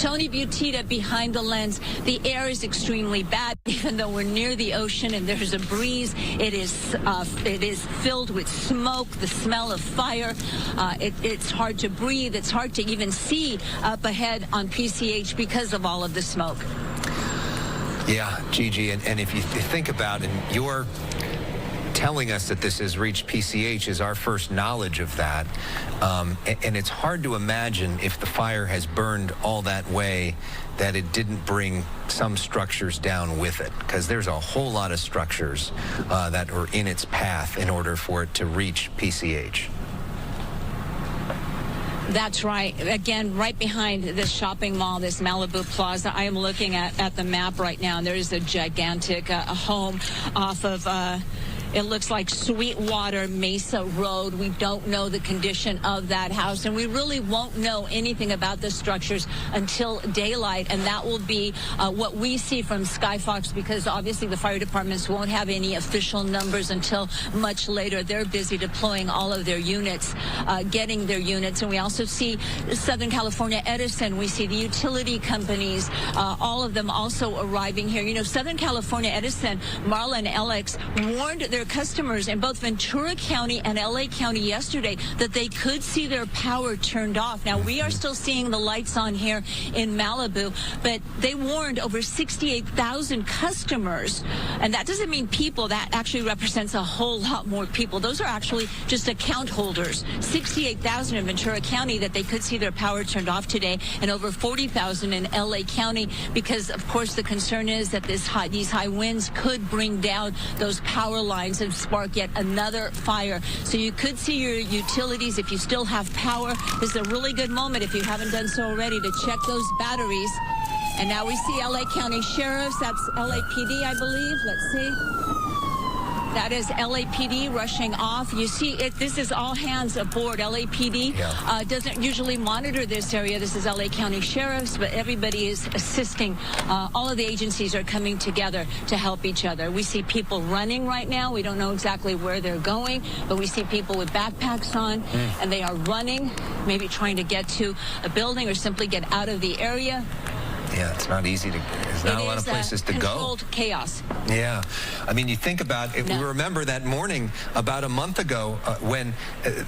Tony Butita behind the lens. The air is extremely bad, even though we're near the ocean and there's a breeze. It is filled with smoke, the smell of fire. It's hard to breathe. It's hard to even see up ahead on PCH because of all of the smoke. Yeah, Gigi, and if you think about it, you're telling us that this has reached PCH is our first knowledge of that. And it's hard to imagine if the fire has burned all that way that it didn't bring some structures down with it, because there's a whole lot of structures that are in its path in order for it to reach PCH. That's right. Again, right behind this shopping mall, this Malibu Plaza, I am looking at the map right now, and there is a gigantic home off of it looks like Sweetwater Mesa Road. We don't know the condition of that house, and we really won't know anything about the structures until daylight, and that will be what we see from Skyfox, because obviously the fire departments won't have any official numbers until much later. They're busy deploying all of their units, getting their units, and we also see Southern California Edison. We see the utility companies, all of them also arriving here. You know, Southern California Edison, Marla and Alex warned their customers in both Ventura County and LA County yesterday that they could see their power turned off. Now, we are still seeing the lights on here in Malibu, but they warned over 68,000 customers, and that doesn't mean people. That actually represents a whole lot more people. Those are actually just account holders. 68,000 in Ventura County that they could see their power turned off today, and over 40,000 in LA County, because of course the concern is that these high winds could bring down those power lines and spark yet another fire. So you could see your utilities, if you still have power. This is a really good moment, if you haven't done so already, to check those batteries. And now we see LA County Sheriffs. That's LAPD, I believe. Let's see. That is LAPD rushing off. You see it. This is all hands aboard. LAPD doesn't usually monitor this area. This is LA County Sheriffs, but everybody is assisting. All of the agencies are coming together to help each other. We see people running right now. We don't know exactly where they're going, but we see people with backpacks on, and they are running, maybe trying to get to a building or simply get out of the area. Yeah, it's not easy to, there's not a lot of places to go. Controlled chaos. Yeah. I mean, you think about it, we remember that morning about a month ago when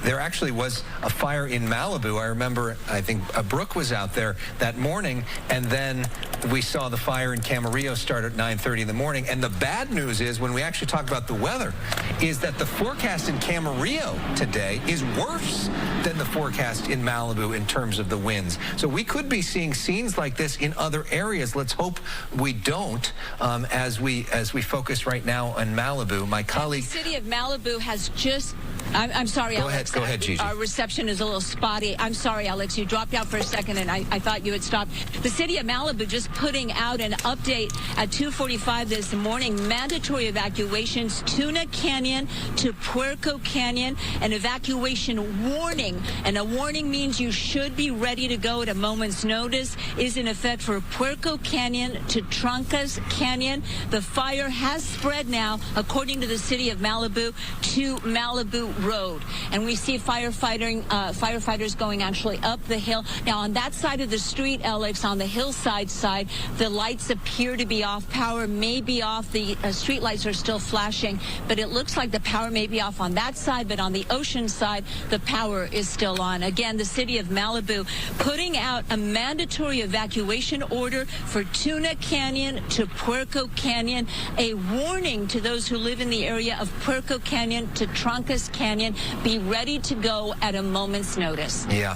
there actually was a fire in Malibu. I remember, I think Brooke was out there that morning, and then we saw the fire in Camarillo start at 9:30 in the morning. And the bad news is, when we actually talk about the weather, is that the forecast in Camarillo today is worse than the forecast in Malibu in terms of the winds. So we could be seeing scenes like this in other areas. Let's hope we don't, as we focus right now on Malibu. My colleague, the city of Malibu has just. I'm sorry, Alex. Go ahead, Gigi. Our reception is a little spotty. I'm sorry, Alex. You dropped out for a second, and I thought you had stopped. The city of Malibu just putting out an update at 2:45 this morning. Mandatory evacuations, Tuna Canyon to Puerco Canyon, an evacuation warning. And a warning means you should be ready to go at a moment's notice, is in effect for Puerco Canyon to Trancas Canyon. The fire has spread now, according to the city of Malibu, to Malibu Road. And we see firefighters going actually up the hill. Now, on that side of the street, Alex, on the hillside side, the lights appear to be off. Power may be off. The street lights are still flashing, but it looks like the power may be off on that side, but on the ocean side, the power is still on. Again, the city of Malibu putting out a mandatory evacuation order for Tuna Canyon to Puerco Canyon, a warning to those who live in the area of Puerco Canyon to Trancas Canyon. Be ready to go at a moment's notice. Yeah.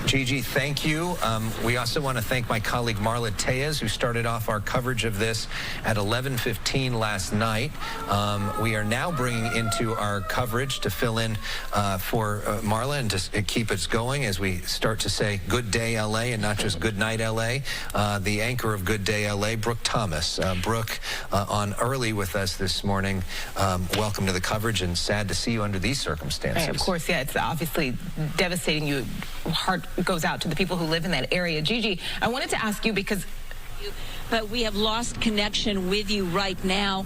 Gigi, thank you. We also want to thank my colleague Marla Tejas, who started off our coverage of this at 11:15 last night. We are now bringing into our coverage to fill in for Marla and to keep us going as we start to say good day LA and not just good night LA. The anchor of Good Day LA, Brooke Thomas. Brooke, on early with us this morning. Welcome to the coverage, and sad to see you under these circumstances. Right, of course, yeah, it's obviously devastating. Heart goes out to the people who live in that area. Gigi, I wanted to ask you, because But we have lost connection with you right now.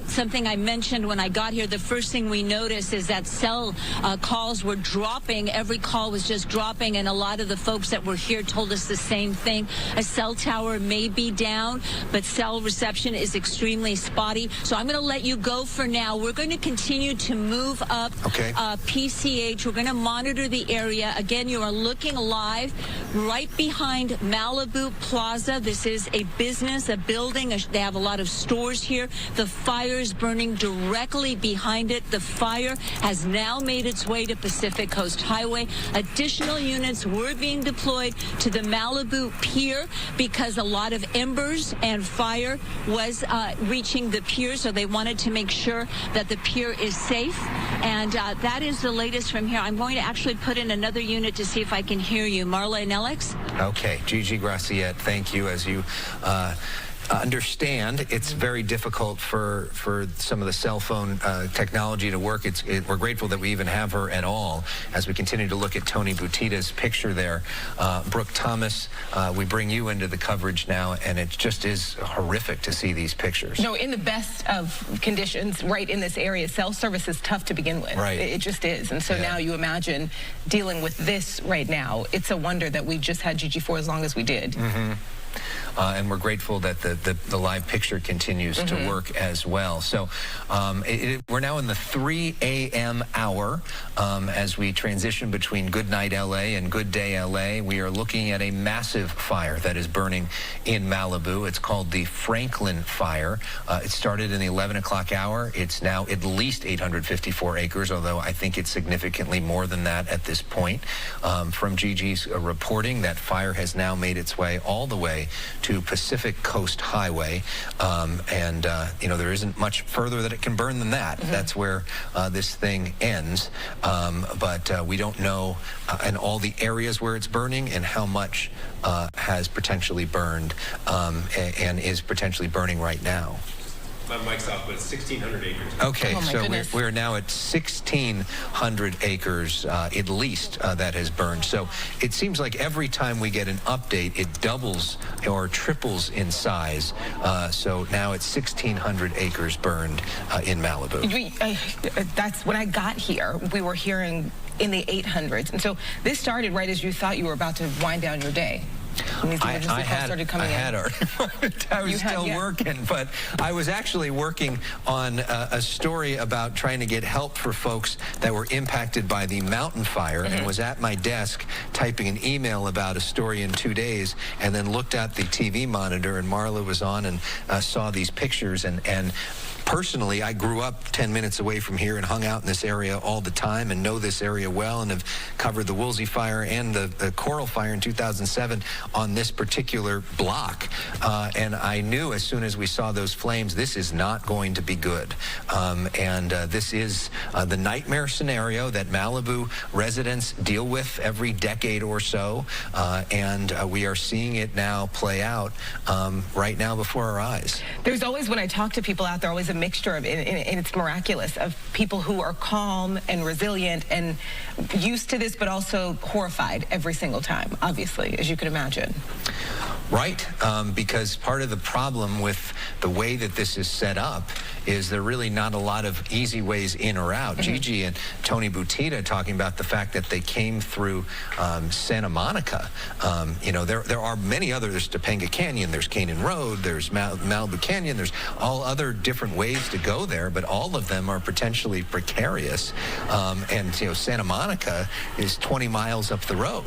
Something I mentioned when I got here, the first thing we noticed is that cell calls were dropping. Every call was just dropping, and a lot of the folks that were here told us the same thing. A cell tower may be down, but cell reception is extremely spotty. So I'm going to let you go for now. We're going to continue to move up PCH. We're going to monitor the area. Again, you are looking live right behind Malibu Plaza. This is a business, a building. They have a lot of stores here. The fire is burning directly behind it. The fire has now made its way to Pacific Coast Highway. Additional units were being deployed to the Malibu Pier because a lot of embers and fire was reaching the pier, so they wanted to make sure that the pier is safe. And that is the latest from here. I'm going to actually put in another unit to see if I can hear you. Marla and Alex? Okay, Gigi Graciette, thank you. As you understand, it's very difficult for some of the cell phone technology to work. We're grateful that we even have her at all. As we continue to look at Tony Butita's picture there, Brooke Thomas, we bring you into the coverage now, and it just is horrific to see these pictures. No, in the best of conditions, right in this area, cell service is tough to begin with. Right. It just is. And so now you imagine dealing with this right now. It's a wonder that we've just had Gigi for as long as we did. And we're grateful that the live picture continues to work as well. So we're now in the 3 a.m. hour as we transition between Good Night LA and Good Day LA. We are looking at a massive fire that is burning in Malibu. It's called the Franklin Fire. It started in the 11 o'clock hour. It's now at least 854 acres, although I think it's significantly more than that at this point. From Gigi's reporting, that fire has now made its way all the way to Pacific Coast Highway, and you know, there isn't much further that it can burn than that. That's where this thing ends, but we don't know in all the areas where it's burning and how much has potentially burned and is potentially burning right now. My mic's off, but it's 1,600 acres. Okay, so goodness. we're now at 1,600 acres at least that has burned. So it seems like every time we get an update, it doubles or triples in size. So now it's 1,600 acres burned in Malibu. That's when I got here. We were hearing in the 800s. And so this started right as you thought you were about to wind down your day. I was still working, but I was actually working on a story about trying to get help for folks that were impacted by the mountain fire, and was at my desk typing an email about a story in 2 days, and then looked at the TV monitor, and Marla was on and saw these pictures, and personally, I grew up 10 minutes away from here and hung out in this area all the time and know this area well, and have covered the Woolsey fire and the Coral fire in 2007 on this particular block. And I knew as soon as we saw those flames, this is not going to be good. This is the nightmare scenario that Malibu residents deal with every decade or so. We are seeing it now play out right now before our eyes. There's always, when I talk to people out there, always a mixture of, and it's miraculous, of people who are calm and resilient and used to this, but also horrified every single time, obviously, as you can imagine. Right, because part of the problem with the way that this is set up is there really not a lot of easy ways in or out. Gigi and Tony Butita talking about the fact that they came through Santa Monica. You know, there are many others. There's Topanga Canyon, there's Canyon Road, there's Malibu Canyon, there's all other different ways to go there, but all of them are potentially precarious. And, you know, Santa Monica is 20 miles up the road.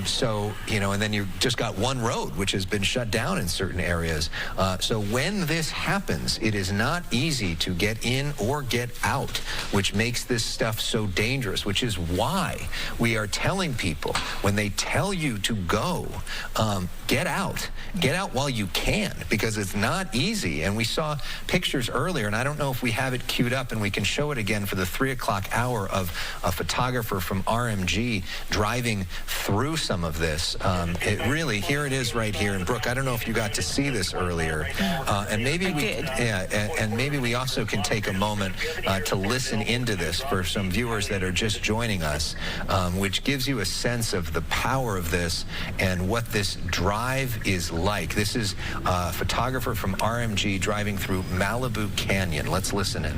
So, you know, and then you've just got one road, which has been shut down in certain areas. So when this happens, it is not easy to get in or get out, which makes this stuff so dangerous, which is why we are telling people when they tell you to go, get out while you can, because it's not easy. And we saw pictures earlier, and I don't know if we have it queued up, and we can show it again for the 3 o'clock hour of a photographer from RMG driving through some of this. It really, here it is right here. And Brooke, I don't know if you got to see this earlier, and maybe and maybe we also can take a moment to listen into this for some viewers that are just joining us, which gives you a sense of the power of this and what this drive is like. This is a photographer from RMG driving through Malibu Canyon. Let's listen in.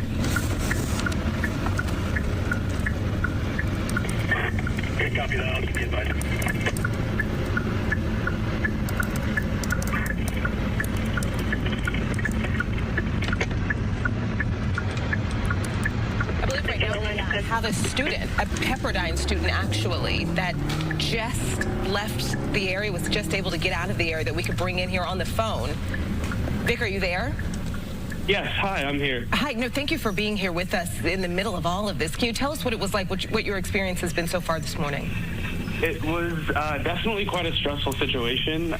Okay, copy that. I'll be advised. I have a student, a Pepperdine student actually, that just left the area, was just able to get out of the area that we could bring in here on the phone. Vic, are you there? Yes, hi, I'm here. Hi, no, thank you for being here with us in the middle of all of this. Can you tell us what it was like, what your experience has been so far this morning? It was definitely quite a stressful situation.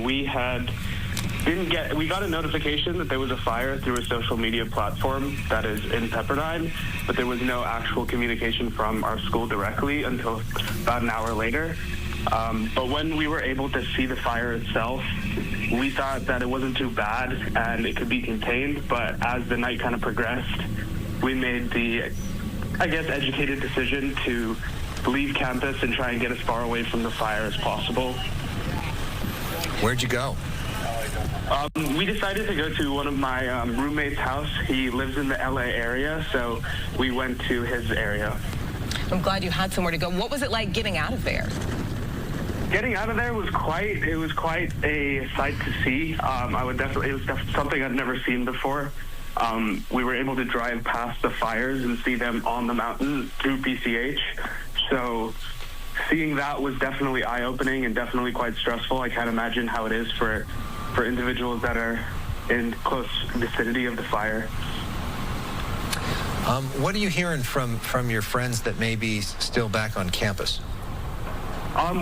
We got a notification that there was a fire through a social media platform that is in Pepperdine, but there was no actual communication from our school directly until about an hour later. But when we were able to see the fire itself, we thought that it wasn't too bad and it could be contained. But as the night kind of progressed, we made the, I guess, educated decision to leave campus and try and get as far away from the fire as possible. Where'd you go? We decided to go to one of my roommate's house. He lives in the LA area, so we went to his area. I'm glad you had somewhere to go. What was it like getting out of there? Getting out of there was quite a sight to see. It was something I'd never seen before. We were able to drive past the fires and see them on the mountain through PCH. So seeing that was definitely eye-opening and definitely quite stressful. I can't imagine how it is for individuals that are in close vicinity of the fire. What are you hearing from your friends that may be still back on campus?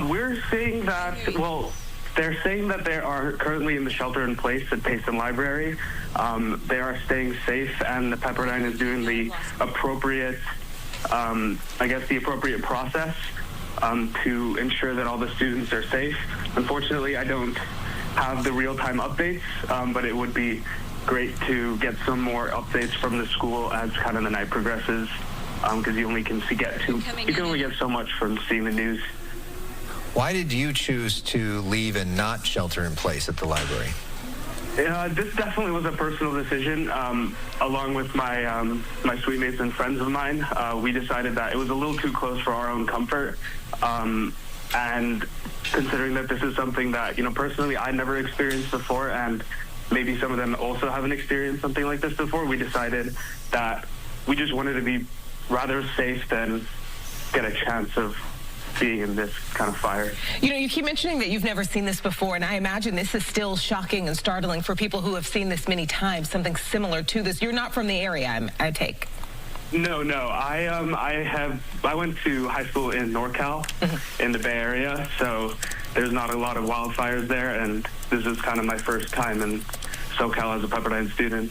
We're seeing that, well, they're saying that they are currently in the shelter-in-place at Payson Library. They are staying safe, and the Pepperdine is doing the appropriate, the appropriate process to ensure that all the students are safe. Unfortunately, I don't have the real-time updates, but it would be great to get some more updates from the school as kind of the night progresses, because you can only get so much from seeing the news. Why did you choose to leave and not shelter in place at the library? This definitely was a personal decision. Along with my my suite mates and friends of mine, we decided that it was a little too close for our own comfort. And considering that this is something that, personally I never experienced before, and maybe some of them also haven't experienced something like this before, we decided that we just wanted to be rather safe than get a chance of being in this kind of fire. You keep mentioning that you've never seen this before, and I imagine this is still shocking and startling for people who have seen this many times, something similar to this. You're not from the area, I take. No. I went to high school in NorCal, in the Bay Area, so there's not a lot of wildfires there, and this is kind of my first time in SoCal as a Pepperdine student.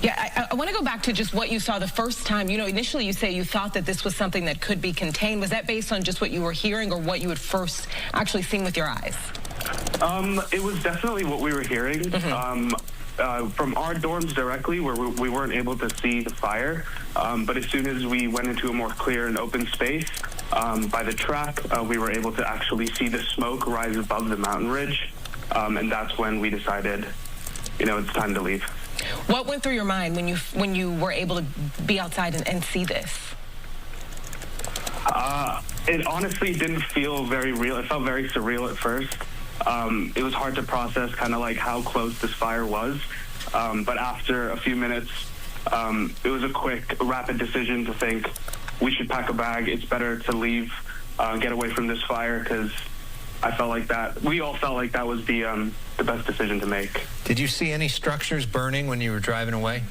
Yeah, I want to go back to just what you saw the first time. Initially you say you thought that this was something that could be contained. Was that based on just what you were hearing or what you had first actually seen with your eyes? It was definitely what we were hearing. From our dorms directly, where we weren't able to see the fire, but as soon as we went into a more clear and open space by the track, we were able to actually see the smoke rise above the mountain ridge, and that's when we decided, it's time to leave. What went through your mind when you were able to be outside and see this? It honestly didn't feel very real. It felt very surreal at first. It was hard to process kind of like how close this fire was. But after a few minutes, it was a quick, rapid decision to think we should pack a bag. It's better to leave, get away from this fire, because I felt like that. We all felt like that was the best decision to make. Did you see any structures burning when you were driving away?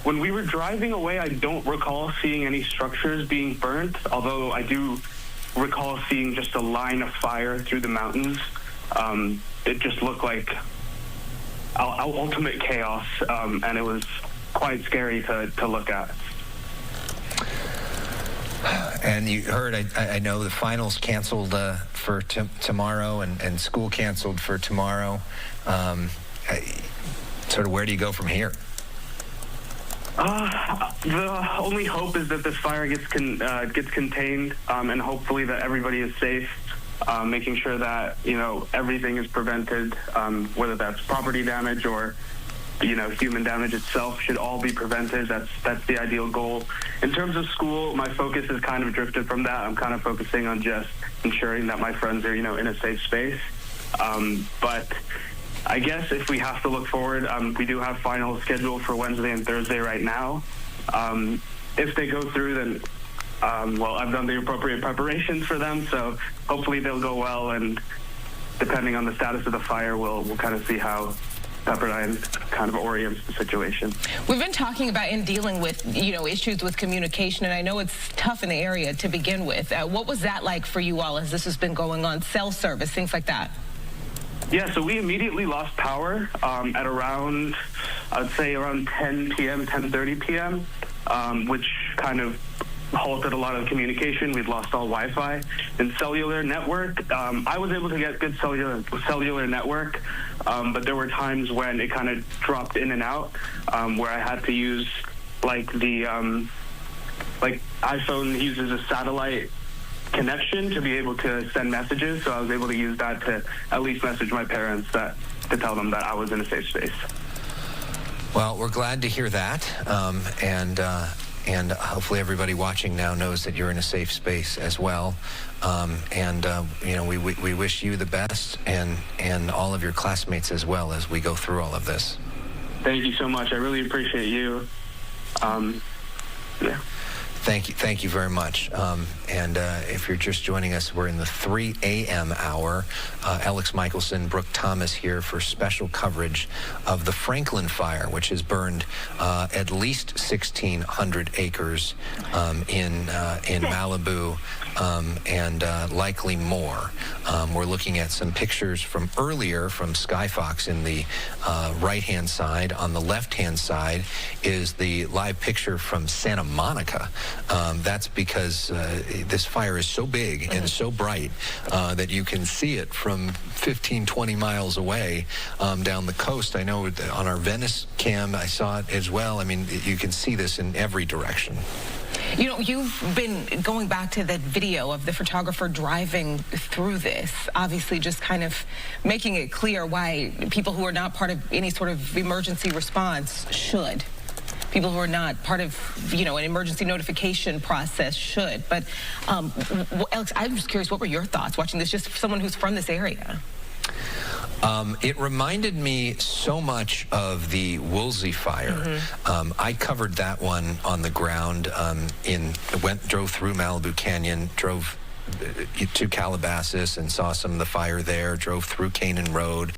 When we were driving away, I don't recall seeing any structures being burnt, although I do recall seeing just a line of fire through the mountains. It just looked like ultimate chaos, and it was quite scary to look at. And you heard, I know the finals canceled for tomorrow and school canceled for tomorrow. Sort of where do you go from here? The only hope is that this fire gets contained, and hopefully that everybody is safe, making sure that, everything is prevented, whether that's property damage or, human damage itself should all be prevented. That's the ideal goal. In terms of school, my focus has kind of drifted from that. I'm kind of focusing on just ensuring that my friends are, in a safe space. But I guess if we have to look forward, we do have finals scheduled for Wednesday and Thursday right now. If they go through, then, I've done the appropriate preparations for them, so hopefully they'll go well, and depending on the status of the fire, we'll kind of see how Pepperdine kind of orients the situation. We've been talking about and dealing with, issues with communication, and I know it's tough in the area to begin with. What was that like for you all as this has been going on? Cell service, things like that? Yeah, so we immediately lost power at around, I'd say around 10 p.m., 10:30 p.m., which kind of halted a lot of communication. We'd lost all Wi-Fi and cellular network. I was able to get good cellular network, but there were times when it kind of dropped in and out, where I had to use like the iPhone uses a satellite connection to be able to send messages, so I was able to use that to at least message my parents to tell them that I was in a safe space. Well, we're glad to hear that, and hopefully everybody watching now knows that you're in a safe space as well. We wish you the best, and all of your classmates as well as we go through all of this. Thank you so much. I really appreciate you. Yeah. Thank you very much. If you're just joining us, we're in the 3 a.m. hour. Alex Michelson, Brooke Thomas here for special coverage of the Franklin fire, which has burned at least 1,600 acres in Malibu, and likely more. We're looking at some pictures from earlier from Skyfox in the right-hand side. On the left-hand side is the live picture from Santa Monica. That's because this fire is so big and so bright that you can see it from 15, 20 miles away down the coast. I know on our Venice cam, I saw it as well. I mean, you can see this in every direction. You've been going back to that video of the photographer driving through this, obviously just kind of making it clear why people who are not part of any sort of emergency response should. People who are not part of, an emergency notification process should. But, Alex, I'm just curious, what were your thoughts watching this, just someone who's from this area? It reminded me so much of the Woolsey fire. I covered that one on the ground, drove through Malibu Canyon, drove to Calabasas and saw some of the fire there, drove through Canaan Road.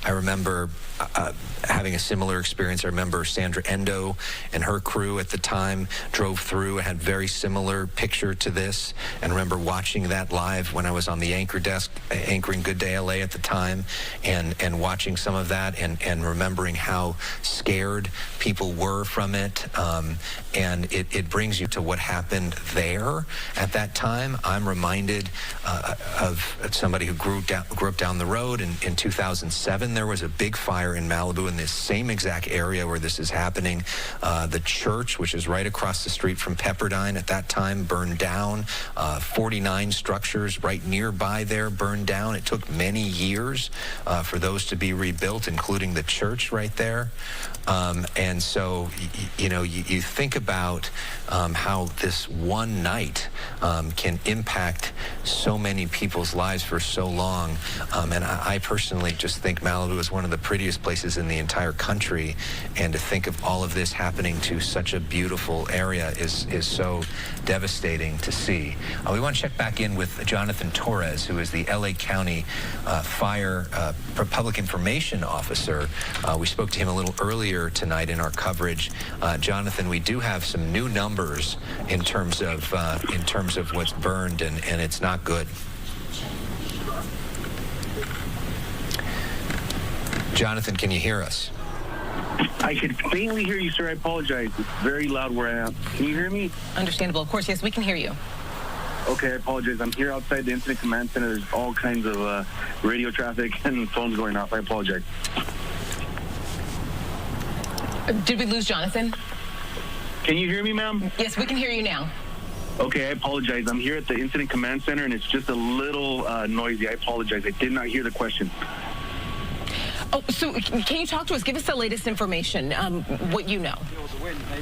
I remember having a similar experience. I remember Sandra Endo and her crew at the time drove through and had very similar picture to this, and remember watching that live when I was on the anchor desk anchoring Good Day LA at the time, and watching some of that and remembering how scared people were from it, and it brings you to what happened there at that time. I'm reminded of somebody who grew up down the road. In 2007, there was a big fire in Malibu in this same exact area where this is happening. The church, which is right across the street from Pepperdine at that time, burned down. 49 structures right nearby there burned down. It took many years for those to be rebuilt, including the church right there. And so, you think about how this one night can impact so many people's lives for so long. And I personally just think Malibu is one of the prettiest places in the entire country. And to think of all of this happening to such a beautiful area is so devastating to see. We want to check back in with Jonathan Torres, who is the LA County Fire Public Information Officer. We spoke to him a little earlier tonight in our coverage. Jonathan, we do have some new numbers in terms of what's burned, and it's not good. Jonathan, can you hear us? I could faintly hear you, sir. I apologize. It's very loud where I am. Can you hear me? Understandable. Of course, yes, we can hear you. Okay, I apologize. I'm here outside the incident command center. There's all kinds of radio traffic and phones going off. I apologize. Did we lose Jonathan? Can you hear me, ma'am? Yes, we can hear you now. Okay, I apologize. I'm here at the incident command center, and it's just a little noisy. I apologize. I did not hear the question. Oh, so can you talk to us? Give us the latest information, what you know.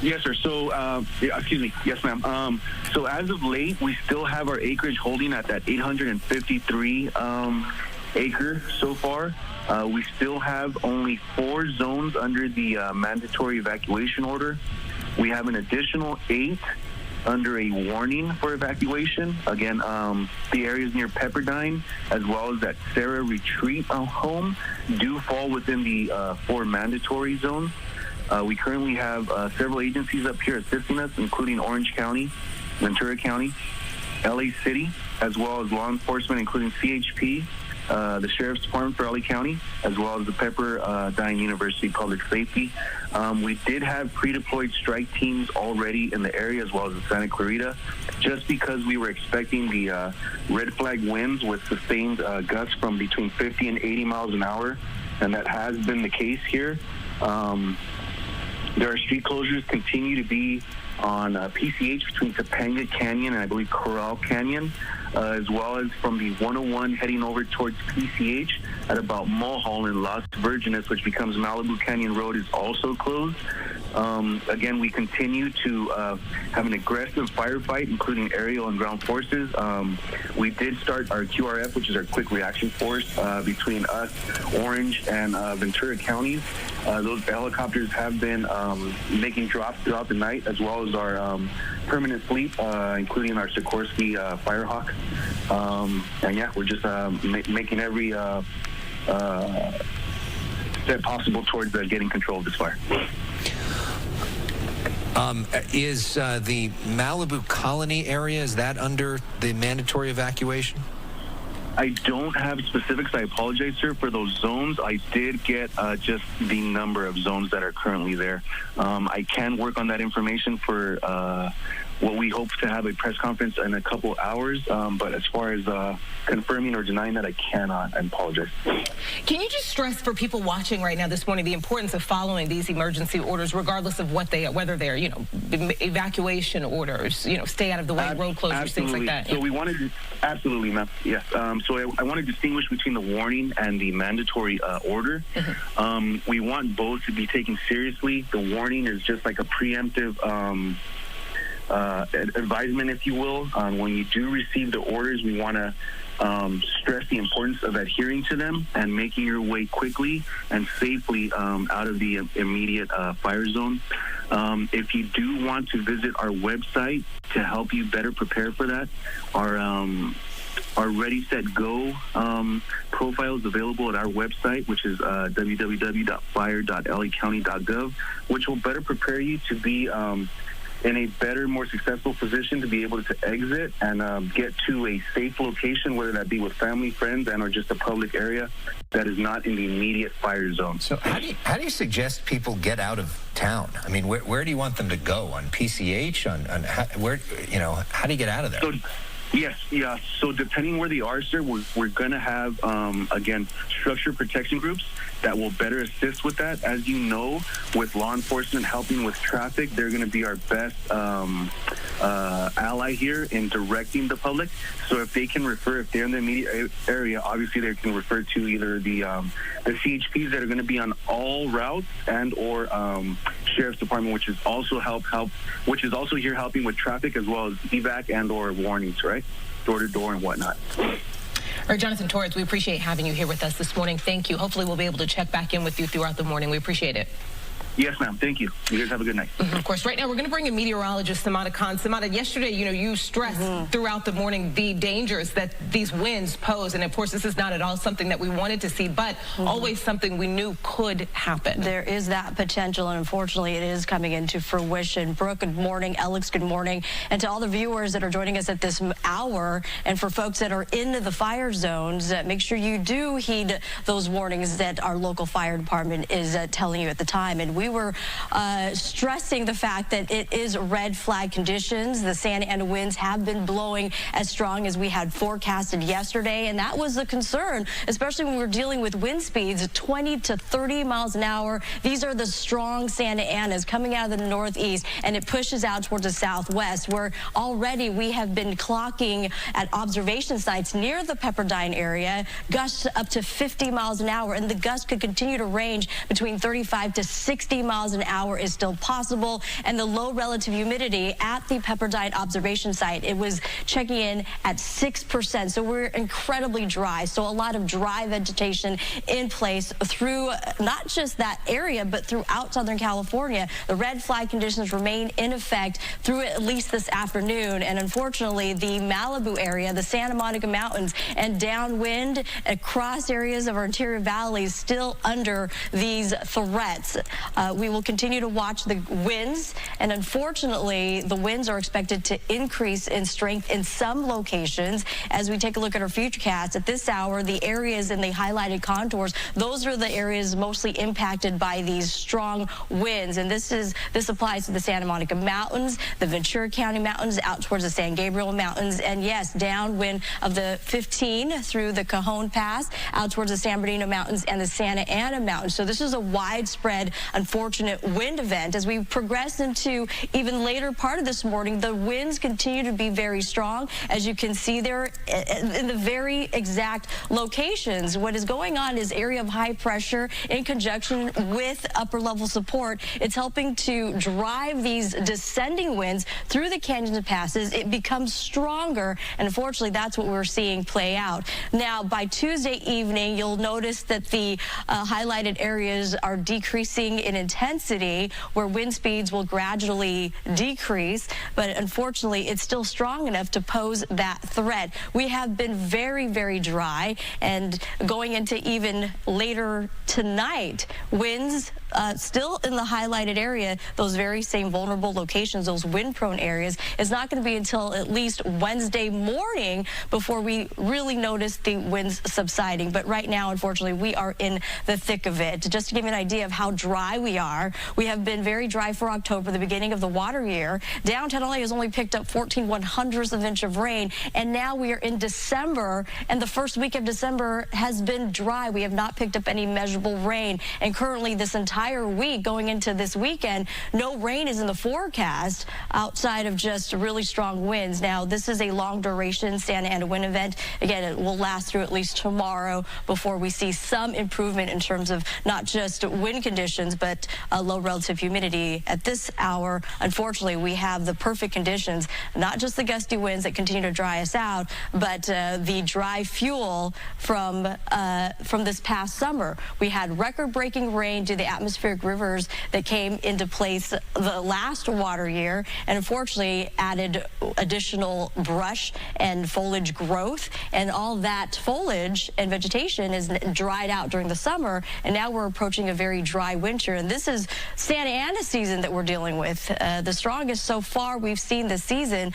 Yes, sir. So, excuse me. Yes, ma'am. So as of late, we still have our acreage holding at that 853 acre so far. We still have only 4 zones under the mandatory evacuation order. We have an additional 8 under a warning for evacuation. Again, the areas near Pepperdine, as well as that Sarah Retreat home, do fall within the 4 mandatory zones. We currently have several agencies up here assisting us, including Orange County, Ventura County, LA City, as well as law enforcement, including CHP, the Sheriff's Department for LA County, as well as the Pepperdine University Public Safety. We did have pre-deployed strike teams already in the area, as well as in Santa Clarita, just because we were expecting the red flag winds with sustained gusts from between 50 and 80 miles an hour, and that has been the case here. There are street closures continue to be on PCH between Topanga Canyon and I believe Corral Canyon, as well as from the 101 heading over towards PCH at about Mulholland and Las Virgenes, which becomes Malibu Canyon Road, is also closed. Again, we continue to have an aggressive firefight, including aerial and ground forces. We did start our QRF, which is our quick reaction force, between us, Orange, and Ventura counties. Those helicopters have been making drops throughout the night, as well as our permanent fleet, including our Sikorsky Firehawk. And yeah, we're just making every step possible towards getting control of this fire. Is the Malibu colony area, is that under the mandatory evacuation? I don't have specifics. I apologize, sir, for those zones. I did get just the number of zones that are currently there. I can work on that information for what we hope to have a press conference in a couple hours. But as far as confirming or denying that, I cannot. I apologize. Can you just stress for people watching right now this morning the importance of following these emergency orders, regardless of what they are, whether they're, evacuation orders, stay out of the way, road closures, absolutely. Things like that. So we wanted to, absolutely, ma'am. Yes. So I want to distinguish between the warning and the mandatory order. Mm-hmm. We want both to be taken seriously. The warning is just like a preemptive advisement, if you will. When you do receive the orders, we want to stress the importance of adhering to them and making your way quickly and safely out of the immediate fire zone. If you do want to visit our website to help you better prepare for that, our Ready, Set, Go profile is available at our website, which is www.fire.lacounty.gov, which will better prepare you to be in a better, more successful position to be able to exit and get to a safe location, whether that be with family, friends, and or just a public area that is not in the immediate fire zone. So how do you suggest people get out of town? I mean, where do you want them to go? On PCH? On how do you get out of there? So, yes, yeah. So depending where they are, sir, we're going to have, again, structured protection groups that will better assist with that. As you know, with law enforcement helping with traffic, they're going to be our best ally here in directing the public. So if they can refer, if they're in the immediate area, obviously they can refer to either the CHPs that are going to be on all routes and or Sheriff's Department, which is also which is also here helping with traffic as well as evac and or warnings, right? Door to door and whatnot. All right, Jonathan Torres, we appreciate having you here with us this morning. Thank you. Hopefully we'll be able to check back in with you throughout the morning. We appreciate it. Yes, ma'am. Thank you. You guys have a good night. Of course. Right now, we're going to bring in meteorologist Samada Khan. Samada, yesterday, you stressed throughout the morning the dangers that these winds pose. And, of course, this is not at all something that we wanted to see, but always something we knew could happen. There is that potential, and unfortunately, it is coming into fruition. Brooke, good morning. Alex, good morning. And to all the viewers that are joining us at this hour, and for folks that are in the fire zones, make sure you do heed those warnings that our local fire department is telling you at the time. And we were stressing the fact that it is red flag conditions. The Santa Ana winds have been blowing as strong as we had forecasted yesterday, and that was a concern, especially when we're dealing with wind speeds 20 to 30 miles an hour. These are the strong Santa Anas coming out of the northeast, and it pushes out towards the southwest, where already we have been clocking at observation sites near the Pepperdine area gusts up to 50 miles an hour, and the gust could continue to range between 35 to 60 miles an hour is still possible. And the low relative humidity at the Pepperdine observation site, it was checking in at 6%. So we're incredibly dry. So a lot of dry vegetation in place through not just that area, but throughout Southern California. The red flag conditions remain in effect through at least this afternoon. And unfortunately, the Malibu area, the Santa Monica Mountains, and downwind across areas of our interior valleys still under these threats. We will continue to watch the winds, and unfortunately, the winds are expected to increase in strength in some locations. As we take a look at our futurecast at this hour, the areas in the highlighted contours, those are the areas mostly impacted by these strong winds. And this applies to the Santa Monica Mountains, the Ventura County Mountains, out towards the San Gabriel Mountains, and yes, downwind of the 15 through the Cajon Pass, out towards the San Bernardino Mountains and the Santa Ana Mountains. So this is a widespread, unfortunate wind event. As we progress into even later part of this morning, the winds continue to be very strong, as you can see there in the very exact locations. What is going on is area of high pressure in conjunction with upper level support. It's helping to drive these descending winds through the canyons and passes. It becomes stronger, and unfortunately, that's what we're seeing play out. Now, by Tuesday evening, you'll notice that the highlighted areas are decreasing in intensity, where wind speeds will gradually decrease, but unfortunately, it's still strong enough to pose that threat. We have been very, very dry, and going into even later tonight, winds still in the highlighted area, those very same vulnerable locations, those wind-prone areas. It's not going to be until at least Wednesday morning before we really notice the winds subsiding. But right now, unfortunately, we are in the thick of it. Just to give you an idea of how dry we are, we have been very dry for October, the beginning of the water year. Downtown LA has only picked up 14/100ths of an inch of rain, and now we are in December, and the first week of December has been dry. We have not picked up any measurable rain, and currently this entire week going into this weekend, no rain is in the forecast outside of just really strong winds. Now, this is a long duration Santa Ana wind event. Again, it will last through at least tomorrow before we see some improvement in terms of not just wind conditions, but low relative humidity. At this hour, unfortunately, we have the perfect conditions, not just the gusty winds that continue to dry us out, but the dry fuel from this past summer. We had record-breaking rain due to the atmospheric rivers that came into place the last water year, and unfortunately added additional brush and foliage growth, and all that foliage and vegetation is dried out during the summer, and now we're approaching a very dry winter. And this is Santa Ana season that we're dealing with, the strongest so far we've seen this season,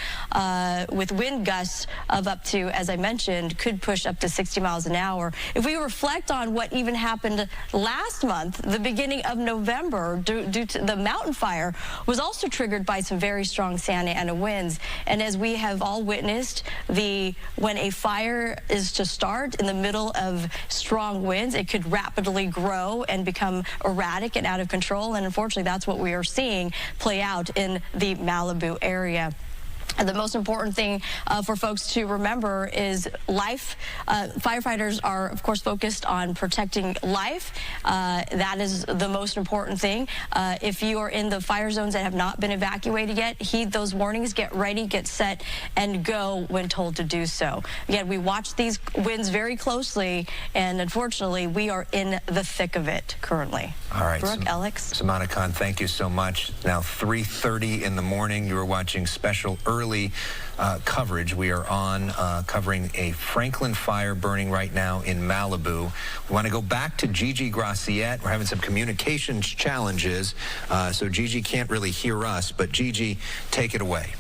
with wind gusts of up to, as I mentioned, could push up to 60 miles an hour. If we reflect on what even happened last month, the beginning of November, due to the mountain fire, was also triggered by some very strong Santa Ana winds. And as we have all witnessed, when a fire is to start in the middle of strong winds, it could rapidly grow and become erratic and out of control. And unfortunately, that's what we are seeing play out in the Malibu area. And the most important thing for folks to remember is life. Firefighters are, of course, focused on protecting life. That is the most important thing. If you are in the fire zones that have not been evacuated yet, heed those warnings, get ready, get set, and go when told to do so. Again, we watch these winds very closely, and unfortunately, we are in the thick of it currently. All right. Brooke, Alex. Samana Khan, thank you so much. Now 3:30 in the morning, you are watching special early coverage. We are on covering a Franklin fire burning right now in Malibu. We want to go back to Gigi Graciette. We're having some communications challenges, so Gigi can't really hear us, but Gigi, take it away.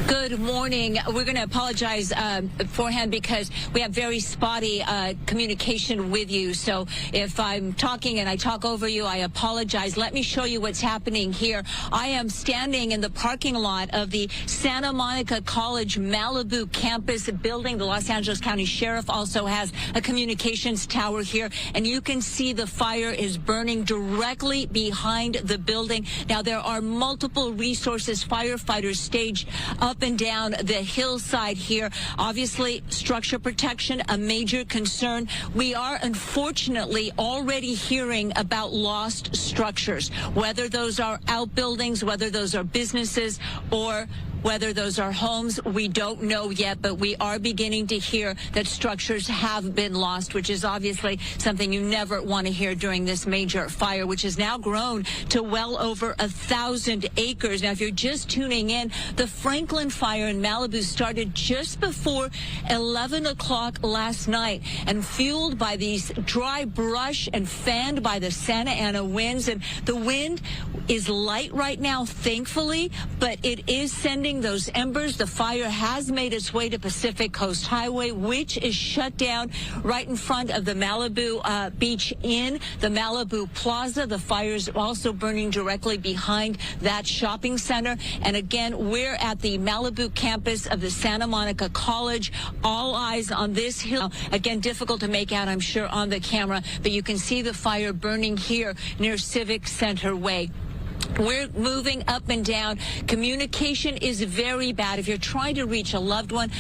Good morning. We're going to apologize beforehand because we have very spotty communication with you. So if I'm talking and I talk over you, I apologize. Let me show you what's happening here. I am standing in the parking lot of the Santa Monica College Malibu campus building. The Los Angeles County Sheriff also has a communications tower here, and you can see the fire is burning directly behind the building. Now, there are multiple resources, firefighters staged up and down the hillside here. Obviously, structure protection, a major concern. We are unfortunately already hearing about lost structures, whether those are outbuildings, whether those are businesses, or whether those are homes. We don't know yet, but we are beginning to hear that structures have been lost, which is obviously something you never want to hear during this major fire, which has now grown to well over 1,000 acres. Now, if you're just tuning in, the Franklin fire in Malibu started just before 11 o'clock last night and fueled by these dry brush and fanned by the Santa Ana winds. And the wind is light right now, thankfully, but it is sending those embers. The fire has made its way to Pacific Coast Highway, which is shut down right in front of the Malibu Beach Inn, the Malibu Plaza. The fire is also burning directly behind that shopping center. And again, we're at the Malibu campus of the Santa Monica College. All eyes on this hill. Again, difficult to make out, I'm sure, on the camera, but you can see the fire burning here near Civic Center Way. We're moving up and down. Communication is very bad. If you're trying to reach a loved one,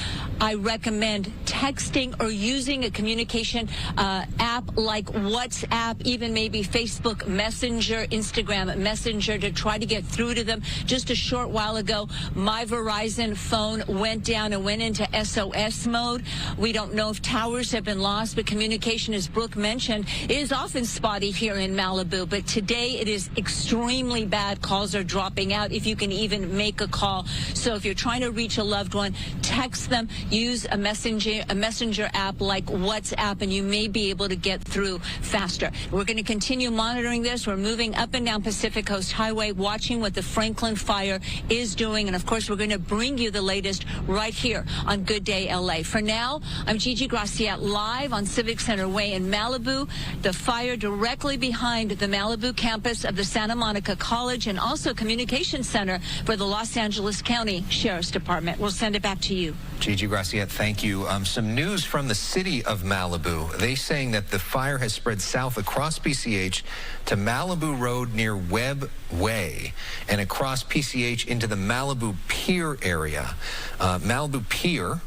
I recommend texting or using a communication app like WhatsApp, even maybe Facebook Messenger, Instagram Messenger, to try to get through to them. Just a short while ago, my Verizon phone went down and went into SOS mode. We don't know if towers have been lost, but communication, as Brooke mentioned, is often spotty here in Malibu. But today it is extremely bad. Calls are dropping out if you can even make a call. So if you're trying to reach a loved one, text them, use a messenger app like WhatsApp, and you may be able to get through faster. We're going to continue monitoring this. We're moving up and down Pacific Coast Highway, watching what the Franklin fire is doing. And of course, we're going to bring you the latest right here on Good Day LA. For now, I'm Gigi Graciette, live on Civic Center Way in Malibu. The fire directly behind the Malibu campus of the Santa Monica College and also Communications Center for the Los Angeles County Sheriff's Department. We'll send it back to you. Gigi Graciette, thank you. Some news from the city of Malibu. They're saying that the fire has spread south across PCH to Malibu Road near Webb Way and across PCH into the Malibu Pier area. Malibu Pier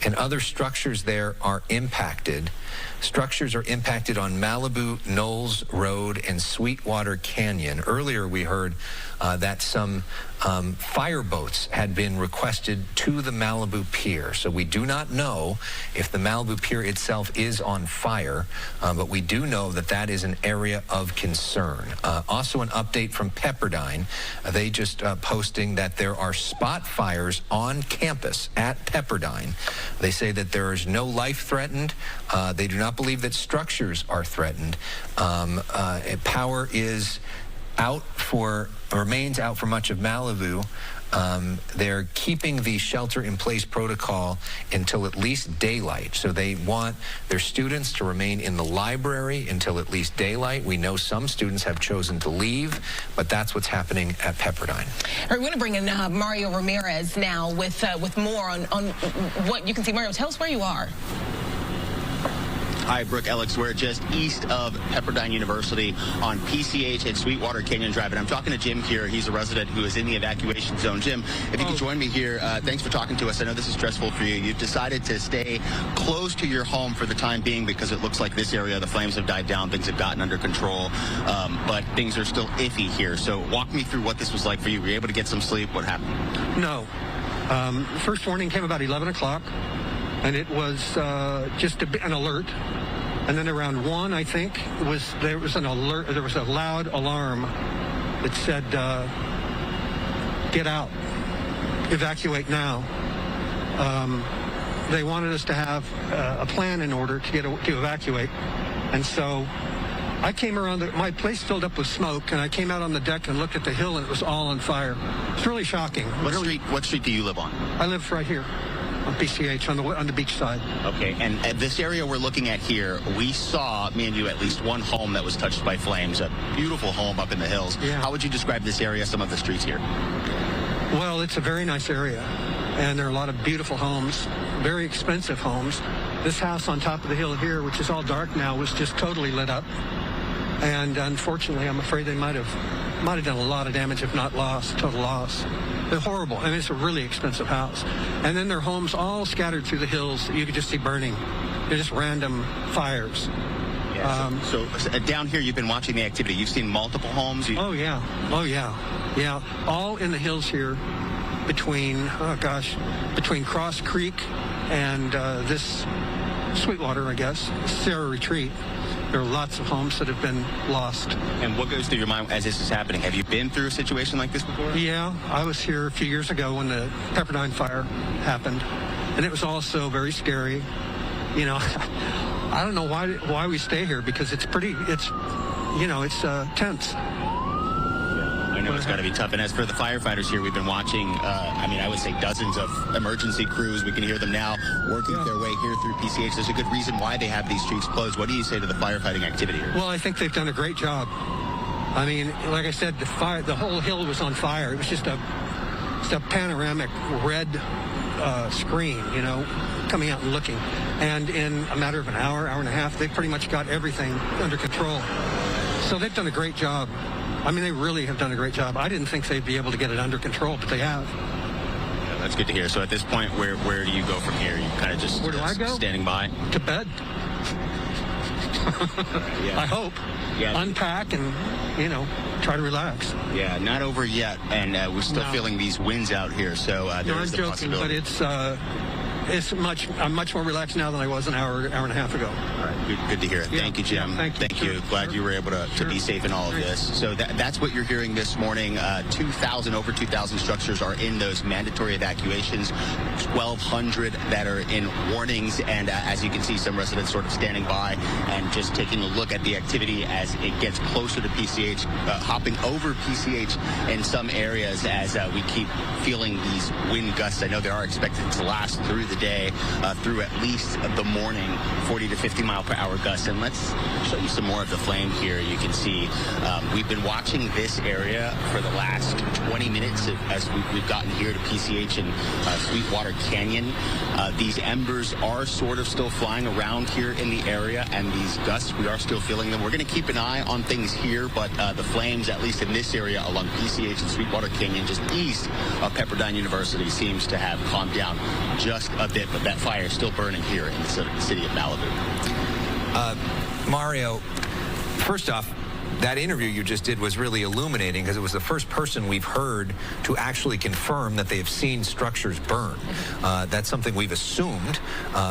and other structures there are impacted. Structures are impacted on Malibu, Knowles Road, and Sweetwater Canyon. Earlier, we heard that some fireboats had been requested to the Malibu Pier. So we do not know if the Malibu Pier itself is on fire, but we do know that that is an area of concern. Also an update from Pepperdine. They just posting that there are spot fires on campus at Pepperdine. They say that there is no life threatened. They do not believe that structures are threatened. Power is out for, remains out for much of Malibu. They're keeping the shelter-in-place protocol until at least daylight. So they want their students to remain in the library until at least daylight. We know some students have chosen to leave, but that's what's happening at Pepperdine. All right, we're going to bring in Mario Ramirez now with more on what you can see. Mario, tell us where you are. Hi, Brooke, Alex. We're just east of Pepperdine University on PCH and Sweetwater Canyon Drive. And I'm talking to Jim here. He's a resident who is in the evacuation zone. Jim, if you could join me here, thanks for talking to us. I know this is stressful for you. You've decided to stay close to your home for the time being because it looks like this area, the flames have died down, things have gotten under control, but things are still iffy here. So walk me through what this was like for you. Were you able to get some sleep? What happened? No. First warning came about 11 o'clock, and it was just an alert. And then around 1, I think, there was an alert. There was a loud alarm that said, "Get out, evacuate now." They wanted us to have a plan in order to evacuate, and so I came around, my place filled up with smoke, and I came out on the deck and looked at the hill, and it was all on fire. It's really shocking. What street do you live on? I live right here on PCH on the beach side. Okay, and at this area we're looking at here, we saw, me and you, at least one home that was touched by flames, a beautiful home up in the hills. Yeah. How would you describe this area, some of the streets here? Well, it's a very nice area, and there are a lot of beautiful homes, very expensive homes. This house on top of the hill here, which is all dark now, was just totally lit up. And unfortunately, I'm afraid they might have done a lot of damage, if not total loss. They're horrible. I mean, it's a really expensive house. And then there are homes all scattered through the hills that you could just see burning. They're just random fires. Yeah, so down here, you've been watching the activity. You've seen multiple homes. Oh, yeah. Yeah. All in the hills here between Cross Creek and this Sweetwater, I guess, Sarah Retreat. There are lots of homes that have been lost. And what goes through your mind as this is happening? Have you been through a situation like this before? Yeah, I was here a few years ago when the Pepperdine fire happened, and it was also very scary. You know, I don't know why we stay here, because it's tense. I know it's got to be tough. And as for the firefighters here, we've been watching, I would say dozens of emergency crews. We can hear them now working their way here through PCH. There's a good reason why they have these streets closed. What do you say to the firefighting activity here? Well, I think they've done a great job. I mean, like I said, the whole hill was on fire. It was just a panoramic red screen, coming out and looking. And in a matter of an hour and a half, they pretty much got everything under control. So they've done a great job. I mean, they really have done a great job. I didn't think they'd be able to get it under control, but they have. Yeah, that's good to hear. So at this point, where do you go from here? You kind of just where do I go? Standing by? To bed. I hope. Yeah. Unpack and, try to relax. Yeah, not over yet, and we're still feeling these winds out here, so there is the possibility. But I'm much more relaxed now than I was an hour and a half ago. All right, good to hear. Yeah. Thank you, Jim. Yeah, thank you. Glad you were able to be safe in all of this. So that's what you're hearing this morning. Over 2,000 structures are in those mandatory evacuations, 1,200 that are in warnings, and as you can see, some residents sort of standing by and just taking a look at the activity as it gets closer to PCH, hopping over PCH in some areas as we keep feeling these wind gusts. I know they are expected to last through the day, through at least the morning, 40 to 50 mile per hour gusts. And let's show you some more of the flame here. You can see we've been watching this area for the last 20 minutes as we've gotten here to PCH and Sweetwater Canyon. These embers are sort of still flying around here in the area, and these gusts, we are still feeling them. We're going to keep an eye on things here, but the flames, at least in this area along PCH and Sweetwater Canyon, just east of Pepperdine University, seems to have calmed down just a bit, but that fire is still burning here in the city of Malibu. Mario, first off, that interview you just did was really illuminating, because it was the first person we've heard to actually confirm that they have seen structures burn. That's something we've assumed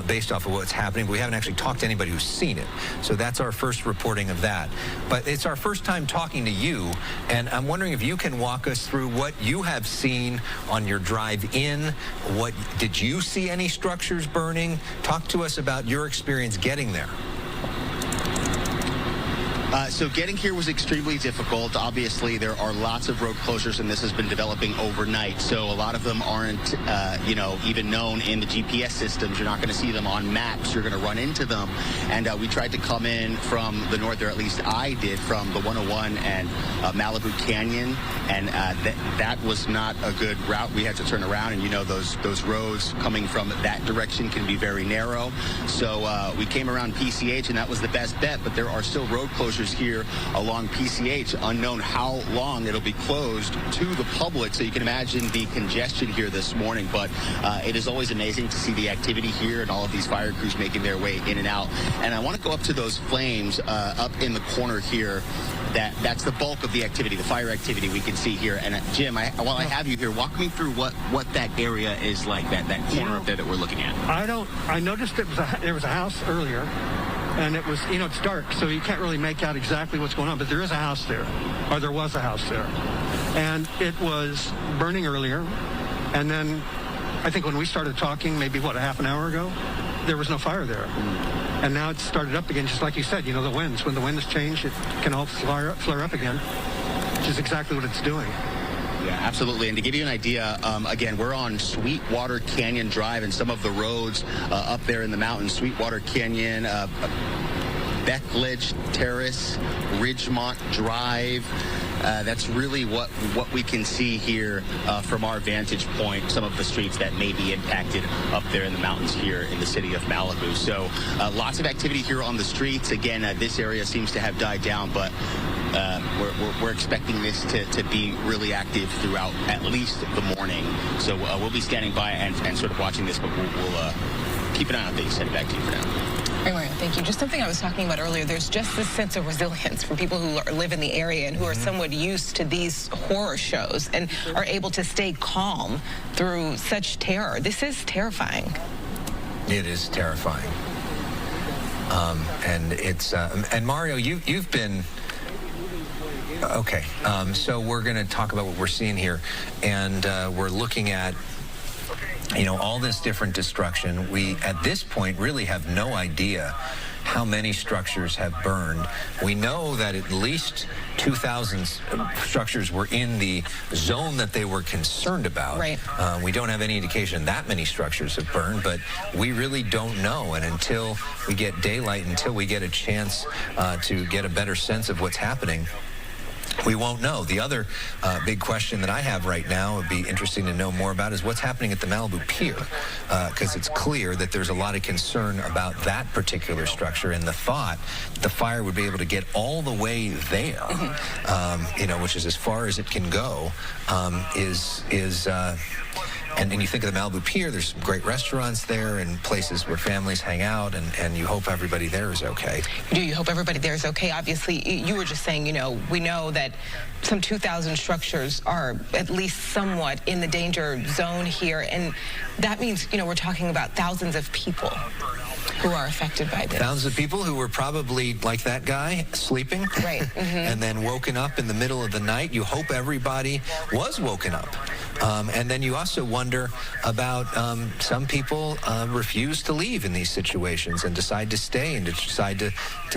based off of what's happening. We haven't actually talked to anybody who's seen it. So that's our first reporting of that. But it's our first time talking to you, and I'm wondering if you can walk us through what you have seen on your drive in. Did you see any structures burning? Talk to us about your experience getting there. So getting here was extremely difficult. Obviously, there are lots of road closures, and this has been developing overnight. So a lot of them aren't, even known in the GPS systems. You're not going to see them on maps. You're going to run into them. And we tried to come in from the north, or at least I did, from the 101 and Malibu Canyon, and that was not a good route. We had to turn around, and those roads coming from that direction can be very narrow. So we came around PCH, and that was the best bet. But there are still road closures here along PCH, unknown how long it'll be closed to the public, so you can imagine the congestion here this morning. But it is always amazing to see the activity here and all of these fire crews making their way in and out. And I want to go up to those flames up in the corner here. That's the bulk of the activity, the fire activity we can see here. And Jim, while I have you here, walk me through what that area is like, that corner up there that we're looking at. I noticed there was a house earlier, and it was, it's dark, so you can't really make out exactly what's going on, but there is a house there, or there was a house there. And it was burning earlier, and then I think when we started talking, maybe, a half an hour ago, there was no fire there. And now it's started up again, just like you said, the winds. When the winds change, it can all flare up again, which is exactly what it's doing. Yeah, absolutely. And to give you an idea, again, we're on Sweetwater Canyon Drive, and some of the roads up there in the mountains, Sweetwater Canyon, Beckledge Terrace, Ridgemont Drive. That's really what we can see here from our vantage point, some of the streets that may be impacted up there in the mountains here in the city of Malibu. So lots of activity here on the streets. Again, this area seems to have died down, but we're expecting this to be really active throughout at least the morning. So we'll be standing by and sort of watching this, but we'll keep an eye on things. Send it back to you for now. Hey, Mario, thank you. Just something I was talking about earlier. There's just this sense of resilience from people who live in the area and who are somewhat used to these horror shows and are able to stay calm through such terror. This is terrifying. It is terrifying. And it's and Mario, you've been. Okay, so we're going to talk about what we're seeing here, and we're looking at all this different destruction. We, at this point, really have no idea how many structures have burned. We know that at least 2,000 structures were in the zone that they were concerned about. Right. We don't have any indication that many structures have burned, but we really don't know. And until we get daylight, until we get a chance to get a better sense of what's happening, we won't know. The other big question that I have right now, would be interesting to know more about, is what's happening at the Malibu Pier, because it's clear that there's a lot of concern about that particular structure, and the thought the fire would be able to get all the way there, which is as far as it can go, and you think of the Malibu Pier, there's some great restaurants there and places where families hang out, and you hope everybody there is okay. You hope everybody there is okay. Obviously, you were just saying, we know that some 2,000 structures are at least somewhat in the danger zone here, and that means, we're talking about thousands of people who are affected by this. Thousands of people who were probably, like that guy, sleeping. Right. And then woken up in the middle of the night. You hope everybody was woken up. And then you also wonder about some people refuse to leave in these situations and decide to stay and decide to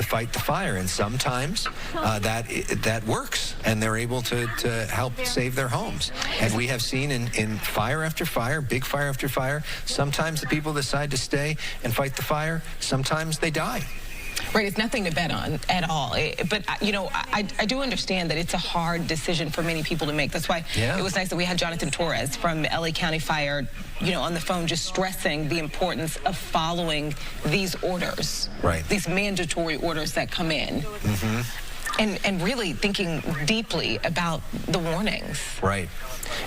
fight the fire. And sometimes that works, and they're able to help save their homes. And we have seen in fire after fire, big fire after fire, sometimes the people decide to stay and fight the fire. Sometimes they die. Right, it's nothing to bet on at all. But, I do understand that it's a hard decision for many people to make. That's why it was nice that we had Jonathan Torres from LA County Fire, on the phone, just stressing the importance of following these orders, these mandatory orders that come in. And really thinking deeply about the warnings. Right.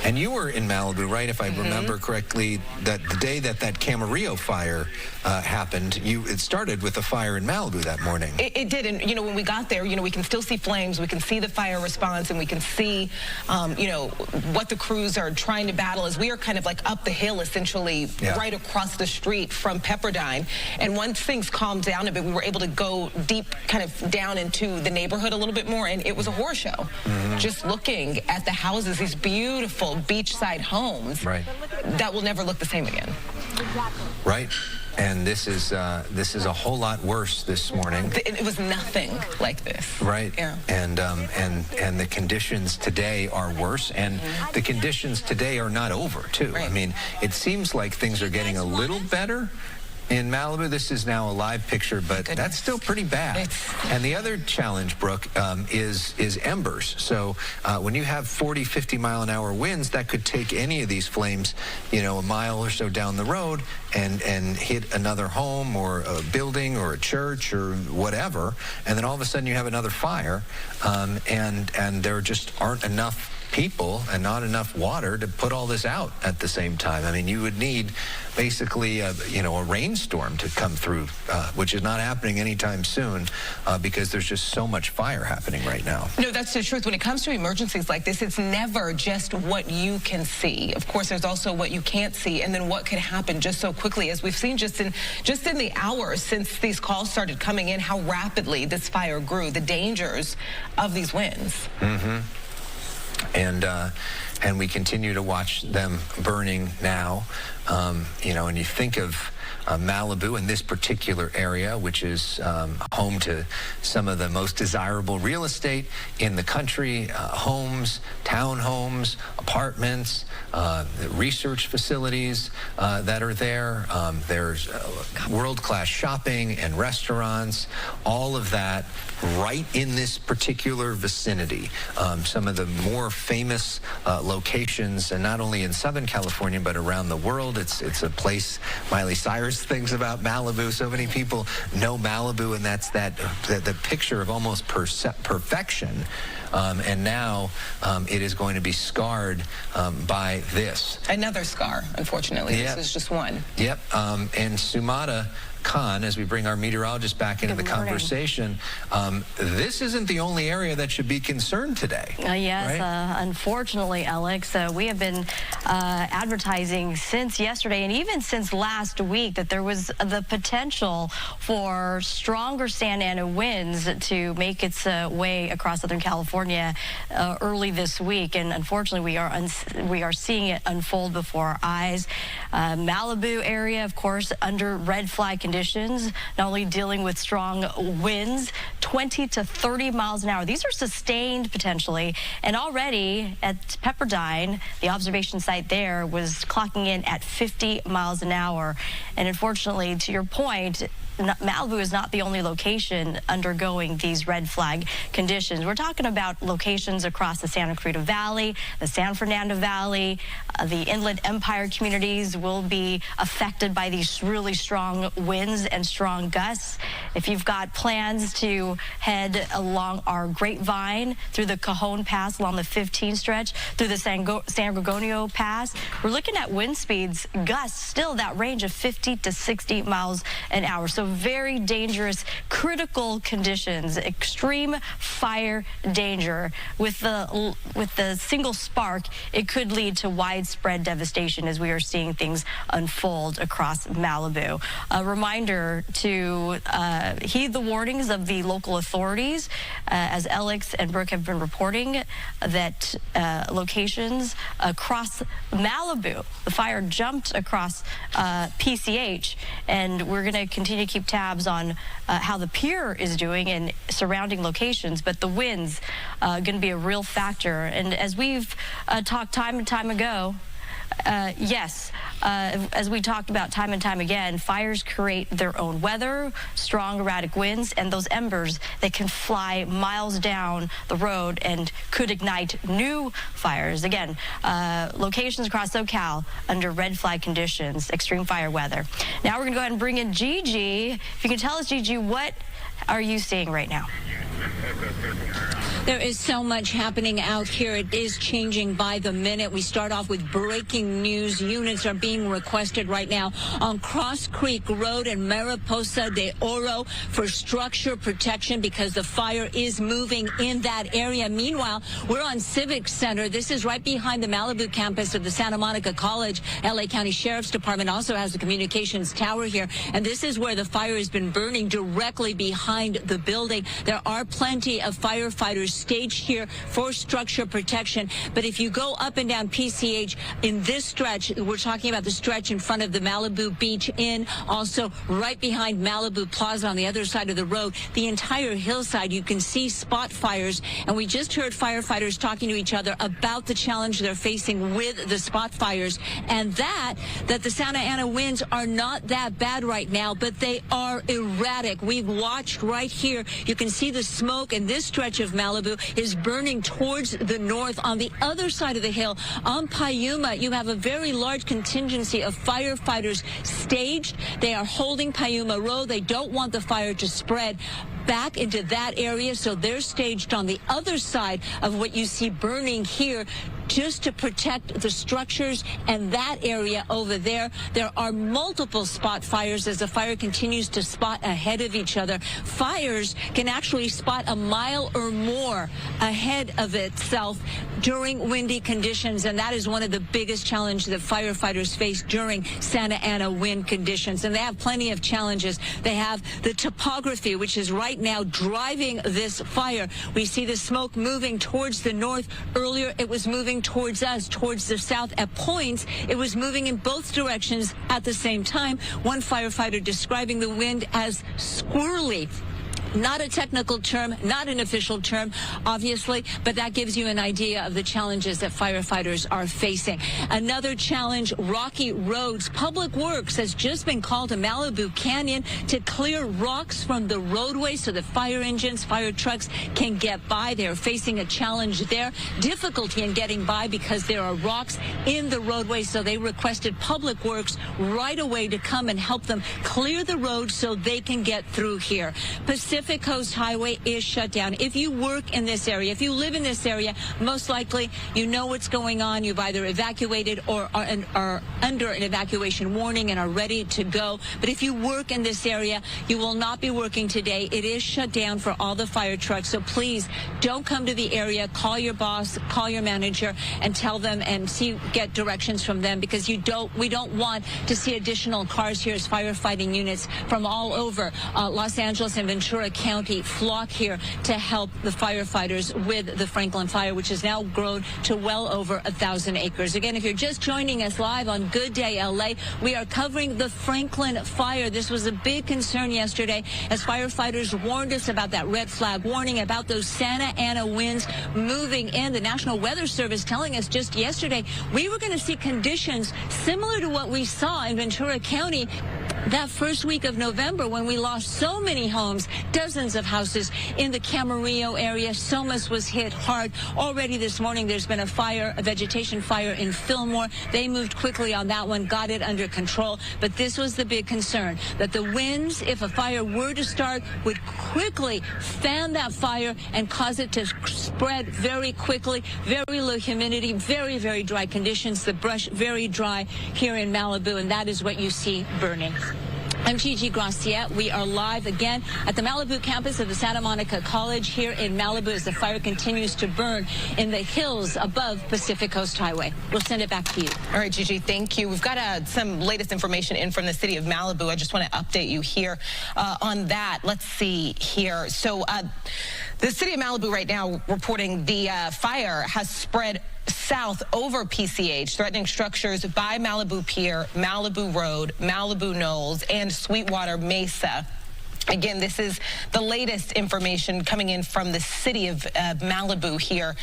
And you were in Malibu, right, if I remember correctly, that the day that Camarillo fire happened, it started with a fire in Malibu that morning. It did, and, when we got there, we can still see flames, we can see the fire response, and we can see, what the crews are trying to battle as we are kind of like up the hill, essentially, right across the street from Pepperdine. And once things calmed down a bit, we were able to go deep, kind of down into the neighborhood a little bit more, and it was a horror show. Just looking at the houses, these beautiful beachside homes that will never look the same again. Right. And this is a whole lot worse this morning. It was nothing like this. Right. Yeah. And the conditions today are worse, and the conditions today are not over too. Right. I mean, it seems like things are getting a little better in Malibu. This is now a live picture, but that's still pretty bad. And the other challenge, Brooke, is embers. So when you have 40, 50 mile an hour winds, that could take any of these flames, a mile or so down the road and hit another home or a building or a church or whatever. And then all of a sudden you have another fire, and there just aren't enough people and not enough water to put all this out at the same time. I mean, you would need basically a rainstorm to come through, which is not happening anytime soon because there's just so much fire happening right now. No, that's the truth. When it comes to emergencies like this, it's never just what you can see. Of course, there's also what you can't see, and then what could happen just so quickly, as we've seen just in the hours since these calls started coming in, how rapidly this fire grew, the dangers of these winds. And we continue to watch them burning now, and you think of Malibu and this particular area, which is home to some of the most desirable real estate in the country, homes, townhomes, apartments, research facilities that are there. There's world-class shopping and restaurants, all of that right in this particular vicinity. Some of the more famous locations, and not only in Southern California, but around the world. It's a place Miley Cyrus thinks about Malibu. So many people know Malibu, and that's the picture of almost perfection. And now it is going to be scarred by this. Another scar, unfortunately. Yep. This is just one. Yep. And Sumata Khan, as we bring our meteorologist back into the conversation, this isn't the only area that should be concerned today. Yes, right? Unfortunately, Alex, we have been advertising since yesterday and even since last week that there was the potential for stronger Santa Ana winds to make its way across Southern California early this week, and unfortunately we are seeing it unfold before our eyes. Malibu area, of course, under red flag conditions, not only dealing with strong winds, 20 to 30 miles an hour. These are sustained potentially, and already at Pepperdine, the observation site there was clocking in at 50 miles an hour. And unfortunately, to your point, Malibu is not the only location undergoing these red flag conditions. We're talking about locations across the Santa Clarita Valley, the San Fernando Valley, the Inland Empire communities will be affected by these really strong winds and strong gusts. If you've got plans to head along our Grapevine through the Cajon Pass along the 15 stretch, through the San Gorgonio Pass, we're looking at wind speeds, gusts, still that range of 50 to 60 miles an hour. So very dangerous, critical conditions, extreme fire danger. With the single spark, it could lead to widespread devastation as we are seeing things unfold across Malibu. A reminder to heed the warnings of the local authorities, as Alex and Brooke have been reporting that locations across Malibu, the fire jumped across PCH, and we're going to continue to keep tabs on how the pier is doing in surrounding locations, but the winds going to be a real factor. And as we've talked time and time ago, yes, as we talked about time and time again, fires create their own weather, strong erratic winds, and those embers that can fly miles down the road and could ignite new fires. Again, locations across SoCal under red flag conditions, extreme fire weather. Now we're going to go ahead and bring in Gigi. If you can tell us, Gigi, what are you seeing right now? There is so much happening out here. It is changing by the minute. We start off with breaking news. Units are being requested right now on Cross Creek Road in Mariposa de Oro for structure protection because the fire is moving in that area. Meanwhile, we're on Civic Center. This is right behind the Malibu campus of the Santa Monica College. LA County Sheriff's Department also has a communications tower here. And this is where the fire has been burning directly behind the building. There are plenty of firefighters staged here for structure protection. But if you go up and down PCH in this stretch, we're talking about the stretch in front of the Malibu Beach Inn, also right behind Malibu Plaza on the other side of the road, the entire hillside, you can see spot fires. And we just heard firefighters talking to each other about the challenge they're facing with the spot fires, and that the Santa Ana winds are not that bad right now, but they are erratic. We've watched right here. You can see the smoke, and this stretch of Malibu is burning towards the north. On the other side of the hill, on Piuma, you have a very large contingency of firefighters staged. They are holding Piuma Road. They don't want the fire to spread back into that area, so they're staged on the other side of what you see burning here, just to protect the structures and that area over there. There are multiple spot fires as the fire continues to spot ahead of each other. Fires can actually spot a mile or more ahead of itself during windy conditions, and that is one of the biggest challenges that firefighters face during Santa Ana wind conditions. And they have plenty of challenges. They have the topography, which is right now driving this fire. We see the smoke moving towards the north. Earlier, it was moving moving towards us, towards the south. At points, it was moving in both directions at the same time. One firefighter describing the wind as squirrely. Not a technical term, not an official term, obviously, but that gives you an idea of the challenges that firefighters are facing. Another challenge, rocky roads. Public Works has just been called to Malibu Canyon to clear rocks from the roadway so that fire engines, fire trucks can get by. They're facing a challenge there. Difficulty in getting by because there are rocks in the roadway, so they requested Public Works right away to come and help them clear the road so they can get through here. Pacific Coast Highway is shut down. If you work in this area, if you live in this area, most likely you know what's going on. You've either evacuated or are under an evacuation warning and are ready to go. But if you work in this area, you will not be working today. It is shut down for all the fire trucks. So please don't come to the area. Call your boss, call your manager, and tell them and get directions from them, because we don't want to see additional cars here as firefighting units from all over Los Angeles and Ventura County flock here to help the firefighters with the Franklin fire, which has now grown to well over 1,000 acres. Again, if you're just joining us live on Good Day LA, we are covering the Franklin fire. This was a big concern yesterday as firefighters warned us about that red flag warning, about those Santa Ana winds moving in. The National Weather Service telling us just yesterday we were going to see conditions similar to what we saw in Ventura County that first week of November, when we lost so many homes, dozens of houses in the Camarillo area. Somas was hit hard. Already this morning, there's been a vegetation fire in Fillmore. They moved quickly on that one, got it under control. But this was the big concern, that the winds, if a fire were to start, would quickly fan that fire and cause it to spread very quickly. Very low humidity, very, very dry conditions. The brush very dry here in Malibu, and that is what you see burning. I'm Gigi Graciette. We are live again at the Malibu campus of the Santa Monica College here in Malibu as the fire continues to burn in the hills above Pacific Coast Highway. We'll send it back to you. All right, Gigi, thank you. We've got some latest information in from the city of Malibu. I just want to update you here on that. Let's see here. So the city of Malibu right now reporting the fire has spread south over PCH, threatening structures by Malibu Pier, Malibu Road, Malibu Knolls, and Sweetwater Mesa. Again, this is the latest information coming in from the city of Malibu here.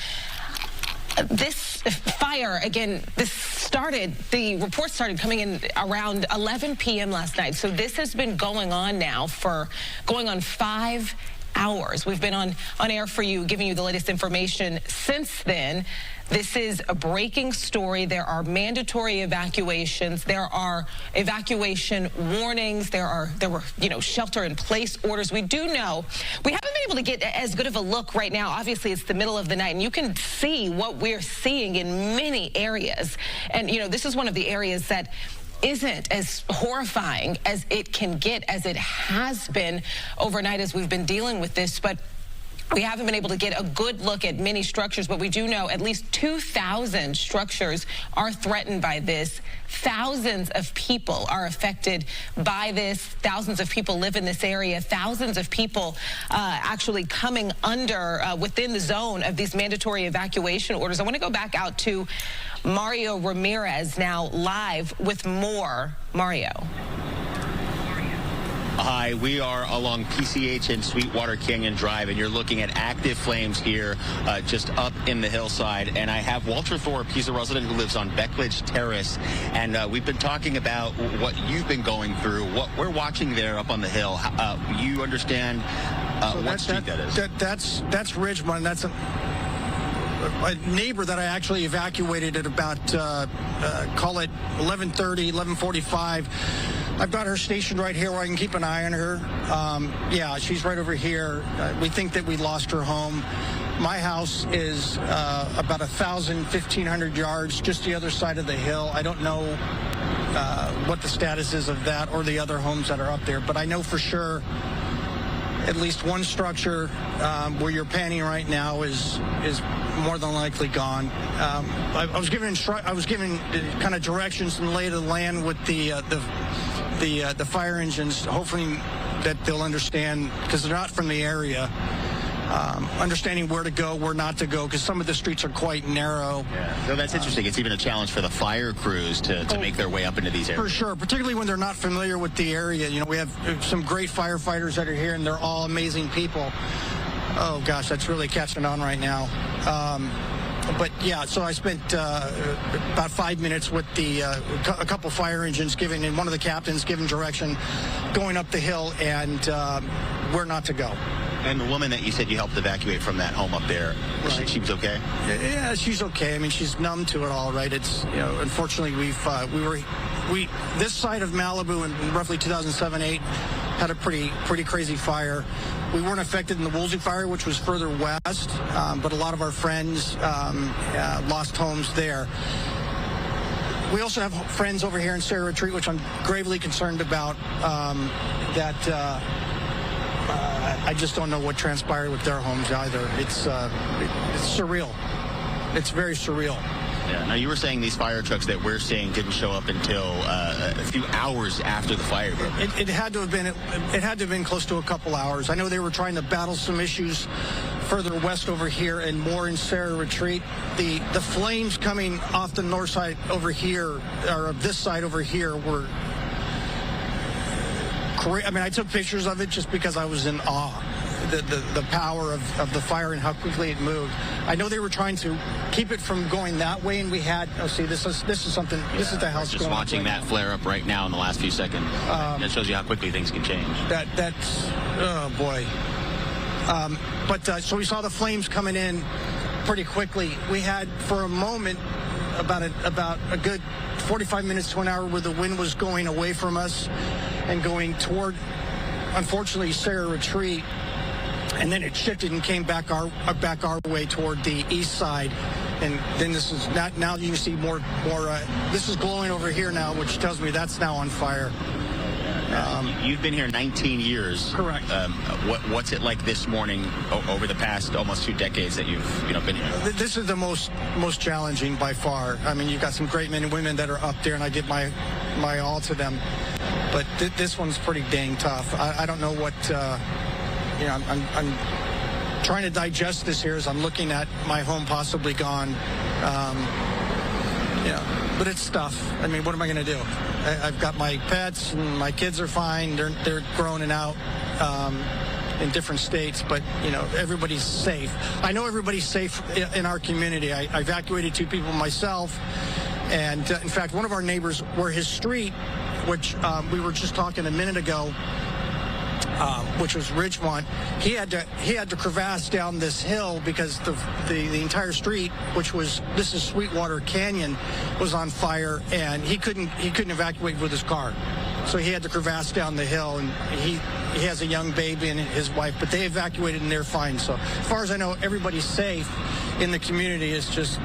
This fire, again, the report started coming in around 11 p.m. last night. So this has been going on now for 5 hours. We've been on air for you, giving you the latest information since then. This is a breaking story. There are mandatory evacuations. There are evacuation warnings. There were shelter-in-place orders. We do know we haven't been able to get as good of a look right now. Obviously, it's the middle of the night, and you can see what we're seeing in many areas. And this is one of the areas that isn't as horrifying as it can get, as it has been overnight as we've been dealing with this. But we haven't been able to get a good look at many structures, but we do know at least 2,000 structures are threatened by this. Thousands of people are affected by this. Thousands of people live in this area. Thousands of people actually coming under within the zone of these mandatory evacuation orders. I want to go back out to Mario Ramirez now live with more. Mario. Hi, we are along PCH and Sweetwater Canyon Drive, and you're looking at active flames here just up in the hillside. And I have Walter Thorpe. He's a resident who lives on Beckledge Terrace, and we've been talking about what you've been going through, what we're watching there up on the hill. You understand what street that is? That's Ridgemont. That's a neighbor that I actually evacuated at about, call it 11:30, 11:45. I've got her stationed right here where I can keep an eye on her. Yeah, she's right over here. We think that we lost her home. My house is about 1,500 yards, just the other side of the hill. I don't know what the status is of that or the other homes that are up there, but I know for sure at least one structure where you're panning right now is more than likely gone. I was given kind of directions and lay of the land with the fire engines, hoping that they'll understand, because they're not from the area. understanding where to go, where not to go, because some of the streets are quite narrow. Yeah. So that's interesting. It's even a challenge for the fire crews to make their way up into these areas. For sure, particularly when they're not familiar with the area. You know, we have some great firefighters that are here, and they're all amazing people. Oh, gosh, that's really catching on right now. But yeah, so I spent about 5 minutes with a couple fire engines and one of the captains giving direction, going up the hill, and where not to go. And the woman that you said you helped evacuate from that home up there, right. she was okay? Yeah, she's okay. I mean, she's numb to it all, right? It's, you know, unfortunately, this side of Malibu in roughly 2007-8 had a pretty crazy fire. We weren't affected in the Woolsey fire, which was further west, but a lot of our friends lost homes there. We also have friends over here in Sarah Retreat, which I'm gravely concerned about, I just don't know what transpired with their homes either. It's surreal. It's very surreal. Yeah. Now, you were saying these fire trucks that we're seeing didn't show up until a few hours after the fire broke. It had to have been close to a couple hours. I know they were trying to battle some issues further west over here and more in Sarah Retreat. The flames coming off the north side over here, or this side over here, were. I mean, I took pictures of it just because I was in awe. The power of the fire and how quickly it moved. I know they were trying to keep it from going that way, and we had. Oh, see, this is something. Yeah, this is the house. Just watching that flare up right now in the last few seconds. That shows you how quickly things can change. That's oh boy. So we saw the flames coming in pretty quickly. We had for a moment about a good 45 minutes to an hour where the wind was going away from us and going toward, unfortunately, Sarah Retreat. And then it shifted and came back our way toward the east side, and then this is not, now you can see more. This is glowing over here now, which tells me that's now on fire. You've been here 19 years. Correct. What's it like this morning over the past almost 2 decades that you've been here? This is the most challenging by far. I mean, you've got some great men and women that are up there, and I give my all to them. But this one's pretty dang tough. I don't know what. I'm trying to digest this here as I'm looking at my home possibly gone. But it's tough. I mean, what am I going to do? I've got my pets, and my kids are fine. They're grown and out in different states, but everybody's safe. I know everybody's safe in our community. I evacuated 2 people myself, and in fact, one of our neighbors, where his street, which we were just talking a minute ago, which was Ridgemont, he had to crevasse down this hill because the entire street, this is Sweetwater Canyon, was on fire, and he couldn't evacuate with his car, so he had to crevasse down the hill. And he has a young baby and his wife, but they evacuated and they're fine. So as far as I know, everybody's safe in the community. It's just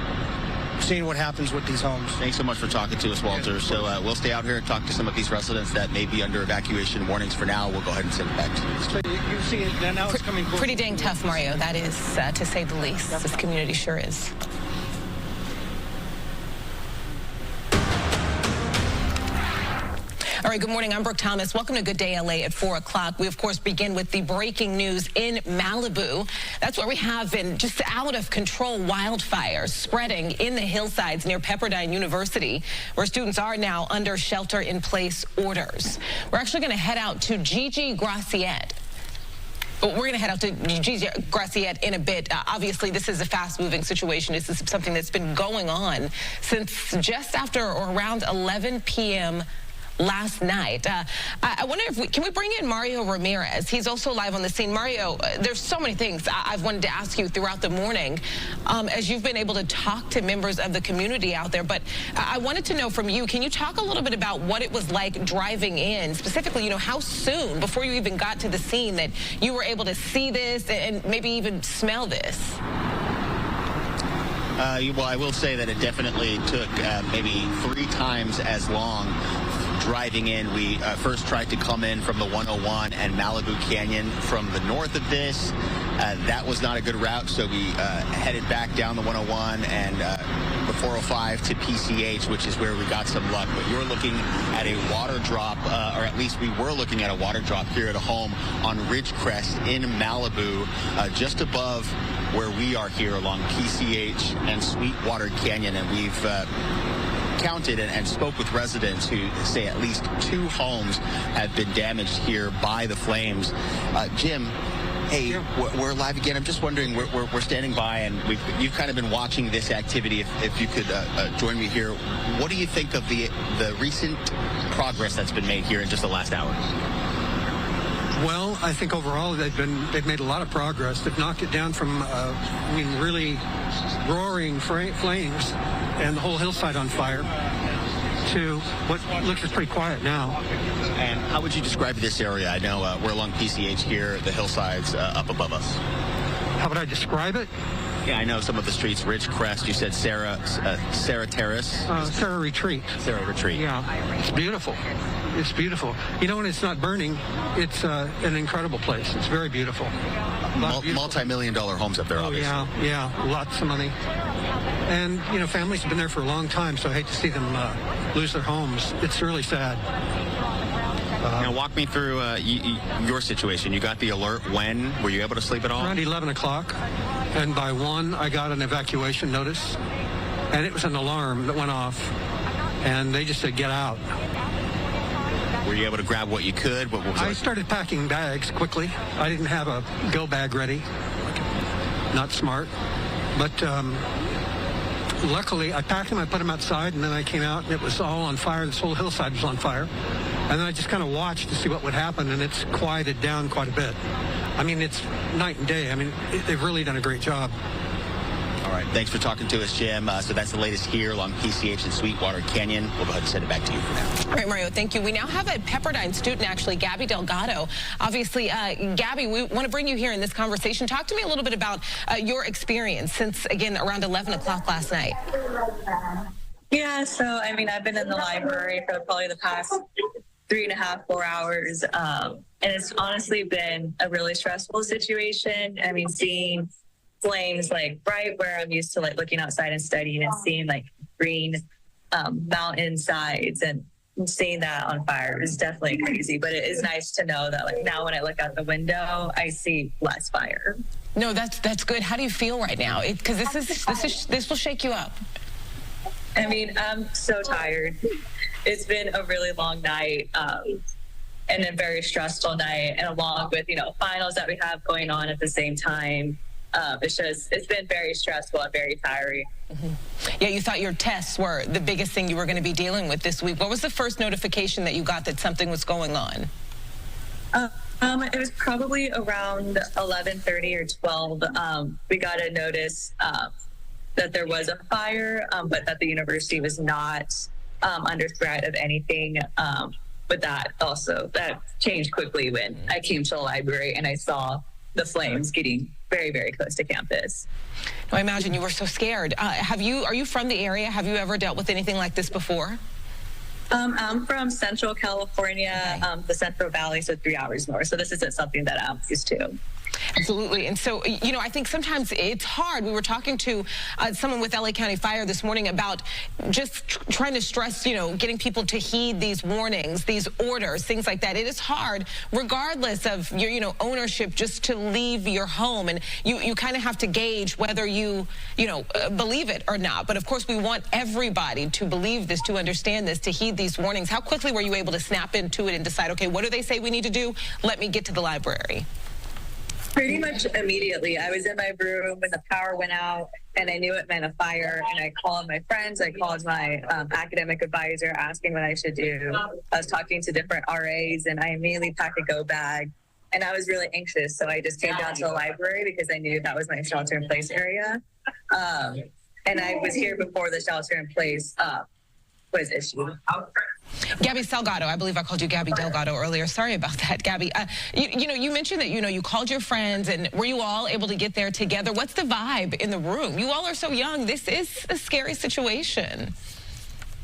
seeing what happens with these homes. Thanks so much for talking to us, Walter. Yeah. So we'll stay out here and talk to some of these residents that may be under evacuation warnings for now. We'll go ahead and send it back to you. So you see it now. It's coming close. Pretty dang tough, Mario. That is, to say the least. This community sure is. All right, good morning. I'm Brooke Thomas. Welcome to Good Day LA at 4 o'clock. We, of course, begin with the breaking news in Malibu. That's where we have been just out of control wildfires spreading in the hillsides near Pepperdine University, where students are now under shelter-in-place orders. We're actually going to head out to Gigi Graciette. We're going to head out to Gigi Graciette in a bit. Obviously, this is a fast-moving situation. This is something that's been going on since just after or around 11 p.m. last night. I wonder if can we bring in Mario Ramirez? He's also live on the scene. Mario, there's so many things I've wanted to ask you throughout the morning as you've been able to talk to members of the community out there. But I wanted to know from you, can you talk a little bit about what it was like driving in, specifically, how soon before you even got to the scene that you were able to see this and maybe even smell this? Well, I will say that it definitely took maybe 3 times as long driving in. We first tried to come in from the 101 and Malibu Canyon from the north of this. That was not a good route, so we headed back down the 101 and the 405 to PCH, which is where we got some luck. But you're looking at a water drop, or at least we were looking at a water drop here at a home on Ridgecrest in Malibu, just above where we are here along PCH and Sweetwater Canyon. And we've counted and spoke with residents who say at least 2 homes have been damaged here by the flames. Jim, hey, we're live again. I'm just wondering, we're standing by, and you've kind of been watching this activity. If you could join me here, what do you think of the recent progress that's been made here in just the last hour? Well, I think overall they've made a lot of progress. They've knocked it down from, really roaring flames and the whole hillside on fire to what looks is pretty quiet now. And how would you describe this area? I know we're along PCH here, the hillside's up above us. How would I describe it? Yeah, I know some of the streets, Ridgecrest, you said Sarah Terrace? Sarah Retreat. Sarah Retreat. Yeah, it's beautiful. It's beautiful. You know, when it's not burning, it's an incredible place. It's very beautiful. Multi-million-dollar homes up there, obviously. Yeah, lots of money. And, families have been there for a long time, so I hate to see them lose their homes. It's really sad. Now, walk me through your situation. You got the alert when? Were you able to sleep at all? Around 11 o'clock. And by 1, I got an evacuation notice. And it was an alarm that went off. And they just said, get out. Were you able to grab what you could? What was I started packing bags quickly. I didn't have a go bag ready. Not smart. But luckily, I packed them, I put them outside, and then I came out, and it was all on fire. This whole hillside was on fire. And then I just kind of watched to see what would happen, and it's quieted down quite a bit. I mean, it's night and day. I mean, they've really done a great job. All right, thanks for talking to us, Jim. So that's the latest here along PCH and Sweetwater Canyon. We'll go ahead and send it back to you for now. All right, Mario, thank you. We now have a Pepperdine student, actually, Gabby Delgado. Obviously, Gabby, we want to bring you here in this conversation. Talk to me a little bit about your experience since, again, around 11 o'clock last night. Yeah, so, I mean, I've been in the library for probably the past 3.5, 4 hours. And it's honestly been a really stressful situation. I mean, seeing flames like right where I'm used to like looking outside and studying and seeing like green mountainsides and seeing that on fire is definitely crazy. But it is nice to know that like now when I look out the window, I see less fire. No, that's good. How do you feel right now? Because this will shake you up. I mean, I'm so tired. It's been a really long night and a very stressful night, and along with finals that we have going on at the same time. It's been very stressful and very tiring. Mm-hmm. Yeah, you thought your tests were the biggest thing you were going to be dealing with this week. What was the first notification that you got that something was going on? It was probably around 11:30 or 12. We got a notice that there was a fire, but that the university was not under threat of anything. But that changed quickly when I came to the library and I saw the flames getting very, very close to campus. I imagine you were so scared. Are you from the area? Have you ever dealt with anything like this before? I'm from Central California, the Central Valley, so 3 hours north. So this isn't something that I'm used to. Absolutely. And so, I think sometimes it's hard. We were talking to someone with LA County Fire this morning about just trying to stress, getting people to heed these warnings, these orders, things like that. It is hard, regardless of your, ownership, just to leave your home. And you kind of have to gauge whether you believe it or not. But of course, we want everybody to believe this, to understand this, to heed these warnings. How quickly were you able to snap into it and decide, okay, what do they say we need to do? Let me get to the library. Pretty much immediately. I was in my room when the power went out, and I knew it meant a fire. And I called my friends. I called my academic advisor asking what I should do. I was talking to different RAs, and I immediately packed a go bag. And I was really anxious, so I just came down to the library because I knew that was my shelter-in-place area. And I was here before the shelter-in-place was issued. Gabby Delgado, I believe I called you Gabby Delgado earlier. Sorry about that, Gabby. You mentioned that, you called your friends, and were you all able to get there together? What's the vibe in the room? You all are so young. This is a scary situation.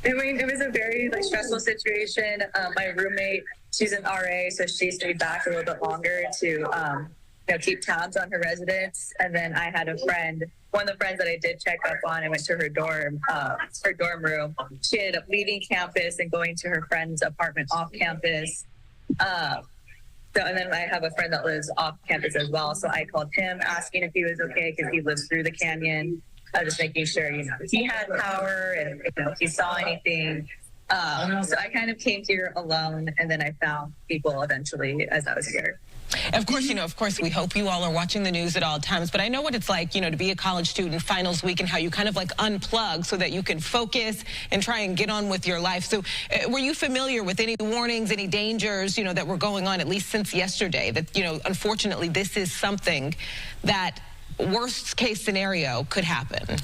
I mean, it was a very stressful situation. My roommate, she's an RA, so she stayed back a little bit longer to keep tabs on her residents. And then I had a friend, one of the friends that I did check up on, and went to her dorm room. She ended up leaving campus and going to her friend's apartment off campus. And then I have a friend that lives off campus as well. So I called him asking if he was okay because he lives through the canyon. Just making sure, he had power and if he saw anything. So I kind of came here alone, and then I found people eventually as I was here. Of course, we hope you all are watching the news at all times, but I know what it's like, to be a college student finals week and how you kind of unplug so that you can focus and try and get on with your life. So were you familiar with any warnings, any dangers, that were going on, at least since yesterday, that, unfortunately, this is something that worst case scenario could happen?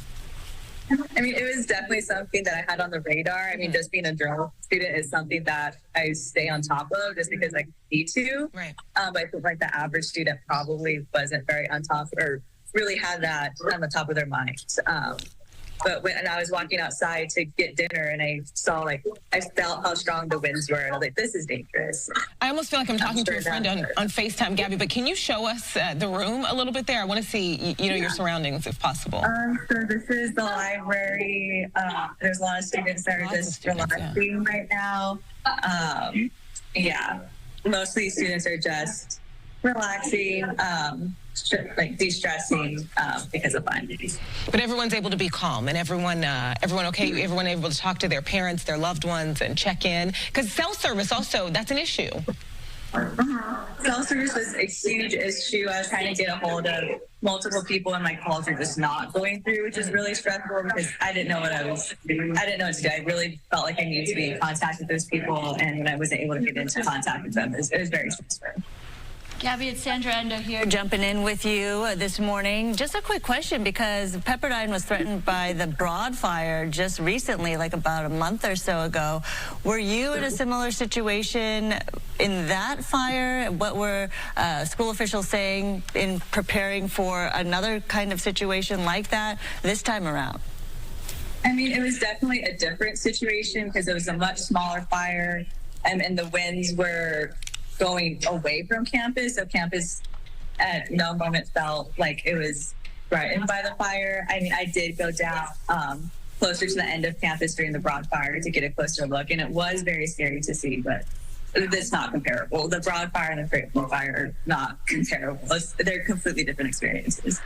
I mean, it was definitely something that I had on the radar. I mean, just being a journal student is something that I stay on top of just because I need to. Right. But I feel like the average student probably wasn't very on top or really had that on the top of their minds. But when I was walking outside to get dinner and I felt how strong the winds were. And I was like, this is dangerous. I almost feel like I'm talking to a friend on FaceTime, Gabby, but can you show us the room a little bit there? I want to see, your surroundings if possible. So this is the library. There's a lot of students that are just relaxing right now. Mostly students are just relaxing, de-stressing because of fun. But everyone's able to be calm, and everyone okay? Everyone able to talk to their parents, their loved ones, and check in? Because cell service also, that's an issue. Cell service was a huge issue. I was trying to get a hold of multiple people, and my calls were just not going through, which is really stressful because I didn't know what to do. I really felt like I needed to be in contact with those people, and when I wasn't able to get into contact with them, it was very stressful. Gabby, it's Sandra Endo here jumping in with you this morning. Just a quick question, because Pepperdine was threatened by the Broad Fire just recently, like about a month or so ago. Were you in a similar situation in that fire? What were school officials saying in preparing for another kind of situation like that this time around? I mean, it was definitely a different situation because it was a much smaller fire, and the winds were going away from campus. So campus at no moment felt like it was threatened by the fire. I mean, I did go down closer to the end of campus during the Broad Fire to get a closer look, and it was very scary to see, but it's not comparable. The Broad Fire and the Fayetteville Fire are not comparable. They're completely different experiences.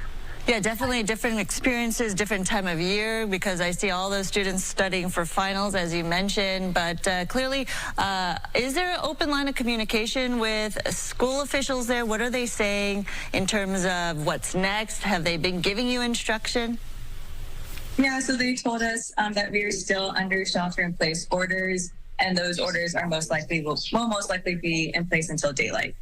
Yeah, definitely different experiences, different time of year, because I see all those students studying for finals, as you mentioned. But clearly, is there an open line of communication with school officials there? What are they saying in terms of what's next? Have they been giving you instruction? Yeah, so they told us that we are still under shelter-in-place orders, and those orders are will most likely be in place until daylight.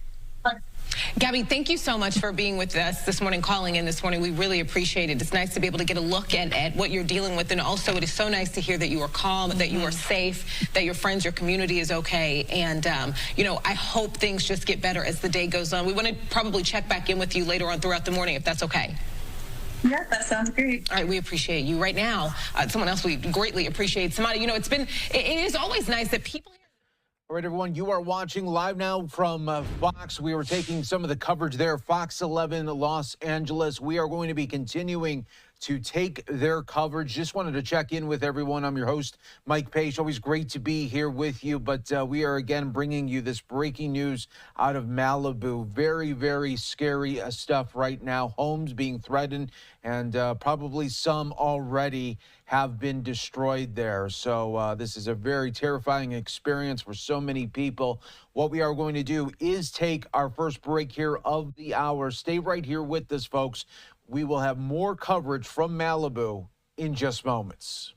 Gabby, thank you so much for being with us this morning, calling in this morning. We really appreciate it. It's nice to be able to get a look at what you're dealing with. And also, it is so nice to hear that you are calm, that you are safe, that your friends, your community is okay. And, I hope things just get better as the day goes on. We want to probably check back in with you later on throughout the morning, if that's okay. Yeah, that sounds great. All right, we appreciate you. Right now, someone else we greatly appreciate, Samadi. It is always nice that people... All right, everyone, you are watching live now from Fox. We were taking some of the coverage there, Fox 11 Los Angeles. We are going to be continuing to take their coverage. Just wanted to check in with everyone. I'm your host, Mike Page. Always great to be here with you, but we are again bringing you this breaking news out of Malibu. Very, very scary stuff right now. Homes being threatened, and probably some already have been destroyed there. So this is a very terrifying experience for so many people. What we are going to do is take our first break here of the hour. Stay right here with us, folks. We will have more coverage from Malibu in just moments.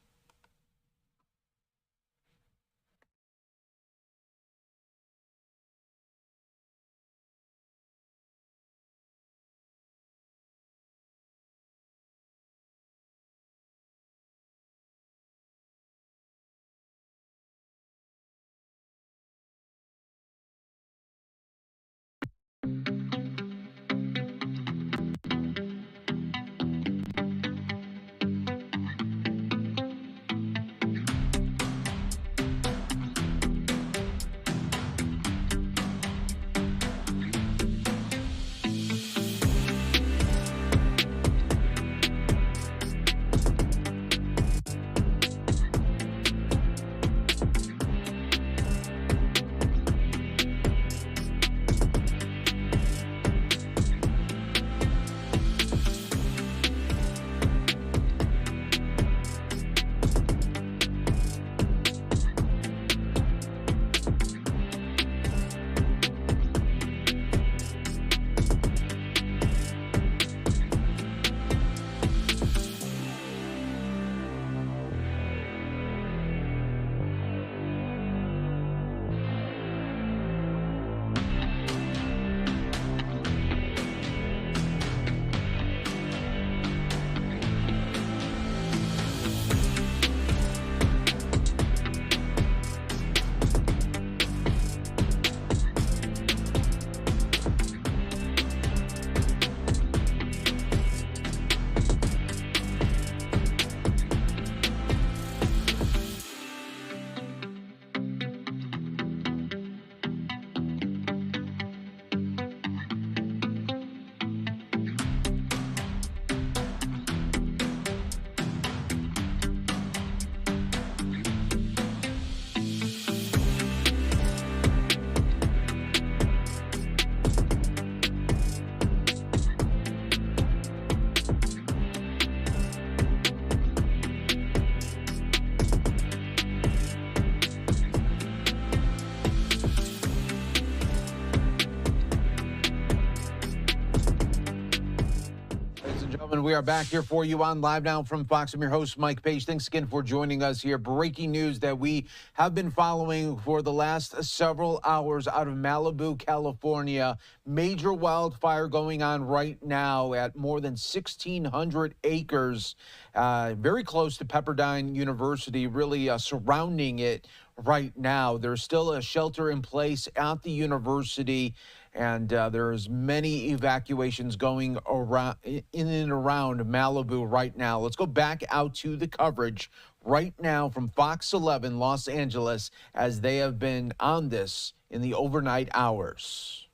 Gentlemen, we are back here for you on Live Now from Fox. I'm your host, Mike Page. Thanks again for joining us here. Breaking news that we have been following for the last several hours out of Malibu, California. Major wildfire going on right now at more than 1,600 acres, very close to Pepperdine University, really surrounding it right now. There's still a shelter in place at the university, and there's many evacuations going around in and around Malibu right now. Let's go back out to the coverage right now from Fox 11 Los Angeles as they have been on this in the overnight hours.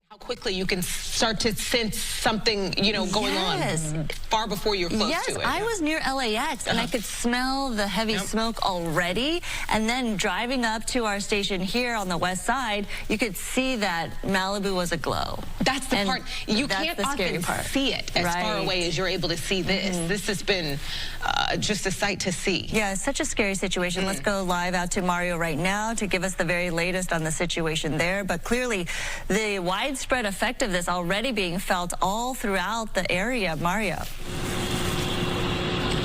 How quickly you can start to sense something, going on far before you're close to it. Yes, I was near LAX and I could smell the heavy smoke already. And then driving up to our station here on the west side, you could see that Malibu was aglow. That's the part. You can't often see it as far away as you're able to see this. This has been just a sight to see. Yeah, it's such a scary situation. Let's go live out to Mario right now to give us the very latest on the situation there. But clearly, the widespread effect of this already being felt all throughout the area. Mario.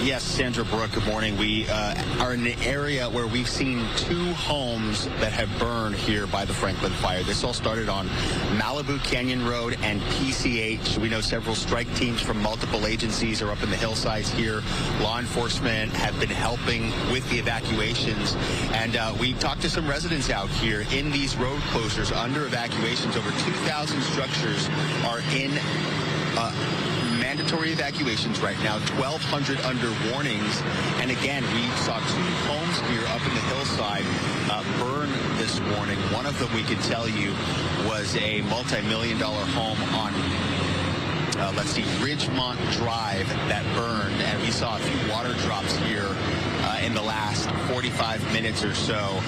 Yes, Sandra, Brooke, good morning. We are in an area where we've seen 2 homes that have burned here by the Franklin fire. This all started on Malibu Canyon Road and PCH. We know several strike teams from multiple agencies are up in the hillsides here. Law enforcement have been helping with the evacuations. And we talked to some residents out here in these road closures under evacuations. Over 2,000 structures are in mandatory evacuations right now, 1,200 under warnings. And again, we saw 2 homes here up in the hillside burn this morning. One of them, we can tell you, was a multi-million-dollar home on Ridgemont Drive that burned, and we saw a few water drops here in the last 45 minutes or so.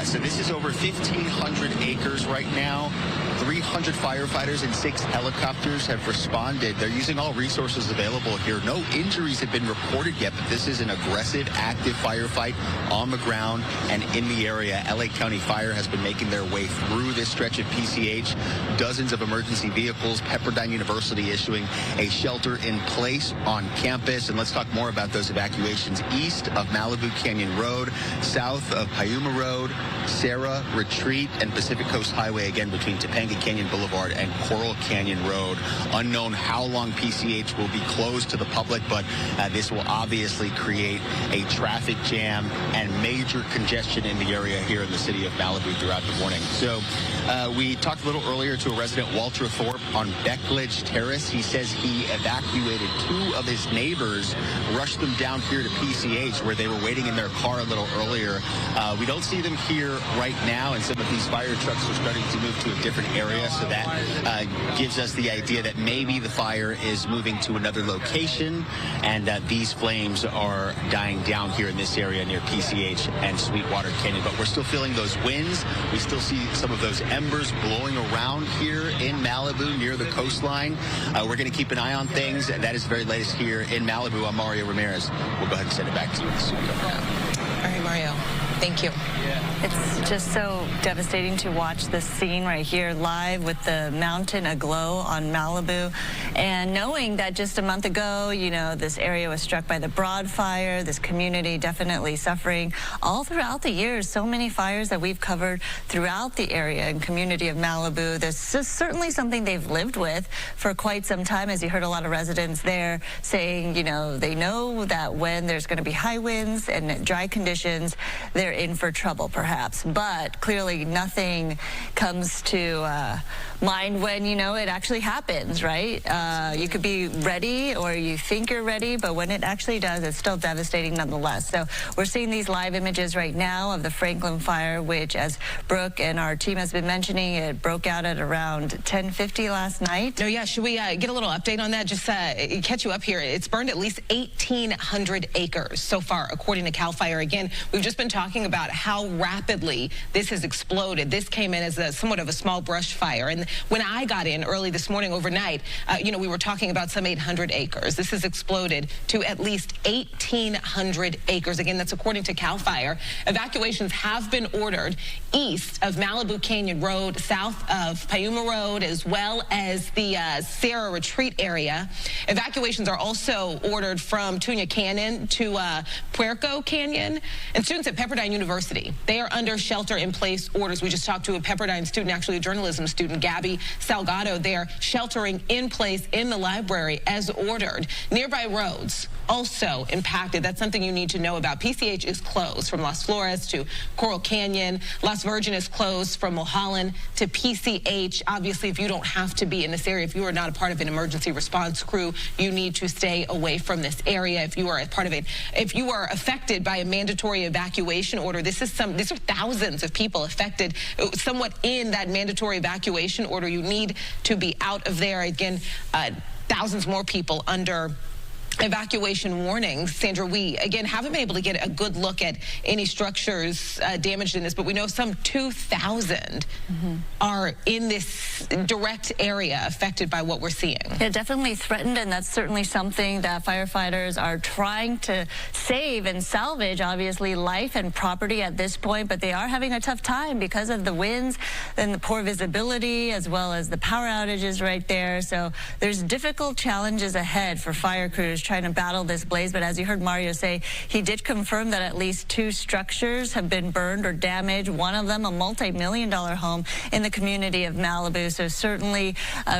So this is over 1,500 acres right now. 300 firefighters and 6 helicopters have responded. They're using all resources available here. No injuries have been reported yet, but this is an aggressive, active firefight on the ground and in the area. LA County Fire has been making their way through this stretch of PCH. Dozens of emergency vehicles. Pepperdine University issuing a shelter in place on campus. And let's talk more about those evacuations east of Malibu Canyon Road, south of Piuma Road, Sarah, Retreat, and Pacific Coast Highway, again between Topanga Canyon Boulevard and Coral Canyon Road. Unknown how long PCH will be closed to the public, but this will obviously create a traffic jam and major congestion in the area here in the city of Malibu throughout the morning. So we talked a little earlier to a resident, Walter Thorpe, on Beckledge Terrace. He says he evacuated 2 of his neighbors, rushed them down here to PCH where they were waiting in their car a little earlier. We don't see them here right now, and some of these fire trucks are starting to move to a different area, so that gives us the idea that maybe the fire is moving to another location, and these flames are dying down here in this area near PCH and Sweetwater Canyon. But we're still feeling those winds. We still see some of those embers blowing around here in Malibu near the coastline. We're going to keep an eye on things, and that is the very latest here in Malibu. I'm Mario Ramirez. We'll go ahead and send it back to you. All right, Mario. Thank you. It's just so devastating to watch this scene right here live with the mountain aglow on Malibu, and knowing that just a month ago, this area was struck by the Broad Fire, this community definitely suffering all throughout the years. So many fires that we've covered throughout the area and community of Malibu. This is certainly something they've lived with for quite some time, as you heard a lot of residents there saying, they know that when there's going to be high winds and dry conditions, they're in for trouble perhaps, but clearly nothing comes to mind when it actually happens, right? You could be ready, or you think you're ready, but when it actually does, it's still devastating nonetheless. So we're seeing these live images right now of the Franklin fire, which, as Brooke and our team has been mentioning, it broke out at around 10:50 last night. No, yeah, should we get a little update on that? Just catch you up here. It's burned at least 1,800 acres so far, according to CAL FIRE. Again, we've just been talking about how rapidly this has exploded. This came in as somewhat of a small brush fire, and when I got in early this morning overnight, we were talking about some 800 acres. This has exploded to at least 1,800 acres. Again, that's according to CAL FIRE. Evacuations have been ordered east of Malibu Canyon Road, south of Piuma Road, as well as the Sierra Retreat area. Evacuations are also ordered from Tunia Canyon to Puerco Canyon. And students at Pepperdine University, they are under shelter-in-place orders. We just talked to a Pepperdine student, actually a journalism student, Gabby Salgado. They are sheltering in place in the library as ordered. Nearby roads also impacted. That's something you need to know about. PCH is closed from Las Flores to Coral Canyon. Las Virgen is closed from Mulholland to PCH. Obviously, if you don't have to be in this area, if you are not a part of an emergency response crew, you need to stay away from this area. If you are a part of it, if you are affected by a mandatory evacuation order, these are thousands of people affected somewhat in that mandatory evacuation order. You need to be out of there. Again, thousands more people under evacuation warnings. Sandra, we, again, haven't been able to get a good look at any structures damaged in this, but we know some 2,000 are in this direct area affected by what we're seeing. Yeah, definitely threatened, and that's certainly something that firefighters are trying to save and salvage, obviously, life and property at this point, but they are having a tough time because of the winds and the poor visibility, as well as the power outages right there. So there's difficult challenges ahead for fire crews trying to battle this blaze. But as you heard Mario say, he did confirm that at least 2 structures have been burned or damaged. One of them, a multi-million-dollar home in the community of Malibu. So certainly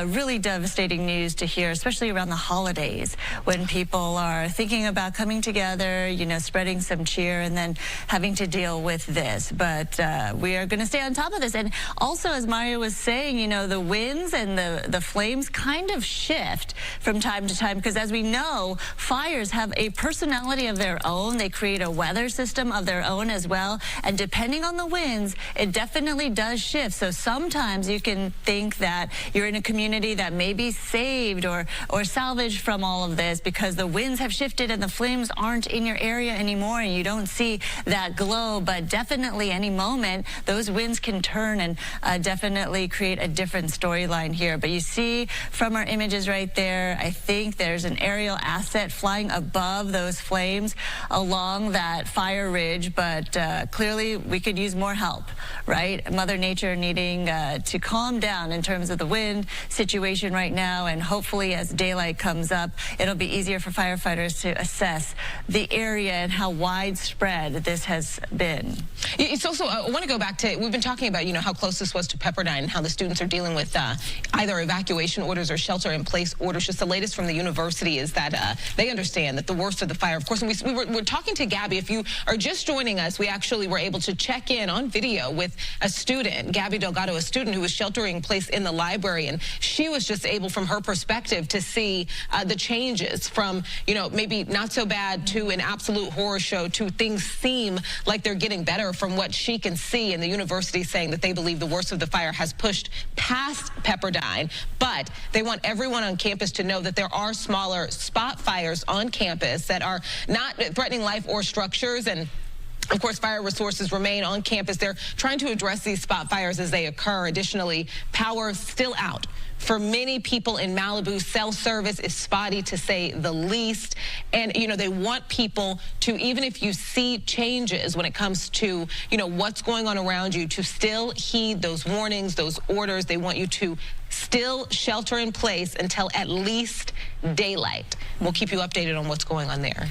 really devastating news to hear, especially around the holidays when people are thinking about coming together, spreading some cheer, and then having to deal with this. But we are going to stay on top of this. And also, as Mario was saying, the winds and the flames kind of shift from time to time, because as we know, fires have a personality of their own. They create a weather system of their own as well. And depending on the winds, it definitely does shift. So sometimes you can think that you're in a community that may be saved or salvaged from all of this because the winds have shifted and the flames aren't in your area anymore and you don't see that glow. But definitely any moment, those winds can turn and definitely create a different storyline here. But you see from our images right there, I think there's an aerial asset flying above those flames along that fire ridge, but clearly we could use more help, right? Mother Nature needing to calm down in terms of the wind situation right now, and hopefully as daylight comes up, it'll be easier for firefighters to assess the area and how widespread this has been. It's also, I want to go back to, we've been talking about, how close this was to Pepperdine and how the students are dealing with either evacuation orders or shelter-in-place orders. Just the latest from the university is that they understand that the worst of the fire, of course, and we're talking to Gabby. If you are just joining us, we actually were able to check in on video with a student, Gabby Delgado, a student who was sheltering in place in the library, and she was just able, from her perspective, to see the changes from, maybe not so bad to an absolute horror show to things seem like they're getting better from what she can see. And the university saying that they believe the worst of the fire has pushed past Pepperdine, but they want everyone on campus to know that there are smaller spot fires on campus that are not threatening life or structures. And of course, fire resources remain on campus. They're trying to address these spot fires as they occur. Additionally, power still out for many people in Malibu. Cell service is spotty, to say the least. And, they want people to, even if you see changes when it comes to, what's going on around you, to still heed those warnings, those orders. They want you to still shelter in place until at least daylight. We'll keep you updated on what's going on there.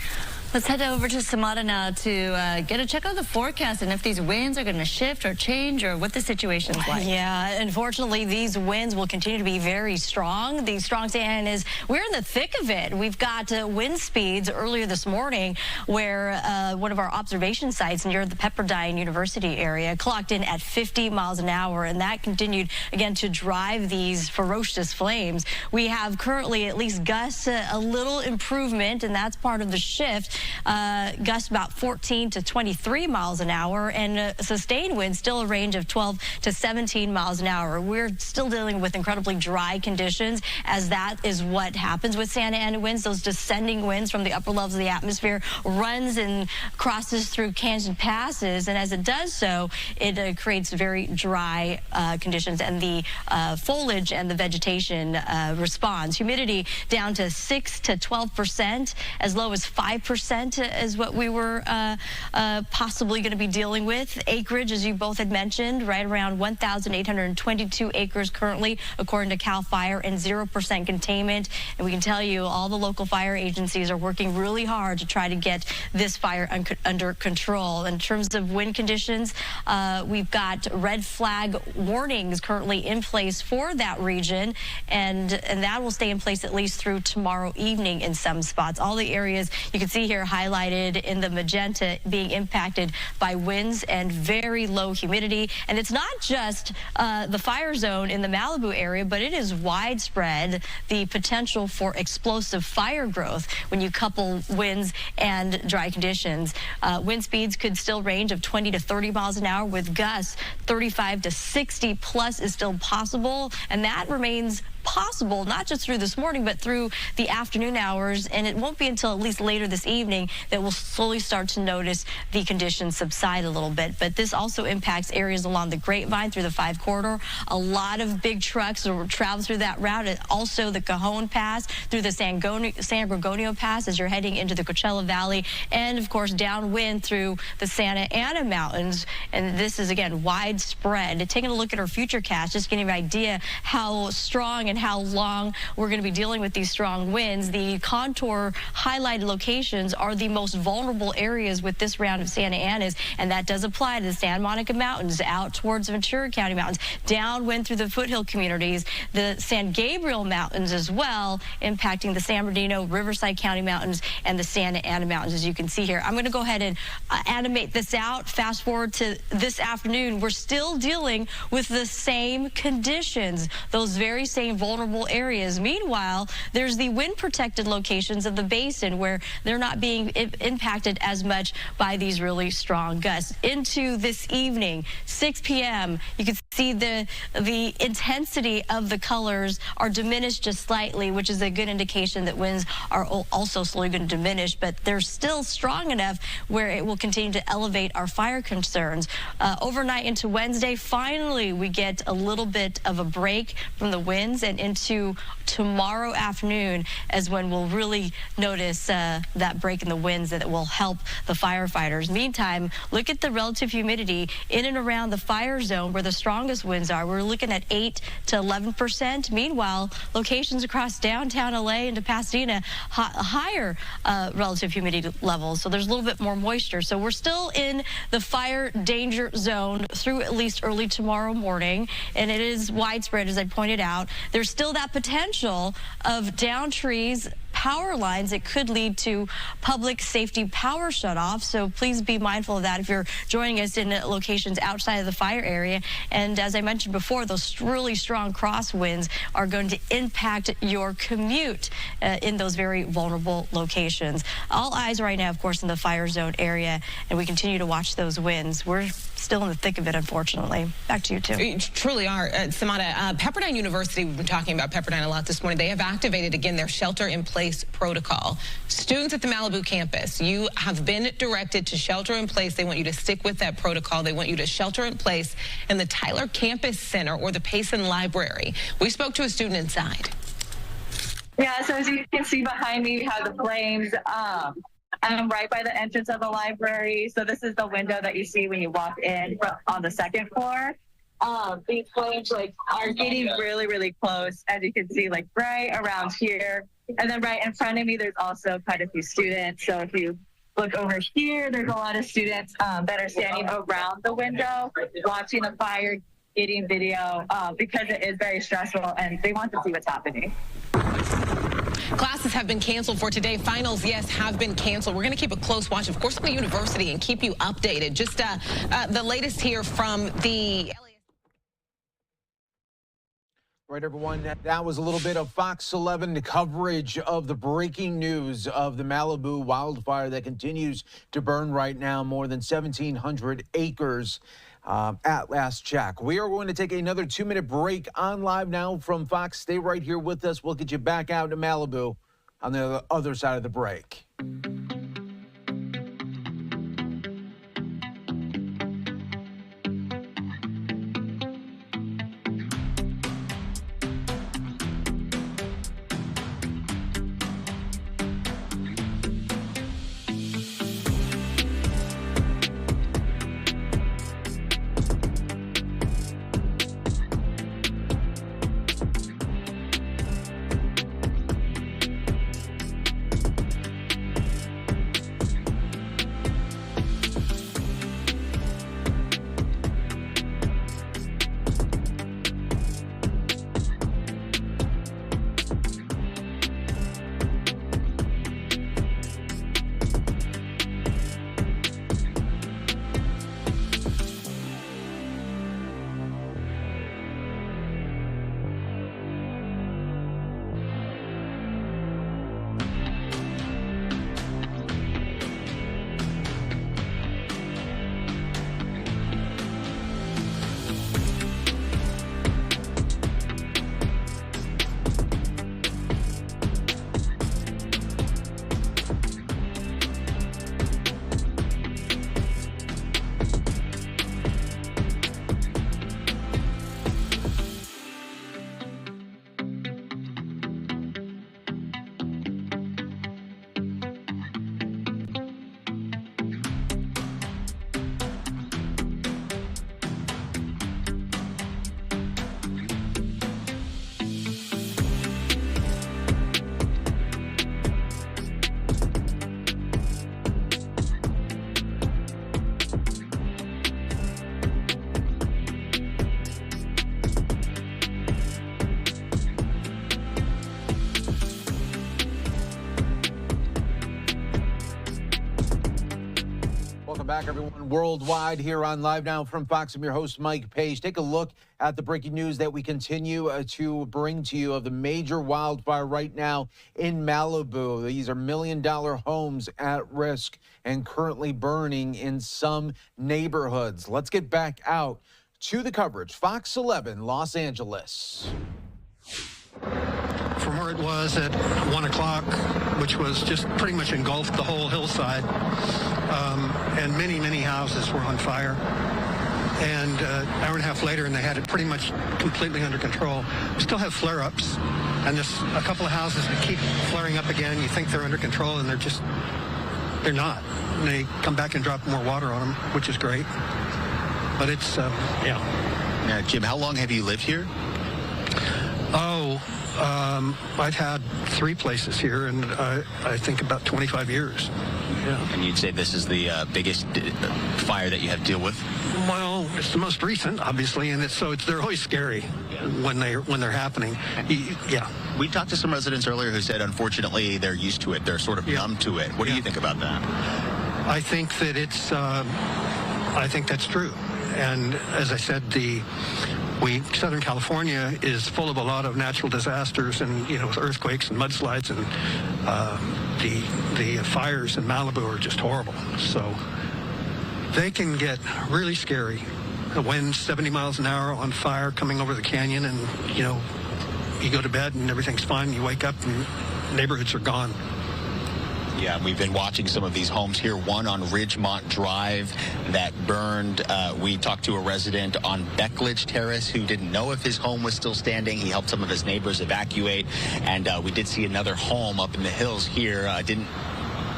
Let's head over to Samara now to get a check on the forecast and if these winds are going to shift or change or what the situation's like. Yeah, unfortunately, these winds will continue to be very strong. The strong stand is we're in the thick of it. We've got wind speeds earlier this morning where one of our observation sites near the Pepperdine University area clocked in at 50 miles an hour, and that continued again to drive these ferocious flames. We have currently at least gusts a little improvement, and that's part of the shift gusts about 14 to 23 miles an hour, and sustained winds still a range of 12 to 17 miles an hour. We're still dealing with incredibly dry conditions, as that is what happens with Santa Ana winds. Those descending winds from the upper levels of the atmosphere runs and crosses through canyon passes, and as it does so, it creates very dry conditions, and the foliage and the vegetation responds. Humidity down to 6 to 12%, as low as 5% is what we were possibly going to be dealing with. Acreage, as you both had mentioned, right around 1,822 acres currently, according to CAL FIRE, and 0% containment. And we can tell you all the local fire agencies are working really hard to try to get this fire under control. In terms of wind conditions, we've got red flag warnings currently in place for that region, and that will stay in place at least through tomorrow evening in some spots. All the areas you can see here highlighted in the magenta being impacted by winds and very low humidity. And it's not just the fire zone in the Malibu area, but it is widespread, the potential for explosive fire growth when you couple winds and dry conditions. Wind speeds could still range of 20 to 30 miles an hour, with gusts 35 to 60 plus is still possible, and that remains possible not just through this morning but through the afternoon hours, and it won't be until at least later this evening that we'll slowly start to notice the conditions subside a little bit. But this also impacts areas along the Grapevine through the 5 corridor. A lot of big trucks will travel through that route, and also the Cajon Pass through the San Gorgonio Pass as you're heading into the Coachella Valley, and of course downwind through the Santa Ana Mountains. And this is again widespread. Taking a look at our futurecast, just getting an idea how strong and how long we're going to be dealing with these strong winds. The contour highlighted locations are the most vulnerable areas with this round of Santa Anas, and that does apply to the Santa Monica Mountains, out towards Ventura County Mountains, downwind through the foothill communities, the San Gabriel Mountains as well, impacting the San Bernardino, Riverside County Mountains, and the Santa Ana Mountains, as you can see here. I'm going to go ahead and animate this out. Fast forward to this afternoon. We're still dealing with the same conditions, those very same vulnerable areas. Meanwhile, there's the wind-protected locations of the basin where they're not being impacted as much by these really strong gusts. Into this evening, 6 p.m., you can see the intensity of the colors are diminished just slightly, which is a good indication that winds are also slowly going to diminish, but they're still strong enough where it will continue to elevate our fire concerns. Overnight into Wednesday, finally we get a little bit of a break from the winds, and into tomorrow afternoon is when we'll really notice that break in the winds that will help the firefighters. Meantime, look at the relative humidity in and around the fire zone where the strongest winds are. We're looking at 8 to 11%. Meanwhile, locations across downtown LA into Pasadena, higher relative humidity levels. So there's a little bit more moisture. So we're still in the fire danger zone through at least early tomorrow morning, and it is widespread, as I pointed out. There's still that potential of down trees, power lines that could lead to public safety power shutoffs. So please be mindful of that if you're joining us in locations outside of the fire area. And as I mentioned before, those really strong crosswinds are going to impact your commute in those very vulnerable locations. All eyes right now, of course, in the fire zone area, and we continue to watch those winds. We're still in the thick of it, unfortunately. Back to you, too. You truly are. Samada, Pepperdine University, we've been talking about Pepperdine a lot this morning. They have activated again their shelter-in-place protocol. Students at the Malibu campus, you have been directed to shelter in place. They want you to stick with that protocol. They want you to shelter in place in the Tyler Campus Center or the Payson Library. We spoke to a student inside. Yeah, so as you can see behind me, we have the flames. I'm right by the entrance of the library. So this is the window that you see when you walk in on the second floor. These flames are getting really, really close, as you can see, right around here. And then right in front of me, there's also quite a few students. So if you look over here, there's a lot of students that are standing around the window, watching the fire, getting video, because it is very stressful and they want to see what's happening. Classes have been canceled for today. Finals, yes, have been canceled. We're going to keep a close watch, of course, on the university and keep you updated. Just the latest here from the Right, everyone, that was a little bit of Fox 11 coverage of the breaking news of the Malibu wildfire that continues to burn right now, more than 1,700 acres at last check. We are going to take another 2-minute break on Live Now from Fox. Stay right here with us. We'll get you back out to Malibu on the other side of the break. Back, everyone, worldwide here on Live Now from Fox. I'm your host, Mike Page. Take a look at the breaking news that we continue to bring to you of the major wildfire right now in Malibu. These are million-dollar homes at risk and currently burning in some neighborhoods. Let's get back out to the coverage. Fox 11, Los Angeles. From where it was at 1 o'clock, which was just pretty much engulfed the whole hillside, and many, many houses were on fire. And an hour and a half later, and they had it pretty much completely under control. We still have flare-ups, and there's a couple of houses that keep flaring up again. You think they're under control, and they're not. And they come back and drop more water on them, which is great. But it's, Now, Jim, how long have you lived here? I've had 3 places here, and I think about 25 years. Yeah. And you'd say this is the biggest fire that you have to deal with? Well, it's the most recent, obviously, and they're always scary when they're happening. Yeah. We talked to some residents earlier who said, unfortunately, they're used to it. They're sort of numb to it. What do you think about that? I think that I think that's true. And as I said, Southern California is full of a lot of natural disasters and, with earthquakes and mudslides, and the fires in Malibu are just horrible. So they can get really scary. The wind's 70 miles an hour on fire coming over the canyon, and, you go to bed and everything's fine. You wake up and neighborhoods are gone. Yeah, we've been watching some of these homes here. One on Ridgemont Drive that burned. We talked to a resident on Beckledge Terrace who didn't know if his home was still standing. He helped some of his neighbors evacuate. And we did see another home up in the hills here.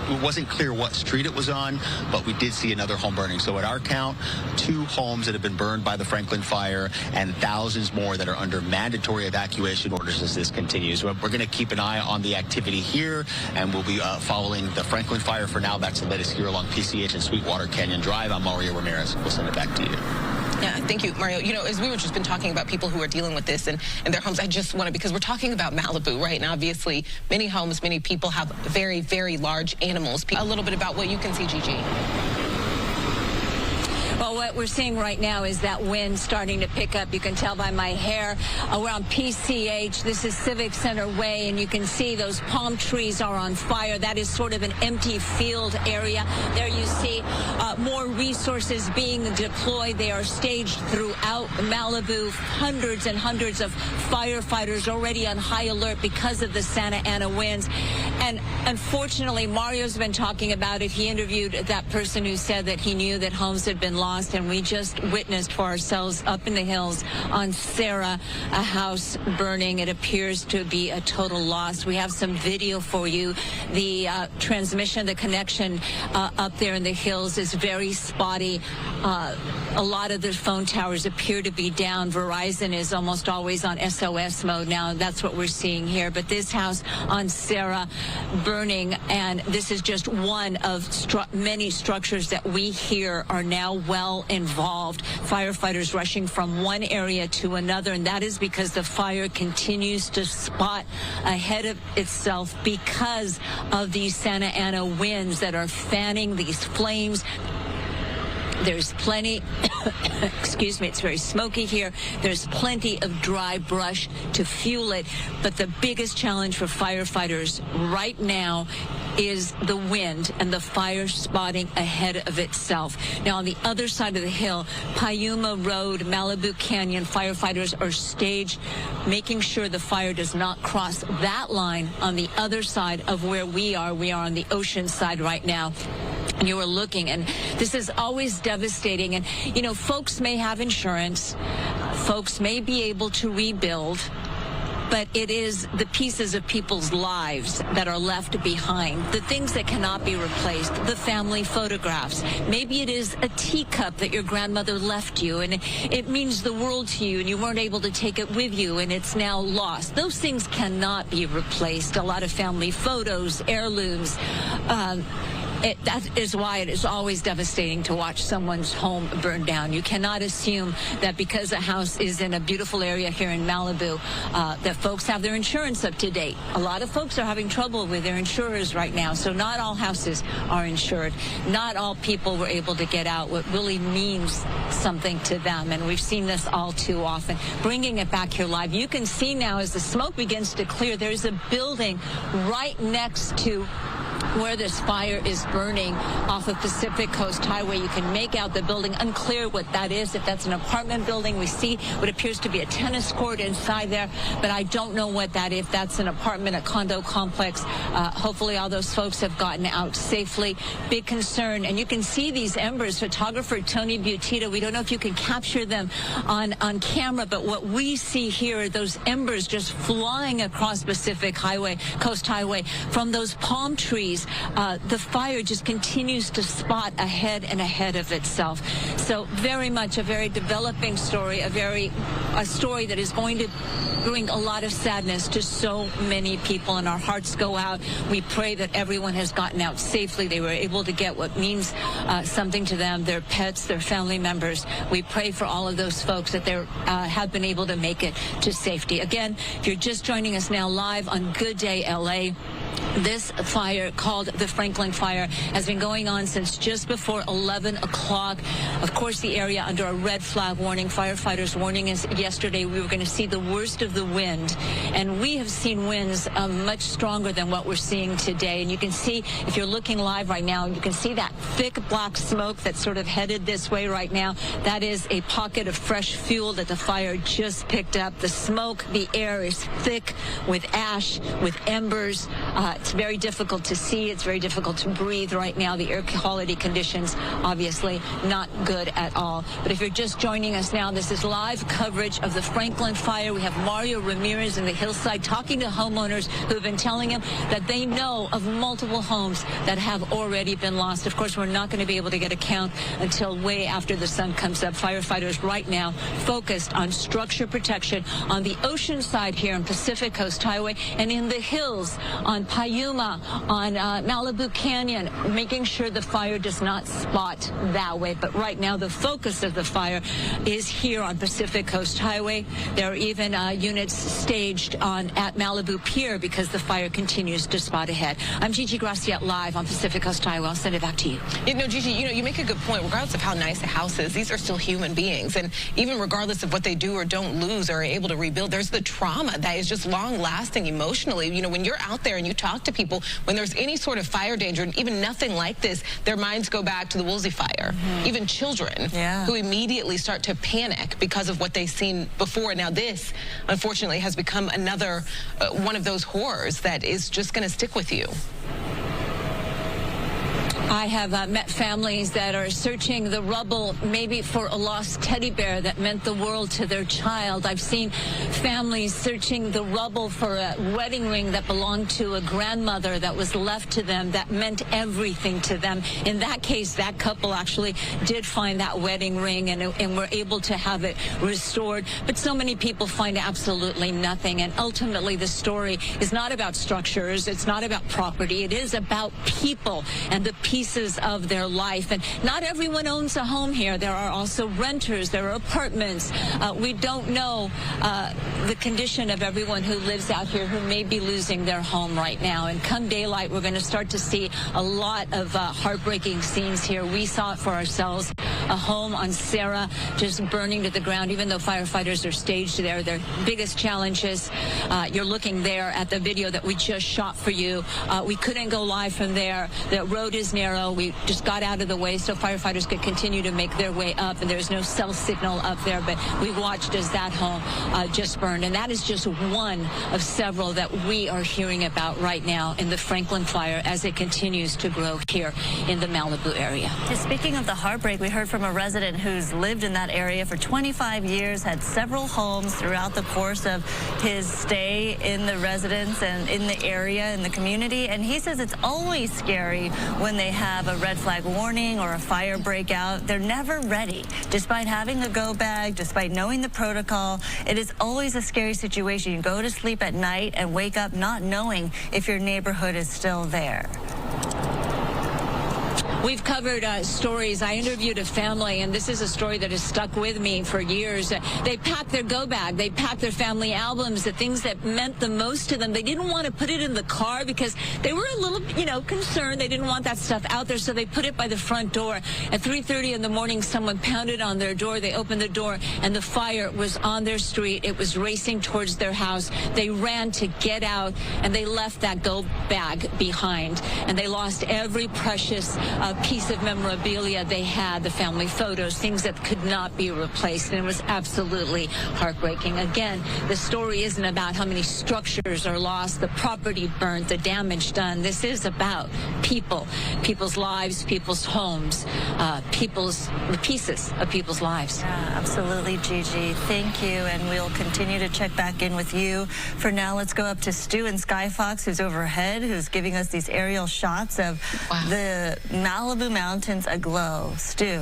It wasn't clear what street it was on, but we did see another home burning. So at our count, 2 homes that have been burned by the Franklin fire and thousands more that are under mandatory evacuation orders as this continues. We're going to keep an eye on the activity here, and we'll be following the Franklin fire for now. That's the latest here along PCH and Sweetwater Canyon Drive. I'm Mario Ramirez. We'll send it back to you. Yeah, thank you, Mario. As we were just been talking about people who are dealing with this and their homes, I just want to, because we're talking about Malibu, right? And obviously, many homes, many people have very, very large animals. A little bit about what you can see, Gigi. Well, what we're seeing right now is that wind starting to pick up. You can tell by my hair. We're on PCH. This is Civic Center Way, and you can see those palm trees are on fire. That is sort of an empty field area. There you see more resources being deployed. They are staged throughout Malibu. Hundreds and hundreds of firefighters already on high alert because of the Santa Ana winds. And unfortunately, Mario's been talking about it. He interviewed that person who said that he knew that homes had been lost, and we just witnessed for ourselves up in the hills on Sarah a house burning. It appears to be a total loss. We have some video for you. The transmission, the connection up there in the hills is very spotty. A lot of the phone towers appear to be down. Verizon is almost always on SOS mode now. That's what we're seeing here. But this house on Sarah burning, and this is just one of many structures that we hear are now well involved. Firefighters rushing from one area to another, and that is because the fire continues to spot ahead of itself because of these Santa Ana winds that are fanning these flames. There's plenty, excuse me, it's very smoky here. There's plenty of dry brush to fuel it. But the biggest challenge for firefighters right now is the wind and the fire spotting ahead of itself. Now, on the other side of the hill, Piuma Road, Malibu Canyon, firefighters are staged, making sure the fire does not cross that line on the other side of where we are. We are on the ocean side right now. And you are looking, and this is always devastating. And, you know, folks may have insurance, folks may be able to rebuild, but it is the pieces of people's lives that are left behind, the things that cannot be replaced, the family photographs. Maybe it is a teacup that your grandmother left you, and it means the world to you, and you weren't able to take it with you, and it's now lost. Those things cannot be replaced. A lot of family photos, heirlooms. That is why it is always devastating to watch someone's home burn down. You cannot assume that because a house is in a beautiful area here in Malibu, that folks have their insurance up to date. A lot of folks are having trouble with their insurers right now, so not all houses are insured. Not all people were able to get out what really means something to them, and we've seen this all too often. Bringing it back here live, you can see now as the smoke begins to clear, there's a building right next to where this fire is burning off of Pacific Coast Highway. You can make out the building. Unclear what that is. If that's an apartment building, we see what appears to be a tennis court inside there, but I don't know what that is. If that's an apartment, a condo complex. Hopefully all those folks have gotten out safely. Big concern. And you can see these embers. Photographer Tony Butita, we don't know if you can capture them on camera, but what we see here are those embers just flying across Pacific Coast Highway from those palm trees. The fire just continues to spot ahead and ahead of itself. So very much a very developing story, a story that is going to bring a lot of sadness to so many people, and our hearts go out. We pray that everyone has gotten out safely. They were able to get what means something to them, their pets, their family members. We pray for all of those folks that they have been able to make it to safety. Again, if you're just joining us now live on Good Day LA, this fire, called the Franklin Fire, has been going on since just before 11 o'clock. Of course, the area under a red flag warning. Firefighters warning us yesterday we were going to see the worst of the wind. And we have seen winds much stronger than what we're seeing today. And you can see, if you're looking live right now, you can see that thick black smoke that's sort of headed this way right now. That is a pocket of fresh fuel that the fire just picked up. The smoke, the air is thick with ash, with embers. It's very difficult to see. It's very difficult to breathe right now. The air quality conditions, obviously, not good at all. But if you're just joining us now, this is live coverage of the Franklin Fire. We have Mario Ramirez in the hillside talking to homeowners who have been telling him that they know of multiple homes that have already been lost. Of course, we're not going to be able to get a count until way after the sun comes up. Firefighters right now focused on structure protection on the ocean side here on Pacific Coast Highway and in the hills on Piuma Yuma, on Malibu Canyon, making sure the fire does not spot that way. But right now, the focus of the fire is here on Pacific Coast Highway. There are even units staged at Malibu Pier because the fire continues to spot ahead. I'm Gigi Graciette live on Pacific Coast Highway. I'll send it back to you. You know, Gigi, you make a good point. Regardless of how nice a house is, these are still human beings. And even regardless of what they do or don't lose or are able to rebuild, there's the trauma that is just long-lasting emotionally. You know, when you're out there and you talk to people, when there's any sort of fire danger, and even nothing like this, their minds go back to the Woolsey fire. Even children who immediately start to panic because of what they've seen before. Now this, unfortunately, has become another one of those horrors that is just going to stick with you. I have met families that are searching the rubble maybe for a lost teddy bear that meant the world to their child. I've seen families searching the rubble for a wedding ring that belonged to a grandmother that was left to them that meant everything to them. In that case, that couple actually did find that wedding ring and were able to have it restored. But so many people find absolutely nothing. And ultimately, the story is not about structures. It's not about property. It is about people and the pieces of their life. And not everyone owns a home here. There are also renters. There are apartments. We don't know the condition of everyone who lives out here who may be losing their home right now. And come daylight, we're going to start to see a lot of heartbreaking scenes here. We saw it for ourselves. A home on Sarah just burning to the ground, even though firefighters are staged there. Their biggest challenges, you're looking there at the video that we just shot for you. We couldn't go live from there. The road is narrow. We just got out of the way so firefighters could continue to make their way up, and there's no cell signal up there, but we watched as that home just burned. And that is just one of several that we are hearing about right now in the Franklin fire as it continues to grow here in the Malibu area. Speaking of the heartbreak, we heard from a resident who's lived in that area for 25 years, had several homes throughout the course of his stay in the residence and in the area, in the community, and he says it's always scary when they have a red flag warning or a fire breakout. They're never ready. Despite having a go bag, despite knowing the protocol, it is always a scary situation. You go to sleep at night and wake up not knowing if your neighborhood is still there. We've covered stories. I interviewed a family, and this is a story that has stuck with me for years. They packed their go bag. They packed their family albums, the things that meant the most to them. They didn't want to put it in the car because they were a little, concerned. They didn't want that stuff out there, so they put it by the front door. At 3:30 in the morning, someone pounded on their door. They opened the door, and the fire was on their street. It was racing towards their house. They ran to get out, and they left that go bag behind, and they lost every precious piece of memorabilia they had, the family photos, things that could not be replaced. And it was absolutely heartbreaking. Again, the story isn't about how many structures are lost, the property burnt, the damage done. This is about people, people's lives, people's homes, the pieces of people's lives. Yeah, absolutely, Gigi. Thank you, and we'll continue to check back in with you. For now, let's go up to Stu in Skyfox, who's overhead, who's giving us these aerial shots of the Malibu Mountains aglow. Stu.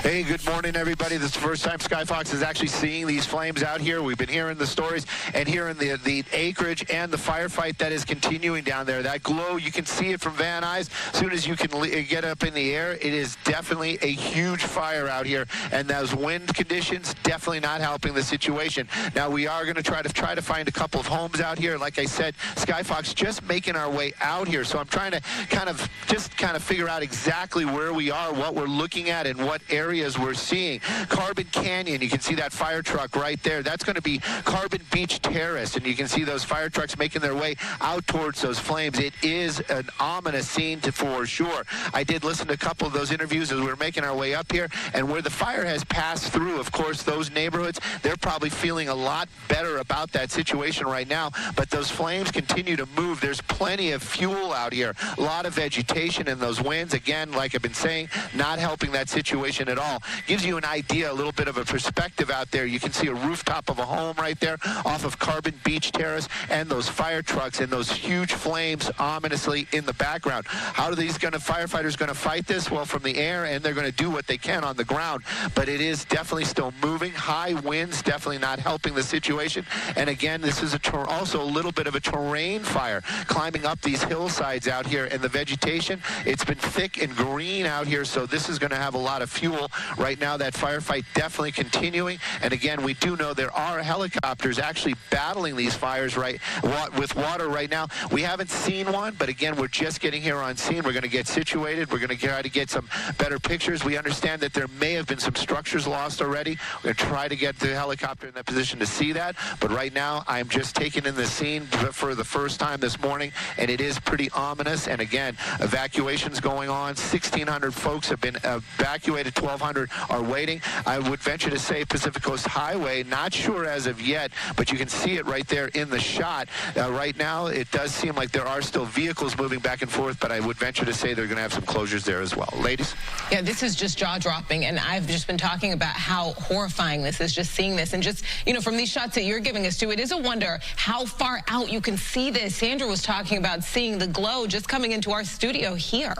Hey, good morning, everybody. This is the first time Skyfox is actually seeing these flames out here. We've been hearing the stories and hearing the acreage and the firefight that is continuing down there. That glow, you can see it from Van Nuys. As soon as you can get up in the air, it is definitely a huge fire out here, and those wind conditions definitely not helping the situation. Now, we are going to try to find a couple of homes out here. Like I said, Skyfox just making our way out here, so I'm trying to kind of figure out exactly where we are, what we're looking at, and what areas we're seeing. Carbon Canyon, you can see that fire truck right there. That's going to be Carbon Beach Terrace, and you can see those fire trucks making their way out towards those flames. It is an ominous scene for sure. I did listen to a couple of those interviews as we were making our way up here, and where the fire has passed through, of course, those neighborhoods, they're probably feeling a lot better about that situation right now, but those flames continue to move. There's plenty of fuel out here, a lot of vegetation, and those winds, again, like I've been saying, not helping that situation at all. all. Gives you an idea, a little bit of a perspective out there. You can see a rooftop of a home right there off of Carbon Beach Terrace, and those fire trucks and those huge flames ominously in the background. How are these firefighters going to fight this? Well, from the air, and they're going to do what they can on the ground, but it is definitely still moving. High winds definitely not helping the situation. And again, this is also a little bit of a terrain fire, climbing up these hillsides out here, and the vegetation, it's been thick and green out here, so this is going to have a lot of fuel. Right now, that firefight definitely continuing. And again, we do know there are helicopters actually battling these fires with water right now. We haven't seen one, but again, we're just getting here on scene. We're going to get situated. We're going to try to get some better pictures. We understand that there may have been some structures lost already. We're going to try to get the helicopter in that position to see that. But right now, I'm just taking in the scene for the first time this morning, and it is pretty ominous. And again, evacuations going on. 1,600 folks have been evacuated. 1,200 are waiting. I would venture to say Pacific Coast Highway, not sure as of yet, but you can see it right there in the shot. Right now, it does seem like there are still vehicles moving back and forth, but I would venture to say they're going to have some closures there as well. Ladies? Yeah, this is just jaw-dropping, and I've just been talking about how horrifying this is, just seeing this. And just, you know, from these shots that you're giving us, too, it is a wonder how far out you can see this. Sandra was talking about seeing the glow just coming into our studio here.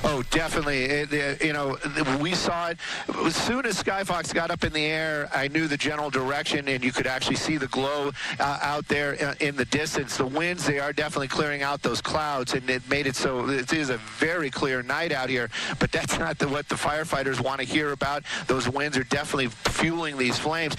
Oh, definitely. You know, we saw it. As soon as Skyfox got up in the air, I knew the general direction, and you could actually see the glow out there in the distance. The winds, they are definitely clearing out those clouds, and it made it so it is a very clear night out here, but that's not what the firefighters want to hear about. Those winds are definitely fueling these flames.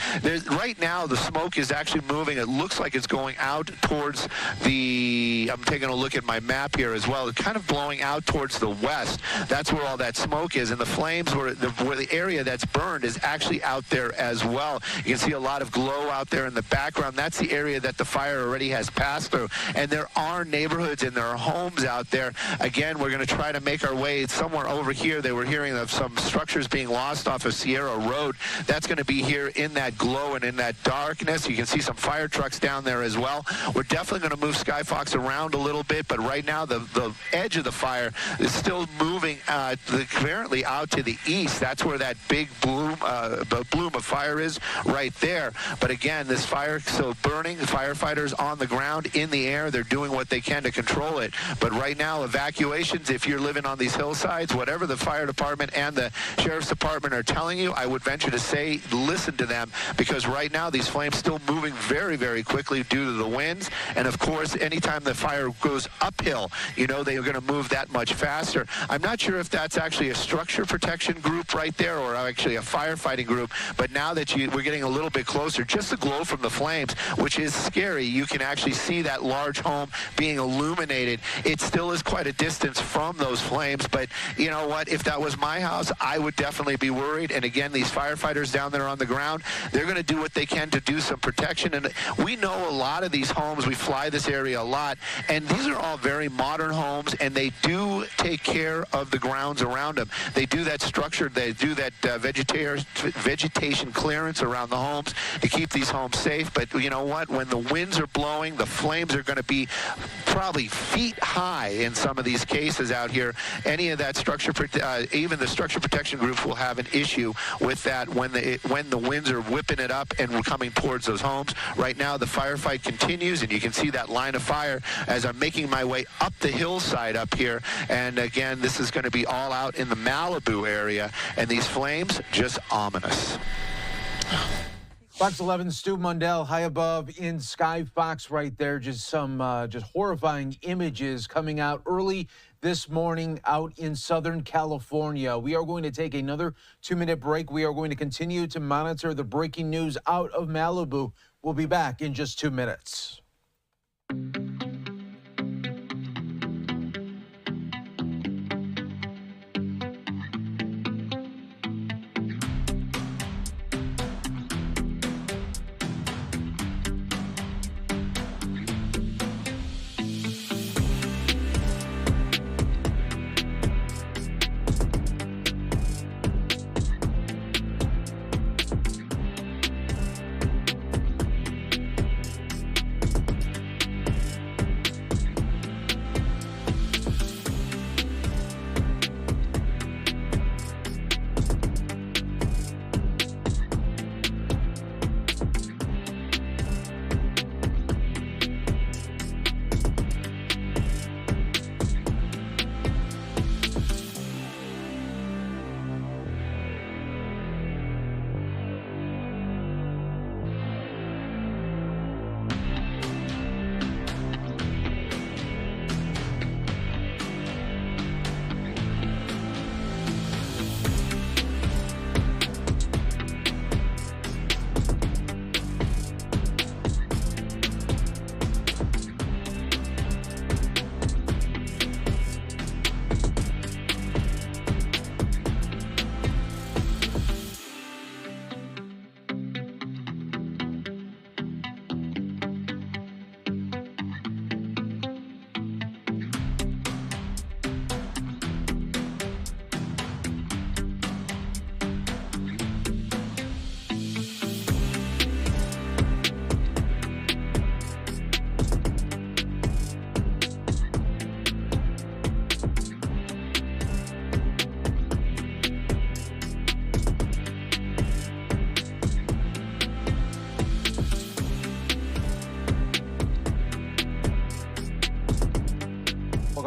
Right now, the smoke is actually moving. It looks like it's going out towards I'm taking a look at my map here as well. It's kind of blowing out towards the west. That's where all that smoke is, and the flames where the area that's burned is actually out there as well. You can see a lot of glow out there in the background. That's the area that the fire already has passed through, and there are neighborhoods and there are homes out there. Again, we're going to try to make our way somewhere over here. They were hearing of some structures being lost off of Sierra Road. That's going to be here in that glow and in that darkness. You can see some fire trucks down there as well. We're definitely going to move Skyfox around a little bit, but right now the edge of the fire is still moving apparently out to the east. That's where that big bloom of fire is right there. But again, this fire still burning. The firefighters on the ground, in the air, they're doing what they can to control it. But right now, evacuations, if you're living on these hillsides, whatever the fire department and the sheriff's department are telling you, I would venture to say listen to them, because right now these flames still moving very, very quickly due to the winds. And of course, anytime the fire goes uphill, you know they are going to move that much faster. I'm not sure if that's actually a structure protection group right there or actually a firefighting group, but now that we're getting a little bit closer, just the glow from the flames, which is scary. You can actually see that large home being illuminated. It still is quite a distance from those flames, but you know what? If that was my house, I would definitely be worried. And again, these firefighters down there on the ground, they're going to do what they can to do some protection. And we know a lot of these homes, we fly this area a lot, and these are all very modern homes, and they do take care of the grounds around them. They do that structure, they do that vegetation clearance around the homes to keep these homes safe. But you know what? When the winds are blowing, the flames are going to be probably feet high in some of these cases out here. Any of that structure, even the structure protection groups will have an issue with that when the winds are whipping it up and we're coming towards those homes. Right now, the firefight continues, and you can see that line of fire as I'm making my way up the hillside up here. And again, this is going to be all out in the Malibu area, and these flames just ominous. Fox 11, Stu Mundell, high above in Skyfox right there. Just some just horrifying images coming out early this morning out in Southern California. We are going to take another 2-minute break. We are going to continue to monitor the breaking news out of Malibu. We'll be back in just 2 minutes.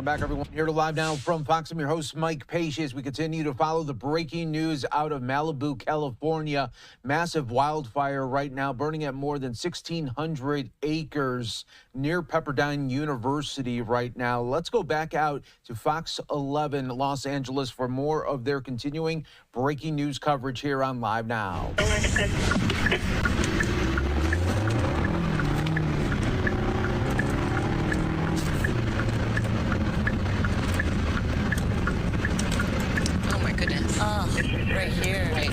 Welcome back, everyone. Here to Live Now from Fox. I'm your host, Mike Page, as we continue to follow the breaking news out of Malibu, California. Massive wildfire right now, burning at more than 1,600 acres near Pepperdine University right now. Let's go back out to Fox 11 Los Angeles for more of their continuing breaking news coverage here on Live Now. Right here. Right.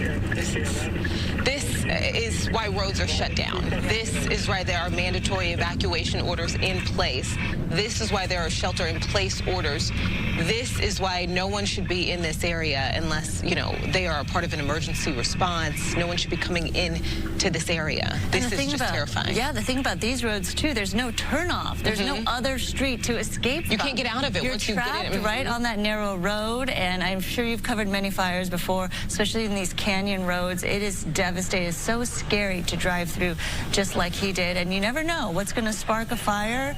This is why roads are shut down. This is why there are mandatory evacuation orders in place. This is why there are shelter-in-place orders. This is why no one should be in this area unless, you know, they are a part of an emergency response. No one should be coming in to this area. This is just terrifying. Yeah, the thing about these roads, too, there's no turnoff. There's no other street to escape from. You can't get out of it once you get in. You're trapped right on that narrow road, and I'm sure you've covered many fires before, especially in these canyon roads. It is devastating. It's so scary to drive through just like he did, and you never know what's going to spark a fire,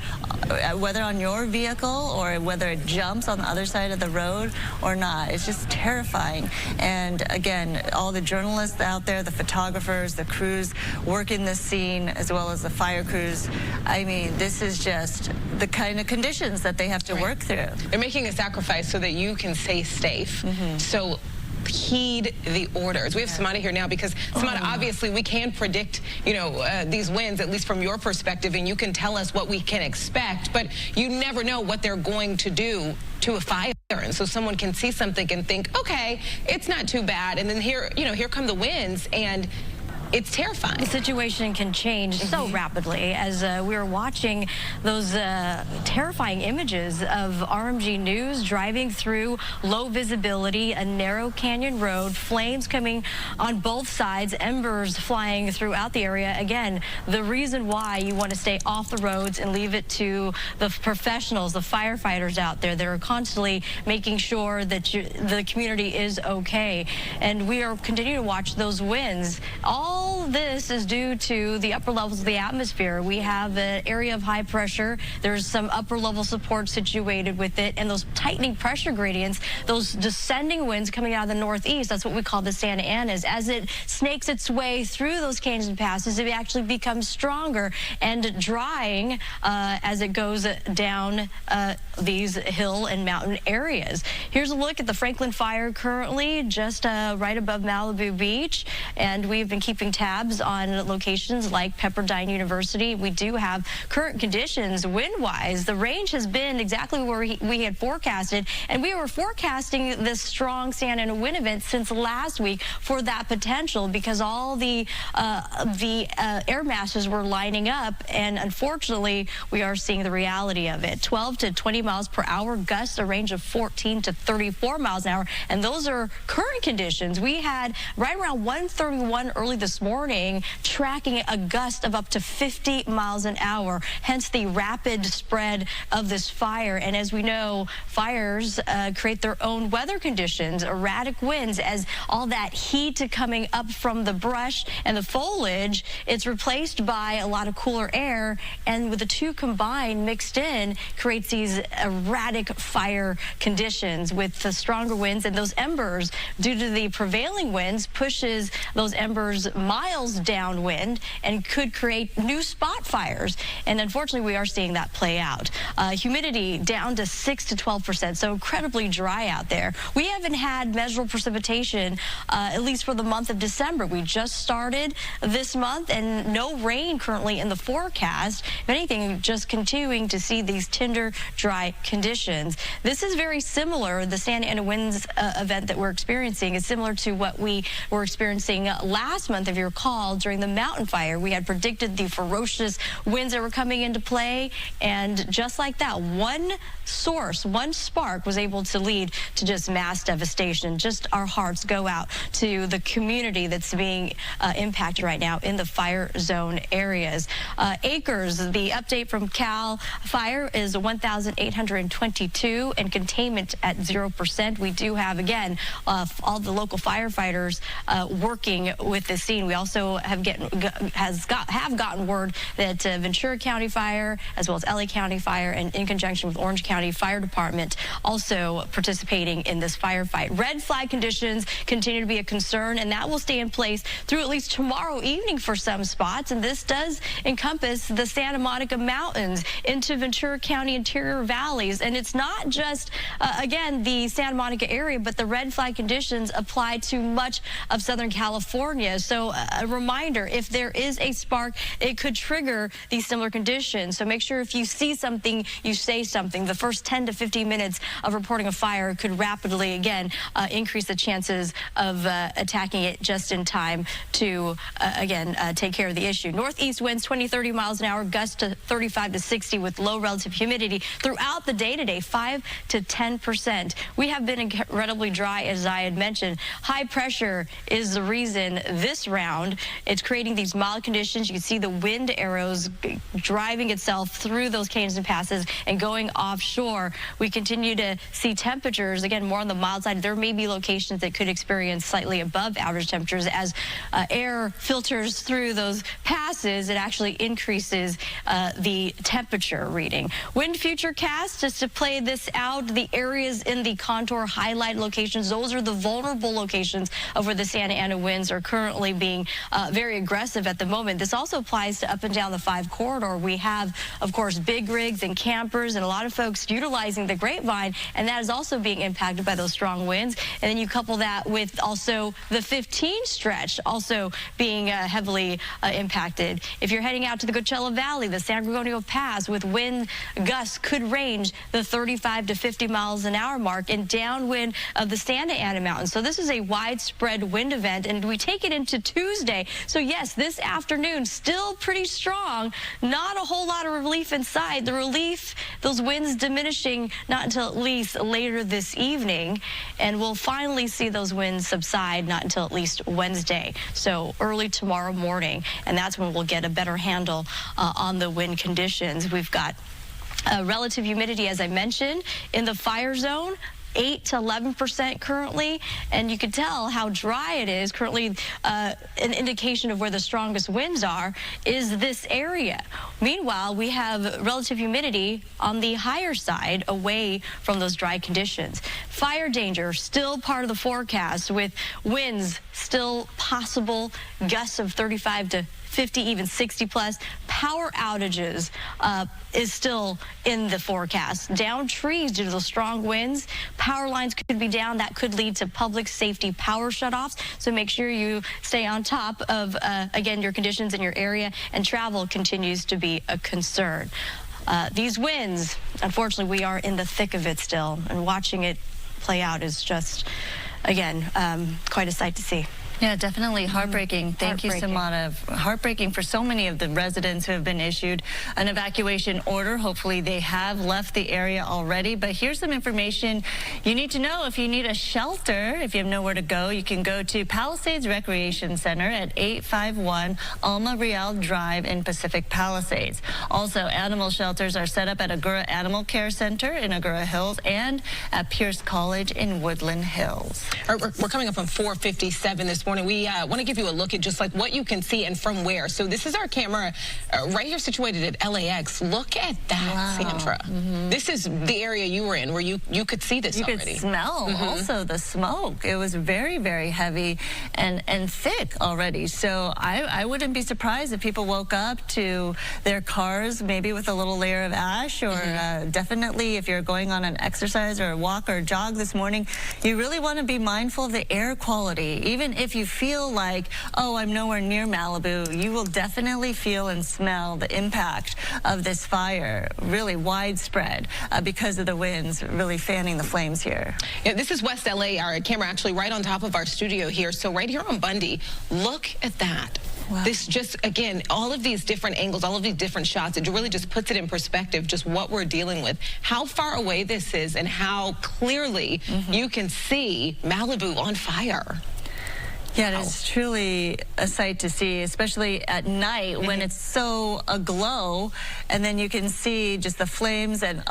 whether on your vehicle or whether it jumps on the other side of the road or not. It's just terrifying. And again, all the journalists out there, the photographers, the crews working this scene, as well as the fire crews, I mean, this is just the kind of conditions that they have to work through. They're making a sacrifice so that you can stay safe. So heed the orders. We have Samana here now because, Samana, obviously we can predict, you know, these winds, at least from your perspective, and you can tell us what we can expect, but you never know what they're going to do to a fire. And so someone can see something and think, okay, it's not too bad. And then here, you know, here come the winds, and it's terrifying. The situation can change so rapidly as we were watching those terrifying images of RMG News driving through low visibility, a narrow canyon road, flames coming on both sides, embers flying throughout the area. Again, the reason why you want to stay off the roads and leave it to the professionals, the firefighters out there that are constantly making sure that the community is okay. And we are continuing to watch those winds. All this is due to the upper levels of the atmosphere. We have an area of high pressure. There's some upper level support situated with it, and those tightening pressure gradients, those descending winds coming out of the northeast, that's what we call the Santa Anas. As it snakes its way through those canyons and passes, it actually becomes stronger and drying as it goes down these hill and mountain areas. Here's a look at the Franklin fire currently just right above Malibu Beach, and we've been keeping tabs on locations like Pepperdine University. We do have current conditions wind-wise. The range has been exactly where we had forecasted, and we were forecasting this strong Santa Ana wind event since last week for that potential because all the air masses were lining up, and unfortunately we are seeing the reality of it. 12 to 20 miles per hour gusts, a range of 14 to 34 miles an hour, and those are current conditions. We had right around 1:31 early this morning tracking a gust of up to 50 miles an hour, hence the rapid spread of this fire. And as we know, fires create their own weather conditions, erratic winds, as all that heat coming up from the brush and the foliage, it's replaced by a lot of cooler air, and with the two combined mixed in creates these erratic fire conditions with the stronger winds, and those embers, due to the prevailing winds, pushes those embers miles downwind and could create new spot fires. And unfortunately, we are seeing that play out. Humidity down to 6 to 12%, so incredibly dry out there. We haven't had measurable precipitation, at least for the month of December. We just started this month, and no rain currently in the forecast. If anything, just continuing to see these tinder, dry conditions. This is very similar. The Santa Ana winds event that we're experiencing is similar to what we were experiencing last month, if you recall, during the mountain fire. We had predicted the ferocious winds that were coming into play, and just like that, one source, one spark was able to lead to just mass devastation. Just our hearts go out to the community that's being impacted right now in the fire zone areas. Acres, the update from Cal Fire is 1,822 and containment at 0%. We do have, again, all the local firefighters working with the scene. scene. We also have gotten word that Ventura County Fire, as well as LA County Fire, and in conjunction with Orange County Fire Department, also participating in this firefight. Red flag conditions continue to be a concern, and that will stay in place through at least tomorrow evening for some spots. And this does encompass the Santa Monica Mountains into Ventura County interior valleys. And it's not just, again, the Santa Monica area, but the red flag conditions apply to much of Southern California. So a reminder, if there is a spark, it could trigger these similar conditions. So make sure if you see something, you say something. The first 10 to 15 minutes of reporting a fire could rapidly, again, increase the chances of attacking it just in time to, again, take care of the issue. Northeast winds 20-30 miles an hour, gusts to 35 to 60 with low relative humidity throughout the day today, 5 to 10%. We have been incredibly dry, as I had mentioned. High pressure is the reason this round. It's creating these mild conditions. You can see the wind arrows driving itself through those canyons and passes and going offshore. We continue to see temperatures, again, more on the mild side. There may be locations that could experience slightly above average temperatures as air filters through those passes. It actually increases the temperature reading. Wind futurecast, just to play this out, the areas in the contour highlight locations, those are the vulnerable locations of where the Santa Ana winds are currently being very aggressive at the moment. This also applies to up and down the 5 corridor. We have, of course, big rigs and campers and a lot of folks utilizing the Grapevine, and that is also being impacted by those strong winds. And then you couple that with also the 15 stretch also being heavily impacted. If you're heading out to the Coachella Valley, the San Gregorio Pass with wind gusts could range the 35 to 50 miles an hour mark and downwind of the Santa Ana Mountains. So this is a widespread wind event, and we take it into Tuesday. So yes, this afternoon still pretty strong. Not a whole lot of relief inside. The relief, those winds diminishing not until at least later this evening, and we'll finally see those winds subside not until at least Wednesday. So early tomorrow morning, and that's when we'll get a better handle on the wind conditions. We've got relative humidity, as I mentioned, in the fire zone. 8 to 11% currently, and you can tell how dry it is. Currently, an indication of where the strongest winds are is this area. Meanwhile, we have relative humidity on the higher side away from those dry conditions. Fire danger still part of the forecast with winds still possible, gusts of 35 to 50, even 60 plus. Power outages is still in the forecast. Down trees due to the strong winds. Power lines could be down. That could lead to public safety power shutoffs. So make sure you stay on top of, again, your conditions in your area, and travel continues to be a concern. These winds, unfortunately, we are in the thick of it still, and watching it play out is just, again, quite a sight to see. Yeah, definitely heartbreaking. Thank you, Samana. Heartbreaking for so many of the residents who have been issued an evacuation order. Hopefully they have left the area already. But here's some information you need to know if you need a shelter. If you have nowhere to go, you can go to Palisades Recreation Center at 851 Alma Real Drive in Pacific Palisades. Also, animal shelters are set up at Agoura Animal Care Center in Agoura Hills and at Pierce College in Woodland Hills. We're coming up on 4:57 this morning. We want to give you a look at just like what you can see and from where. So this is our camera right here situated at LAX. Look at that, Sandra. This is the area you were in where you could see this already. You could smell also the smoke. It was very, very heavy and thick already. So I wouldn't be surprised if people woke up to their cars maybe with a little layer of ash, or definitely if you're going on an exercise or a walk or a jog this morning, you really want to be mindful of the air quality. Even if you feel like, oh, I'm nowhere near Malibu, you will definitely feel and smell the impact of this fire, really widespread because of the winds really fanning the flames here. Yeah, this is West LA, our camera actually right on top of our studio here. So right here on Bundy, look at that. Wow. This just, again, all of these different angles, all of these different shots, it really just puts it in perspective, just what we're dealing with, how far away this is, and how clearly you can see Malibu on fire. Yeah, it is truly a sight to see, especially at night when it's so aglow, and then you can see just the flames and,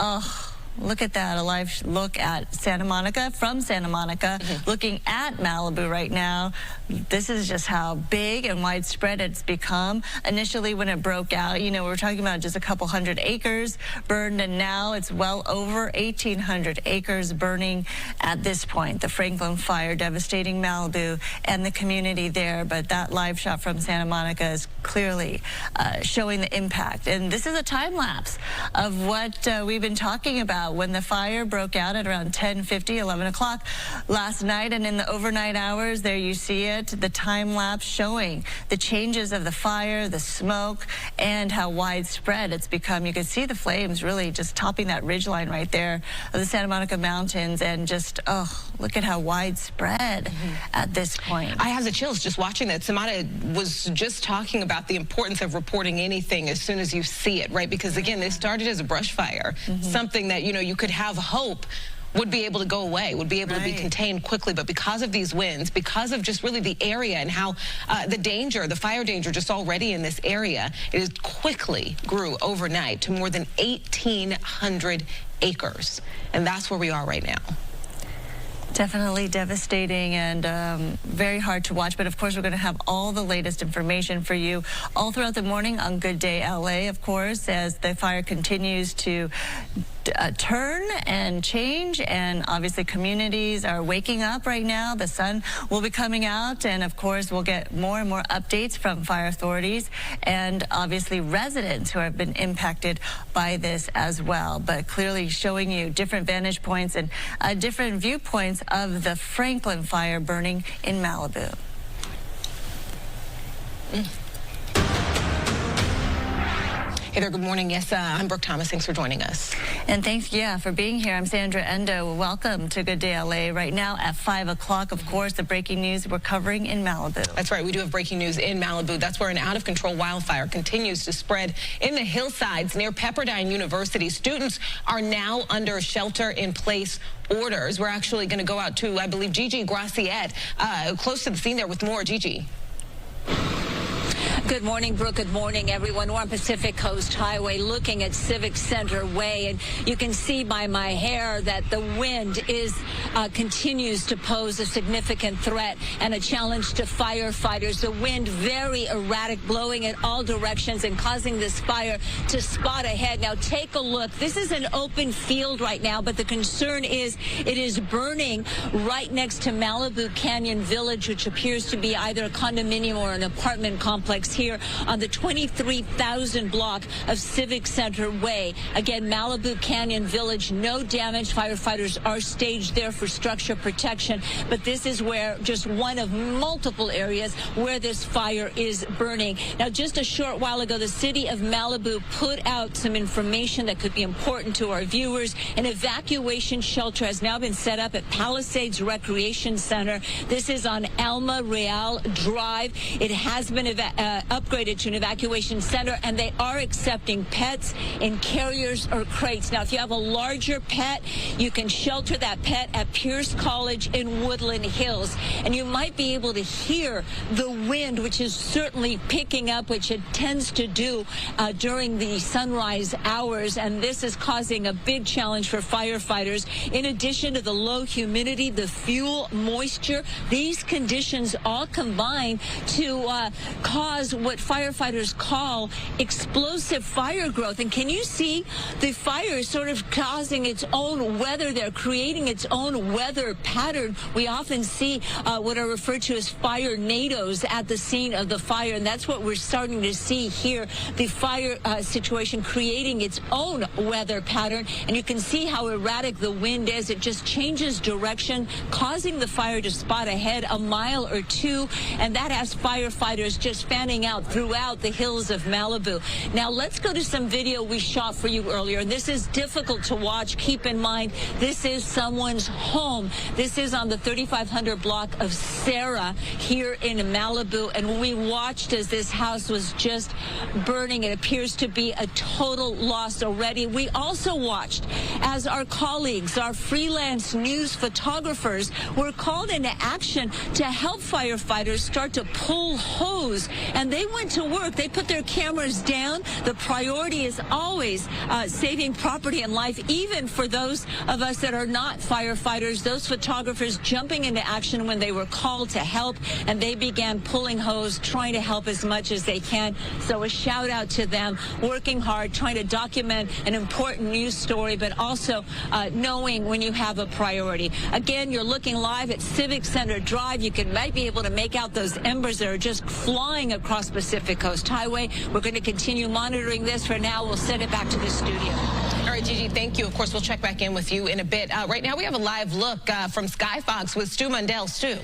look at that, a live look at Santa Monica, from Santa Monica, looking at Malibu right now. This is just how big and widespread it's become. Initially, when it broke out, you know, we were talking about just a couple hundred acres burned, and now it's well over 1,800 acres burning at this point. The Franklin fire devastating Malibu and the community there, but that live shot from Santa Monica is clearly showing the impact. And this is a time lapse of what we've been talking about when the fire broke out at around 10:50, 11 o'clock last night, and in the overnight hours, there you see it, the time lapse showing the changes of the fire, the smoke, and how widespread it's become. You can see the flames really just topping that ridgeline right there of the Santa Monica Mountains, and just, oh, look at how widespread at this point. I have the chills just watching that. Samara was just talking about the importance of reporting anything as soon as you see it, right? Because again, this started as a brush fire, something that, you know, you could have hope would be able to go away, would be able to be contained quickly. But because of these winds, because of just really the area and how the danger, the fire danger just already in this area, it is quickly grew overnight to more than 1,800 acres. And that's where we are right now. Definitely devastating and very hard to watch. But of course, we're going to have all the latest information for you all throughout the morning on Good Day LA, of course, as the fire continues to turn and change, and obviously communities are waking up right now. The sun will be coming out, and of course we'll get more and more updates from fire authorities and obviously residents who have been impacted by this as well. But clearly showing you different vantage points and different viewpoints of the Franklin fire burning in Malibu. Hey there, good morning. Yes, I'm Brooke Thomas. Thanks for joining us. And thanks, for being here. I'm Sandra Endo. Welcome to Good Day LA. Right now at 5 o'clock, of course, the breaking news we're covering in Malibu. That's right. We do have breaking news in Malibu. That's where an out-of-control wildfire continues to spread in the hillsides near Pepperdine University. Students are now under shelter-in-place orders. We're actually going to go out to, I believe, Gigi Graciette, close to the scene there with more. Gigi. Good morning, Brooke. Good morning, everyone. We're on Pacific Coast Highway looking at Civic Center Way, and you can see by my hair that the wind continues to pose a significant threat and a challenge to firefighters. The wind very erratic, blowing in all directions and causing this fire to spot ahead. Now take a look. This is an open field right now, but the concern is it is burning right next to Malibu Canyon Village, which appears to be either a condominium or an apartment complex here on the 23,000 block of Civic Center Way. Again, Malibu Canyon Village, no damage. Firefighters are staged there for structure protection, but this is where just one of multiple areas where this fire is burning. Now, just a short while ago, the city of Malibu put out some information that could be important to our viewers. An evacuation shelter has now been set up at Palisades Recreation Center. This is on Alma Real Drive. It has been upgraded to an evacuation center, and they are accepting pets in carriers or crates. Now, if you have a larger pet, you can shelter that pet at Pierce College in Woodland Hills. And you might be able to hear the wind, which is certainly picking up, which it tends to do during the sunrise hours. And this is causing a big challenge for firefighters. In addition to the low humidity, the fuel moisture, these conditions all combine to cause what firefighters call explosive fire growth. And can you see the fire is sort of causing its own weather? They're creating its own weather pattern. We often see what are referred to as fire nados at the scene of the fire, and that's what we're starting to see here, the fire situation creating its own weather pattern. And you can see how erratic the wind is. It just changes direction, causing the fire to spot ahead a mile or two, and that has firefighters just fanning out throughout the hills of Malibu. Now let's go to some video we shot for you earlier. This is difficult to watch. Keep in mind, this is someone's home. This is on the 3500 block of Sarah here in Malibu, and we watched as this house was just burning. It appears to be a total loss already. We also watched as our colleagues, our freelance news photographers, were called into action to help firefighters start to pull hose, and they went to work. They put their cameras down. The priority is always saving property and life, even for those of us that are not firefighters. Those photographers jumping into action when they were called to help, and they began pulling hose, trying to help as much as they can. So a shout out to them, working hard, trying to document an important news story, but also knowing when you have a priority. Again, you're looking live at Civic Center Drive. You might be able to make out those embers that are just flying across Pacific Coast Highway. We're going to continue monitoring this. For now, we'll send it back to the studio. All right, Gigi, thank you. Of course, we'll check back in with you in a bit. Right now, we have a live look from Sky Fox with Stu Mundell. Stu.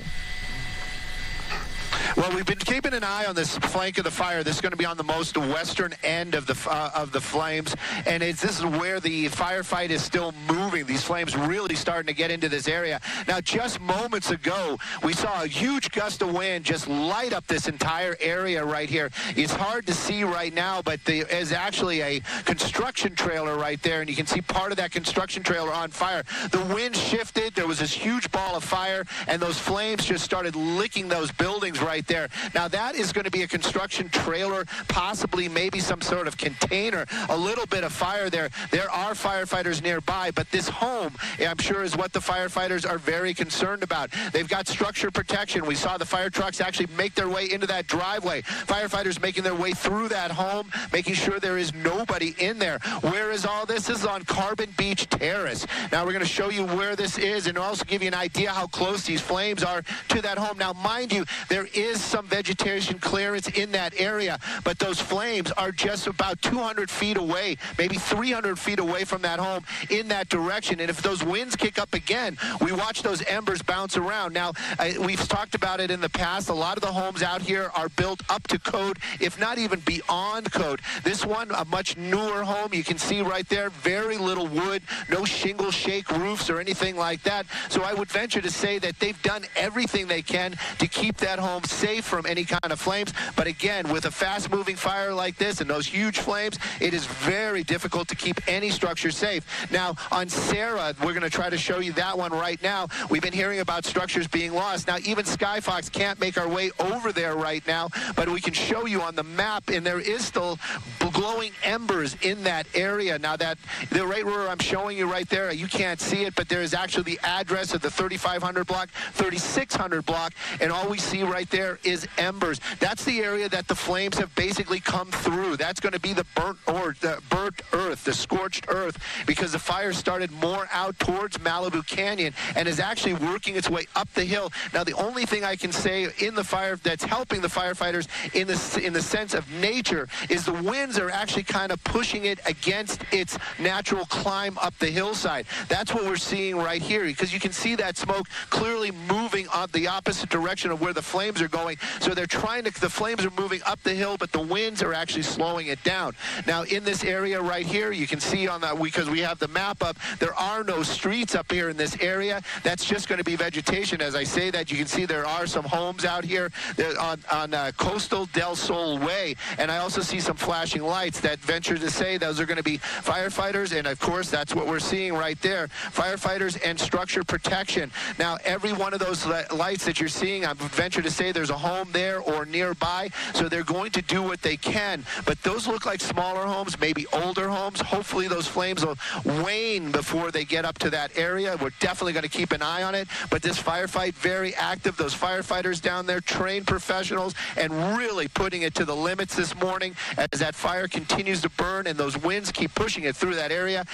Well, we've been keeping an eye on this flank of the fire. This is going to be on the most western end of the flames, and this is where the firefight is still moving. These flames really starting to get into this area. Now, just moments ago, we saw a huge gust of wind just light up this entire area right here. It's hard to see right now, but there is actually a construction trailer right there, and you can see part of that construction trailer on fire. The wind shifted. There was this huge ball of fire, and those flames just started licking those buildings right there. Now, that is going to be a construction trailer, possibly maybe some sort of container, a little bit of fire there. There are firefighters nearby, but this home, I'm sure, is what the firefighters are very concerned about. They've got structure protection. We saw the fire trucks actually make their way into that driveway. Firefighters making their way through that home, making sure there is nobody in there. Where is all this? This is on Carbon Beach Terrace. Now, we're going to show you where this is and also give you an idea how close these flames are to that home. Now, mind you, there is some vegetation clearance in that area, but those flames are just about 200 feet away, maybe 300 feet away from that home in that direction. And if those winds kick up again, we watch those embers bounce around. Now, we've talked about it in the past. A lot of the homes out here are built up to code, if not even beyond code. This one, a much newer home, you can see right there, very little wood, no shingle shake roofs or anything like that. So I would venture to say that they've done everything they can to keep that home safe from any kind of flames. But again, with a fast-moving fire like this and those huge flames, it is very difficult to keep any structure safe. Now, on Sarah, we're going to try to show you that one right now. We've been hearing about structures being lost. Now, even Sky Fox can't make our way over there right now, but we can show you on the map, and there is still glowing embers in that area. Now, that the right where I'm showing you right there, you can't see it, but there is actually the address of the 3500 block, 3600 block, and all we see right there is embers. That's the area that the flames have basically come through. That's going to be the burnt earth, the scorched earth, because the fire started more out towards Malibu Canyon and is actually working its way up the hill. Now, the only thing I can say in the fire that's helping the firefighters in the sense of nature is the winds are actually kind of pushing it against its natural climb up the hillside. That's what we're seeing right here, because you can see that smoke clearly moving on the opposite direction of where the flames are going. So they're trying to, the flames are moving up the hill, but the winds are actually slowing it down. Now, in this area right here, you can see on that, because we have the map up, there are no streets up here in this area. That's just going to be vegetation. As I say that, you can see there are some homes out here on Coastal Del Sol Way, and I also see some flashing lights that venture to say those are going to be firefighters, and of course, that's what we're seeing right there, firefighters and structure protection. Now, every one of those lights that you're seeing, I venture to say there's a home there or nearby, so they're going to do what they can, but those look like smaller homes, maybe older homes. Hopefully those flames will wane before they get up to that area. We're definitely going to keep an eye on it, but this firefight, very active. Those firefighters down there, trained professionals, and really putting it to the limits this morning as that fire continues to burn and those winds keep pushing it through that area.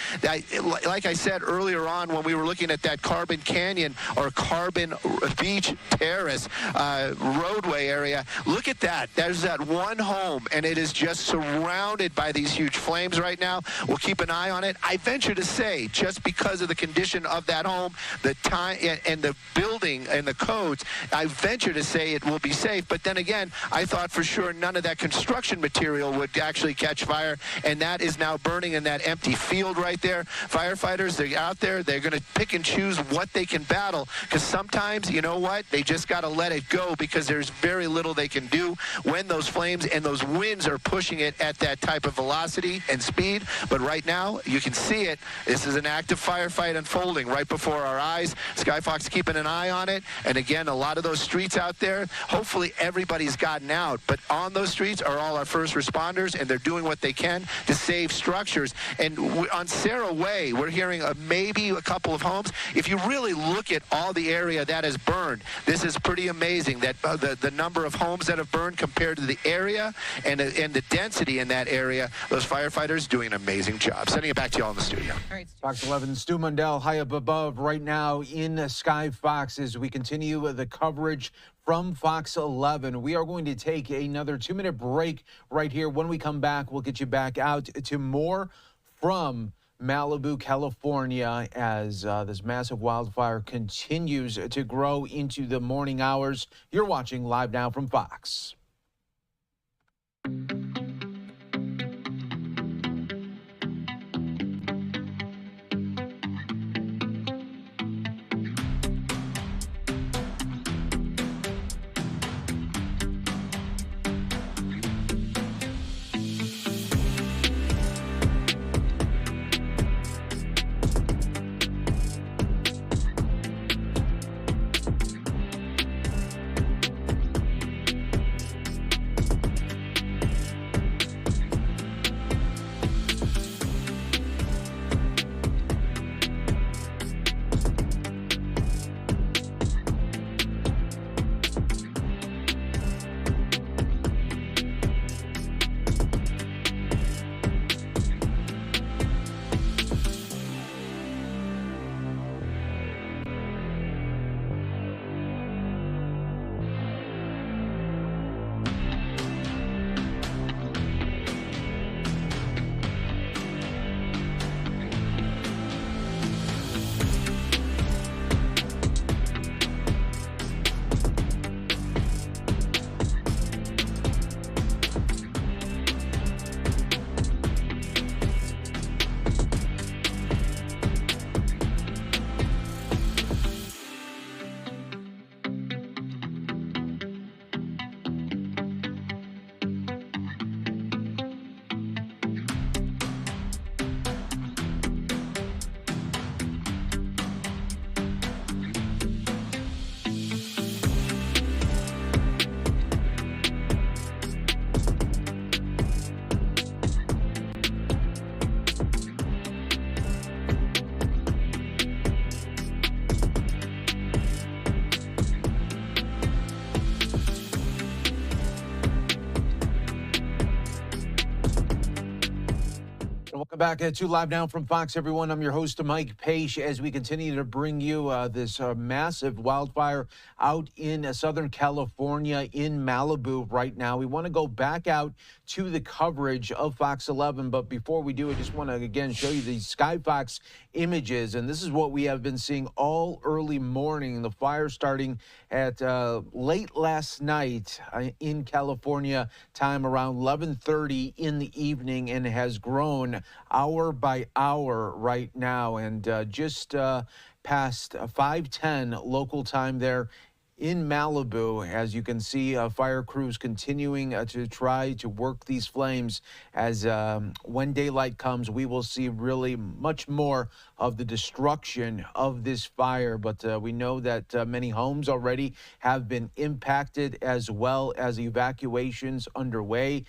Like I said earlier on when we were looking at that Carbon Canyon or Carbon Beach Terrace roadway area, look at that. There's that one home, and it is just surrounded by these huge flames right now. We'll keep an eye on it. I venture to say, just because of the condition of that home, the time and the building and the codes, I venture to say it will be safe. But then again, I thought for sure none of that construction material would actually catch fire, and that is now burning in that empty field right there. Firefighters, they're out there. They're going to pick and choose what they can battle, because sometimes, you know what, they just got to let it go, because there's very little they can do when those flames and those winds are pushing it at that type of velocity and speed. But right now, you can see it. This is an active firefight unfolding right before our eyes. Skyfox keeping an eye on it. And again, a lot of those streets out there, hopefully everybody's gotten out. But on those streets are all our first responders, and they're doing what they can to save structures. And on Sarah Way, we're hearing maybe a couple of homes. If you really look at all the area that has burned, this is pretty amazing that the number of homes that have burned compared to the area and the density in that area. Those firefighters doing an amazing job. Sending it back to you all in the studio. All right, Fox 11, Stu Mundell high up above right now in Sky Fox as we continue the coverage from Fox 11. We are going to take another 2-minute break right here. When we come back, we'll get you back out to more from Malibu, California, as this massive wildfire continues to grow into the morning hours. You're watching Live Now from Fox. Welcome back to Live Now from Fox, everyone. I'm your host, Mike Page, as we continue to bring you this massive wildfire out in Southern California in Malibu right now. We want to go back out to the coverage of Fox 11, but before we do, I just want to again show you the Sky Fox images, and this is what we have been seeing all early morning. The fire starting at late last night in California, time around 11:30 in the evening, and has grown hour by hour right now, and just past 5:10 local time there in Malibu. As you can see, fire crews continuing to try to work these flames. As when daylight comes, we will see really much more of the destruction of this fire. But we know that many homes already have been impacted, as well as evacuations underway.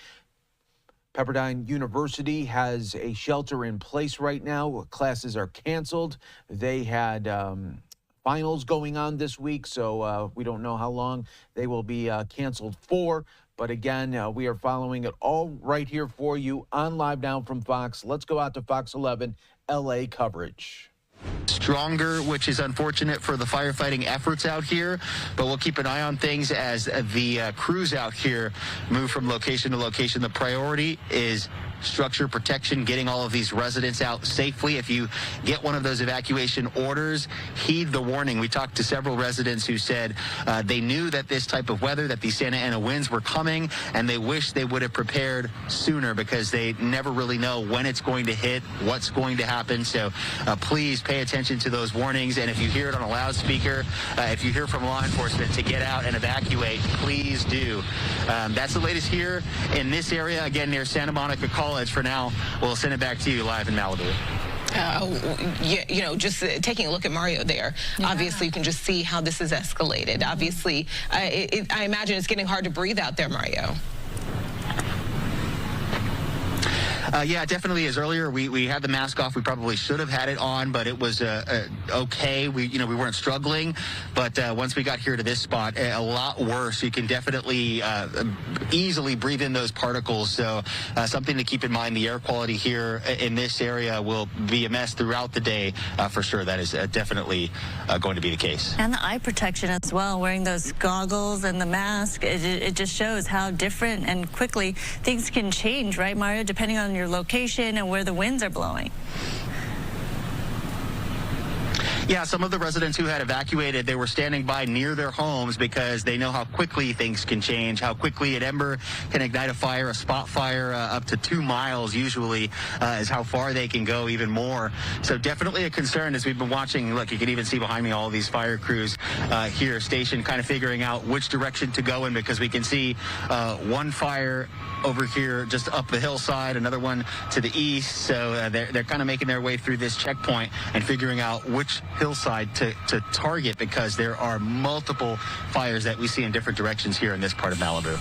Pepperdine University has a shelter in place right now. Classes are canceled. They had finals going on this week, so we don't know how long they will be canceled for. But again, we are following it all right here for you on Live Now from Fox. Let's go out to Fox 11 LA coverage. Stronger, which is unfortunate for the firefighting efforts out here, but we'll keep an eye on things as the crews out here move from location to location. The priority is structure protection, getting all of these residents out safely. If you get one of those evacuation orders, heed the warning. We talked to several residents who said they knew that this type of weather, that these Santa Ana winds were coming, and they wish they would have prepared sooner because they never really know when it's going to hit, what's going to happen. So please pay attention attention to those warnings, and if you hear it on a loudspeaker, if you hear from law enforcement to get out and evacuate, please do. That's the latest here in this area, again, near Santa Monica College. For now, we'll send it back to you live in Malibu. You know, just taking a look at Mario there, obviously you can just see how this has escalated. Obviously, I imagine it's getting hard to breathe out there, Mario. Yeah, it definitely is. Earlier, we had the mask off. We probably should have had it on, but it was okay. We weren't struggling. But once we got here to this spot, a lot worse. You can definitely easily breathe in those particles. So something to keep in mind. The air quality here in this area will be a mess throughout the day for sure. That is definitely going to be the case. And the eye protection as well. Wearing those goggles and the mask, it just shows how different and quickly things can change, right, Mario, depending on your location and where the winds are blowing. Yeah, some of the residents who had evacuated, they were standing by near their homes because they know how quickly things can change, how quickly an ember can ignite a fire. A spot fire up to 2 miles usually is how far they can go, even more. So definitely a concern as we've been watching. Look, you can even see behind me all these fire crews here stationed, kind of figuring out which direction to go in, because we can see one fire over here just up the hillside, another one to the east. So they're kind of making their way through this checkpoint and figuring out which hillside to target, because there are multiple fires that we see in different directions here in this part of Malibu.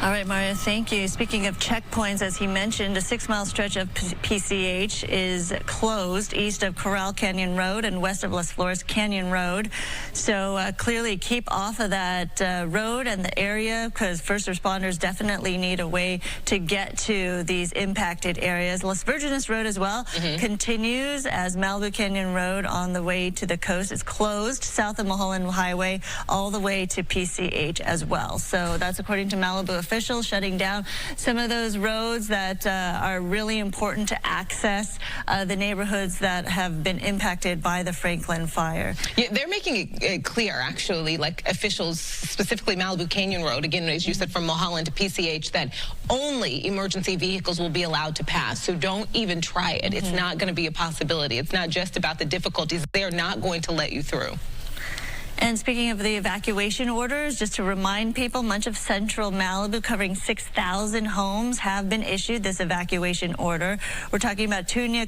All right, Mario, thank you. Speaking of checkpoints, as he mentioned, a 6-mile stretch of PCH is closed east of Corral Canyon Road and west of Las Flores Canyon Road. So clearly keep off of that road and the area, because first responders definitely need a way to get to these impacted areas. Las Virgenes Road as well continues as Malibu Canyon Road on the way to the coast is closed south of Mulholland Highway all the way to PCH as well. So that's according to Malibu officials, shutting down some of those roads that are really important to access the neighborhoods that have been impacted by the Franklin fire. Yeah, they're making it clear, actually, like officials, specifically Malibu Canyon Road, again, as you said, from Mulholland to PCH, that only emergency vehicles will be allowed to pass. So don't even try it. It's not going to be a possibility. It's not just about the difficulties. They're not going to let you through. And speaking of the evacuation orders, just to remind people, much of central Malibu, covering 6,000 homes, have been issued this evacuation order. We're talking about Tuna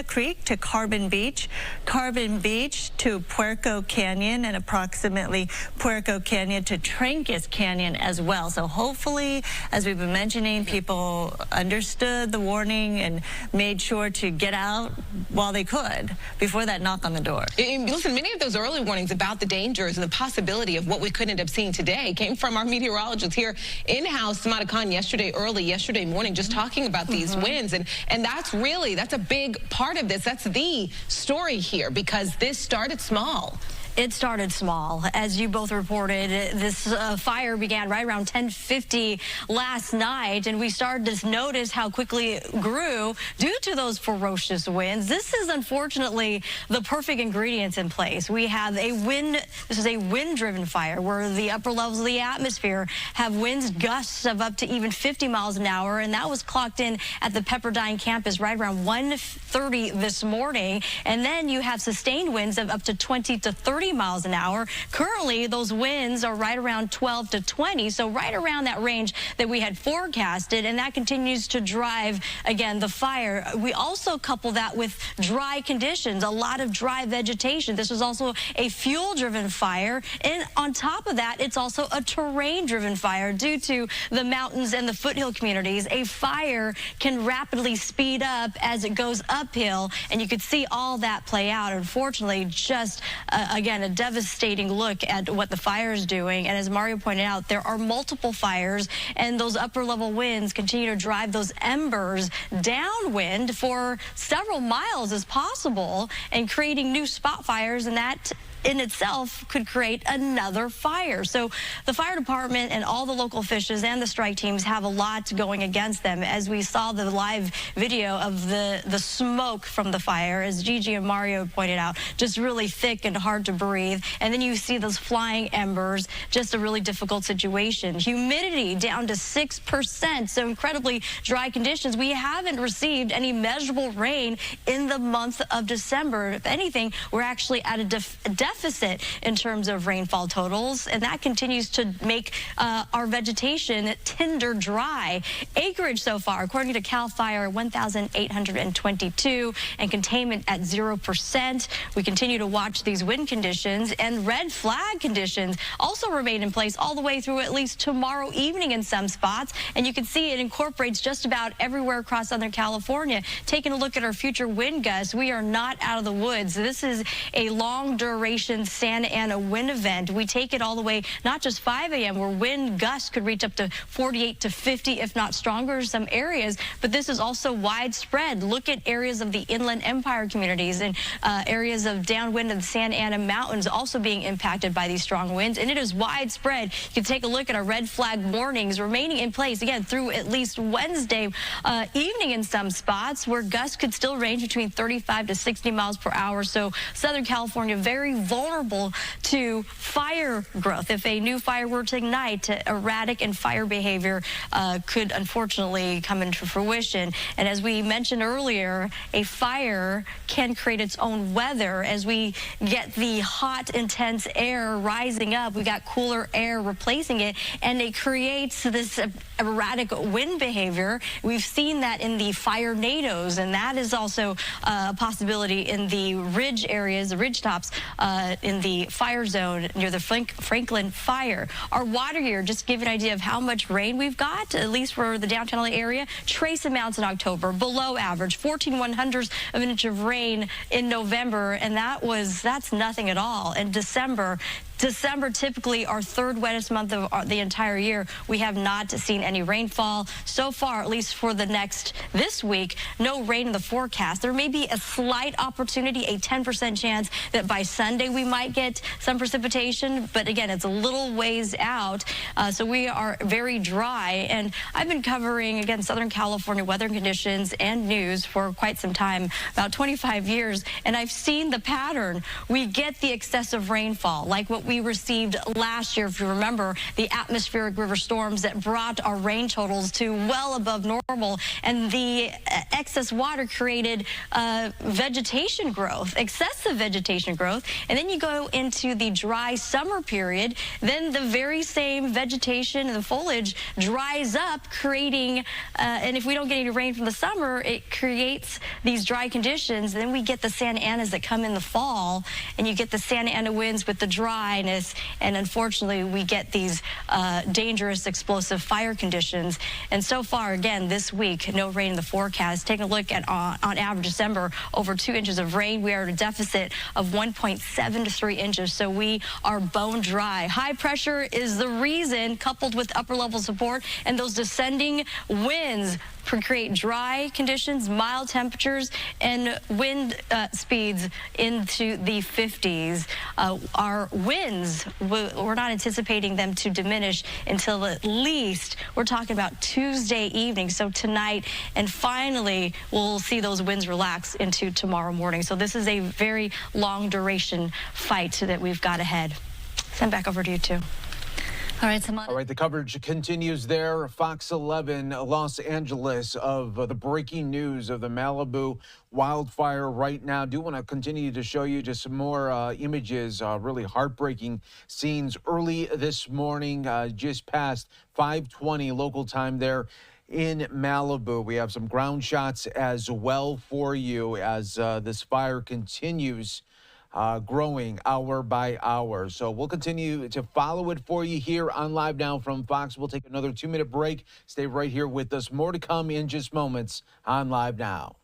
Creek to Carbon Beach to Puerco Canyon, and approximately Puerco Canyon to Trancas Canyon as well. So hopefully, as we've been mentioning, people understood the warning and made sure to get out while they could before that knock on the door. Listen, many of those early warnings about the dangers and the possibility of what we could end up seeing today came from our meteorologist here in-house, Samada Khan, yesterday morning, just talking about these winds. And that's a big part of this. That's the story here, because this started small. It started small. As you both reported, this fire began right around 10:50 last night, and we started to notice how quickly it grew due to those ferocious winds. This is unfortunately the perfect ingredients in place. We have this is a wind-driven fire where the upper levels of the atmosphere have winds gusts of up to even 50 miles an hour, and that was clocked in at the Pepperdine campus right around 1:30 this morning. And then you have sustained winds of up to 20 to 30 miles an hour. Currently, those winds are right around 12 to 20, so right around that range that we had forecasted, and that continues to drive, again, the fire. We also couple that with dry conditions, a lot of dry vegetation. This was also a fuel-driven fire, and on top of that, it's also a terrain-driven fire due to the mountains and the foothill communities. A fire can rapidly speed up as it goes uphill, and you could see all that play out. Unfortunately, just, again, a devastating look at what the fire is doing. And as Mario pointed out, there are multiple fires, and those upper level winds continue to drive those embers downwind for several miles as possible and creating new spot fires, and that in itself could create another fire. So the fire department and all the local officials and the strike teams have a lot going against them. As we saw the live video of the smoke from the fire, as Gigi and Mario pointed out, just really thick and hard to breathe. And then you see those flying embers, just a really difficult situation. Humidity down to 6%, so incredibly dry conditions. We haven't received any measurable rain in the month of December. If anything, we're actually at a deficit in terms of rainfall totals, and that continues to make our vegetation tinder dry. Acreage so far, according to CAL FIRE, 1,822, and containment at 0%. We continue to watch these wind conditions, and red flag conditions also remain in place all the way through at least tomorrow evening in some spots. And you can see it incorporates just about everywhere across Southern California. Taking a look at our future wind gusts, we are not out of the woods. This is a long duration Santa Ana wind event. We take it all the way, not just 5 a.m. where wind gusts could reach up to 48 to 50, if not stronger in some areas, but this is also widespread. Look at areas of the Inland Empire communities and areas of downwind of the Santa Ana Mountains also being impacted by these strong winds, and it is widespread. You can take a look at our red flag warnings remaining in place, again, through at least Wednesday evening in some spots, where gusts could still range between 35 to 60 miles per hour. So Southern California very vulnerable to fire growth. If a new fire were to ignite, erratic and fire behavior could unfortunately come into fruition. And as we mentioned earlier, a fire can create its own weather. As we get the hot, intense air rising up, we got cooler air replacing it, and it creates this erratic wind behavior. We've seen that in the fire nados, and that is also a possibility in the ridge areas, the ridge tops in the fire zone near the Franklin fire. Our water year, just to give you an idea of how much rain we've got, at least for the downtown LA area, trace amounts in October, below average, 14/100ths of an inch of rain in November, and that's nothing at all. In December, typically our third wettest month of the entire year, we have not seen any rainfall. So far, at least for this week, no rain in the forecast. There may be a slight opportunity, a 10% chance that by Sunday we might get some precipitation, but again, it's a little ways out. So we are very dry, and I've been covering, again, Southern California weather conditions and news for quite some time, about 25 years, and I've seen the pattern. We get the excessive rainfall, like what we received last year, if you remember, the atmospheric river storms that brought our rain totals to well above normal, and the excess water created vegetation growth, excessive vegetation growth, and then you go into the dry summer period, then the very same vegetation and the foliage dries up, creating, and if we don't get any rain from the summer, it creates these dry conditions. Then we get the Santa Anas that come in the fall, and you get the Santa Ana winds with the dryness, and unfortunately we get these dangerous explosive fire conditions. And so far, again, this week, no rain in the forecast. Taking a look at on average December, over 2 inches of rain. We are at a deficit of 1.73 inches, so we are bone dry. High pressure is the reason, coupled with upper level support and those descending winds, create dry conditions, mild temperatures, and wind speeds into the 50s. Our winds, we're not anticipating them to diminish until at least, we're talking about Tuesday evening, so tonight, and finally we'll see those winds relax into tomorrow morning. So this is a very long duration fight that we've got ahead. Send back over to you two. All right, the coverage continues there. Fox 11 Los Angeles of the breaking news of the Malibu wildfire right now. Do want to continue to show you just some more images, really heartbreaking scenes early this morning, just past 5:20 local time there in Malibu. We have some ground shots as well for you as this fire continues growing hour by hour. So we'll continue to follow it for you here on Live Now from Fox. We'll take another 2-minute break. Stay right here with us. More to come in just moments on Live Now.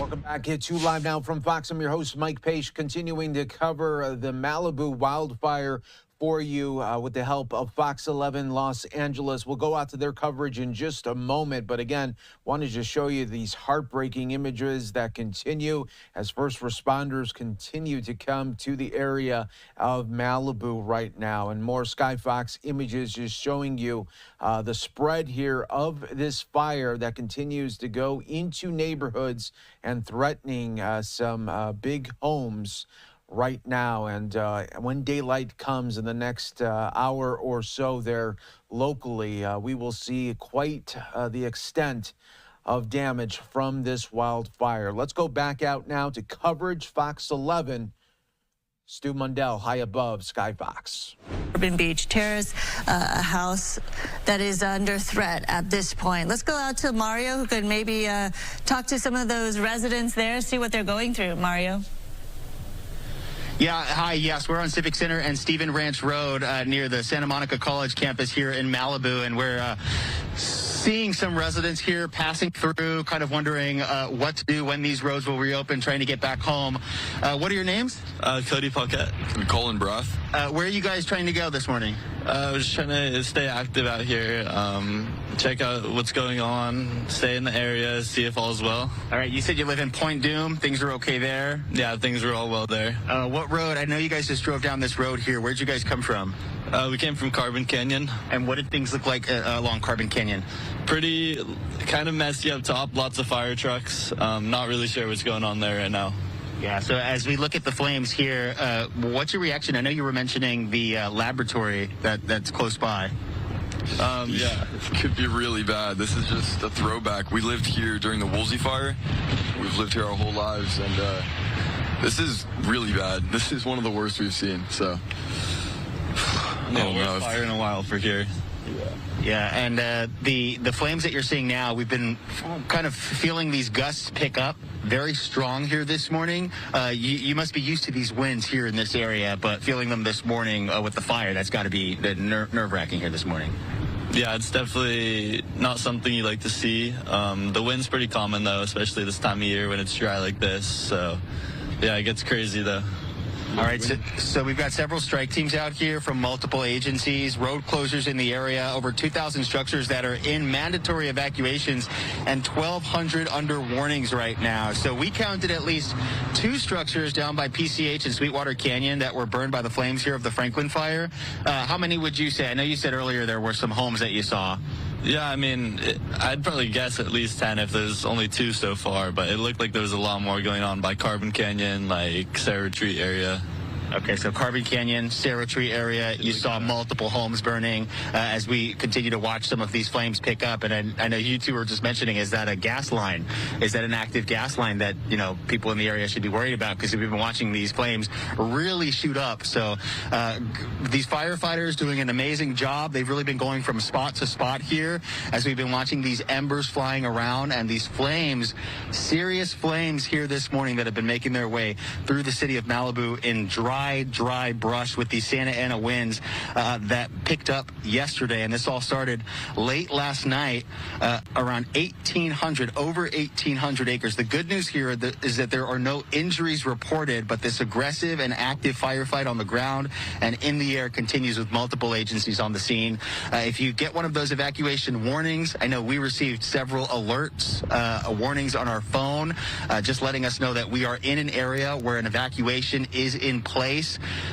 Welcome back to Live Now from Fox. I'm your host, Mike Page, continuing to cover the Malibu wildfire for you with the help of Fox 11 Los Angeles. We'll go out to their coverage in just a moment, but again, wanted to show you these heartbreaking images that continue as first responders continue to come to the area of Malibu right now. And more Sky Fox images just showing you the spread here of this fire that continues to go into neighborhoods and threatening some big homes right now. And when daylight comes in the next hour or so there locally, we will see quite the extent of damage from this wildfire. Let's go back out now to coverage Fox 11. Stu Mundell, high above Sky Fox. Urban Beach Terrace, a house that is under threat at this point. Let's go out to Mario, who could maybe talk to some of those residents there, see what they're going through. Mario. Yeah, hi, yes, we're on Civic Center and Stephen Ranch Road near the Santa Monica College campus here in Malibu, and we're seeing some residents here passing through, kind of wondering what to do when these roads will reopen, trying to get back home. What are your names? Cody Paquette and Colin Broth. Where are you guys trying to go this morning? I was trying to stay active out here, check out what's going on, stay in the area, see if all's well. All right, you said you live in Point Doom. Things are okay there? Yeah, things are all well there. What road? I know you guys just drove down this road here. Where'd you guys come from? We came from Carbon Canyon. And what did things look like along Carbon Canyon? Pretty kind of messy up top, lots of fire trucks. Not really sure what's going on there right now. Yeah, so as we look at the flames here, what's your reaction? I know you were mentioning the laboratory that's close by. Yeah, it could be really bad. This is just a throwback. We lived here during the Woolsey fire. We've lived here our whole lives, and this is really bad. This is one of the worst we've seen, so. Worst fire in a while for here. Yeah, and the flames that you're seeing now, we've been kind of feeling these gusts pick up very strong here this morning. You must be used to these winds here in this area, but feeling them this morning with the fire, that's got to be nerve-wracking here this morning. Yeah, it's definitely not something you like to see. The wind's pretty common, though, especially this time of year when it's dry like this. So, yeah, it gets crazy, though. All right, so we've got several strike teams out here from multiple agencies, road closures in the area, over 2,000 structures that are in mandatory evacuations, and 1,200 under warnings right now. So we counted at least 2 structures down by PCH and Sweetwater Canyon that were burned by the flames here of the Franklin fire. How many would you say? I know you said earlier there were some homes that you saw. Yeah, I mean, I'd probably guess at least 10 if there's only 2 so far, but it looked like there was a lot more going on by Carbon Canyon, like Sarah Retreat area. Okay, so Carbon Canyon, Sarah Tree area, you saw multiple homes burning as we continue to watch some of these flames pick up. And I know you two were just mentioning, is that a gas line? Is that an active gas line that, you know, people in the area should be worried about? Because we've been watching these flames really shoot up. So these firefighters doing an amazing job. They've really been going from spot to spot here as we've been watching these embers flying around and these flames, serious flames here this morning that have been making their way through the city of Malibu in dry brush with these Santa Ana winds that picked up yesterday. And this all started late last night, around 1,800, over 1,800 acres. The good news here is that there are no injuries reported, but this aggressive and active firefight on the ground and in the air continues with multiple agencies on the scene. If you get one of those evacuation warnings, I know we received several alerts, warnings on our phone, just letting us know that we are in an area where an evacuation is in place.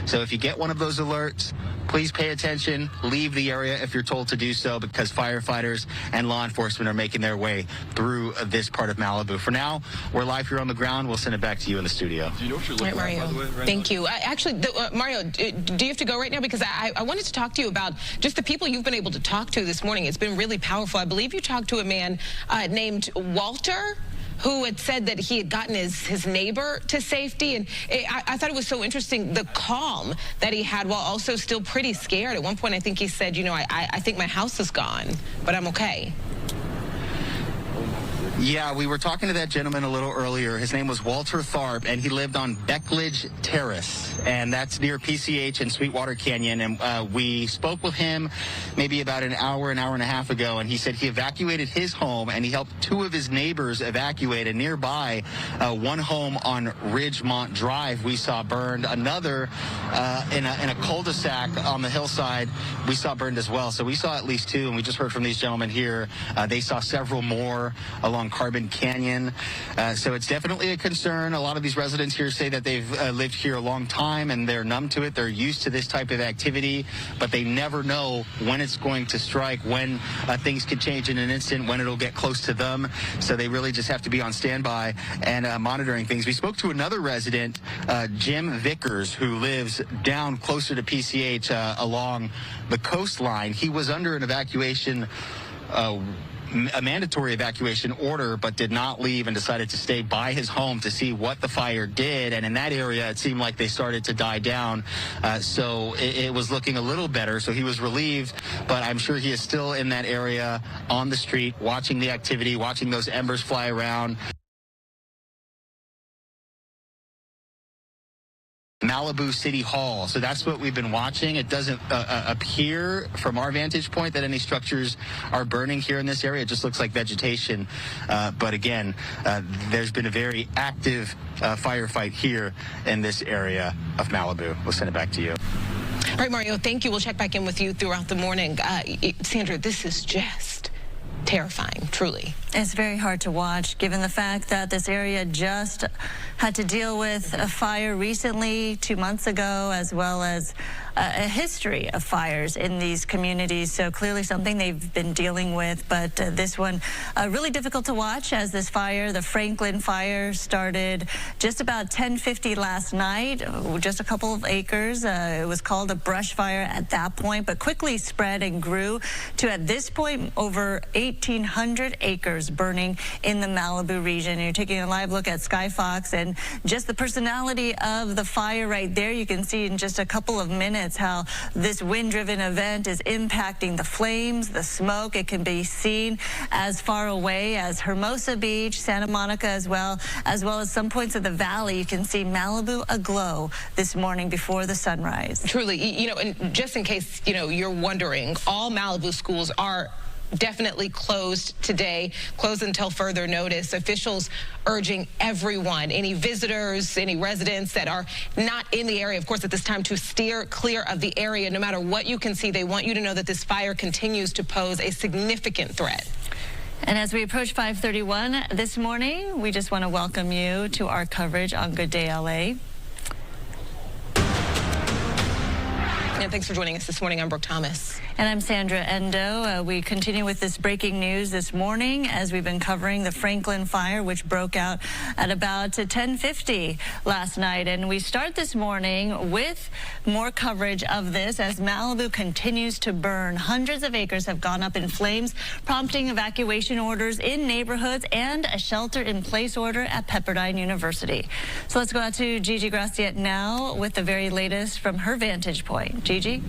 So if you get one of those alerts, please pay attention, leave the area if you're told to do so, because firefighters and law enforcement are making their way through this part of Malibu. For now, we're live here on the ground. We'll send it back to you in the studio. Do you know what you're looking at, by the way? Thank you. Actually, Mario, do you have to go right now? Because I wanted to talk to you about just the people you've been able to talk to this morning. It's been really powerful. I believe you talked to a man named Walter, who had said that he had gotten his neighbor to safety. And I thought it was so interesting, the calm that he had while also still pretty scared. At one point, I think he said, you know, I think my house is gone, but I'm okay. Yeah, we were talking to that gentleman a little earlier. His name was Walter Tharp, and he lived on Beckledge Terrace, and that's near PCH and Sweetwater Canyon. And we spoke with him maybe about an hour and a half ago, and he said he evacuated his home, and he helped two of his neighbors evacuate. And nearby, one home on Ridgemont Drive we saw burned. Another in a cul-de-sac on the hillside we saw burned as well. So we saw at least two, and we just heard from these gentlemen here. They saw several more along Carbon Canyon. So it's definitely a concern. A lot of these residents here say that they've lived here a long time and they're numb to it. They're used to this type of activity, but they never know when it's going to strike, when things could change in an instant, when it'll get close to them. So they really just have to be on standby and monitoring things. We spoke to another resident, Jim Vickers, who lives down closer to PCH along the coastline. He was under an evacuation a mandatory evacuation order, but did not leave and decided to stay by his home to see what the fire did. And in that area, it seemed like they started to die down. So it was looking a little better. So he was relieved, but I'm sure he is still in that area on the street, watching the activity, watching those embers fly around. Malibu City Hall. So that's what we've been watching. It doesn't appear from our vantage point that any structures are burning here in this area. It just looks like vegetation. But again, there's been a very active firefight here in this area of Malibu. We'll send it back to you. All right, Mario, thank you. We'll check back in with you throughout the morning. Sandra, this is just terrifying, truly. It's very hard to watch, given the fact that this area just had to deal with a fire recently, 2 months ago, as well as a history of fires in these communities. So clearly something they've been dealing with, but this one really difficult to watch, as this fire, the Franklin fire, started just about 10:50 last night, just a couple of acres. It was called a brush fire at that point, but quickly spread and grew to, at this point, over 1,800 acres burning in the Malibu region. And you're taking a live look at Sky Fox, and just the personality of the fire right there. You can see in just a couple of minutes how this wind-driven event is impacting the flames, the smoke. It can be seen as far away as Hermosa Beach, Santa Monica as well as some points of the valley. You can see Malibu aglow this morning before the sunrise. Truly, you know, and just in case, you know, you're wondering, all Malibu schools are definitely closed today, closed until further notice. Officials urging everyone, any visitors, any residents that are not in the area, of course, at this time, to steer clear of the area. No matter what you can see, they want you to know that this fire continues to pose a significant threat. And as we approach 5:31 this morning, we just want to welcome you to our coverage on Good Day LA. And thanks for joining us this morning. I'm Brooke Thomas. And I'm Sandra Endo. We continue with this breaking news this morning as we've been covering the Franklin fire, which broke out at about 10:50 last night. And we start this morning with more coverage of this as Malibu continues to burn. Hundreds of acres have gone up in flames, prompting evacuation orders in neighborhoods and a shelter-in-place order at Pepperdine University. So let's go out to Gigi Graciet now with the very latest from her vantage point. Gigi?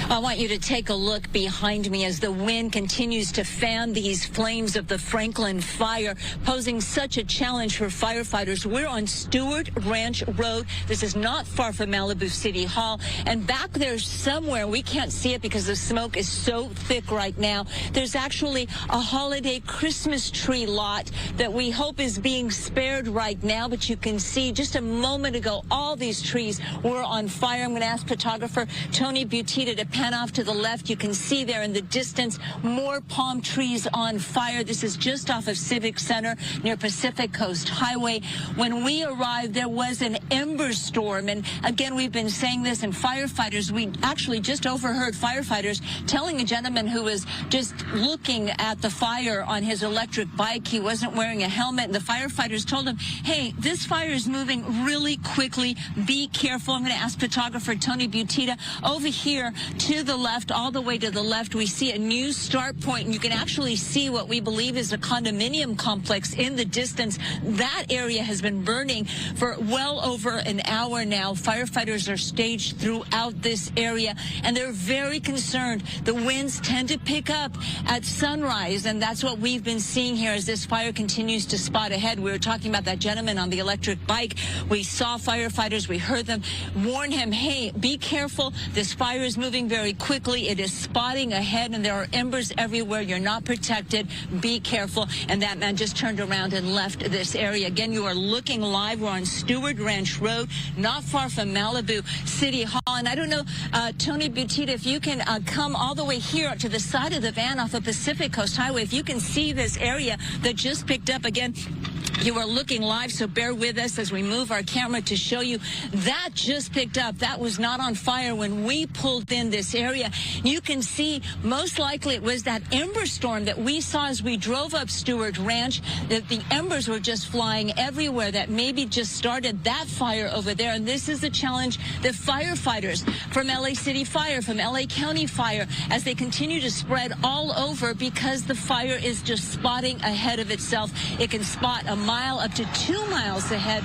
I want you to take a look behind me as the wind continues to fan these flames of the Franklin fire, posing such a challenge for firefighters. We're on Stewart Ranch Road. This is not far from Malibu City Hall. And back there somewhere, we can't see it because the smoke is so thick right now, there's actually a holiday Christmas tree lot that we hope is being spared right now. But you can see just a moment ago, all these trees were on fire. I'm going to ask photographer Tony Butita to pan off to the left. You can see there in the distance more palm trees on fire. This is just off of Civic Center near Pacific Coast Highway. When we arrived, there was an ember storm. And again, we've been saying this, and firefighters, we actually just overheard firefighters telling a gentleman who was just looking at the fire on his electric bike. He wasn't wearing a helmet, and the firefighters told him, hey, this fire is moving really quickly. Be careful. I'm going to ask photographer Tony Butita over here to the left, all the way to the left, we see a new start point, and you can actually see what we believe is a condominium complex in the distance. That area has been burning for well over an hour now. Firefighters are staged throughout this area, and they're very concerned. The winds tend to pick up at sunrise, and that's what we've been seeing here as this fire continues to spot ahead. We were talking about that gentleman on the electric bike. We saw firefighters, we heard them warn him, hey, be careful. This fire is moving very quickly. It is spotting ahead, and there are embers everywhere. You're not protected. Be careful. And that man just turned around and left this area. Again, you are looking live. We're on Stewart Ranch Road, not far from Malibu City Hall. And I don't know, Tony Butita, if you can come all the way here to the side of the van off of Pacific Coast Highway, if you can see this area that just picked up. Again, you are looking live, so bear with us as we move our camera to show you. That just picked up. That was not on fire when we pulled in this area. You can see most likely it was that ember storm that we saw as we drove up Stewart Ranch, that the embers were just flying everywhere, that maybe just started that fire over there. And this is the challenge that firefighters from LA City Fire, from LA County Fire, as they continue to spread all over, because the fire is just spotting ahead of itself. It can spot a mile up to 2 miles ahead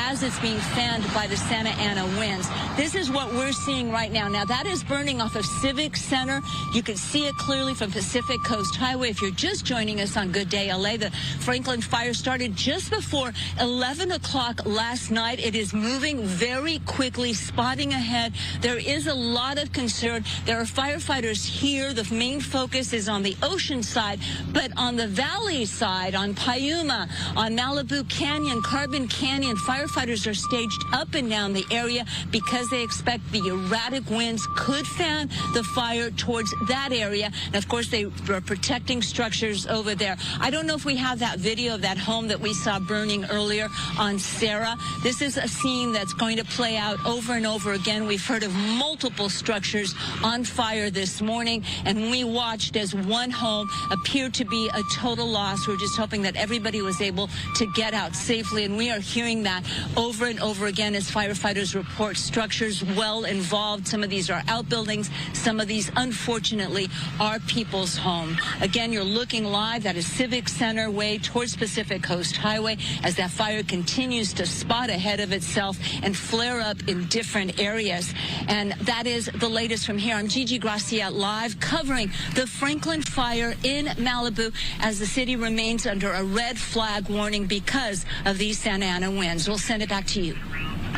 as it's being fanned by the Santa Ana winds. This is what we're seeing right now. Now, that is burning off of Civic Center. You can see it clearly from Pacific Coast Highway. If you're just joining us on Good Day LA, the Franklin fire started just before 11 o'clock last night. It is moving very quickly, spotting ahead. There is a lot of concern. There are firefighters here. The main focus is on the ocean side, but on the valley side, on Piuma, on Malibu Canyon, Carbon Canyon, firefighters are staged up and down the area because they expect the erratic winds could fan the fire towards that area. And of course, they are protecting structures over there. I don't know if we have that video of that home that we saw burning earlier on Sarah. This is a scene that's going to play out over and over again. We've heard of multiple structures on fire this morning, and we watched as one home appeared to be a total loss. We're just hoping that everybody was able to get out safely, and we are hearing that over and over again as firefighters report structures well involved. Some of these are outbuildings. Some of these, unfortunately, are people's home. Again, you're looking live. That is Civic Center Way towards Pacific Coast Highway as that fire continues to spot ahead of itself and flare up in different areas. And that is the latest from here. I'm Gigi Gracia live covering the Franklin fire in Malibu as the city remains under a red flag warning because of these Santa Ana winds. We'll send it back to you.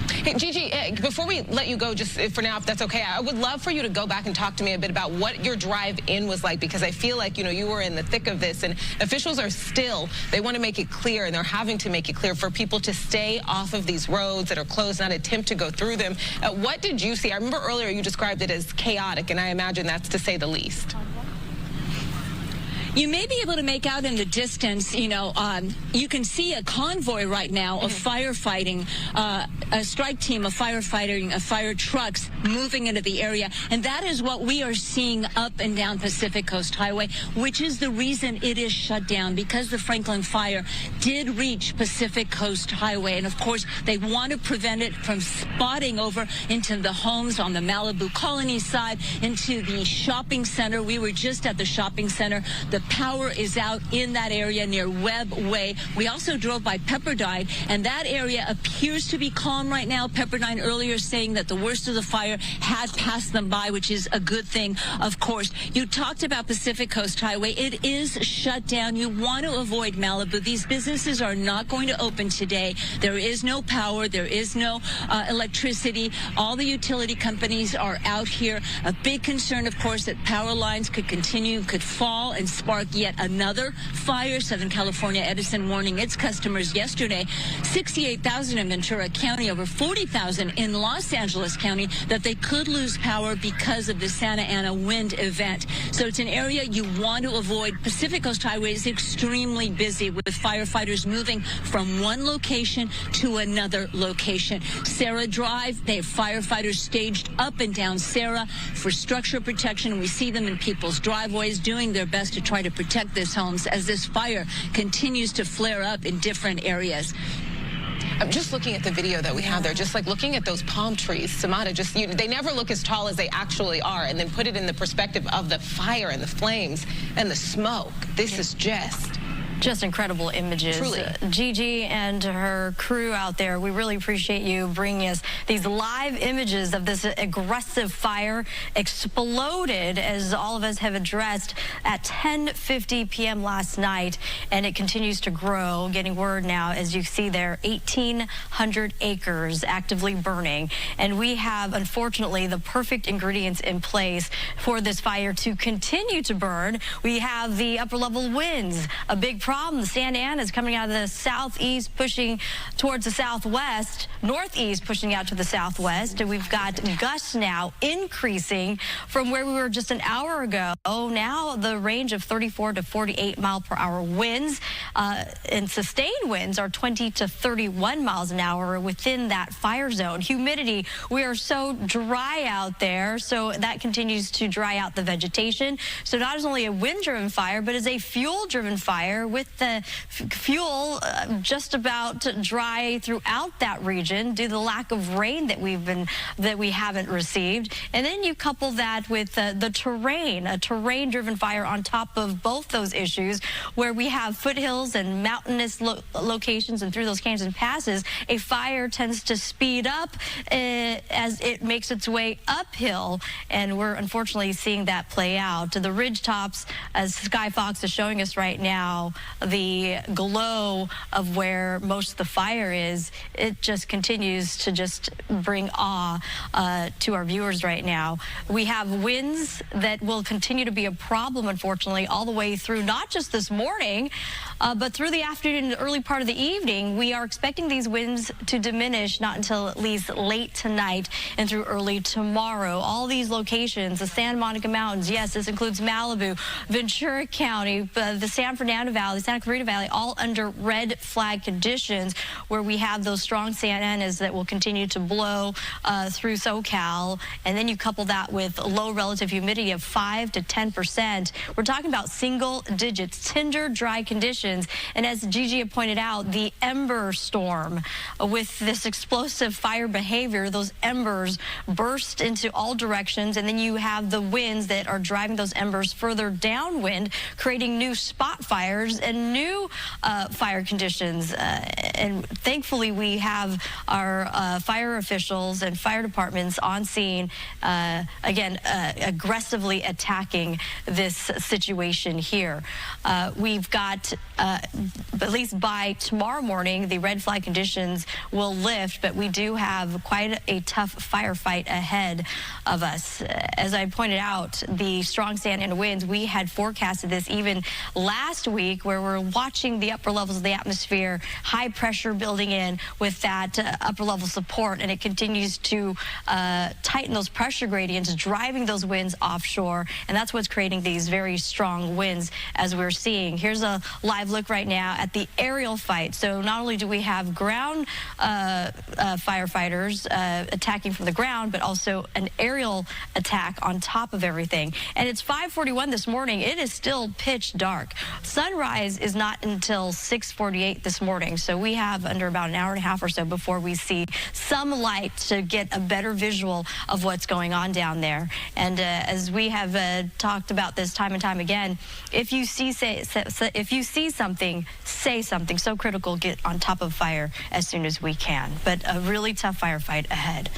Hey, Gigi, before we let you go, just for now, if that's okay, I would love for you to go back and talk to me a bit about what your drive in was like, because I feel like, you know, you were in the thick of this, and officials are still, they want to make it clear, and they're having to make it clear for people to stay off of these roads that are closed, not attempt to go through them. What did you see? I remember earlier you described it as chaotic, and I imagine that's to say the least. You may be able to make out in the distance, you know, you can see a convoy right now of firefighting, a strike team of firefighting, fire trucks moving into the area. And that is what we are seeing up and down Pacific Coast Highway, which is the reason it is shut down, because the Franklin fire did reach Pacific Coast Highway. And of course, they want to prevent it from spotting over into the homes on the Malibu Colony side, into the shopping center. We were just at the shopping center. The power is out in that area near Webb Way. We also drove by Pepperdine, and that area appears to be calm right now. Pepperdine earlier saying that the worst of the fire had passed them by, which is a good thing, of course. You talked about Pacific Coast Highway. It is shut down. You want to avoid Malibu. These businesses are not going to open today. There is no power. There is no electricity. All the utility companies are out here. A big concern, of course, that power lines could continue, could fall and spark yet another fire. Southern California Edison warning its customers yesterday, 68,000 in Ventura County, over 40,000 in Los Angeles County, that they could lose power because of the Santa Ana wind event. So it's an area you want to avoid. Pacific Coast Highway is extremely busy with firefighters moving from one location to another location. Sarah Drive, they have firefighters staged up and down Sarah for structure protection. We see them in people's driveways doing their best to try to protect these homes as this fire continues to flare up in different areas. I'm just looking at the video that we have there, just like looking at those palm trees, Samada, just they never look as tall as they actually are, and then put it in the perspective of the fire and the flames and the smoke. This is just incredible images. Truly. Gigi and her crew out there, we really appreciate you bringing us these live images of this aggressive fire. Exploded, as all of us have addressed, at 10:50 p.m. last night, and it continues to grow. Getting word now, as you see there, 1,800 acres actively burning, and we have, unfortunately, the perfect ingredients in place for this fire to continue to burn. We have the upper level winds, a big problem. The Santa Ana is coming out of the southeast, pushing towards the southwest, northeast pushing out to the southwest, and we've got gusts now increasing from where we were just an hour ago. Now the range of 34 to 48 mile per hour winds, and sustained winds are 20 to 31 miles an hour within that fire zone. Humidity, we are so dry out there, so that continues to dry out the vegetation. So not as only a wind-driven fire, but as a fuel-driven fire, with the fuel just about dry throughout that region due to the lack of rain that we haven't received. And then you couple that with the terrain, a terrain-driven fire on top of both those issues, where we have foothills and mountainous locations, and through those canyons and passes, a fire tends to speed up as it makes its way uphill, and we're unfortunately seeing that play out. The ridge tops, as Sky Fox is showing us right now, the glow of where most of the fire is, it just continues to just bring awe to our viewers right now. We have winds that will continue to be a problem, unfortunately, all the way through, not just this morning, but through the afternoon and the early part of the evening. We are expecting these winds to diminish not until at least late tonight and through early tomorrow. All these locations, the Santa Monica Mountains, yes, this includes Malibu, Ventura County, the San Fernando Valley, Santa Clarita Valley, all under red flag conditions, where we have those strong Santa Anas that will continue to blow through SoCal. And then you couple that with low relative humidity of 5 to 10%. We're talking about single digits, tinder, dry conditions. And as Gigi had pointed out, the ember storm, with this explosive fire behavior, those embers burst into all directions, and then you have the winds that are driving those embers further downwind, creating new spot fires and new fire conditions. And thankfully, we have our fire officials and fire departments on scene, again, aggressively attacking this situation here. We've got, at least by tomorrow morning, the red flag conditions will lift, but we do have quite a tough firefight ahead of us. As I pointed out, the strong Santa Ana winds, we had forecasted this even last week, where we're watching the upper levels of the atmosphere, high pressure building in with that upper level support, and it continues to tighten those pressure gradients, driving those winds offshore, and that's what's creating these very strong winds as we're seeing. Here's a live look right now at the aerial fight. So not only do we have ground firefighters attacking from the ground, but also an aerial attack on top of everything. And it's 5:41 this morning. It is still pitch dark. Sunrise is not until 6:48 this morning, so we have under about an hour and a half or so before we see some light to get a better visual of what's going on down there. And as we have talked about this time and time again, if you see something, say something. So critical, get on top of fire as soon as we can. But a really tough firefight ahead.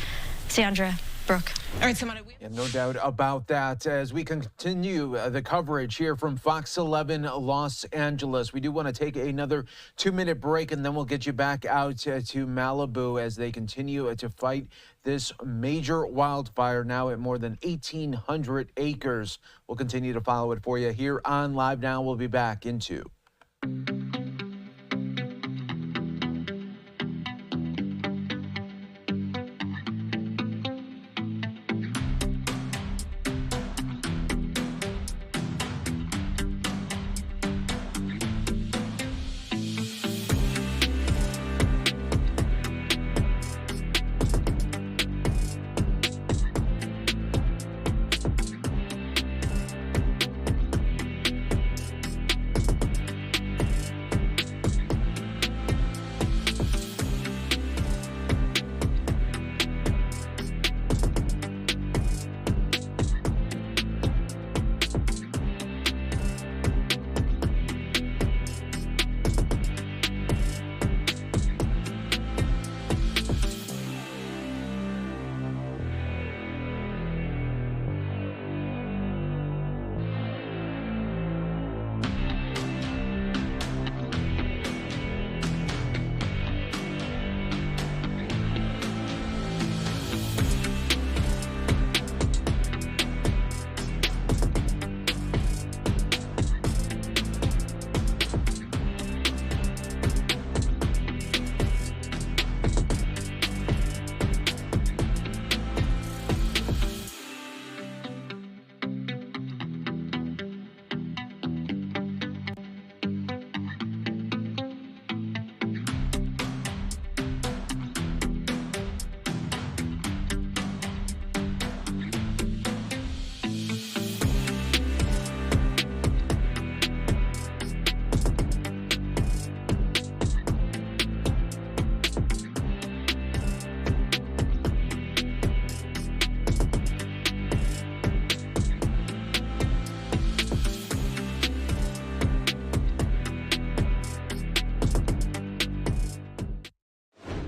Sandra, Brooke. All right, Samada. No doubt about that. As we continue the coverage here from Fox 11 Los Angeles, we do want to take another 2-minute break, and then we'll get you back out to Malibu as they continue to fight this major wildfire, now at more than 1,800 acres. We'll continue to follow it for you here on Live Now. We'll be back in 2.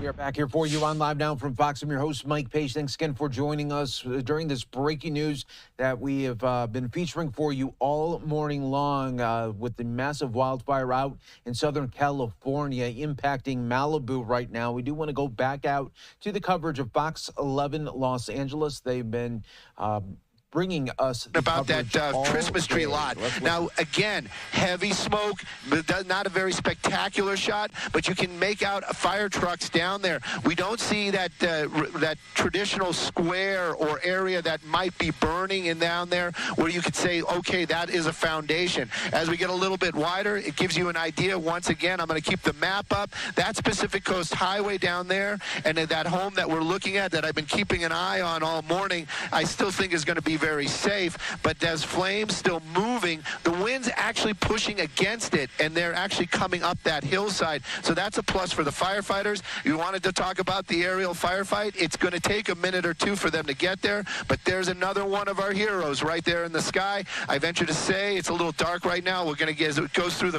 are back here for you on Live Now from Fox. I'm your host, Mike Page. Thanks again for joining us during this breaking news that we have been featuring for you all morning long with the massive wildfire out in Southern California impacting Malibu right now. We do want to go back out to the coverage of Fox 11 Los Angeles. They've been bringing us about that Christmas tree lot. Now, again, heavy smoke, not a very spectacular shot, but you can make out fire trucks down there. We don't see that that traditional square or area that might be burning in down there where you could say, okay, that is a foundation. As we get a little bit wider, it gives you an idea. Once again, I'm going to keep the map up. That's Pacific Coast Highway down there, and that home that we're looking at that I've been keeping an eye on all morning, I still think is going to be very safe, but there's flames still moving. The wind's actually pushing against it, and they're actually coming up that hillside. So that's a plus for the firefighters. You wanted to talk about the aerial firefight. It's going to take a minute or two for them to get there, but there's another one of our heroes right there in the sky. I venture to say it's a little dark right now. We're going to get, as it goes through the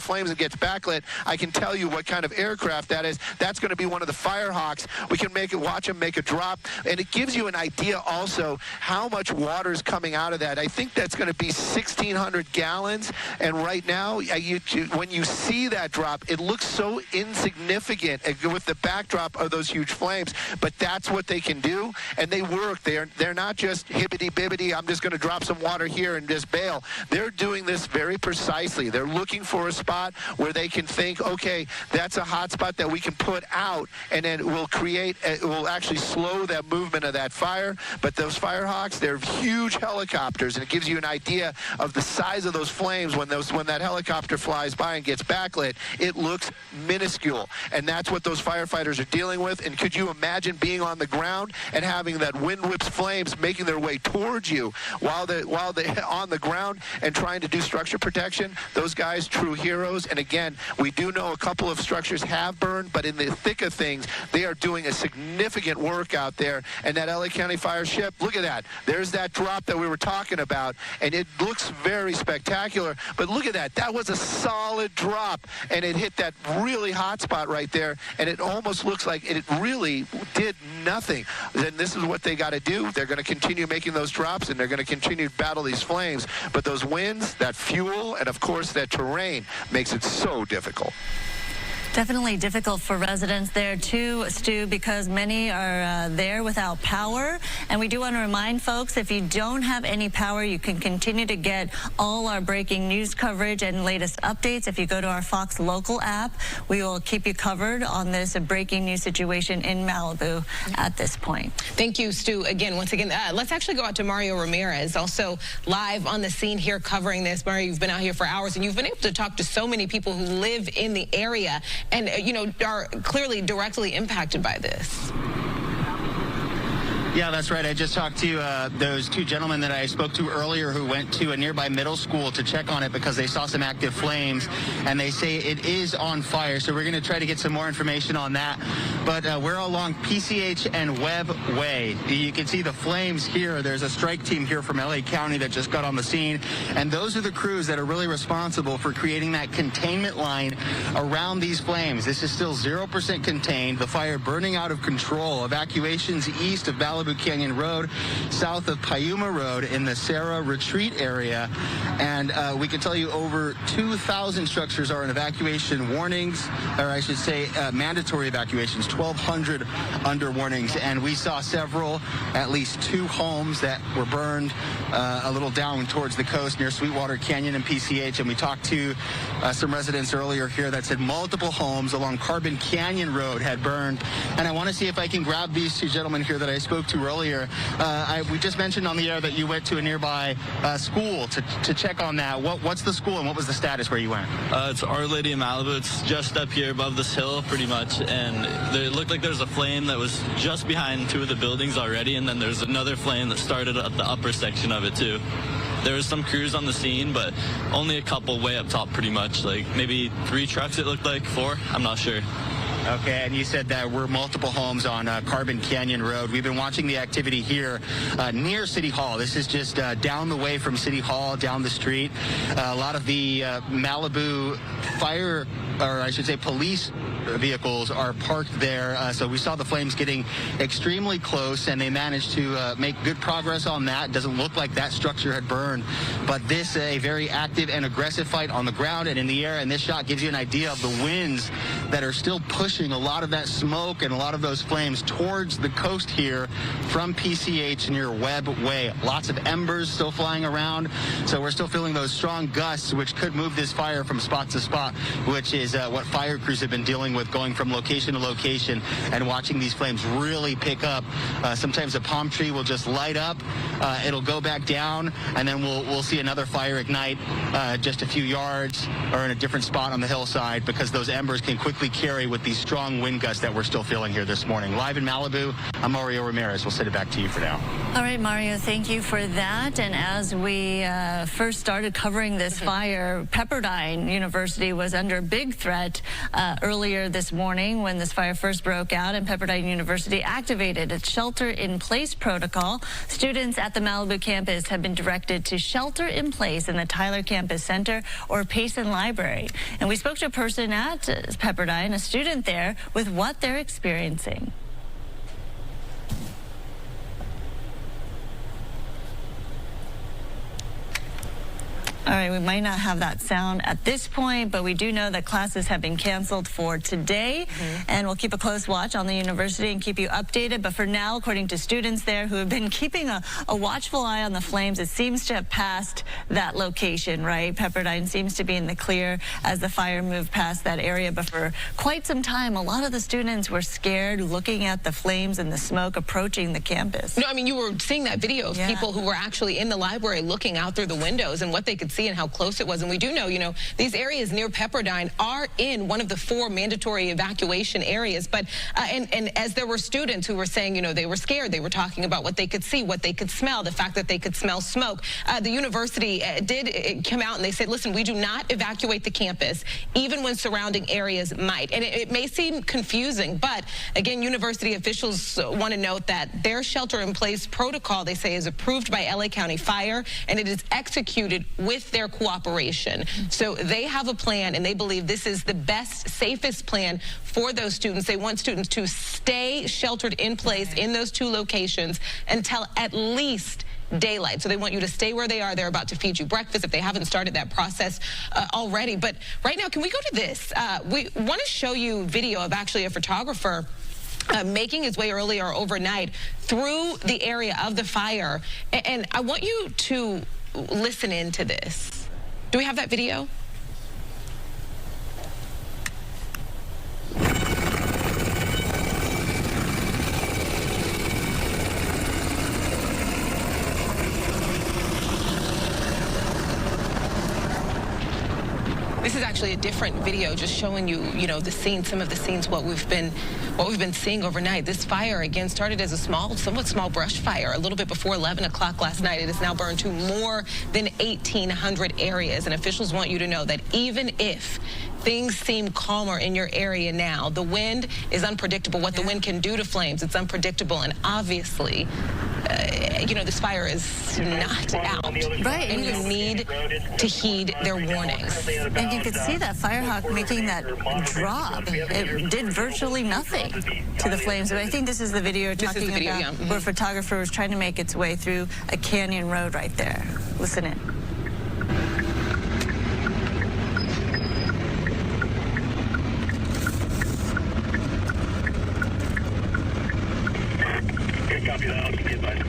flames and gets backlit, I can tell you what kind of aircraft that is. That's going to be one of the Firehawks. We can watch them make a drop, and it gives you an idea also how much water is coming out of that. I think that's going to be 1,600 gallons, and right now, when you see that drop, it looks so insignificant with the backdrop of those huge flames, but that's what they can do, and they work. They're not just hibbity-bibbity, I'm just going to drop some water here and just bail. They're doing this very precisely. They're looking for a spot where they can think, okay, that's a hot spot that we can put out, and then it will actually slow that movement of that fire. But those Firehawks, they're huge helicopters, and it gives you an idea of the size of those flames when that helicopter flies by and gets backlit. It looks minuscule, and that's what those firefighters are dealing with. And could you imagine being on the ground and having that wind whips flames making their way towards you while they're on the ground and trying to do structure protection? Those guys, true heroes. And again, we do know a couple of structures have burned, but in the thick of things, they are doing a significant work out there. And that LA County Fire ship, look at that. There's that drop that we were talking about, and it looks very spectacular. But look at that. That was a solid drop, and it hit that really hot spot right there, and it almost looks like it really did nothing. Then this is what they got to do. They're going to continue making those drops, and they're going to continue to battle these flames. But those winds, that fuel, and of course that terrain makes it so difficult. Definitely difficult for residents there too, Stu, because many are there without power. And we do want to remind folks, if you don't have any power, you can continue to get all our breaking news coverage and latest updates. If you go to our Fox Local app, we will keep you covered on this breaking news situation in Malibu at this point. Thank you, Stu. Once again, let's actually go out to Mario Ramirez, also live on the scene here covering this. Mario, you've been out here for hours, and you've been able to talk to so many people who live in the area and, are clearly directly impacted by this. Yeah, that's right. I just talked to those two gentlemen that I spoke to earlier who went to a nearby middle school to check on it because they saw some active flames, and they say it is on fire. So we're going to try to get some more information on that. But we're along PCH and Webb Way. You can see the flames here. There's a strike team here from LA County that just got on the scene, and those are the crews that are really responsible for creating that containment line around these flames. This is still 0% contained. The fire burning out of control. Evacuations east of Malibu Canyon Road, south of Payuma Road in the Sarah Retreat area. And we can tell you over 2,000 structures are in evacuation warnings, or I should say mandatory evacuations, 1,200 under warnings. And we saw several, at least 2 homes that were burned a little down towards the coast near Sweetwater Canyon and PCH. And we talked to some residents earlier here that said multiple homes along Carbon Canyon Road had burned. And I want to see if I can grab these 2 gentlemen here that I spoke to earlier. We just mentioned on the air that you went to a nearby school to check on that. What's the school and what was the status where you went? It's Our Lady of Malibu. It's just up here above this hill pretty much, and it looked like there's a flame that was just behind 2 of the buildings already, and then there's another flame that started at the upper section of it too. There was some crews on the scene, but only a couple way up top pretty much, like maybe 3 trucks it looked like, 4, I'm not sure. Okay, and you said that we're multiple homes on Carbon Canyon Road. We've been watching the activity here near City Hall. This is just down the way from City Hall, down the street. A lot of the Malibu fire or I should say police vehicles are parked there. So we saw the flames getting extremely close, and they managed to make good progress on that. Doesn't look like that structure had burned, but this a very active and aggressive fight on the ground and in the air, and this shot gives you an idea of the winds that are still pushing a lot of that smoke and a lot of those flames towards the coast here from PCH near Webb Way. Lots of embers still flying around, so we're still feeling those strong gusts, which could move this fire from spot to spot, which is what fire crews have been dealing with, going from location to location and watching these flames really pick up. Sometimes a palm tree will just light up, it'll go back down, and then we'll see another fire ignite just a few yards or in a different spot on the hillside, because those embers can quickly carry with these strong wind gusts that we're still feeling here this morning. Live in Malibu, I'm Mario Ramirez. We'll send it back to you for now. All right, Mario, thank you for that. And as we first started covering this fire, Pepperdine University was under big threat earlier this morning when this fire first broke out, and Pepperdine University activated its shelter-in-place protocol. Students at the Malibu campus have been directed to shelter in place in the Tyler Campus Center or Payson Library. And we spoke to a person at Pepperdine, a student there, with what they're experiencing. All right, we might not have that sound at this point, but we do know that classes have been canceled for today, and we'll keep a close watch on the university and keep you updated. But for now, according to students there who have been keeping a watchful eye on the flames, it seems to have passed that location, right? Pepperdine seems to be in the clear as the fire moved past that area, but for quite some time, a lot of the students were scared looking at the flames and the smoke approaching the campus. No, I mean, you were seeing that video of people who were actually in the library looking out through the windows and what they could see and how close it was. And we do know, these areas near Pepperdine are in one of the 4 mandatory evacuation areas. But and as there were students who were saying, they were scared, they were talking about what they could see, what they could smell, the fact that they could smell smoke. The university did come out and they said, listen, we do not evacuate the campus, even when surrounding areas might. And it may seem confusing, but again, university officials want to note that their shelter-in-place protocol, they say, is approved by LA County Fire, and it is executed with their cooperation. So they have a plan, and they believe this is the best, safest plan for those students. They want students to stay sheltered in place in those 2 locations until at least daylight. So they want you to stay where they are. They're about to feed you breakfast if they haven't started that process already. But right now, can we go to this? We want to show you video of actually a photographer making his way earlier overnight through the area of the fire. And I want you to listen into this. Do we have that video? This is actually a different video, just showing you, the scene, some of the scenes, what we've been seeing overnight. This fire, again, started as a somewhat small brush fire a little bit before 11 o'clock last night. It has now burned to more than 1,800 areas, and officials want you to know that even if things seem calmer in your area now, the wind is unpredictable. What the wind can do to flames, it's unpredictable, and obviously, this fire is not out. Right. And you need to heed their warnings. And you could see that firehawk making that drop. It did virtually nothing to the flames. But I think this is the video you're talking about, where a photographer was trying to make its way through a canyon road right there. Listen in. Copy that. I'll be advised.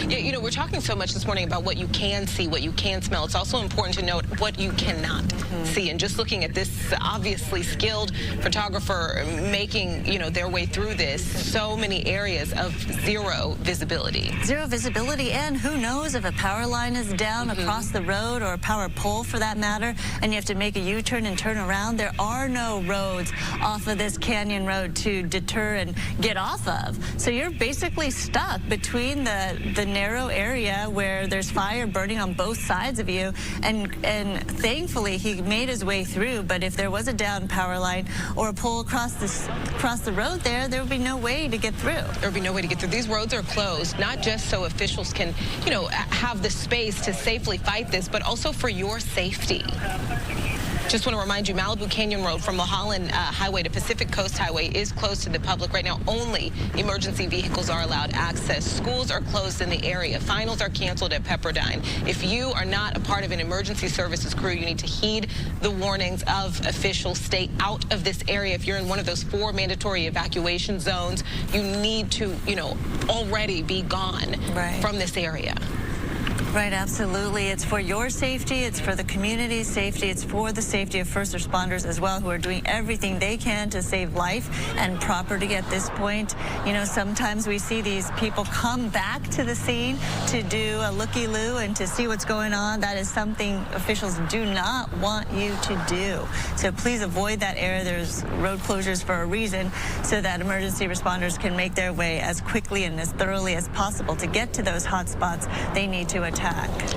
Yeah, we're talking so much this morning about what you can see, what you can smell. It's also important to note what you cannot see. And just looking at this obviously skilled photographer making, their way through this, so many areas of zero visibility. Zero visibility, and who knows if a power line is down across the road, or a power pole for that matter, and you have to make a U-turn and turn around. There are no roads off of this canyon road to deter and get off of. So you're basically stuck between the narrow area area where there's fire burning on both sides of you, and thankfully he made his way through. But if there was a down power line or a pole across the road there would be no way to get through. There would be no way to get through. These roads are closed, not just so officials can, you know, have the space to safely fight this, but also for your safety. Just want to remind you, Malibu Canyon Road from Mulholland Highway to Pacific Coast Highway is closed to the public right now. Only emergency vehicles are allowed access. Schools are closed in the area. Finals are canceled at Pepperdine. If you are not a part of an emergency services crew, you need to heed the warnings of officials. Stay out of this area. If you're in one of those 4 mandatory evacuation zones, you need to, you know, already be gone from this area. Right, absolutely. It's for your safety, it's for the community's safety, it's for the safety of first responders as well, who are doing everything they can to save life and property at this point. You know, sometimes we see these people come back to the scene to do a looky-loo and to see what's going on. That is something officials do not want you to do. So please avoid that area. There's road closures for a reason, so that emergency responders can make their way as quickly and as thoroughly as possible to get to those hot spots they need to attack.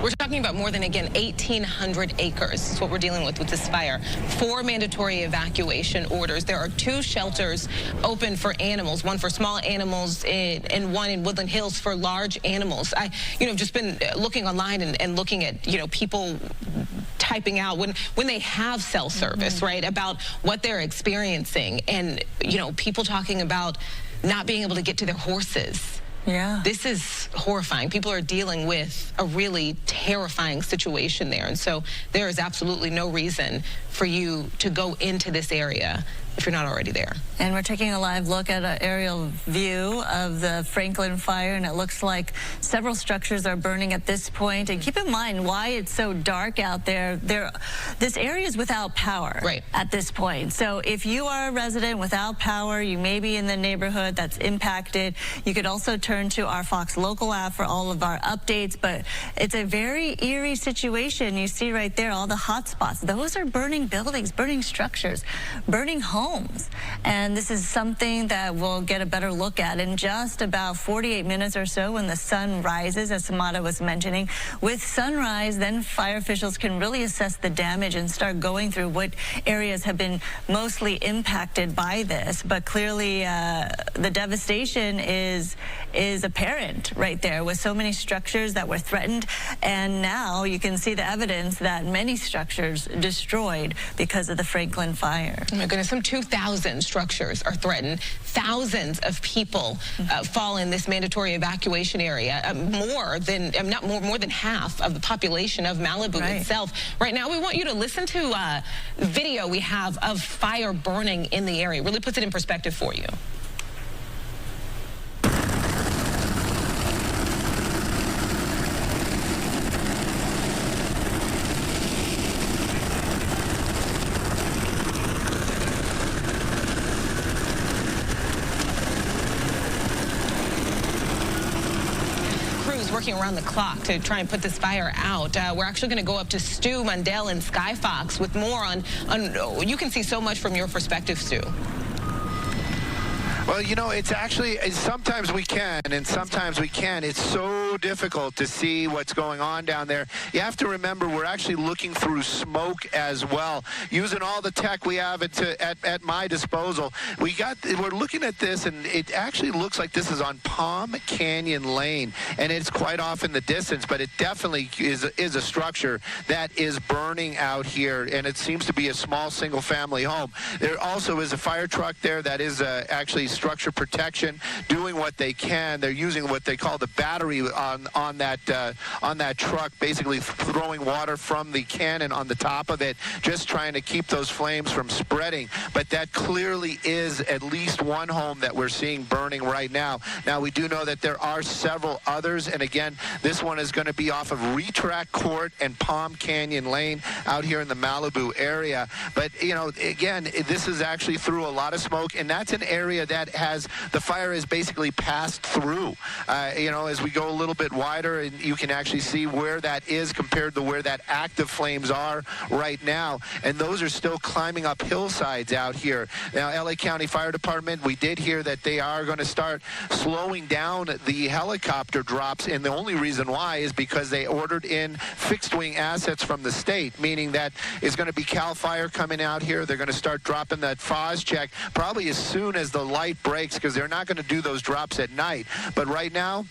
We're talking about more than, again, 1,800 acres is what we're dealing with this fire. 4 mandatory evacuation orders. There are 2 shelters open for animals, one for small animals and one in Woodland Hills for large animals. I, you know, just been looking online and looking at, you know, people typing out when they have cell service, right, about what they're experiencing, and, you know, people talking about not being able to get to their horses. Yeah. This is horrifying. People are dealing with a really terrifying situation there. And so there is absolutely no reason for you to go into this area if you're not already there. And we're taking a live look at an aerial view of the Franklin fire, and it looks like several structures are burning at this point. And keep in mind why it's so dark out there. This area is without power at this point. So if you are a resident without power, you may be in the neighborhood that's impacted. You could also turn to our Fox Local app for all of our updates, but it's a very eerie situation. You see right there all the hot spots. Those are burning buildings, burning structures, burning homes. And this is something that we'll get a better look at in just about 48 minutes or so when the sun rises, as Samada was mentioning. With sunrise, then fire officials can really assess the damage and start going through what areas have been mostly impacted by this. But clearly, the devastation is apparent right there, with so many structures that were threatened. And now you can see the evidence that many structures destroyed because of the Franklin fire. Oh my goodness, some 2,000 structures are threatened. Thousands of people fall in this mandatory evacuation area. More than half of the population of Malibu itself. Right now, we want you to listen to video we have of fire burning in the area. Really puts it in perspective for you. Working around the clock to try and put this fire out. We're actually going to go up to Stu Mundell and Sky Fox with more on you can see so much from your perspective, Stu. Well, you know, it's actually, sometimes we can and sometimes we can't. It's so difficult to see what's going on down there. You have to remember we're actually looking through smoke as well, using all the tech we have at my disposal. We're looking at this, and it actually looks like this is on Palm Canyon Lane, and it's quite off in the distance, but it definitely is a structure that is burning out here, and it seems to be a small single-family home. There also is a fire truck there that is actually structure protection, doing what they can. They're using what they call the battery on that truck, basically throwing water from the cannon on the top of it, just trying to keep those flames from spreading. But that clearly is at least one home that we're seeing burning right now. Now, we do know that there are several others, and again, this one is going to be off of Retrack Court and Palm Canyon Lane out here in the Malibu area. But, you know, again, this is actually through a lot of smoke, and that's an area that the fire has basically passed through. You know, as we go a little little bit wider, and you can actually see where that is compared to where that active flames are right now. And those are still climbing up hillsides out here. Now, LA County Fire Department, we did hear that they are going to start slowing down the helicopter drops, and the only reason why is because they ordered in fixed-wing assets from the state, meaning that it's going to be CAL FIRE coming out here. They're going to start dropping that FOS check probably as soon as the light breaks, because they're not going to do those drops at night. But right now,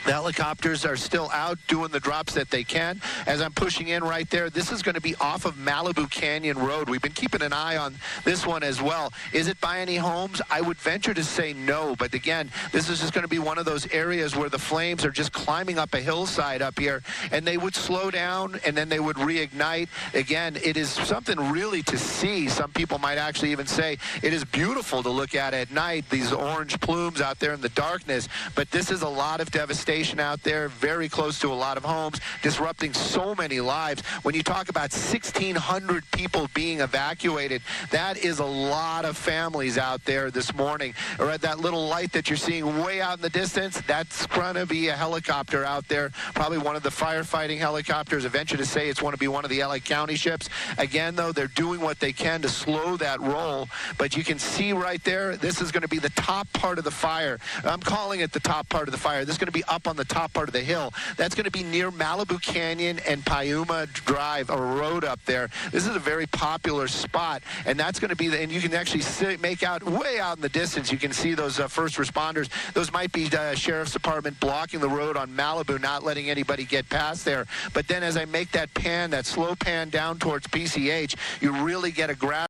the helicopters are still out doing the drops that they can. As I'm pushing in right there, this is going to be off of Malibu Canyon Road. We've been keeping an eye on this one as well. Is it by any homes? I would venture to say no. But again, this is just going to be one of those areas where the flames are just climbing up a hillside up here, and they would slow down and then they would reignite. Again, it is something really to see. Some people might actually even say it is beautiful to look at night, these orange plumes out there in the darkness. But this is a lot of devastation out there, very close to a lot of homes, disrupting so many lives. When you talk about 1,600 people being evacuated, that is a lot of families out there this morning. Or at that little light that you're seeing way out in the distance, that's going to be a helicopter out there, probably one of the firefighting helicopters. I venture to say it's going to be one of the LA County ships. Again, though, they're doing what they can to slow that roll. But you can see right there, this is going to be the top part of the fire. I'm calling it the top part of the fire. This is going to be up on the top part of the hill. That's going to be near Malibu Canyon and Piuma Drive, a road up there. This is a very popular spot, and that's going to be and you can actually make out way out in the distance. You can see those first responders. Those might be Sheriff's Department blocking the road on Malibu, not letting anybody get past there. But then as I make that pan, that slow pan down towards PCH, you really get a grab.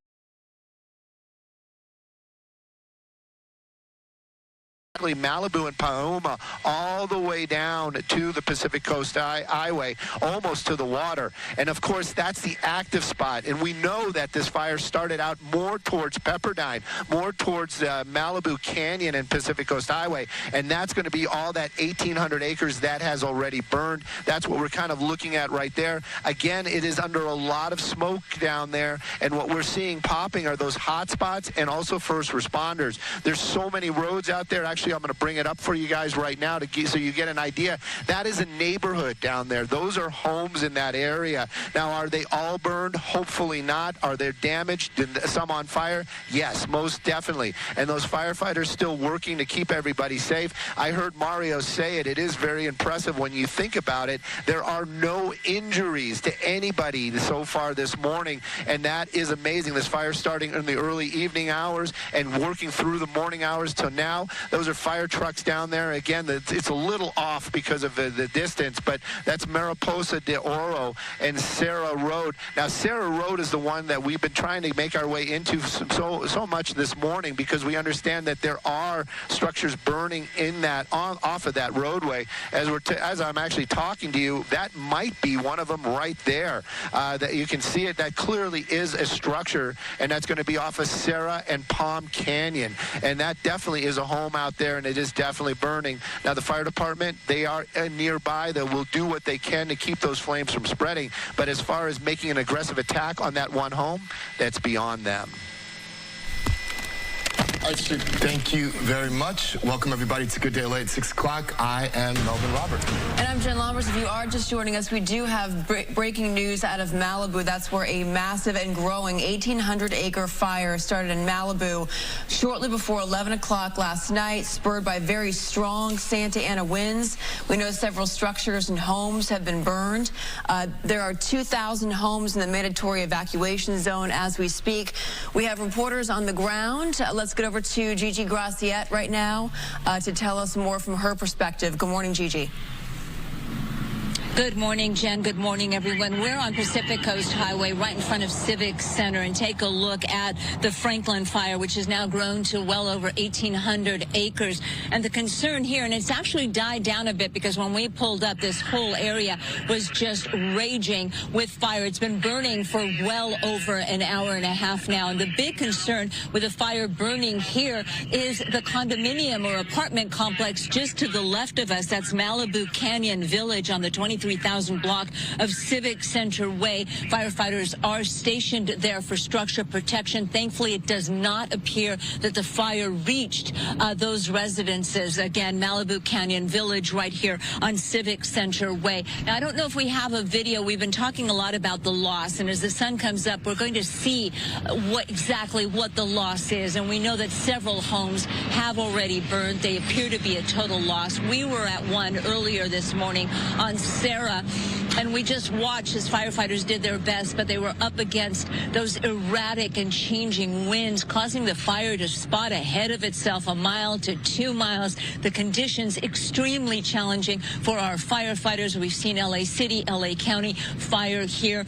Malibu and Piuma all the way down to the Pacific Coast Highway, almost to the water. And of course, that's the active spot. And we know that this fire started out more towards Pepperdine, more towards Malibu Canyon and Pacific Coast Highway. And that's going to be all that 1,800 acres that has already burned. That's what we're kind of looking at right there. Again, it is under a lot of smoke down there. And what we're seeing popping are those hot spots and also first responders. There's so many roads out there. Actually, I'm going to bring it up for you guys right now so you get an idea. That is a neighborhood down there. Those are homes in that area. Now, are they all burned? Hopefully not. Are there damaged? Some on fire? Yes, most definitely. And those firefighters still working to keep everybody safe. I heard Mario say it. It is very impressive when you think about it. There are no injuries to anybody so far this morning, and that is amazing. This fire starting in the early evening hours and working through the morning hours till now. Those are fire trucks down there. Again, it's a little off because of the distance, but that's Mariposa de Oro and Serra Road. Now, Serra Road is the one that we've been trying to make our way into so much this morning, because we understand that there are structures burning in that off of that roadway. As I'm actually talking to you, that might be one of them right there. That you can see it. That clearly is a structure, and that's going to be off of Serra and Palm Canyon, and that definitely is a home out there, and it is definitely burning. Now, the fire department, they are nearby. They will do what they can to keep those flames from spreading. But as far as making an aggressive attack on that one home, that's beyond them. All right, Stu, thank you very much. Welcome, everybody, to Good Day LA at 6 o'clock. I am Melvin Roberts. And I'm Jen Lombers. If you are just joining us, we do have breaking news out of Malibu. That's where a massive and growing 1,800-acre fire started in Malibu shortly before 11 o'clock last night, spurred by very strong Santa Ana winds. We know several structures and homes have been burned. There are 2,000 homes in the mandatory evacuation zone as we speak. We have reporters on the ground. Let's get over to Gigi Graciette right now to tell us more from her perspective. Good morning, Gigi. Good morning, Jen. Good morning, everyone. We're on Pacific Coast Highway right in front of Civic Center, and take a look at the Franklin fire, which has now grown to well over 1,800 acres. And the concern here, and it's actually died down a bit, because when we pulled up, this whole area was just raging with fire. It's been burning for well over an hour and a half now. And the big concern with the fire burning here is the condominium or apartment complex just to the left of us. That's Malibu Canyon Village on the 23rd 3000 block of Civic Center Way. Firefighters are stationed there for structure protection. Thankfully, it does not appear that the fire reached those residences. Again, Malibu Canyon Village right here on Civic Center Way. Now, I don't know if we have a video. We've been talking a lot about the loss, and as the sun comes up, we're going to see exactly what the loss is. And we know that several homes have already burned. They appear to be a total loss. We were at one earlier this morning on Sarah, and we just watched as firefighters did their best, but they were up against those erratic and changing winds, causing the fire to spot ahead of itself a mile to 2 miles. The conditions extremely challenging for our firefighters. We've seen LA City, LA County fire here.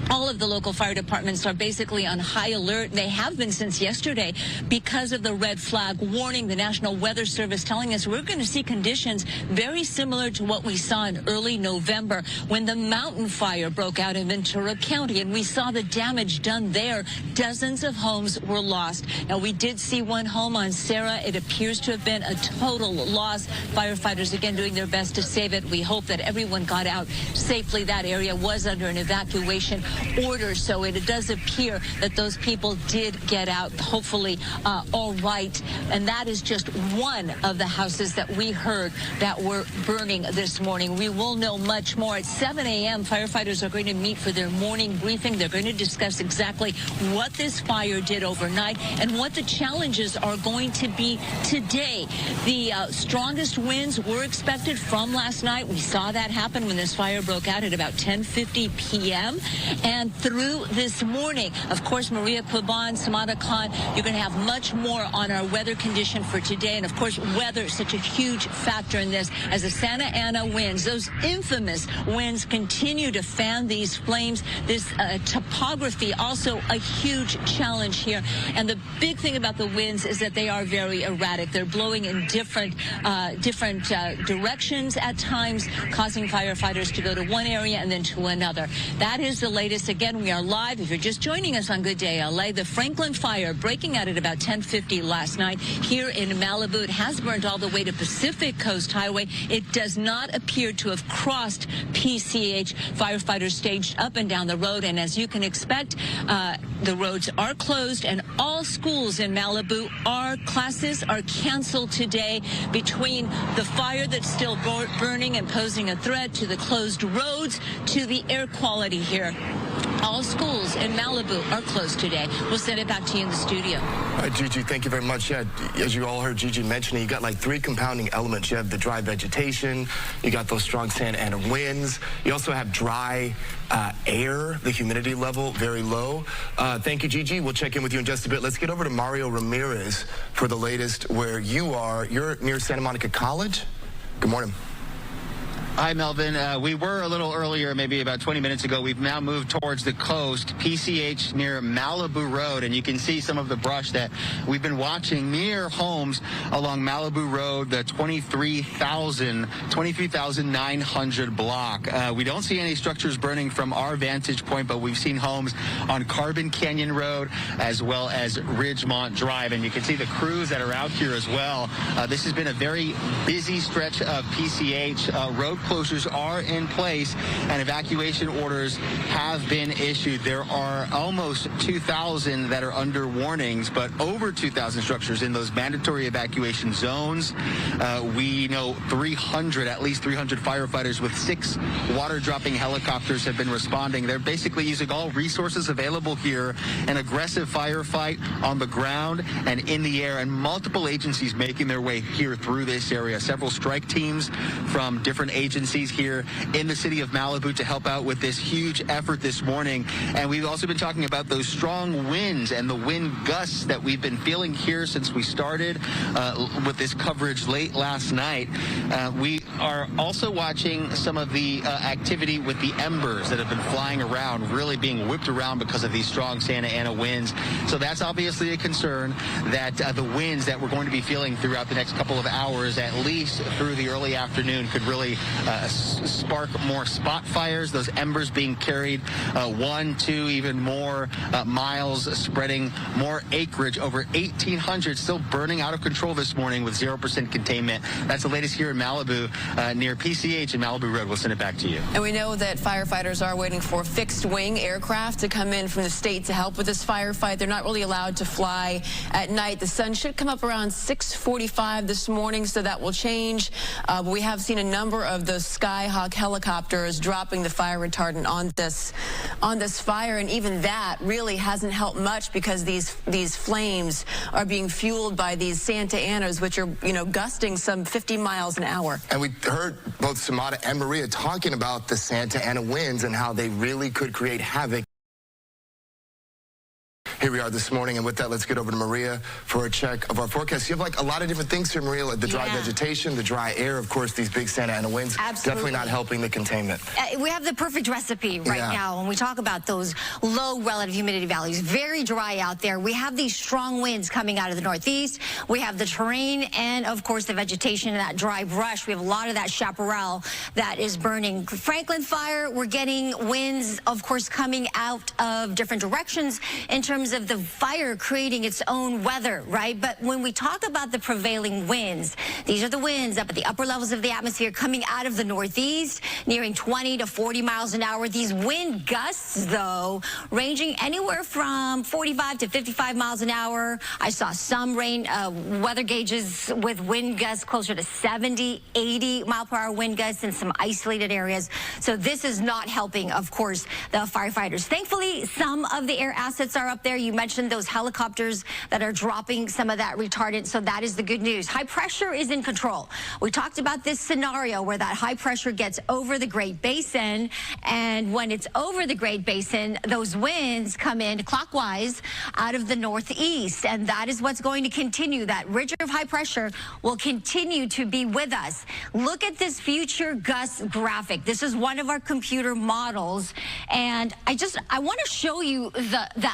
All of the local fire departments are basically on high alert. They have been since yesterday because of the red flag warning. The National Weather Service telling us we're going to see conditions very similar to what we saw in early November when the mountain fire broke out in Ventura County, and we saw the damage done there. Dozens of homes were lost. Now, we did see one home on Sarah. It appears to have been a total loss. Firefighters, again, doing their best to save it. We hope that everyone got out safely. That area was under an evacuation order, so it does appear that those people did get out, hopefully all right. And that is just one of the houses that we heard that were burning this morning. We will know much more. At 7 a.m., firefighters are going to meet for their morning briefing. They're going to discuss exactly what this fire did overnight and what the challenges are going to be today. The strongest winds were expected from last night. We saw that happen when this fire broke out at about 10:50 p.m. and through this morning. Of course, Maria Kuban, Samada Khan, you're going to have much more on our weather condition for today. And of course, weather is such a huge factor in this as the Santa Ana winds, those infamous winds, continue to fan these flames. This topography also a huge challenge here. And the big thing about the winds is that they are very erratic. They're blowing in different directions at times, causing firefighters to go to one area and then to another. That is the latest. Again, we are live. If you're just joining us on Good Day LA, the Franklin fire breaking out at about 10:50 last night here in Malibu. It has burned all the way to Pacific Coast Highway. It does not appear to have crossed PCH. Firefighters staged up and down the road, and as you can expect, the roads are closed, and all schools in Malibu, classes are canceled today. Between the fire that's still burning and posing a threat, to the closed roads, to the air quality here, all schools in Malibu are closed today. We'll send it back to you in the studio. All right, Gigi, thank you very much. Yeah, as you all heard Gigi mentioning, you got like 3 compounding elements. You have the dry vegetation, you got those strong Santa Ana winds, you also have dry air, the humidity level very low. Thank you, Gigi. We'll check in with you in just a bit. Let's get over to Mario Ramirez for the latest where you are. You're near Santa Monica College. Good morning. Hi, Melvin. We were a little earlier, maybe about 20 minutes ago. We've now moved towards the coast, PCH near Malibu Road, and you can see some of the brush that we've been watching near homes along Malibu Road, the 23,900 block. We don't see any structures burning from our vantage point, but we've seen homes on Carbon Canyon Road as well as Ridgemont Drive, and you can see the crews that are out here as well. This has been a very busy stretch of PCH. Road closures are in place and evacuation orders have been issued. There are almost 2,000 that are under warnings, but over 2,000 structures in those mandatory evacuation zones. We know at least 300 firefighters with 6 water-dropping helicopters have been responding. They're basically using all resources available here, an aggressive firefight on the ground and in the air, and multiple agencies making their way here through this area. Several strike teams from different agencies here in the city of Malibu to help out with this huge effort this morning. And we've also been talking about those strong winds and the wind gusts that we've been feeling here since we started with this coverage late last night. We are also watching some of the activity with the embers that have been flying around, really being whipped around because of these strong Santa Ana winds. So that's obviously a concern, that the winds that we're going to be feeling throughout the next couple of hours, at least through the early afternoon, could really spark more spot fires, those embers being carried 1, 2, even more miles, spreading more acreage, over 1,800 still burning out of control this morning with 0% containment. That's the latest here in Malibu, near PCH and Malibu Road. We'll send it back to you. And we know that firefighters are waiting for fixed-wing aircraft to come in from the state to help with this firefight. They're not really allowed to fly at night. The sun should come up around 6:45 this morning, so that will change. But we have seen a number of those Skyhawk helicopters dropping the fire retardant on this fire, and even that really hasn't helped much because these flames are being fueled by these Santa Anas, which are, you know, gusting some 50 miles an hour. And we heard both Samada and Maria talking about the Santa Ana winds and how they really could create havoc. Here we are this morning, and with that, let's get over to Maria for a check of our forecast. You have like a lot of different things here, Maria, like the dry vegetation, the dry air, of course, these big Santa Ana winds. Absolutely. Definitely not helping the containment. We have the perfect recipe right now when we talk about those low relative humidity values. Very dry out there. We have these strong winds coming out of the northeast. We have the terrain and, of course, the vegetation and that dry brush. We have a lot of that chaparral that is burning. Franklin fire, we're getting winds, of course, coming out of different directions in terms of the fire creating its own weather, right? But when we talk about the prevailing winds, these are the winds up at the upper levels of the atmosphere coming out of the northeast, nearing 20 to 40 miles an hour. These wind gusts, though, ranging anywhere from 45 to 55 miles an hour. I saw some weather gauges with wind gusts closer to 70, 80 mile per hour wind gusts in some isolated areas. So this is not helping, of course, the firefighters. Thankfully, some of the air assets are up there. You mentioned those helicopters that are dropping some of that retardant, so that is the good news. High pressure is in control. We talked about this scenario where that high pressure gets over the Great Basin, and when it's over the Great Basin, those winds come in clockwise out of the northeast, and that is what's going to continue. That ridge of high pressure will continue to be with us. Look at this future gust graphic. This is one of our computer models, and I want to show you the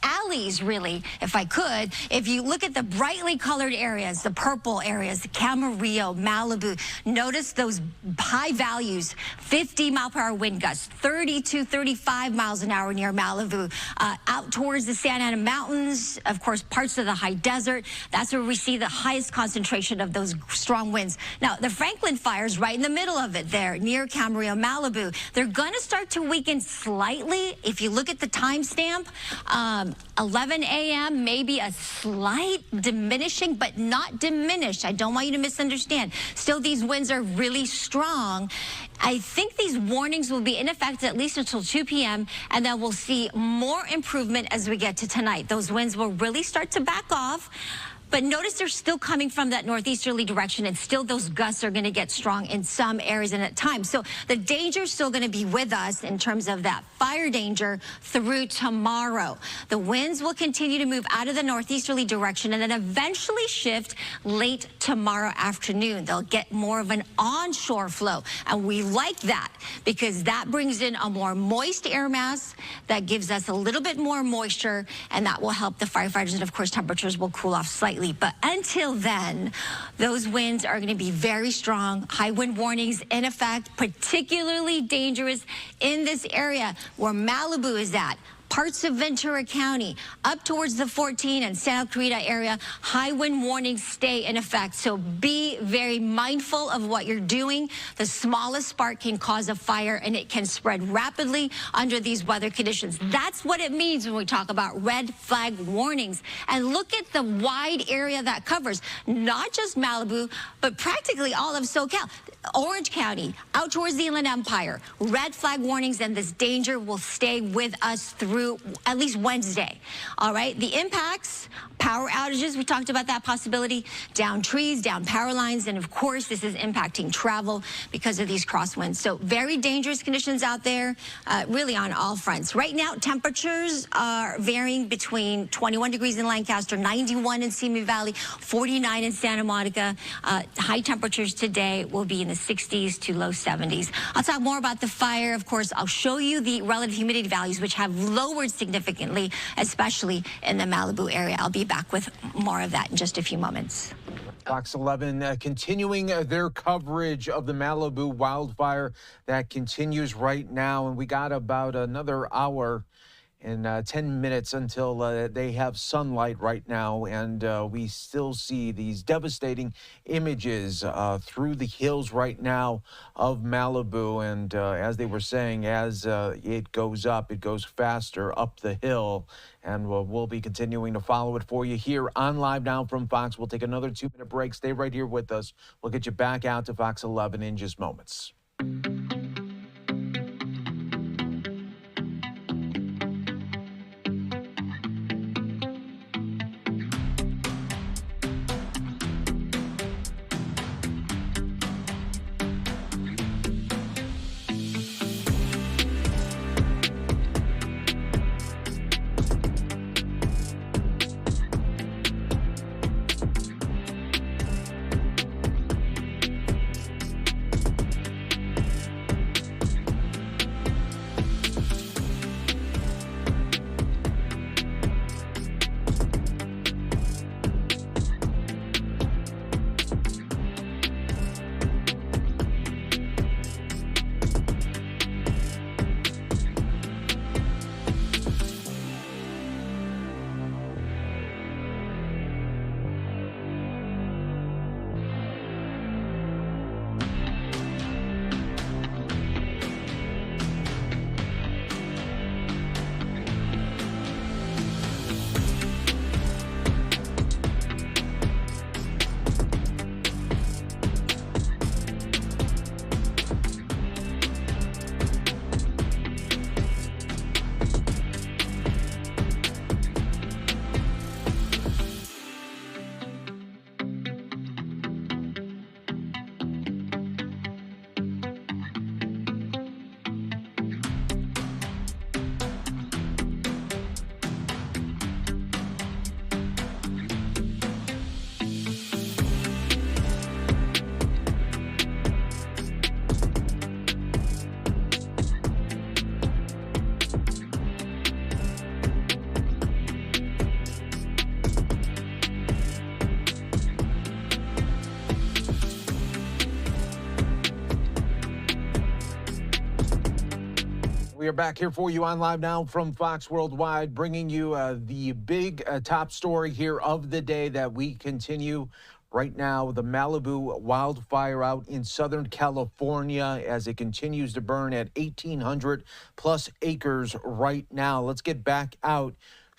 alleys, really, if I could. If you look at the brightly colored areas, the purple areas, Camarillo, Malibu, notice those high values, 50 mile per hour wind gusts, 30 to 35 miles an hour near Malibu. Out towards the Santa Ana Mountains, of course, parts of the high desert, that's where we see the highest concentration of those strong winds. Now, the Franklin fires right in the middle of it there, near Camarillo, Malibu. They're going to start to weaken slightly. If you look at the timestamp, 11 a.m., maybe a slight diminishing, but not diminished. I don't want you to misunderstand. Still, these winds are really strong. I think these warnings will be in effect at least until 2 p.m., and then we'll see more improvement as we get to tonight. Those winds will really start to back off. But notice they're still coming from that northeasterly direction, and still those gusts are going to get strong in some areas and at times. So the danger is still going to be with us in terms of that fire danger through tomorrow. The winds will continue to move out of the northeasterly direction and then eventually shift late tomorrow afternoon. They'll get more of an onshore flow, and we like that because that brings in a more moist air mass that gives us a little bit more moisture, and that will help the firefighters, and of course temperatures will cool off slightly. But until then, those winds are going to be very strong. High wind warnings in effect, particularly dangerous in this area where Malibu is at. Parts of Ventura County, up towards the 14 and Santa Clarita area, high wind warnings stay in effect. So be very mindful of what you're doing. The smallest spark can cause a fire, and it can spread rapidly under these weather conditions. That's what it means when we talk about red flag warnings. And look at the wide area that covers not just Malibu, but practically all of SoCal. Orange County, out towards the Inland Empire, red flag warnings, and this danger will stay with us through at least Wednesday. All right, the impacts, power outages, we talked about that possibility, down trees, down power lines, and of course this is impacting travel because of these crosswinds. So very dangerous conditions out there, really on all fronts. Right now, temperatures are varying between 21 degrees in Lancaster, 91 in Simi Valley, 49 in Santa Monica. High temperatures today will be in the 60s to low 70s. I'll talk more about the fire. Of course, I'll show you the relative humidity values, which have lowered significantly, especially in the Malibu area. I'll be back with more of that in just a few moments. Fox 11 continuing their coverage of the Malibu wildfire that continues right now. And we got about another hour and 10 minutes until they have sunlight right now. And we still see these devastating images through the hills right now of Malibu. And as they were saying, as it goes up, it goes faster up the hill. And we'll be continuing to follow it for you here on Live Now from Fox. We'll take another 2-minute break. Stay right here with us. We'll get you back out to Fox 11 in just moments. We are back here for you on Live Now from Fox Worldwide, bringing you the big top story here of the day that we continue right now. The Malibu wildfire out in Southern California as it continues to burn at 1,800 plus acres right now. Let's get back out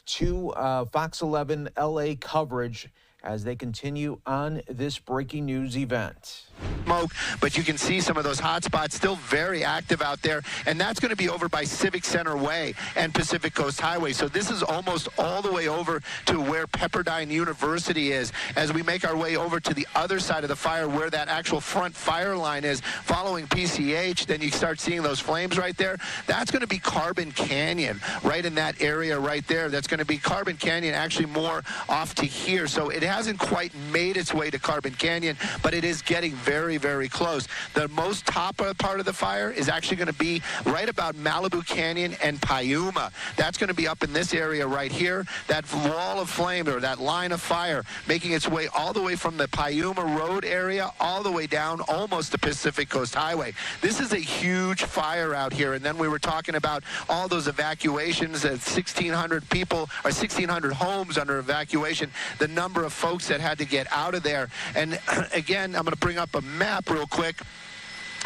to Fox 11 LA coverage as they continue on this breaking news event. Smoke, but you can see some of those hot spots still very active out there, and that's going to be over by Civic Center Way and Pacific Coast Highway. So this is almost all the way over to where Pepperdine University is. As we make our way over to the other side of the fire where that actual front fire line is following PCH, then you start seeing those flames right there. That's going to be Carbon Canyon right in that area right there. That's going to be Carbon Canyon, actually more off to here. So it hasn't quite made its way to Carbon Canyon, but it is getting very, very close. The most top part of the fire is actually going to be right about Malibu Canyon and Piuma. That's going to be up in this area right here. That wall of flame, or that line of fire, making its way all the way from the Piuma Road area all the way down almost to Pacific Coast Highway. This is a huge fire out here. And then we were talking about all those evacuations, 1,600 people, or 1,600 homes under evacuation, the number of folks that had to get out of there. And again, I'm going to bring up a map real quick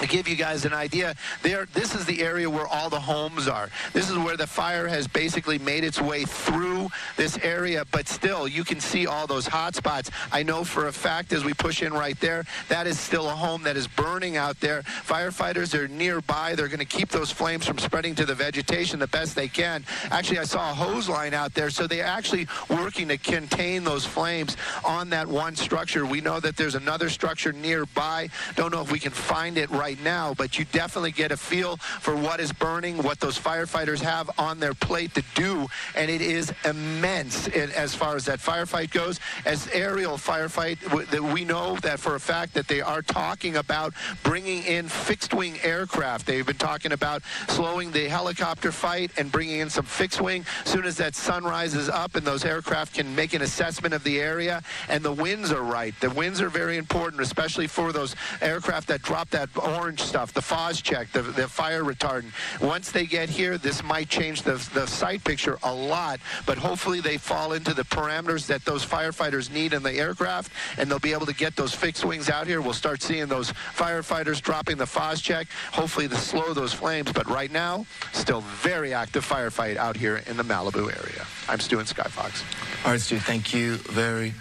to give you guys an idea. This is the area where all the homes are. This is where the fire has basically made its way through this area, but still, you can see all those hot spots. I know for a fact as we push in right there, that is still a home that is burning out there. Firefighters are nearby. They're going to keep those flames from spreading to the vegetation the best they can. Actually, I saw a hose line out there, so they're actually working to contain those flames on that one structure. We know that there's another structure nearby. Don't know if we can find it right right now, but you definitely get a feel for what is burning, what those firefighters have on their plate to do, and it is immense as far as that firefight goes. As aerial firefight, that we know that for a fact that they are talking about bringing in fixed-wing aircraft. They've been talking about slowing the helicopter fight and bringing in some fixed-wing. As soon as that sun rises up and those aircraft can make an assessment of the area, and the winds are right. The winds are very important, especially for those aircraft that drop that orange stuff, the FOS check, the fire retardant. Once they get here, this might change the sight picture a lot, but hopefully they fall into the parameters that those firefighters need in the aircraft, and they'll be able to get those fixed wings out here. We'll start seeing those firefighters dropping the FOS check, hopefully to slow those flames, but right now, still very active firefight out here in the Malibu area. I'm Stu in Sky Fox. All right, Stu, thank you very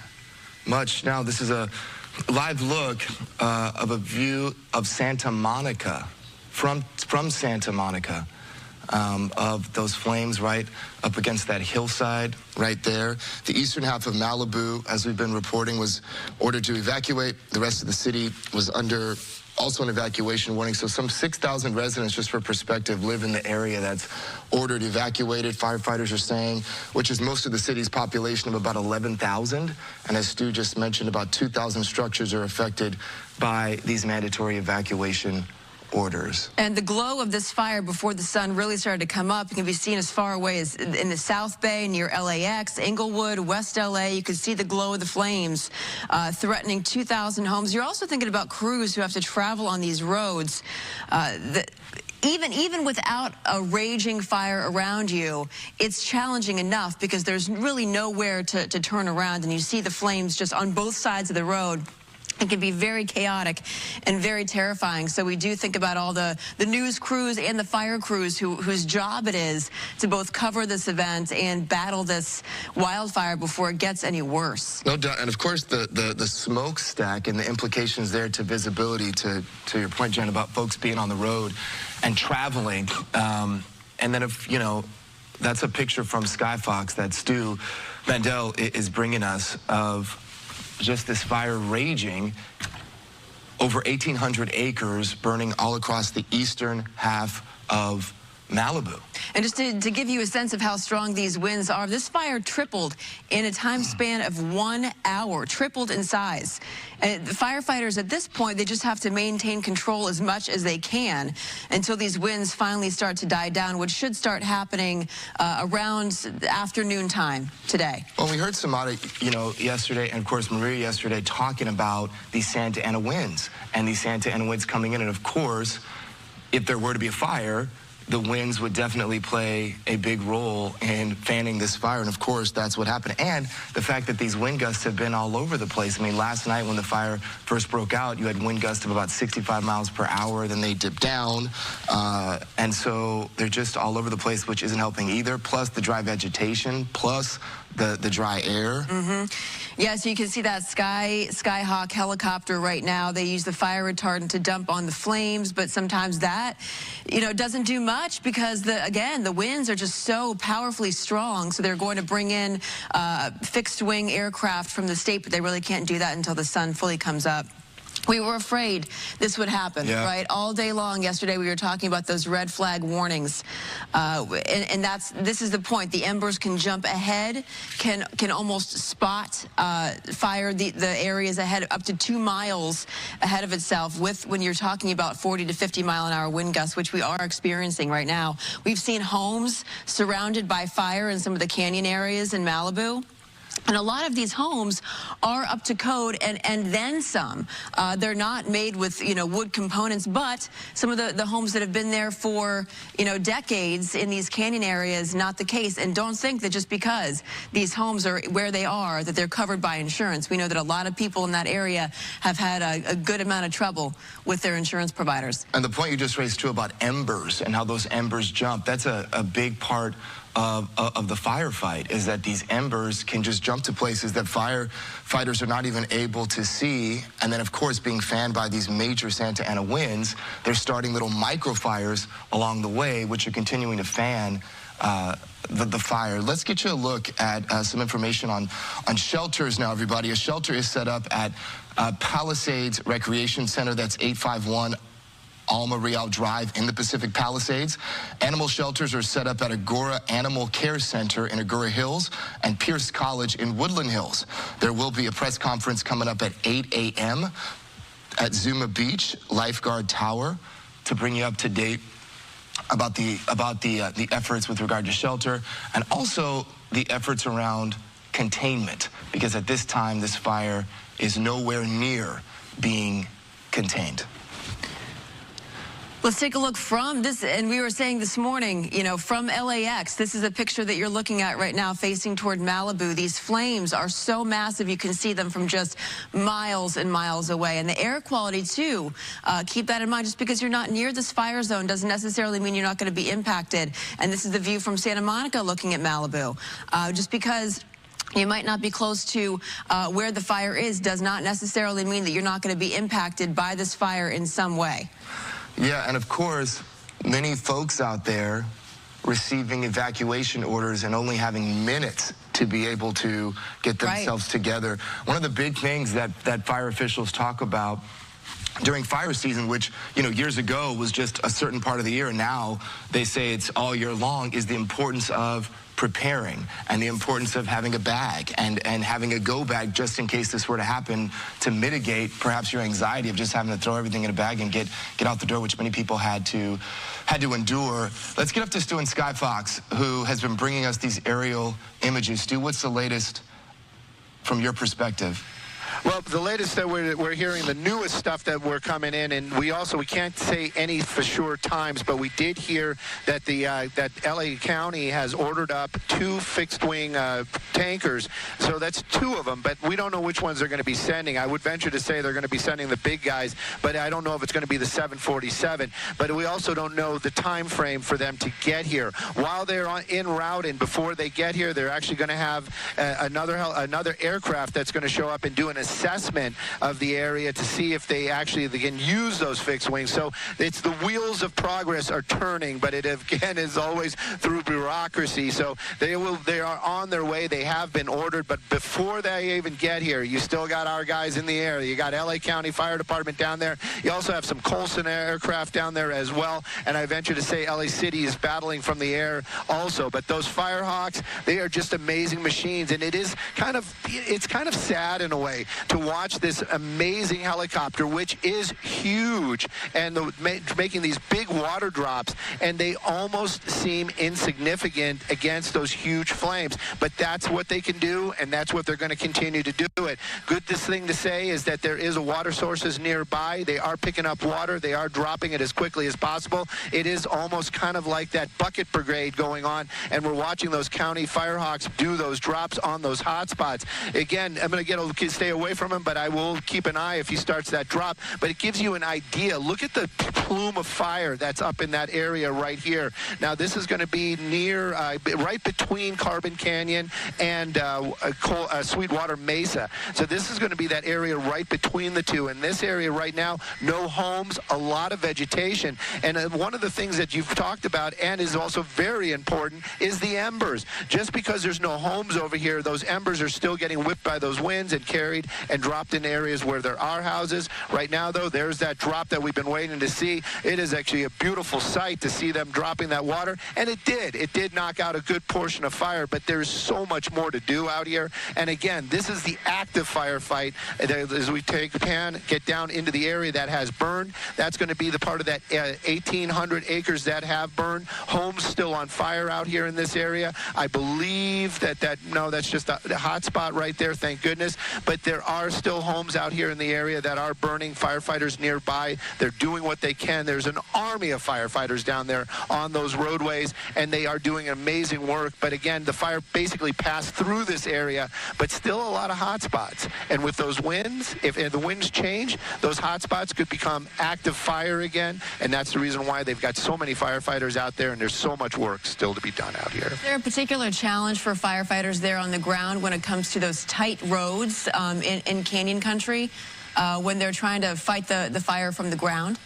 much. Now, this is a live look of a view of Santa Monica, from Santa Monica, of those flames right up against that hillside right there. The eastern half of Malibu, as we've been reporting, was ordered to evacuate. The rest of the city was under also an evacuation warning. So some 6,000 residents, just for perspective, live in the area that's ordered evacuated, firefighters are saying, which is most of the city's population of about 11,000. And as Stu just mentioned, about 2,000 structures are affected by these mandatory evacuation orders. And the glow of this fire before the sun really started to come up, it can be seen as far away as in the South Bay, near LAX, Inglewood, West LA. You can see the glow of the flames threatening 2,000 homes. You're also thinking about crews who have to travel on these roads. Even without a raging fire around you, it's challenging enough because there's really nowhere to turn around, and you see the flames just on both sides of the road. It can be very chaotic and very terrifying. So we do think about all the news crews and the fire crews whose job it is to both cover this event and battle this wildfire before it gets any worse. No doubt. And of course, the smokestack and the implications there to visibility, to your point, Jen, about folks being on the road and traveling. And then, if you know, that's a picture from Sky Fox that Stu Mandel is bringing us of just this fire raging over 1,800 acres, burning all across the eastern half of Malibu. And just to give you a sense of how strong these winds are, this fire tripled in a time span of 1 hour, tripled in size. And the firefighters at this point, they just have to maintain control as much as they can until these winds finally start to die down, which should start happening around afternoon time today. Well, we heard Samara, yesterday, and of course Maria yesterday, talking about these Santa Ana winds and these Santa Ana winds coming in. And of course, if there were to be a fire, the winds would definitely play a big role in fanning this fire. And of course, that's what happened. And the fact that these wind gusts have been all over the place. I mean, last night when the fire first broke out, you had wind gusts of about 65 miles per hour. Then they dipped down. And so they're just all over the place, which isn't helping either. Plus the dry vegetation, plus the dry air. Mm-hmm. Yeah, so you can see that Skyhawk helicopter right now. They use the fire retardant to dump on the flames, but sometimes that, doesn't do much because, again, the winds are just so powerfully strong. So they're going to bring in fixed-wing aircraft from the state, but they really can't do that until the sun fully comes up. We were afraid this would happen, right? All day long yesterday we were talking about those red flag warnings. And this is the point. The embers can jump ahead, can almost spot fire the areas ahead, up to 2 miles ahead of itself when you're talking about 40 to 50 mile an hour wind gusts, which we are experiencing right now. We've seen homes surrounded by fire in some of the canyon areas in Malibu. And a lot of these homes are up to code and then some. They're not made with, wood components, but some of the homes that have been there for, decades in these canyon areas, not the case. And don't think that just because these homes are where they are, that they're covered by insurance. We know that a lot of people in that area have had a good amount of trouble with their insurance providers. And the point you just raised, too, about embers and how those embers jump, that's a big part of the firefight, is that these embers can just jump to places that firefighters are not even able to see. And then, of course, being fanned by these major Santa Ana winds, they're starting little microfires along the way, which are continuing to fan the fire. Let's get you a look at some information on shelters now, everybody. A shelter is set up at Palisades Recreation Center. That's 851 Alma Real Drive in the Pacific Palisades. Animal shelters are set up at Agora Animal Care Center in Agora Hills and Pierce College in Woodland Hills. There will be a press conference coming up at 8 a.m. at Zuma Beach Lifeguard Tower to bring you up to date about the efforts with regard to shelter and also the efforts around containment, because at this time this fire is nowhere near being contained. Let's take a look from this, and we were saying this morning, you know, from LAX, this is a picture that you're looking at right now facing toward Malibu. These flames are so massive, you can see them from just miles and miles away. And the air quality, too, keep that in mind. Just because you're not near this fire zone doesn't necessarily mean you're not going to be impacted. And this is the view from Santa Monica looking at Malibu. Just because you might not be close to where the fire is does not necessarily mean that you're not going to be impacted by this fire in some way. Yeah, and of course, many folks out there receiving evacuation orders and only having minutes to be able to get themselves together. One of the big things that fire officials talk about during fire season, which, you know, years ago was just a certain part of the year, and now they say it's all year long, is the importance of preparing and the importance of having a bag and having a go bag just in case this were to happen, to mitigate perhaps your anxiety of just having to throw everything in a bag and get out the door, which many people had to endure. Let's get up to Stu in Sky Fox, who has been bringing us these aerial images. Stu, what's the latest from your perspective? Well, the latest that we're hearing, the newest stuff that we're coming in, and we can't say any for sure times, but we did hear that that LA County has ordered up 2 fixed-wing tankers. So that's 2 of them, but we don't know which ones they're going to be sending. I would venture to say they're going to be sending the big guys, but I don't know if it's going to be the 747. But we also don't know the time frame for them to get here. While they're en route and before they get here, they're actually going to have another aircraft that's going to show up and do an assessment of the area to see if they can use those fixed wings. So it's the wheels of progress are turning, but it again is always through bureaucracy. So they are on their way. They have been ordered, but before they even get here, you still got our guys in the air. You got LA County Fire Department down there. You also have some Colson aircraft down there as well. And I venture to say LA City is battling from the air also. But those Firehawks, they are just amazing machines, and it's kind of sad in a way to watch this amazing helicopter, which is huge, and making these big water drops, and they almost seem insignificant against those huge flames. But that's what they can do, and that's what they're going to continue to do it. Good thing to say is that there is a water sources nearby. They are picking up water. They are dropping it as quickly as possible. It is almost kind of like that bucket brigade going on, and we're watching those county Firehawks do those drops on those hot spots. Again, I'm going to stay away from him, but I will keep an eye if he starts that drop. But it gives you an idea. Look at the plume of fire that's up in that area right here. Now, this is going to be near, right between Carbon Canyon and Sweetwater Mesa. So this is going to be that area right between the two. In this area right now, no homes, a lot of vegetation. And one of the things that you've talked about and is also very important is the embers. Just because there's no homes over here, those embers are still getting whipped by those winds and carried and dropped in areas where there are houses. Right now, though, there's that drop that we've been waiting to see. It is actually a beautiful sight to see them dropping that water, and it did knock out a good portion of fire, but there's so much more to do out here. And again, this is the active firefight. As we get down into the area that has burned, that's going to be the part of that 1,800 acres that have burned. Homes still on fire out here in this area. I believe that's just a hot spot right there, thank goodness. But there are still homes out here in the area that are burning. Firefighters nearby, they're doing what they can. There's an army of firefighters down there on those roadways, and they are doing amazing work. But again, the fire basically passed through this area, but still a lot of hot spots. And with those winds, if the winds change, those hot spots could become active fire again, and that's the reason why they've got so many firefighters out there, and there's so much work still to be done out here. Is there a particular challenge for firefighters there on the ground when it comes to those tight roads in canyon country when they're trying to fight the fire from the ground?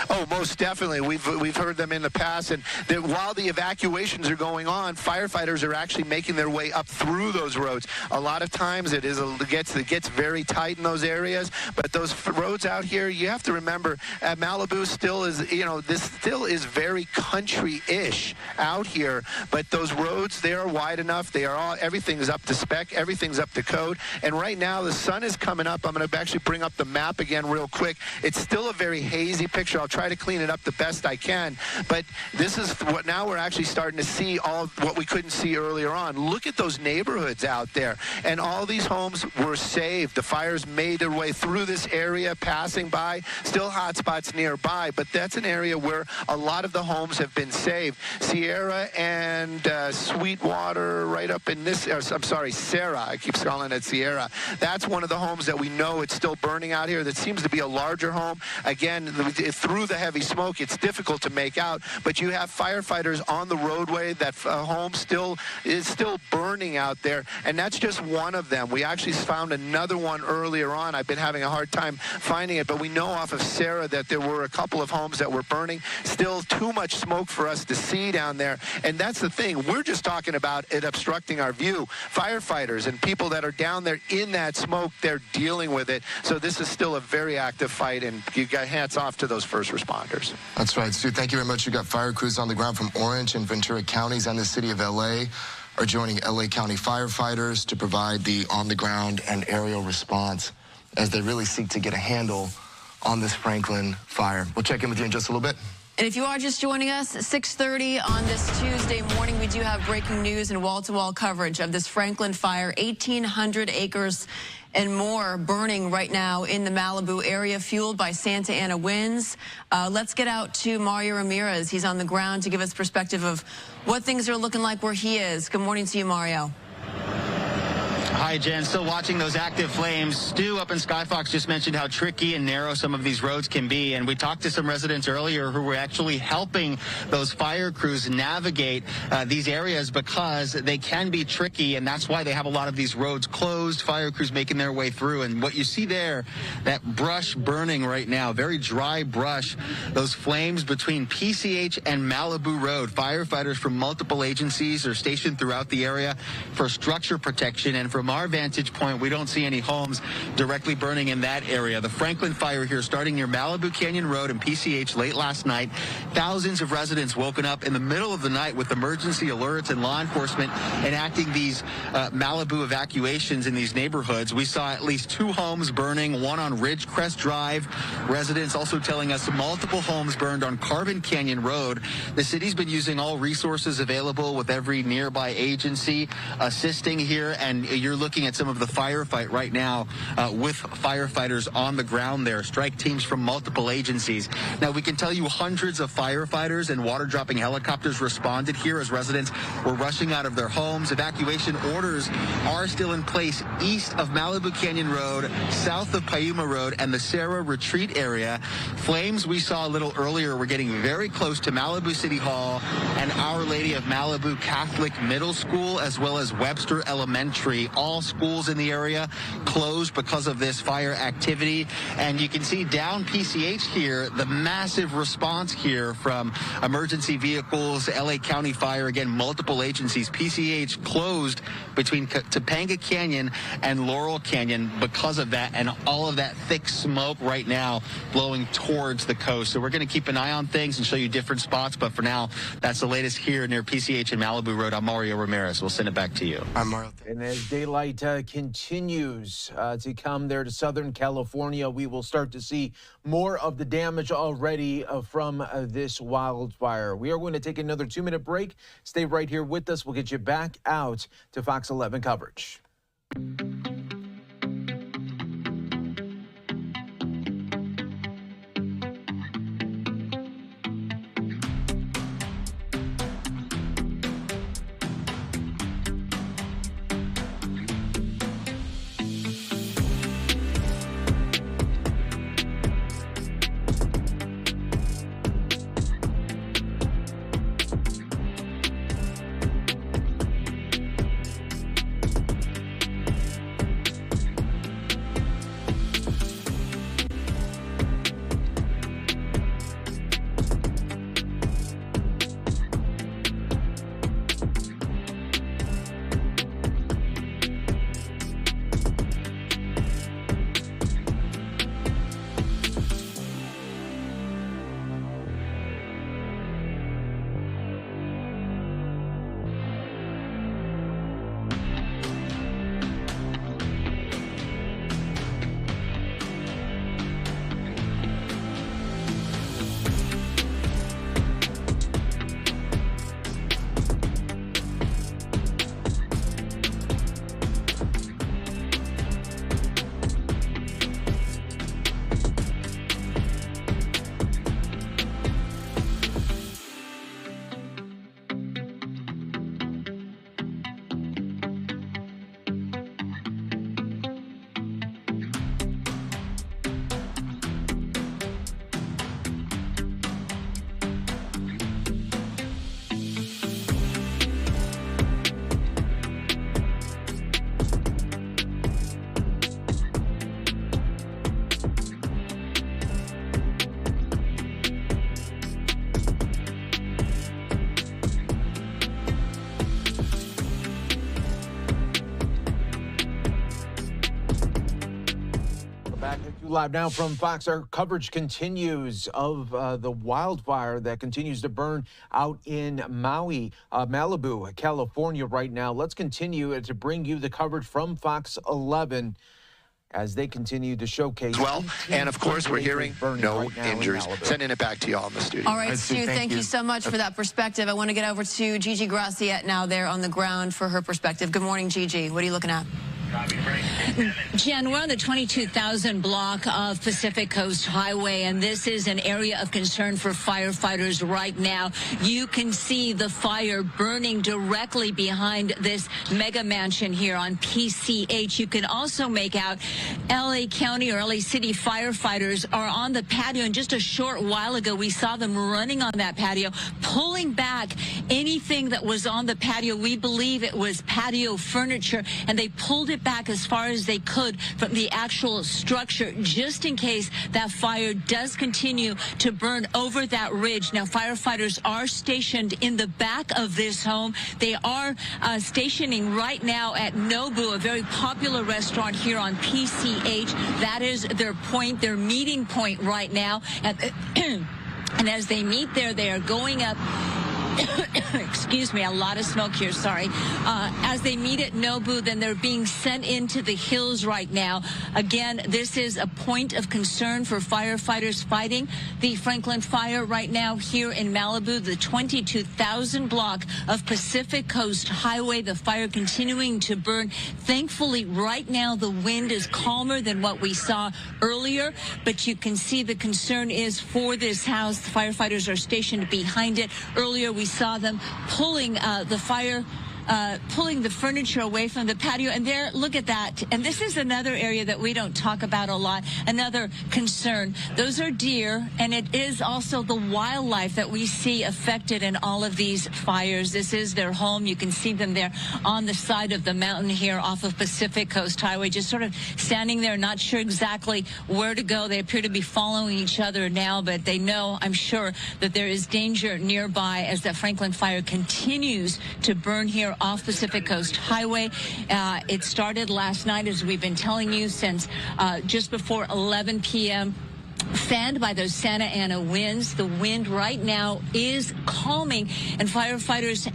Oh, most definitely. We've heard them in the past, and while the evacuations are going on, firefighters are actually making their way up through those roads. A lot of times it gets very tight in those areas, but those roads out here, you have to remember, Malibu still is, this still is very country-ish out here, but those roads, they are wide enough. Everything's up to spec, everything's up to code, and right now the sun is coming up. I'm going to actually bring up the map again real quick. It's still a very hazy picture. I'll try to clean it up the best I can, but this is what now we're actually starting to see all of what we couldn't see earlier on. Look at those neighborhoods out there, and all these homes were saved. The fires made their way through this area, passing by, still hot spots nearby, but that's an area where a lot of the homes have been saved. Sierra and Sweetwater right up in this, I'm sorry, Sarah, I keep calling it Sierra. That's one of the homes that we know it's still burning out here. That seems to be a larger home. Again, through the heavy smoke, it's difficult to make out, but you have firefighters on the roadway. That home is still burning out there, and that's just one of them. We actually found another one earlier on. I've been having a hard time finding it, but we know off of Sarah that there were a couple of homes that were burning. Still too much smoke for us to see down there, and that's the thing. We're just talking about it obstructing our view. Firefighters and people that are down there in that smoke, they're dealing with it. So this is still a very active fight, and you got hats off to those first responders. That's right, Stu. Thank you very much. You got fire crews on the ground from Orange and Ventura counties and the city of LA are joining LA County firefighters to provide the on-the-ground and aerial response as they really seek to get a handle on this Franklin fire. We'll check in with you in just a little bit. And if you are just joining us, 6:30 on this Tuesday morning, we do have breaking news and wall-to-wall coverage of this Franklin fire. 1,800 acres and more burning right now in the Malibu area, fueled by Santa Ana winds. Let's get out to Mario Ramirez. He's on the ground to give us perspective of what things are looking like where he is. Good morning to you, Mario. Hi, Jen. Still watching those active flames. Stu up in Skyfox just mentioned how tricky and narrow some of these roads can be, and we talked to some residents earlier who were actually helping those fire crews navigate these areas because they can be tricky, and that's why they have a lot of these roads closed, fire crews making their way through. And what you see there, that brush burning right now, very dry brush, those flames between PCH and Malibu Road. Firefighters from multiple agencies are stationed throughout the area for structure protection, and from our vantage point, we don't see any homes directly burning in that area. The Franklin fire here starting near Malibu Canyon Road and PCH late last night. Thousands of residents woken up in the middle of the night with emergency alerts and law enforcement enacting these Malibu evacuations in these neighborhoods. We saw at least 2 homes burning, one on Ridgecrest Drive. Residents also telling us multiple homes burned on Carbon Canyon Road. The city's been using all resources available with every nearby agency assisting here, and you're looking at some of the firefight right now with firefighters on the ground there, strike teams from multiple agencies. Now, we can tell you hundreds of firefighters and water-dropping helicopters responded here as residents were rushing out of their homes. Evacuation orders are still in place east of Malibu Canyon Road, south of Piuma Road, and the Sarah Retreat area. Flames we saw a little earlier were getting very close to Malibu City Hall and Our Lady of Malibu Catholic Middle School, as well as Webster Elementary. All schools in the area closed because of this fire activity. And you can see down PCH here, the massive response here from emergency vehicles, LA County Fire, again, multiple agencies. PCH closed between Topanga Canyon and Laurel Canyon because of that, and all of that thick smoke right now blowing towards the coast. So we're going to keep an eye on things and show you different spots. But for now, that's the latest here near PCH and Malibu Road. I'm Mario Ramirez. We'll send it back to you. I'm Mario. And as daylight continues to come there to Southern California, we will start to see more of the damage already from this wildfire. We are going to take another 2-minute break. Stay right here with us. We'll get you back out to Fox 11 coverage. Live now from Fox. Our coverage continues of the wildfire that continues to burn out in Malibu, California right now. Let's continue to bring you the coverage from Fox 11 as they continue to showcase. Well, and of course, we're hearing no injuries. Sending it back to you all in the studio. All right, Stu, thank you so much for that perspective. I want to get over to Gigi Graciette now there on the ground for her perspective. Good morning, Gigi. What are you looking at? Jen, we're on the 22,000 block of Pacific Coast Highway, and this is an area of concern for firefighters right now. You can see the fire burning directly behind this mega mansion here on PCH. You can also make out LA County or LA City firefighters are on the patio, and just a short while ago we saw them running on that patio, pulling back anything that was on the patio. We believe it was patio furniture, and they pulled it back as far as they could from the actual structure, just in case that fire does continue to burn over that ridge. Now, firefighters are stationed in the back of this home. They are stationing right now at Nobu, a very popular restaurant here on PCH. That is their point, their meeting point right now. And as they meet there, they are going up. Excuse me, a lot of smoke here, sorry. As they meet at Nobu, then they're being sent into the hills right now. Again, this is a point of concern for firefighters fighting the Franklin fire right now here in Malibu, the 22,000 block of Pacific Coast Highway. The fire continuing to burn. Thankfully, right now, the wind is calmer than what we saw earlier, but you can see the concern is for this house. The firefighters are stationed behind it. Earlier, we saw them pulling pulling the furniture away from the patio. And there, look at that. And this is another area that we don't talk about a lot, another concern. Those are deer, and it is also the wildlife that we see affected in all of these fires. This is their home. You can see them there on the side of the mountain here off of Pacific Coast Highway, just sort of standing there, not sure exactly where to go. They appear to be following each other now, but they know, I'm sure, that there is danger nearby as that Franklin fire continues to burn here off Pacific Coast Highway. It started last night, as we've been telling you, since just before 11 p.m. Fanned by those Santa Ana winds. The wind right now is calming, and firefighters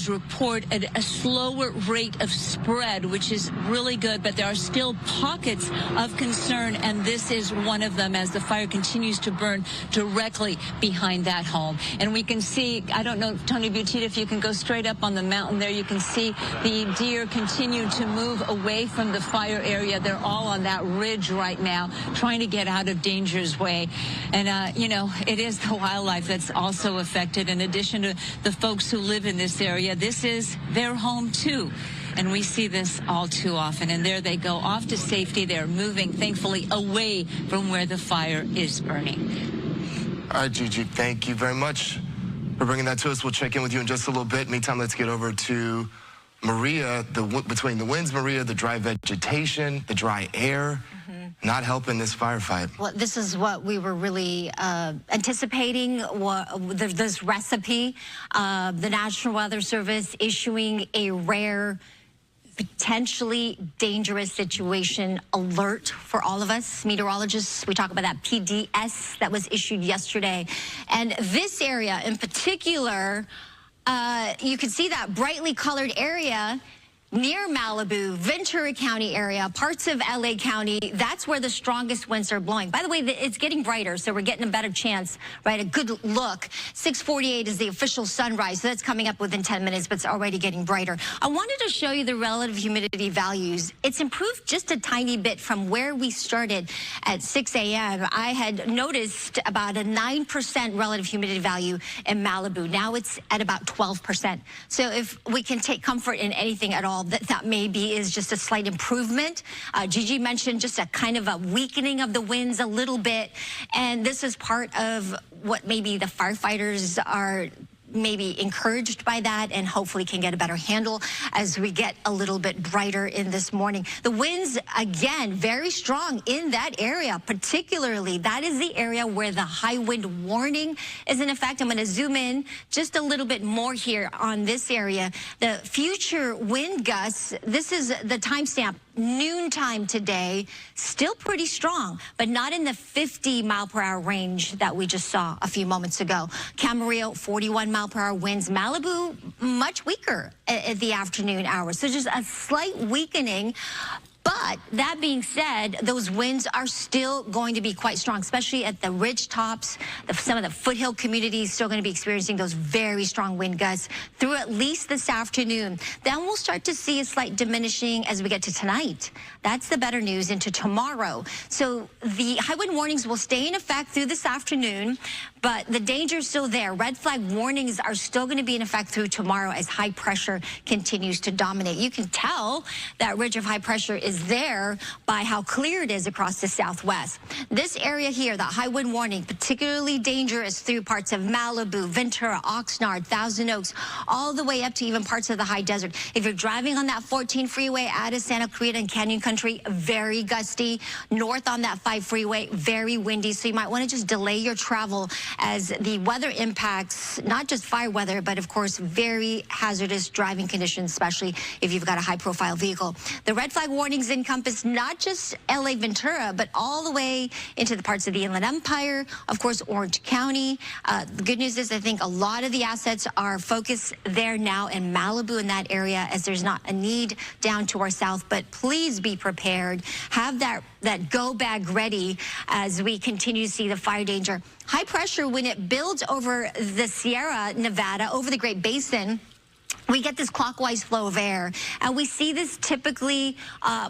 report a slower rate of spread, which is really good, but there are still pockets of concern, and this is one of them as the fire continues to burn directly behind that home. And we can see, I don't know, Tony Butita, if you can go straight up on the mountain there, you can see the deer continue to move away from the fire area. They're all on that ridge right now, trying to get out of danger's way. And, you know, it is the wildlife that's also affected, in addition to the folks who live in this area. This is their home too, and we see this all too often. And there they go off to safety. They're moving, thankfully, away from where the fire is burning. All right, Gigi, thank you very much for bringing that to us. We'll check in with you in just a little bit. Meantime, let's get over to Maria. Between the winds, Maria, the dry vegetation, the dry air, not helping this firefight. Well, this is what we were really anticipating, this recipe. The National Weather Service issuing a rare, potentially dangerous situation alert for all of us meteorologists. We talk about that PDS that was issued yesterday. And this area in particular, you can see that brightly colored area near Malibu, Ventura County area, parts of LA County. That's where the strongest winds are blowing. By the way, it's getting brighter, so we're getting a better chance, right? A good look. 6:48 is the official sunrise, so that's coming up within 10 minutes, but it's already getting brighter. I wanted to show you the relative humidity values. It's improved just a tiny bit from where we started at 6 a.m. I had noticed about a 9% relative humidity value in Malibu. Now it's at about 12%. So if we can take comfort in anything at all, that maybe is just a slight improvement. Gigi mentioned just a kind of a weakening of the winds a little bit, and this is part of what maybe the firefighters are maybe encouraged by that and hopefully can get a better handle as we get a little bit brighter in this morning. The winds, again, very strong in that area, particularly. That is the area where the high wind warning is in effect. I'm going to zoom in just a little bit more here on this area. The future wind gusts, this is the timestamp noontime today, still pretty strong, but not in the 50-mile-per-hour range that we just saw a few moments ago. Camarillo, 41-mile-per-hour winds. Malibu, much weaker at the afternoon hours. So just a slight weakening. But that being said, those winds are still going to be quite strong, especially at the ridge tops. Some of the foothill communities still going to be experiencing those very strong wind gusts through at least this afternoon. Then we'll start to see a slight diminishing as we get to tonight. That's the better news into tomorrow. So the high wind warnings will stay in effect through this afternoon, but the danger is still there. Red flag warnings are still going to be in effect through tomorrow as high pressure continues to dominate. You can tell that ridge of high pressure is there by how clear it is across the southwest. This area here, the high wind warning, particularly dangerous through parts of Malibu, Ventura, Oxnard, Thousand Oaks, all the way up to even parts of the high desert. If you're driving on that 14 freeway out of Santa Clarita and Canyon Country, very gusty. North on that 5 freeway, very windy. So you might want to just delay your travel as the weather impacts not just fire weather, but of course very hazardous driving conditions, especially if you've got a high profile vehicle. The red flag warnings encompass not just LA Ventura, but all the way into the parts of the Inland Empire, of course Orange County. The good news is I think a lot of the assets are focused there now in Malibu, in that area, as there's not a need down to our south. But please be prepared. Have that go bag ready as we continue to see the fire danger. High pressure, when it builds over the Sierra Nevada, over the Great Basin, we get this clockwise flow of air, and we see this typically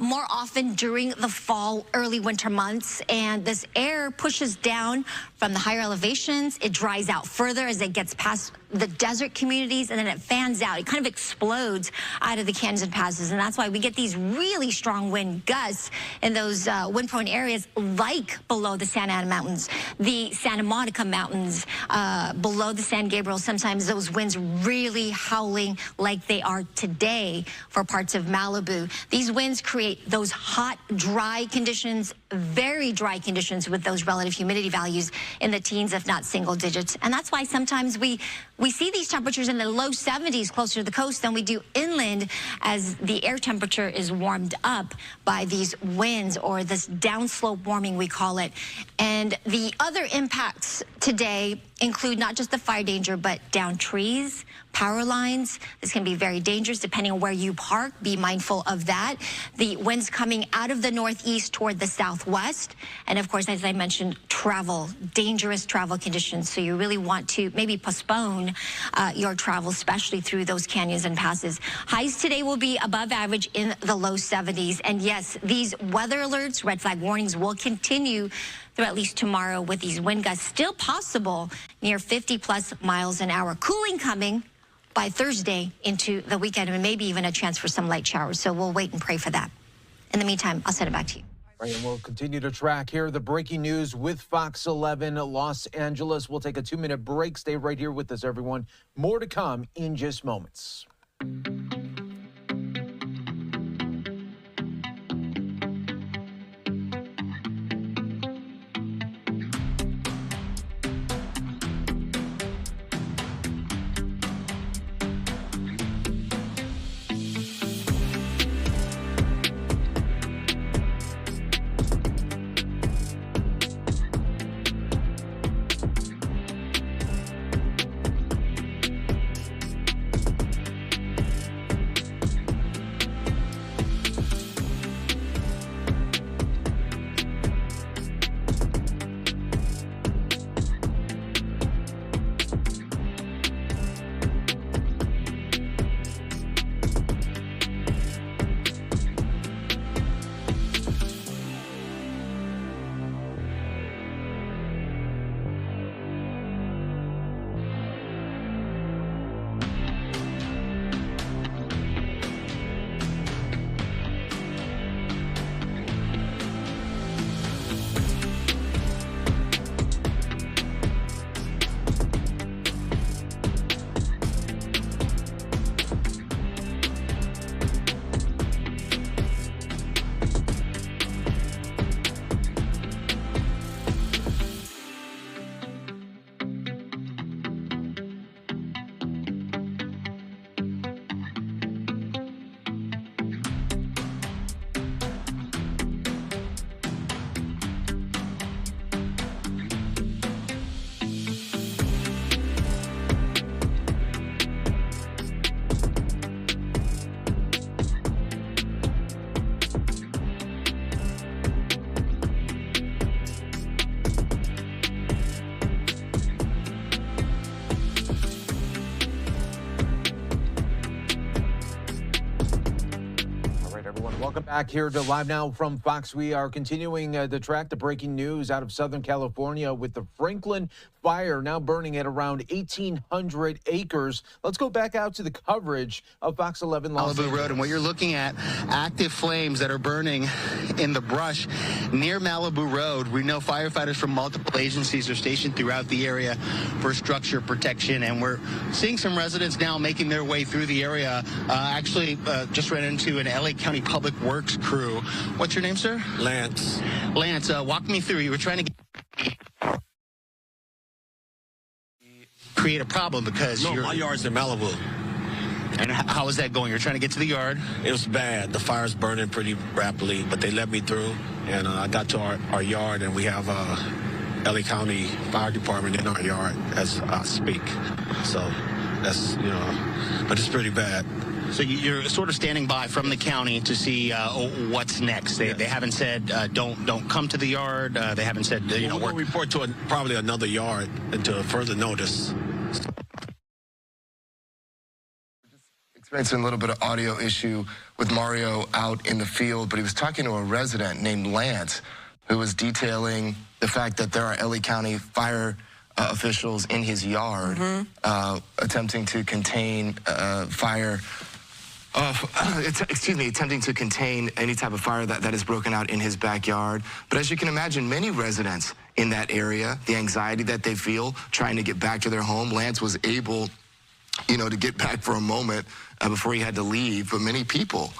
more often during the fall, early winter months, and this air pushes down from the higher elevations. It dries out further as it gets past the desert communities, and then it fans out. It kind of explodes out of the canyons and passes, and that's why we get these really strong wind gusts in those wind-prone areas, like below the Santa Ana Mountains, the Santa Monica Mountains, below the San Gabriel. Sometimes those winds really howling like they are today for parts of Malibu. These winds create those hot, dry conditions, very dry conditions with those relative humidity values in the teens, if not single digits. And that's why sometimes we see these temperatures in the low 70s closer to the coast than we do inland, as the air temperature is warmed up by these winds, or this downslope warming, we call it. And the other impacts today include not just the fire danger, but down trees, power lines. This can be very dangerous depending on where you park. Be mindful of that. The winds coming out of the northeast toward the southwest. And of course, as I mentioned, travel, dangerous travel conditions. So you really want to maybe postpone your travel, especially through those canyons and passes. Highs today will be above average in the low 70s. And yes, these weather alerts, red flag warnings will continue through at least tomorrow, with these wind gusts still possible near 50+ miles an hour. Cooling coming by Thursday into the weekend, and maybe even a chance for some light showers. So we'll wait and pray for that. In the meantime, I'll send it back to you. Right, and we'll continue to track here the breaking news with Fox 11 Los Angeles. We'll take a 2-minute break. Stay right here with us, everyone. More to come in just moments. Welcome back here to Live Now from Fox. We are continuing to track the breaking news out of Southern California with the Franklin fire now burning at around 1,800 acres. Let's go back out to the coverage of Fox 11 Los Malibu Angeles. Road, and what you're looking at, active flames that are burning in the brush near Malibu Road. We know firefighters from multiple agencies are stationed throughout the area for structure protection, and we're seeing some residents now making their way through the area. Just ran into an LA County Public Works crew. What's your name, sir? Lance. Lance, walk me through. You were trying to create a problem because my yard's in Malibu. And how is that going? You're trying to get to the yard? It was bad. The fire's burning pretty rapidly, but they let me through, and I got to our yard, and we have LA County Fire Department in our yard as I speak. So that's, but it's pretty bad. So you're sort of standing by from the county to see what's next. They haven't said don't come to the yard. They haven't said we'll report to probably another yard until further notice. Experiencing a little bit of audio issue with Mario out in the field, but he was talking to a resident named Lance who was detailing the fact that there are LA County fire officials in his yard attempting to contain attempting to contain any type of fire that is broken out in his backyard. But as you can imagine, many residents in that area, the anxiety that they feel trying to get back to their home, Lance was able, to get back for a moment before he had to leave. But many people,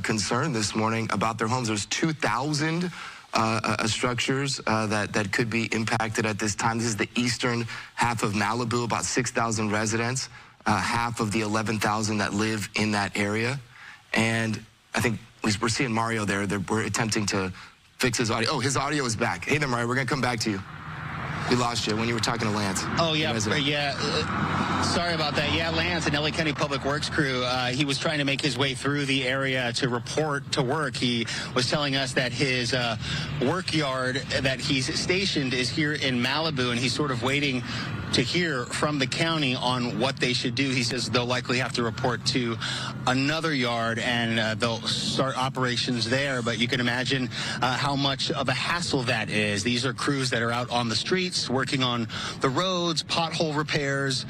concerned this morning about their homes. There's 2,000 structures that could be impacted at this time. This is the eastern half of Malibu, about 6,000 residents. Half of the 11,000 that live in that area. And I think we're seeing Mario there. We're attempting to fix his audio. Oh, his audio is back. Hey there, Mario. We're going to come back to you. We lost you when you were talking to Lance. Oh, yeah. Sorry about that. Yeah, Lance, an LA County Public Works crew, he was trying to make his way through the area to report to work. He was telling us that his work yard that he's stationed is here in Malibu, and he's sort of waiting to hear from the county on what they should do. He says they'll likely have to report to another yard, and they'll start operations there. But you can imagine how much of a hassle that is. These are crews that are out on the streets working on the roads, pothole repairs,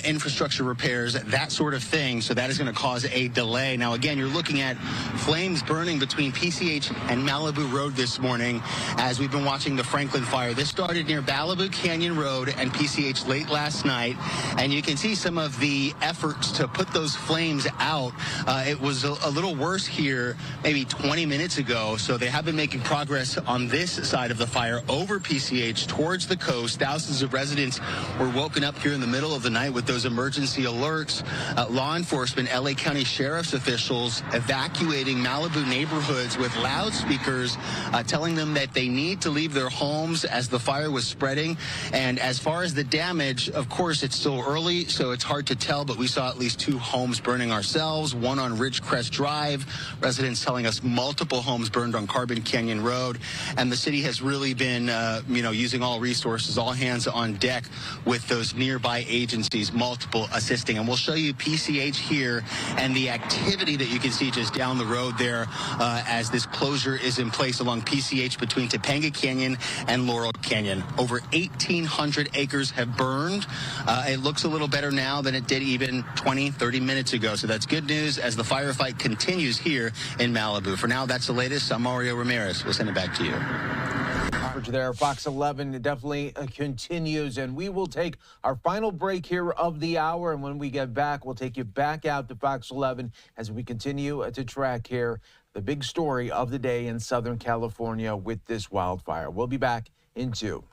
infrastructure repairs, that sort of thing. So that is going to cause a delay. Now, again, you're looking at flames burning between PCH and Malibu Road this morning as we've been watching the Franklin fire. This started near Malibu Canyon Road and PCH late last night, and you can see some of the efforts to put those flames out. It was a little worse here maybe 20 minutes ago, so they have been making progress on this side of the fire over PCH towards the coast. Thousands of residents were woken up here in the middle of the night with those emergency alerts. Law enforcement, LA County Sheriff's officials evacuating Malibu neighborhoods with loudspeakers, telling them that they need to leave their homes as the fire was spreading. And as far as the damage, of course, it's still early, so it's hard to tell, but we saw at least 2 homes burning ourselves, one on Ridgecrest Drive. Residents telling us multiple homes burned on Carbon Canyon Road. And the city has really been, using all resources, all hands on deck with those nearby agencies, multiple assisting. And we'll show you PCH here and the activity that you can see just down the road there as this closure is in place along PCH between Topanga Canyon and Laurel Canyon. Over 1,800 acres have burned. It looks a little better now than it did even 20, 30 minutes ago. So that's good news as the firefight continues here in Malibu. For now, that's the latest. I'm Mario Ramirez. We'll send it back to you. Coverage there, Fox 11 definitely continues, and we will take our final break here of the hour. And when we get back, we'll take you back out to Fox 11 as we continue to track here the big story of the day in Southern California with this wildfire. We'll be back in 2.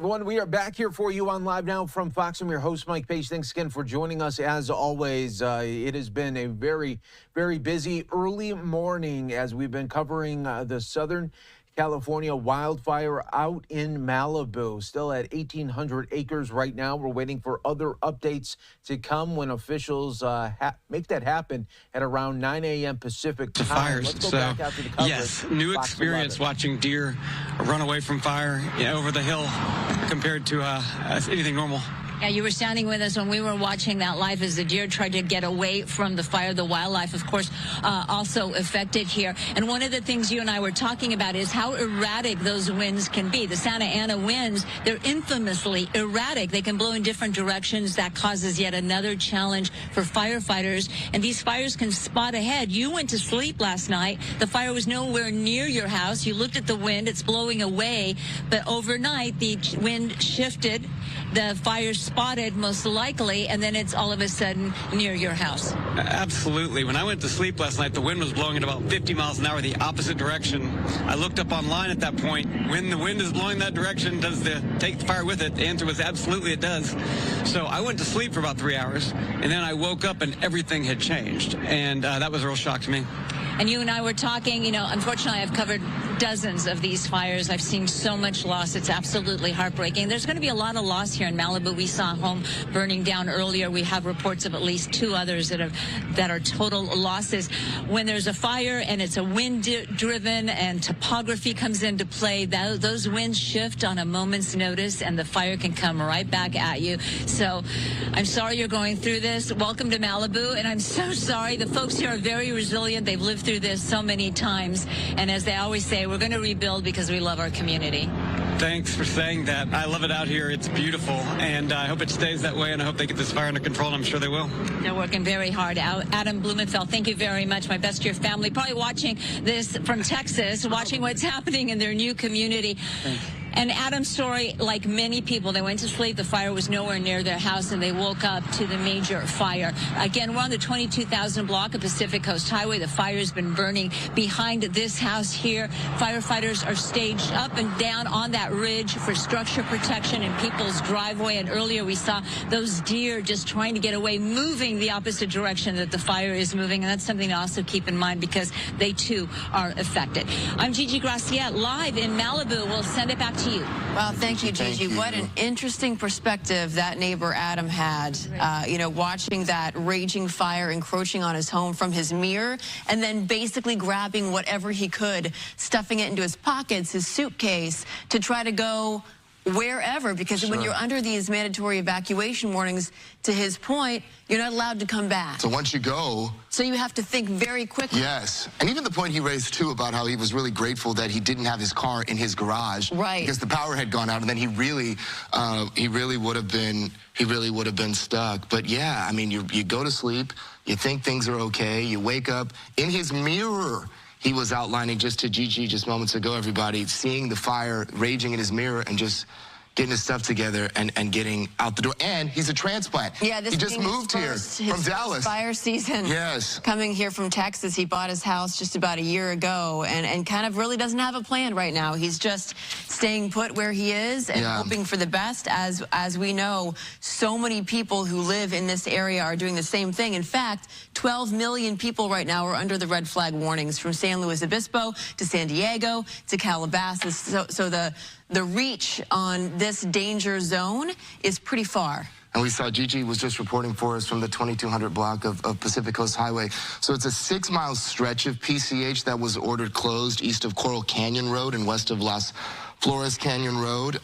everyone. We are back here for you on Live Now from Fox. I'm your host, Mike Page. Thanks again for joining us. As always, it has been a very, very busy early morning as we've been covering the Southern California wildfire out in Malibu. Still at 1,800 acres right now. We're waiting for other updates to come when officials make that happen at around 9 a.m. Pacific time. Fires. Let's go back after the coverage. Yes, new Fox experience 11. watching deer run away from fire over the hill compared to anything normal. Yeah, you were standing with us when we were watching that live as the deer tried to get away from the fire. The wildlife, of course, also affected here. And one of the things you and I were talking about is how erratic those winds can be. The Santa Ana winds, they're infamously erratic. They can blow in different directions. That causes yet another challenge for firefighters. And these fires can spot ahead. You went to sleep last night. The fire was nowhere near your house. You looked at the wind. It's blowing away. But overnight, the wind shifted. The fire spotted most likely, and then it's all of a sudden near your house. Absolutely. When I went to sleep last night, the wind was blowing at about 50 miles an hour, the opposite direction. I looked up online at that point. When the wind is blowing that direction, does it take the fire with it? The answer was absolutely it does. So I went to sleep for about 3 hours, and then I woke up and everything had changed. And that was a real shock to me. And you and I were talking, unfortunately, I've covered dozens of these fires. I've seen so much loss. It's absolutely heartbreaking. There's going to be a lot of loss here in Malibu. We saw a home burning down earlier. We have reports of at least 2 others that are total losses. When there's a fire and it's a wind-driven and topography comes into play, those winds shift on a moment's notice and the fire can come right back at you. So I'm sorry you're going through this. Welcome to Malibu. And I'm so sorry. The folks here are very resilient. They've lived through this so many times. And as they always say, we're going to rebuild because we love our community. Thanks for saying that. I love it out here. It's beautiful, and I hope it stays that way, and I hope they get this fire under control, and I'm sure they will. They're working very hard. Adam Blumenfeld, thank you very much. My best to your family. Probably watching this from Texas, watching what's happening in their new community. Thanks. And Adam's story, like many people, they went to sleep, the fire was nowhere near their house, and they woke up to the major fire. Again, we're on the 22,000 block of Pacific Coast Highway. The fire's been burning behind this house here. Firefighters are staged up and down on that ridge for structure protection in people's driveway. And earlier we saw those deer just trying to get away, moving the opposite direction that the fire is moving. And that's something to also keep in mind because they, too, are affected. I'm Gigi Graciette, live in Malibu. We'll send it back to you. Well, thank you, Gigi. What an interesting perspective that neighbor Adam had, watching that raging fire encroaching on his home from his mirror and then basically grabbing whatever he could, stuffing it into his pockets, his suitcase, to try to go wherever, because when you're under these mandatory evacuation warnings, to his point, you're not allowed to come back. So once you go... So you have to think very quickly. Yes. And even the point he raised, too, about how he was really grateful that he didn't have his car in his garage. Right. Because the power had gone out, and then he really would have been stuck. But, yeah, I mean, you go to sleep, you think things are okay, you wake up. In his mirror, he was outlining just to Gigi just moments ago, everybody, seeing the fire raging in his mirror and just getting his stuff together and getting out the door. And he's a transplant. Yeah, this he just moved here from Dallas. Fire season. Yes. Coming here from Texas. He bought his house just about a year ago and kind of really doesn't have a plan right now. He's just staying put where he is and hoping for the best. As we know, so many people who live in this area are doing the same thing. In fact, 12 million people right now are under the red flag warnings, from San Luis Obispo to San Diego to Calabasas. So the reach on this danger zone is pretty far. And we saw Gigi was just reporting for us from the 2200 block of Pacific Coast Highway. So it's a 6-mile stretch of PCH that was ordered closed east of Coral Canyon Road and west of Las Flores Canyon Road.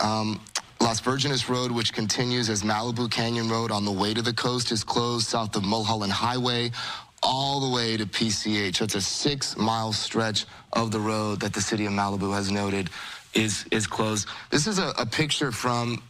Las Virgenes Road, which continues as Malibu Canyon Road on the way to the coast, is closed south of Mulholland Highway all the way to PCH. That's a 6-mile stretch of the road that the city of Malibu has noted is closed. This is a picture from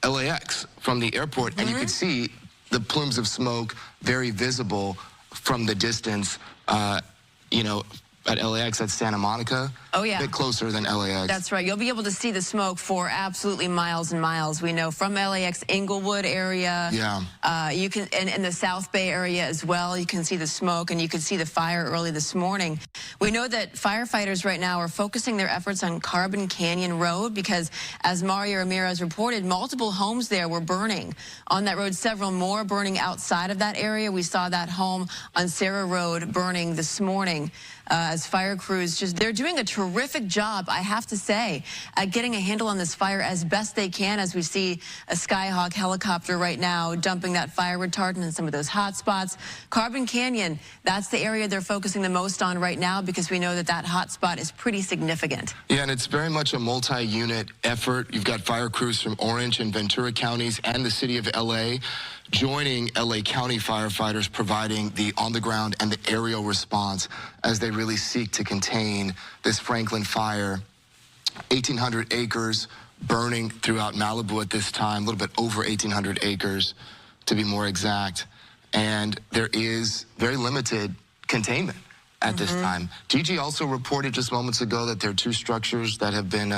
LAX, from the airport, and you can see the plumes of smoke very visible from the distance. At LAX, that's Santa Monica. yeah. a bit closer than LAX. That's right. You'll be able to see the smoke for absolutely miles and miles. We know from LAX Inglewood area. Yeah. You can, and in the South Bay area as well, you can see the smoke, and you could see the fire early this morning. We know that firefighters right now are focusing their efforts on Carbon Canyon Road because, as Mario Ramirez reported, multiple homes there were burning. On that road, several more burning outside of that area. We saw that home on Sarah Road burning this morning. As fire crews they're doing a terrific job, I have to say, at getting a handle on this fire as best they can, as we see a Skyhawk helicopter right now dumping that fire retardant in some of those hot spots. Carbon Canyon, that's the area they're focusing the most on right now because we know that that hot spot is pretty significant. Yeah, and it's very much a multi-unit effort. You've got fire crews from Orange and Ventura counties and the city of LA joining LA County firefighters, providing the on-the-ground and the aerial response as they really seek to contain this Franklin fire. 1,800 acres burning throughout Malibu at this time, a little bit over 1,800 acres to be more exact. And there is very limited containment at this time. Gigi also reported just moments ago that there are 2 structures that have been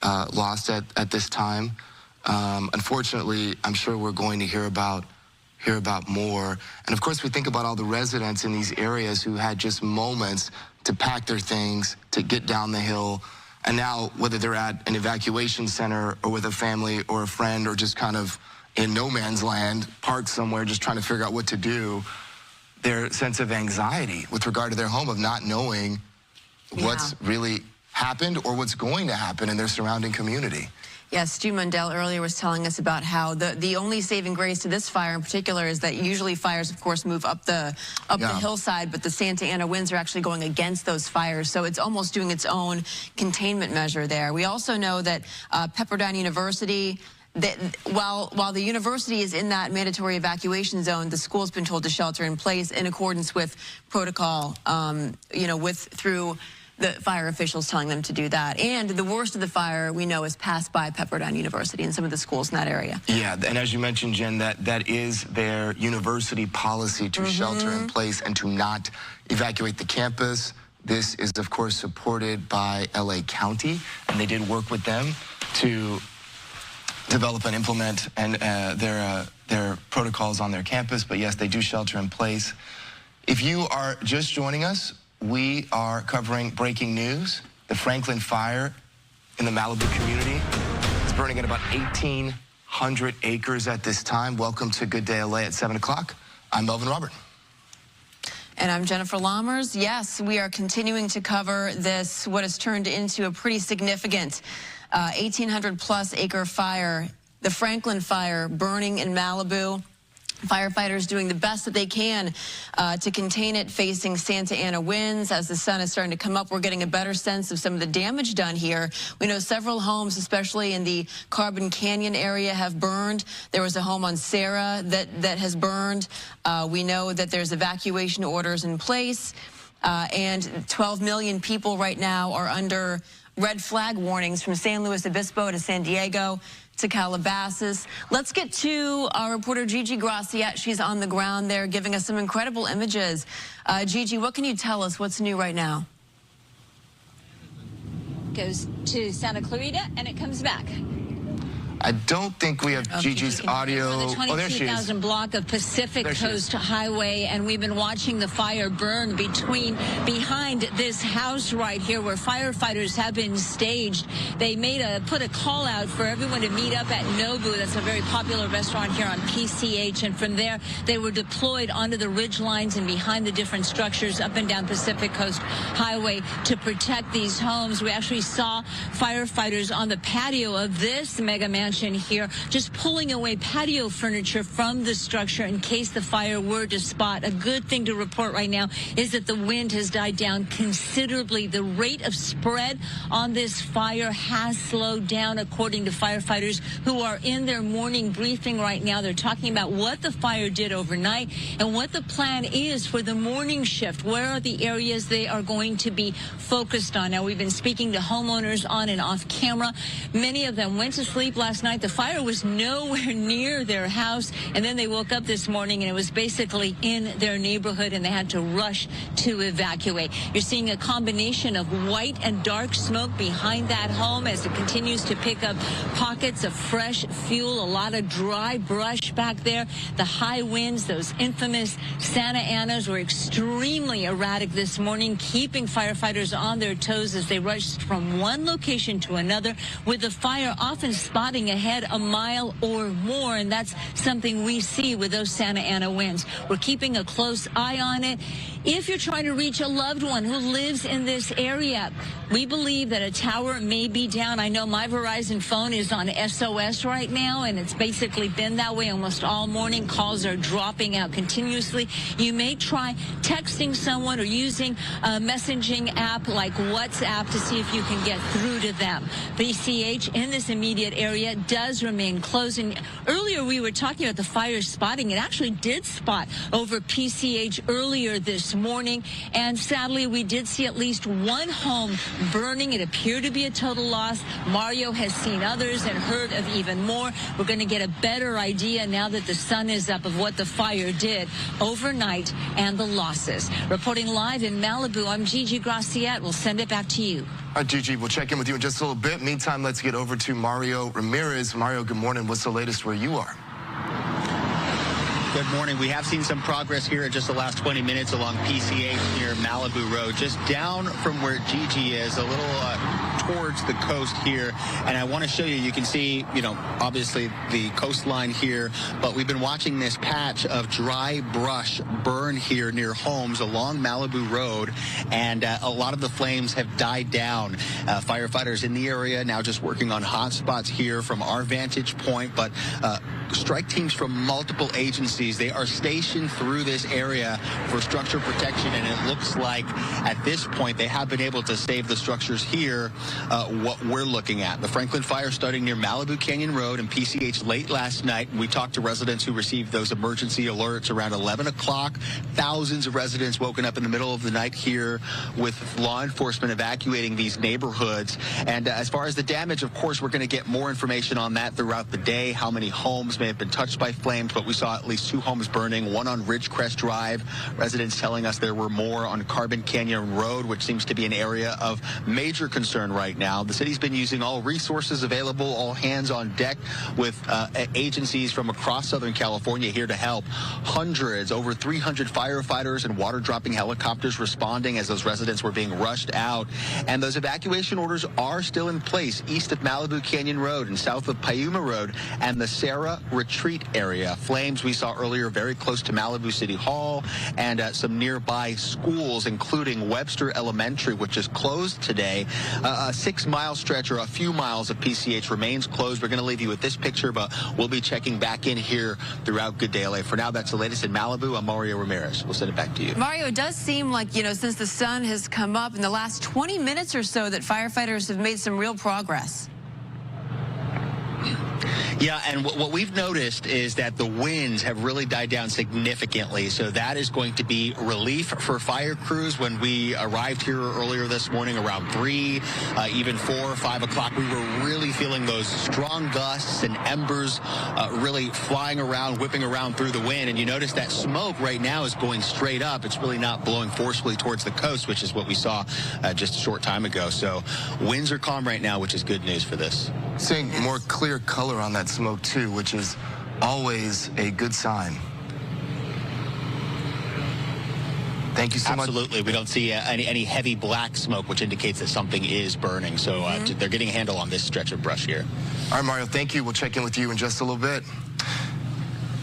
lost at this time. Unfortunately, I'm sure we're going to hear about more. And of course, we think about all the residents in these areas who had just moments to pack their things, to get down the hill. And now, whether they're at an evacuation center or with a family or a friend or just kind of in no man's land, parked somewhere just trying to figure out what to do, their sense of anxiety with regard to their home, of not knowing what's really happened or what's going to happen in their surrounding community. Yes, Stu Mundell earlier was telling us about how the only saving grace to this fire in particular is that usually fires, of course, move up the hillside, but the Santa Ana winds are actually going against those fires, so it's almost doing its own containment measure there. We also know that Pepperdine University, while the university is in that mandatory evacuation zone, the school's been told to shelter in place in accordance with protocol, through the fire officials telling them to do that. And the worst of the fire, we know, is passed by Pepperdine University and some of the schools in that area. Yeah, and as you mentioned, Jen, that is their university policy to shelter in place and to not evacuate the campus. This is, of course, supported by LA County, and they did work with them to develop and implement their protocols on their campus. But yes, they do shelter in place. If you are just joining us, we are covering breaking news. The Franklin fire in the Malibu community is burning at about 1,800 acres at this time. Welcome to Good Day LA at 7 o'clock. I'm Melvin Robert. And I'm Jennifer Lammers. Yes, we are continuing to cover this, what has turned into a pretty significant 1,800-plus acre fire, the Franklin fire burning in Malibu. Firefighters doing the best that they can to contain it, facing Santa Ana winds. As the sun is starting to come up, we're getting a better sense of some of the damage done here. We know several homes, especially in the Carbon Canyon area, have burned. There was a home on Sarah that has burned. We know that there's evacuation orders in place, and 12 million people right now are under red flag warnings from San Luis Obispo to San Diego to Calabasas. Let's get to our reporter Gigi Graciette. She's on the ground there giving us some incredible images. Gigi, what can you tell us? What's new right now? Goes to Santa Clarita and it comes back. I don't think we have Gigi's audio. The 22,000 block of Pacific Coast Highway, and we've been watching the fire burn behind this house right here where firefighters have been staged. They put a call out for everyone to meet up at Nobu. That's a very popular restaurant here on PCH, and from there they were deployed onto the ridge lines and behind the different structures up and down Pacific Coast Highway to protect these homes. We actually saw firefighters on the patio of this mega mansion here, just pulling away patio furniture from the structure in case the fire were to spot. A good thing to report right now is that the wind has died down considerably. The rate of spread on this fire has slowed down, according to firefighters who are in their morning briefing right now. They're talking about what the fire did overnight and what the plan is for the morning shift. Where are the areas they are going to be focused on? Now, we've been speaking to homeowners on and off camera. Many of them went to sleep last last night. The fire was nowhere near their house, and then they woke up this morning and it was basically in their neighborhood, and they had to rush to evacuate. You're seeing a combination of white and dark smoke behind that home as it continues to pick up pockets of fresh fuel, a lot of dry brush back there. The high winds, those infamous Santa Anas, were extremely erratic this morning, keeping firefighters on their toes as they rushed from one location to another, with the fire often spotting ahead a mile or more, and that's something we see with those Santa Ana winds. We're keeping a close eye on it. If you're trying to reach a loved one who lives in this area, we believe that a tower may be down. I know my Verizon phone is on SOS right now, and it's basically been that way almost all morning. Calls are dropping out continuously. You may try texting someone or using a messaging app like WhatsApp to see if you can get through to them. PCH in this immediate area does remain closed. And earlier we were talking about the fire spotting. It actually did spot over PCH earlier this morning, and sadly we did see at least one home burning. It appeared to be a total loss. Mario has seen others and heard of even more. We're going to get a better idea now that the sun is up of what the fire did overnight and the losses. Reporting live in Malibu, I'm Gigi Graciette. We'll send it back to you. All right, Gigi, we'll check in with you in just a little bit. Meantime, let's get over to Mario Ramirez. Mario, good morning. What's the latest where you are? Good morning. We have seen some progress here in just the last 20 minutes along PCH near Malibu Road, just down from where Gigi is, a little towards the coast here. And I want to show you, you can see, obviously the coastline here, but we've been watching this patch of dry brush burn here near homes along Malibu Road, and a lot of the flames have died down. Firefighters in the area now just working on hot spots here from our vantage point, but strike teams from multiple agencies, they are stationed through this area for structure protection, and it looks like at this point they have been able to save the structures here, what we're looking at. The Franklin fire starting near Malibu Canyon Road and PCH late last night. We talked to residents who received those emergency alerts around 11 o'clock. Thousands of residents woken up in the middle of the night here with law enforcement evacuating these neighborhoods. And as far as the damage, of course, we're going to get more information on that throughout the day, how many homes may have been touched by flames, but we saw at least 2 homes burning, one on Ridgecrest Drive. Residents telling us there were more on Carbon Canyon Road, which seems to be an area of major concern right now. The city's been using all resources available, all hands on deck, with agencies from across Southern California here to help. Hundreds, over 300 firefighters and water-dropping helicopters responding as those residents were being rushed out. And those evacuation orders are still in place east of Malibu Canyon Road and south of Piuma Road and the Sarah Retreat area. Flames we saw earlier very close to Malibu City Hall and some nearby schools, including Webster Elementary, which is closed today. A 6-mile stretch or a few miles of PCH remains closed. We're going to leave you with this picture, but we'll be checking back in here throughout Good Day LA. For now, that's the latest in Malibu. I'm Mario Ramirez. We'll send it back to you. Mario, it does seem like, since the sun has come up in the last 20 minutes or so that firefighters have made some real progress. Yeah, and what we've noticed is that the winds have really died down significantly, so that is going to be relief for fire crews. When we arrived here earlier this morning around 3, even 4, 5 o'clock, we were really feeling those strong gusts and embers really flying around, whipping around through the wind. And you notice that smoke right now is going straight up. It's really not blowing forcefully towards the coast, which is what we saw just a short time ago. So winds are calm right now, which is good news for this. Seeing more clear color on that smoke too, which is always a good sign. Thank you so much. Absolutely. We don't see any heavy black smoke, which indicates that something is burning. So they're getting a handle on this stretch of brush here. All right, Mario, thank you. We'll check in with you in just a little bit.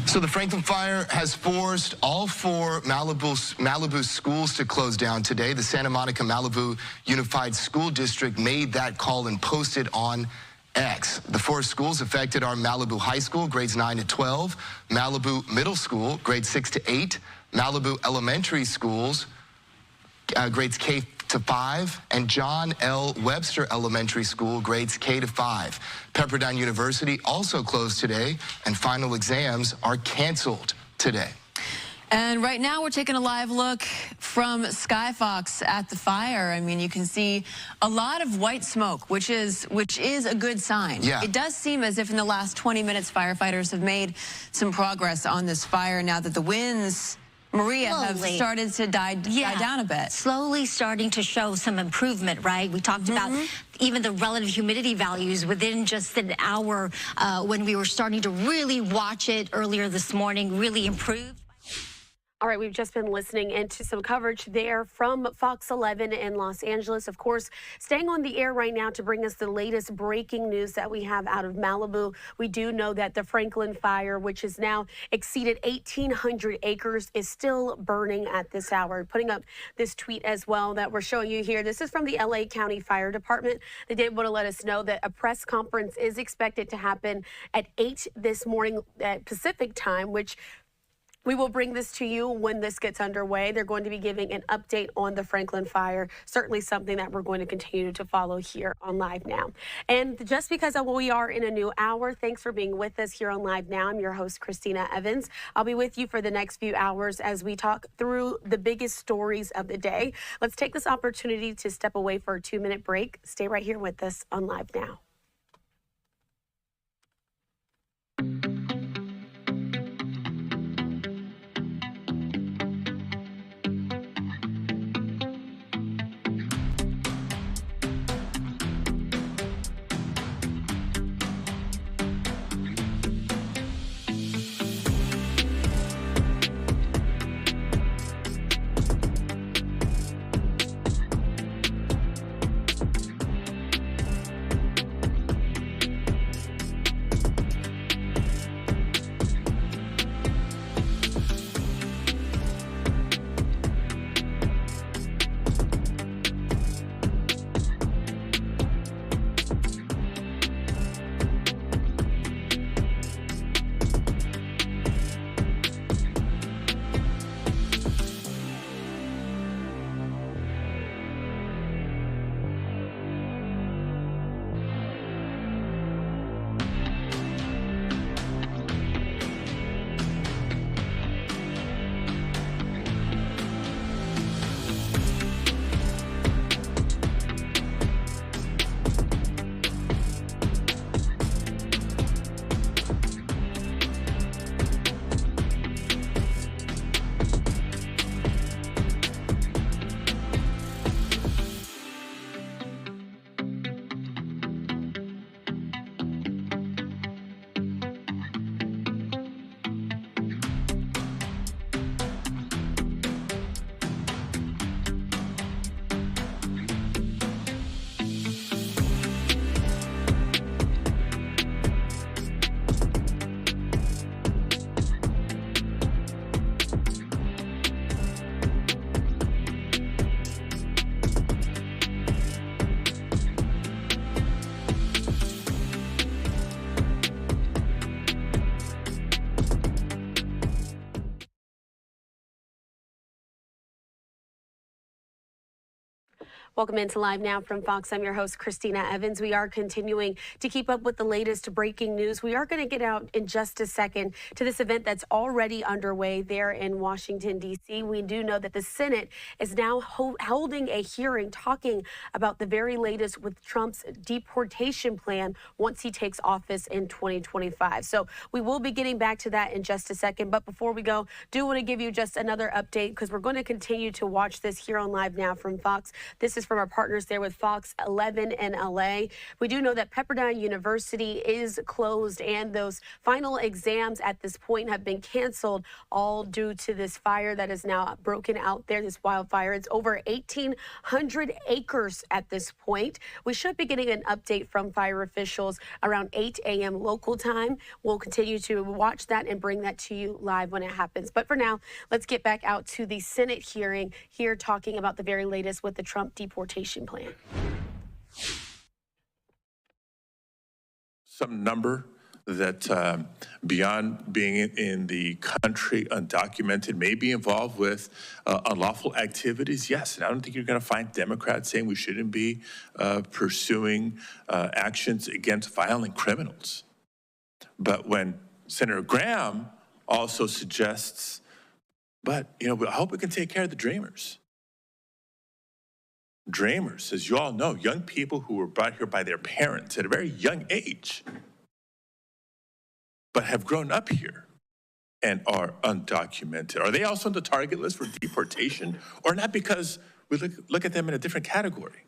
So the Franklin fire has forced all 4 Malibu schools to close down today. The Santa Monica Malibu Unified School District made that call and posted on X. The 4 schools affected are Malibu High School, grades 9 to 12, Malibu Middle School, grades 6 to 8, Malibu Elementary Schools, grades K to 5, and John L. Webster Elementary School, grades K to 5. Pepperdine University also closed today, and final exams are canceled today. And right now we're taking a live look from Skyfox at the fire. I mean, you can see a lot of white smoke, which is a good sign. Yeah. It does seem as if in the last 20 minutes, firefighters have made some progress on this fire now that the winds, Maria, have started to die down a bit. Slowly starting to show some improvement, right? We talked about even the relative humidity values within just an hour when we were starting to really watch it earlier this morning, really improved. All right, we've just been listening into some coverage there from Fox 11 in Los Angeles. Of course, staying on the air right now to bring us the latest breaking news that we have out of Malibu. We do know that the Franklin fire, which has now exceeded 1,800 acres, is still burning at this hour. Putting up this tweet as well that we're showing you here. This is from the LA County Fire Department. They did want to let us know that a press conference is expected to happen at 8 this morning at Pacific time, which we will bring this to you when this gets underway. They're going to be giving an update on the Franklin fire, certainly something that we're going to continue to follow here on Live Now. And just because we are in a new hour, thanks for being with us here on Live Now. I'm your host, Christina Evans. I'll be with you for the next few hours as we talk through the biggest stories of the day. Let's take this opportunity to step away for a 2-minute break. Stay right here with us on Live Now. Welcome into Live Now from Fox. I'm your host, Christina Evans. We are continuing to keep up with the latest breaking news. We are going to get out in just a second to this event that's already underway there in Washington, D.C. We do know that the Senate is now holding a hearing talking about the very latest with Trump's deportation plan once he takes office in 2025. So we will be getting back to that in just a second. But before we go, do want to give you just another update because we're going to continue to watch this here on Live Now from Fox. This is from our partners there with Fox 11 in LA. We do know that Pepperdine University is closed and those final exams at this point have been canceled, all due to this fire that is now broken out there, this wildfire. It's over 1,800 acres at this point. We should be getting an update from fire officials around 8 a.m. local time. We'll continue to watch that and bring that to you live when it happens. But for now, let's get back out to the Senate hearing here talking about the very latest with the Trump deportation plan. Some number that beyond being in the country undocumented may be involved with unlawful activities, yes. And I don't think you're going to find Democrats saying we shouldn't be pursuing actions against violent criminals. But when Senator Graham also suggests But, you know, I hope we can take care of the dreamers. Dreamers, as you all know, young people who were brought here by their parents at a very young age, but have grown up here and are undocumented. Are they also on the target list for deportation or not, because we look at them in a different category?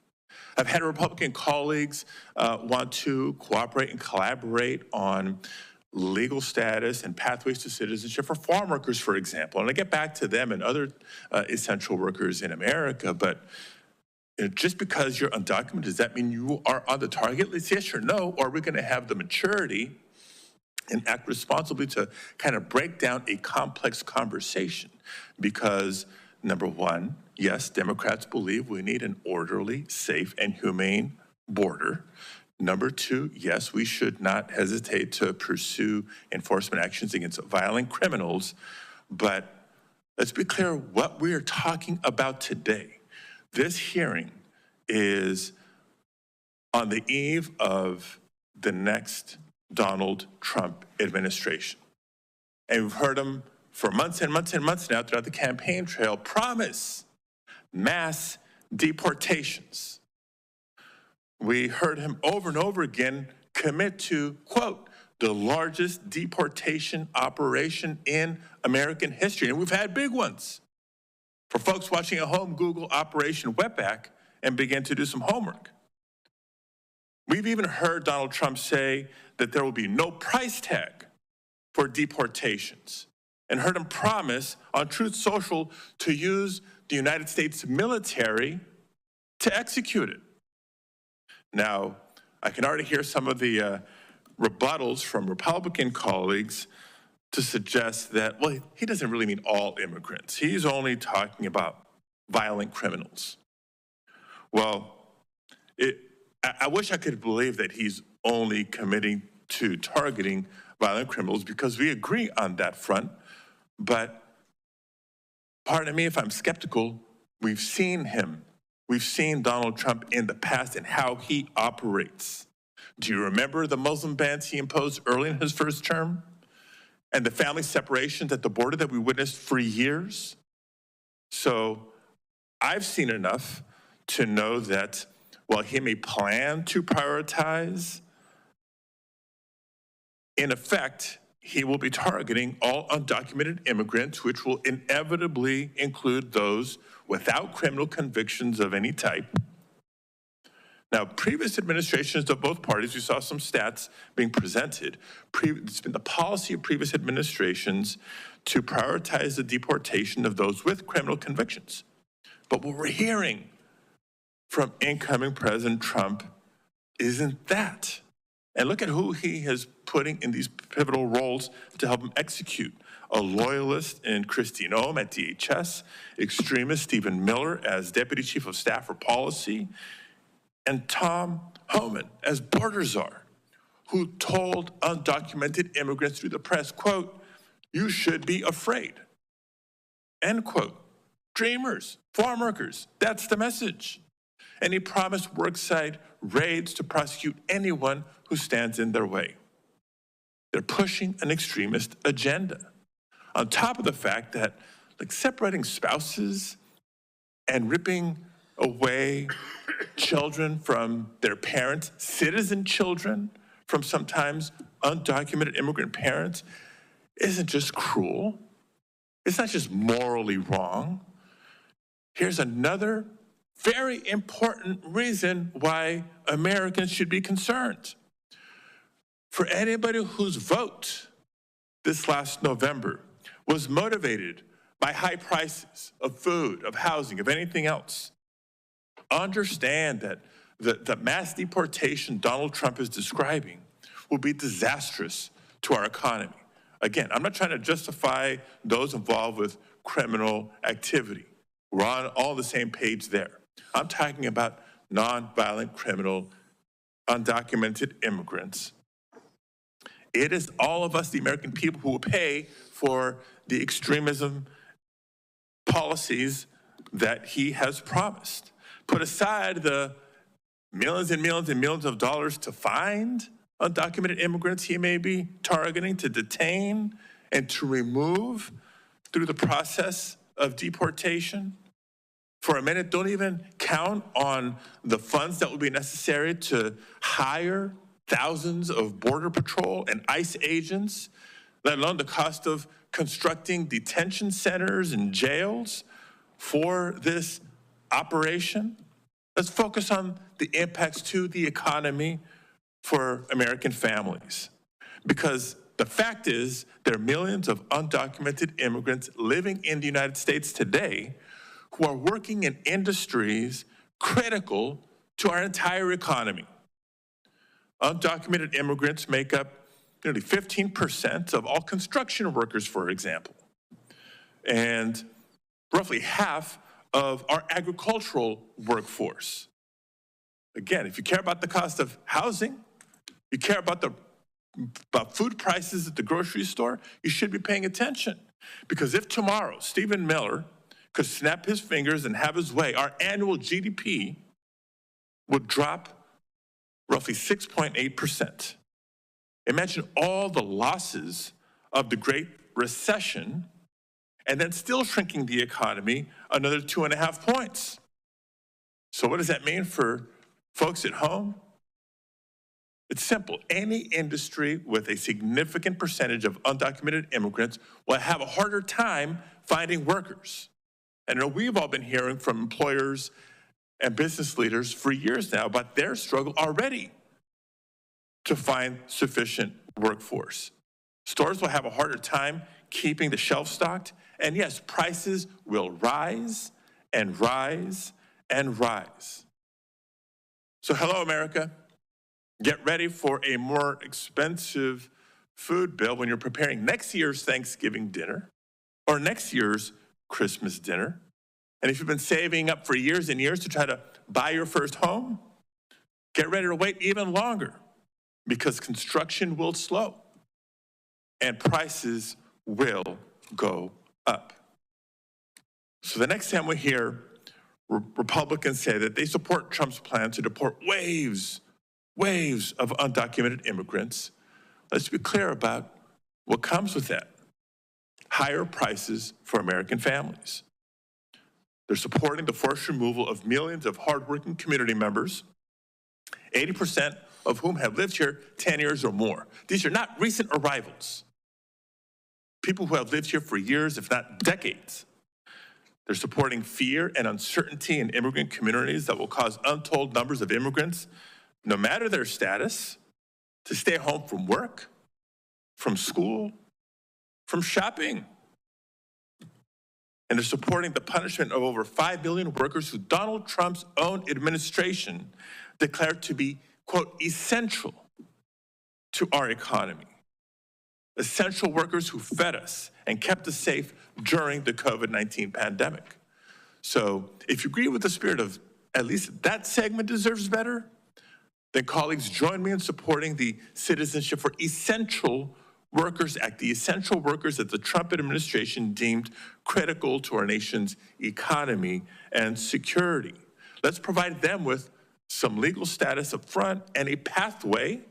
I've had Republican colleagues want to cooperate and collaborate on legal status and pathways to citizenship for farm workers, for example. And I get back to them and other essential workers in America, but just because you're undocumented, does that mean you are on the target list? Yes or no? Or are we going to have the maturity and act responsibly to kind of break down a complex conversation? Because number one, yes, Democrats believe we need an orderly, safe, and humane border. Number two, yes, we should not hesitate to pursue enforcement actions against violent criminals. But let's be clear what we are talking about today. This hearing is on the eve of the next Donald Trump administration. And we've heard him for months and months and months now throughout the campaign trail promise mass deportations. We heard him over and over again commit to, quote, the largest deportation operation in American history. And we've had big ones. For folks watching at home, Google Operation Wetback and begin to do some homework. We've even heard Donald Trump say that there will be no price tag for deportations, and heard him promise on Truth Social to use the United States military to execute it. Now, I can already hear some of the rebuttals from Republican colleagues to suggest that, well, he doesn't really mean all immigrants. He's only talking about violent criminals. Well, I wish I could believe that he's only committing to targeting violent criminals, because we agree on that front. But pardon me if I'm skeptical, we've seen him. We've seen Donald Trump in the past and how he operates. Do you remember the Muslim bans he imposed early in his first term? And the family separations at the border that we witnessed for years? So I've seen enough to know that while he may plan to prioritize, in effect, he will be targeting all undocumented immigrants, which will inevitably include those without criminal convictions of any type. Now, previous administrations of both parties, we saw some stats being presented. It's been the policy of previous administrations to prioritize the deportation of those with criminal convictions. But what we're hearing from incoming President Trump isn't that. And look at who he is putting in these pivotal roles to help him execute. A loyalist in Christine Ohm at DHS, extremist Stephen Miller as Deputy Chief of Staff for Policy, and Tom Homan as border czar, who told undocumented immigrants through the press, quote, you should be afraid, end quote. Dreamers, farm workers, that's the message. And he promised worksite raids to prosecute anyone who stands in their way. They're pushing an extremist agenda. On top of the fact that, like, separating spouses and ripping away children from their parents, citizen children from sometimes undocumented immigrant parents, isn't just cruel. It's not just morally wrong. Here's another very important reason why Americans should be concerned. For anybody whose vote this last November was motivated by high prices of food, of housing, of anything else, understand that the mass deportation Donald Trump is describing will be disastrous to our economy. Again, I'm not trying to justify those involved with criminal activity. We're on all the same page there. I'm talking about nonviolent criminal, undocumented immigrants. It is all of us, the American people, who will pay for the extremism policies that he has promised. Put aside the millions and millions and millions of dollars to find undocumented immigrants he may be targeting, to detain, and to remove. through the process of deportation. For a minute, don't even count on the funds that will be necessary to hire thousands of Border Patrol and ICE agents, let alone the cost of constructing detention centers and jails for this operation. Let's focus on the impacts to the economy for American families. Because the fact is, there are millions of undocumented immigrants living in the United States today who are working in industries critical to our entire economy. Undocumented immigrants make up nearly 15% of all construction workers, for example, and roughly half of our agricultural workforce. Again, if you care about the cost of housing, you care about food prices at the grocery store, you should be paying attention. Because if tomorrow Stephen Miller could snap his fingers and have his way, our annual GDP would drop roughly 6.8%. Imagine all the losses of the Great Recession and then still shrinking the economy another 2.5 points. So what does that mean for folks at home? It's simple. Any industry with a significant percentage of undocumented immigrants will have a harder time finding workers. And we've all been hearing from employers and business leaders for years now about their struggle already to find sufficient workforce. Stores will have a harder time keeping the shelf stocked, and yes, prices will rise and rise and rise. So hello, America. Get ready for a more expensive food bill when you're preparing next year's Thanksgiving dinner or next year's Christmas dinner. And if you've been saving up for years and years to try to buy your first home, get ready to wait even longer because construction will slow and prices will go up. So the next time we hear Republicans say that they support Trump's plan to deport waves of undocumented immigrants, let's be clear about what comes with that. Higher prices for American families. They're supporting the forced removal of millions of hardworking community members, 80% of whom have lived here 10 years or more. These are not recent arrivals. People who have lived here for years, if not decades. They're supporting fear and uncertainty in immigrant communities that will cause untold numbers of immigrants, no matter their status, to stay home from work, from school, from shopping. And they're supporting the punishment of over 5 million workers who Donald Trump's own administration declared to be, quote, essential to our economy. Essential workers who fed us and kept us safe during the COVID-19 pandemic. So if you agree with the spirit of at least that segment deserves better, then colleagues join me in supporting the Citizenship for Essential Workers Act, the essential workers that the Trump administration deemed critical to our nation's economy and security. Let's provide them with some legal status up front and a pathway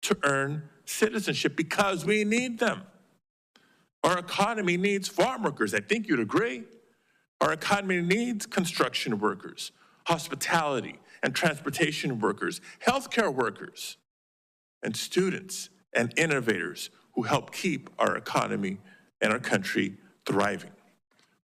to earn citizenship because we need them. Our economy needs farm workers. I think you'd agree. Our economy needs construction workers, hospitality and transportation workers, healthcare workers, and students and innovators who help keep our economy and our country thriving.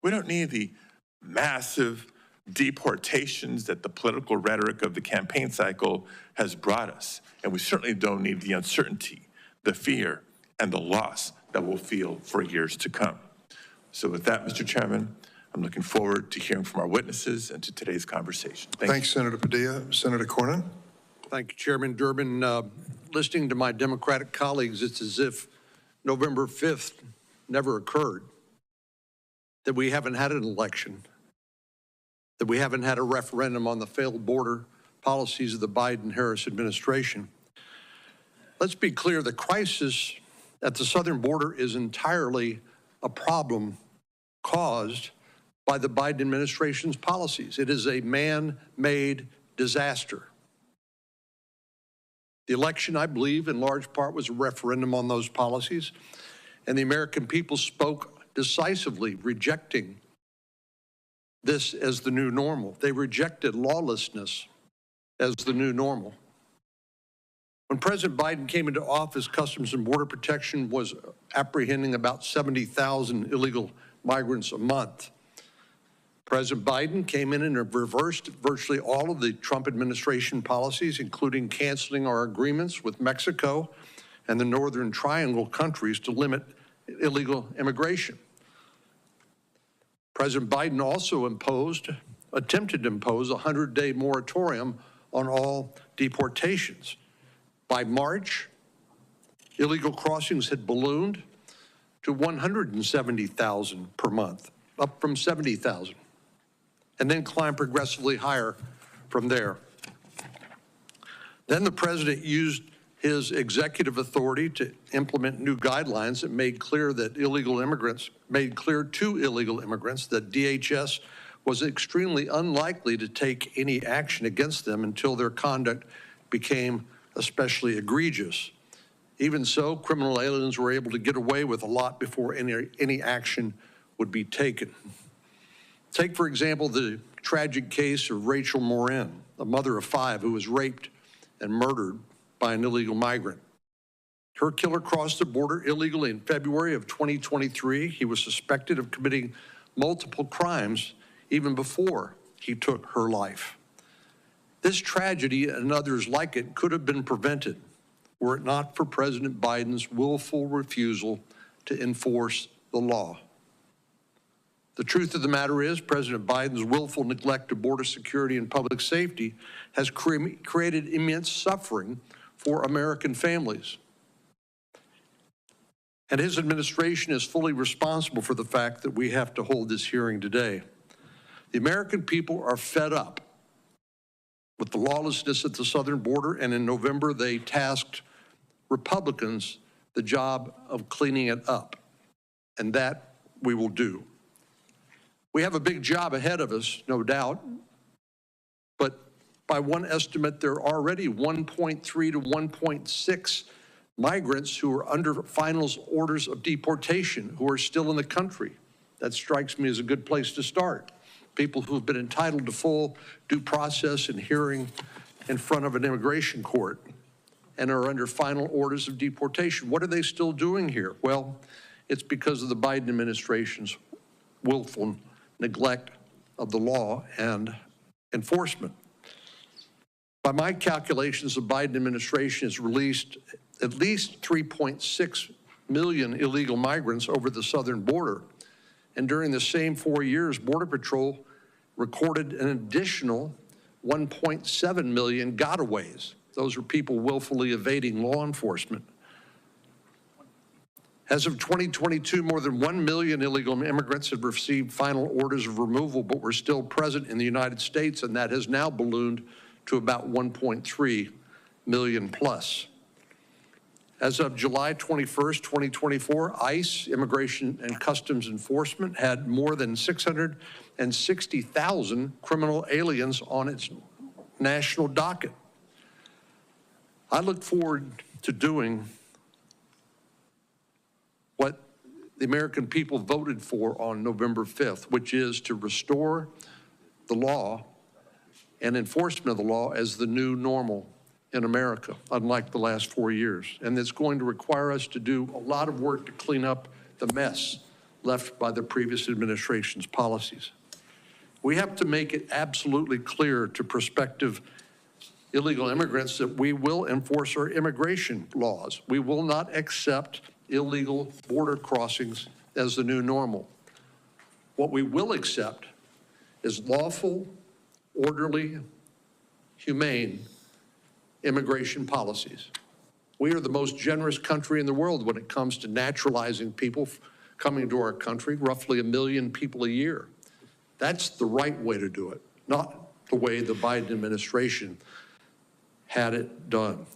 We don't need the massive deportations that the political rhetoric of the campaign cycle has brought us. And we certainly don't need the uncertainty, the fear, and the loss that we'll feel for years to come. So with that, Mr. Chairman, I'm looking forward to hearing from our witnesses and to today's conversation. Thanks, Senator Padilla. Senator Cornyn. Thank you, Chairman Durbin. Listening to my Democratic colleagues, it's as if November 5th never occurred, that we haven't had an election, that we haven't had a referendum on the failed border policies of the Biden-Harris administration. Let's be clear, the crisis at the southern border is entirely a problem caused by the Biden administration's policies. It is a man-made disaster. The election, I believe, in large part was a referendum on those policies, and the American people spoke decisively rejecting this as the new normal. They rejected lawlessness as the new normal. When President Biden came into office, Customs and Border Protection was apprehending about 70,000 illegal migrants a month. President Biden came in and reversed virtually all of the Trump administration policies, including canceling our agreements with Mexico and the Northern Triangle countries to limit illegal immigration. President Biden also attempted to impose a 100-day moratorium on all deportations. By March, illegal crossings had ballooned to 170,000 per month, up from 70,000, and then climbed progressively higher from there. Then the president used his executive authority to implement new guidelines that made clear to illegal immigrants that DHS was extremely unlikely to take any action against them until their conduct became especially egregious. Even so, criminal aliens were able to get away with a lot before any action would be taken. Take, for example, the tragic case of Rachel Morin, a mother of 5 who was raped and murdered by an illegal migrant. Her killer crossed the border illegally in February of 2023. He was suspected of committing multiple crimes even before he took her life. This tragedy and others like it could have been prevented were it not for President Biden's willful refusal to enforce the law. The truth of the matter is, President Biden's willful neglect of border security and public safety has created immense suffering for American families. And his administration is fully responsible for the fact that we have to hold this hearing today. The American people are fed up with the lawlessness at the southern border, and in November they tasked Republicans the job of cleaning it up, and that we will do. We have a big job ahead of us, no doubt, but by one estimate, there are already 1.3 to 1.6 migrants who are under final orders of deportation who are still in the country. That strikes me as a good place to start. People who have been entitled to full due process and hearing in front of an immigration court and are under final orders of deportation. What are they still doing here? Well, it's because of the Biden administration's willful neglect of the law and enforcement. By my calculations, the Biden administration has released at least 3.6 million illegal migrants over the southern border. And during the same 4 years, Border Patrol recorded an additional 1.7 million gotaways. Those are people willfully evading law enforcement. As of 2022, more than 1 million illegal immigrants have received final orders of removal, but were still present in the United States, and that has now ballooned to about 1.3 million plus. As of July 21st, 2024, ICE, Immigration and Customs Enforcement, had more than 660,000 criminal aliens on its national docket. I look forward to doing what the American people voted for on November 5th, which is to restore the law and enforcement of the law as the new normal in America, unlike the last 4 years. And it's going to require us to do a lot of work to clean up the mess left by the previous administration's policies. We have to make it absolutely clear to prospective illegal immigrants that we will enforce our immigration laws. We will not accept illegal border crossings as the new normal. What we will accept is lawful, orderly, humane immigration policies. We are the most generous country in the world when it comes to naturalizing people coming to our country, roughly 1 million people a year. That's the right way to do it, not the way the Biden administration had it done.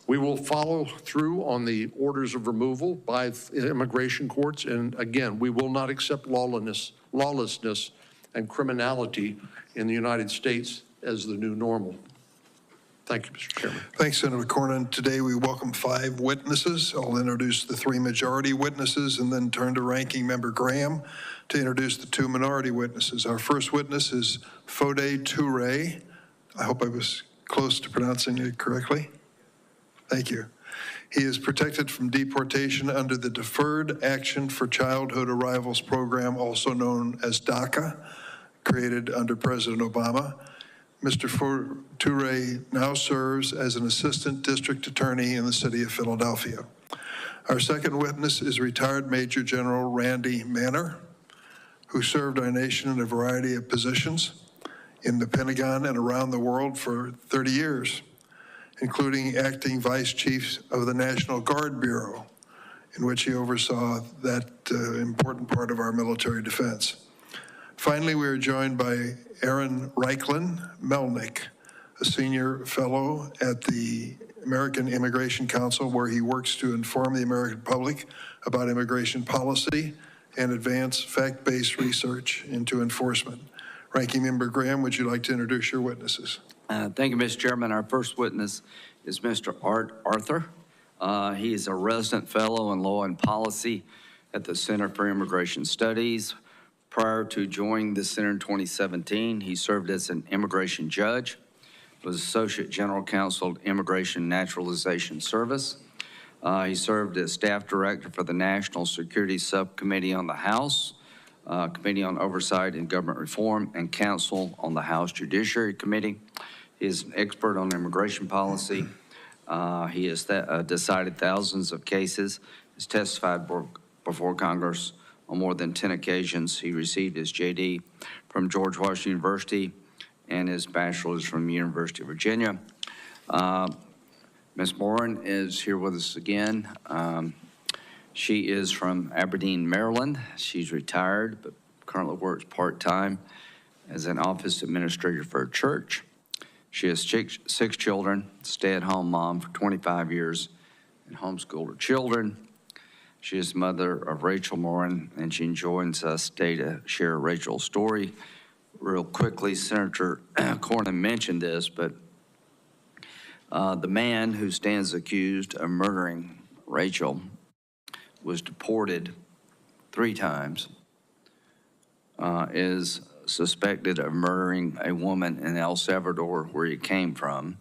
We will follow through on the orders of removal by immigration courts, and again, we will not accept lawlessness and criminality in the United States as the new normal. Thank you, Mr. Chairman. Thanks, Senator Cornyn. Today we welcome 5 witnesses. I'll introduce the 3 majority witnesses and then turn to Ranking Member Graham to introduce the 2 minority witnesses. Our first witness is Fode Toure. I hope I was close to pronouncing it correctly. Thank you. He is protected from deportation under the Deferred Action for Childhood Arrivals program, also known as DACA, created under President Obama. Mr. Toure now serves as an assistant district attorney in the city of Philadelphia. Our second witness is retired Major General Randy Manner, who served our nation in a variety of positions in the Pentagon and around the world for 30 years, including acting Vice Chief of the National Guard Bureau, in which he oversaw that important part of our military defense. Finally, we are joined by Aaron Reichlin Melnick, a senior fellow at the American Immigration Council, where he works to inform the American public about immigration policy and advance fact-based research into enforcement. Ranking Member Graham, would you like to introduce your witnesses? Thank you, Mr. Chairman. Our first witness is Mr. Art Arthur. He is a resident fellow in law and policy at the Center for Immigration Studies. Prior to joining the center in 2017, he served as an immigration judge, was Associate General Counsel of Immigration Naturalization Service. He served as staff director for the National Security Subcommittee on the House, Committee on Oversight and Government Reform, and counsel on the House Judiciary Committee. He is an expert on immigration policy. He has decided thousands of cases, has testified before Congress on more than 10 occasions. He received his JD from George Washington University and his bachelor's from the University of Virginia. Ms. Morin is here with us again. She is from Aberdeen, Maryland. She's retired, but currently works part-time as an office administrator for a church. She has 6 children, stay-at-home mom for 25 years, and homeschooled her children. She is the mother of Rachel Morin, and she joins us today to share Rachel's story. Real quickly, Senator Cornyn mentioned this, but the man who stands accused of murdering Rachel was deported 3 times, is suspected of murdering a woman in El Salvador, where he came from,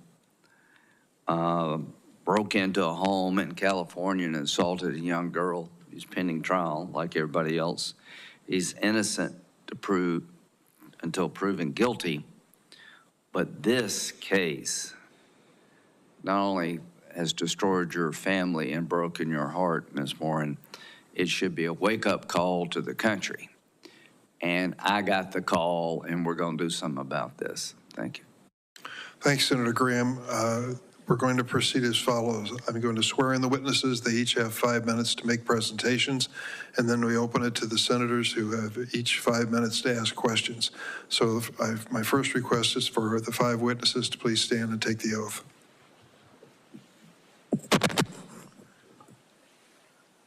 broke into a home in California and assaulted a young girl. He's pending trial like everybody else. He's innocent until proven guilty. But this case not only has destroyed your family and broken your heart, Ms. Morin, it should be a wake-up call to the country. And I got the call, and we're going to do something about this. Thank you. Thanks, Senator Graham. We're going to proceed as follows. I'm going to swear in the witnesses. They each have 5 minutes to make presentations, and then we open it to the senators, who have each 5 minutes to ask questions. So my first request is for the 5 witnesses to please stand and take the oath.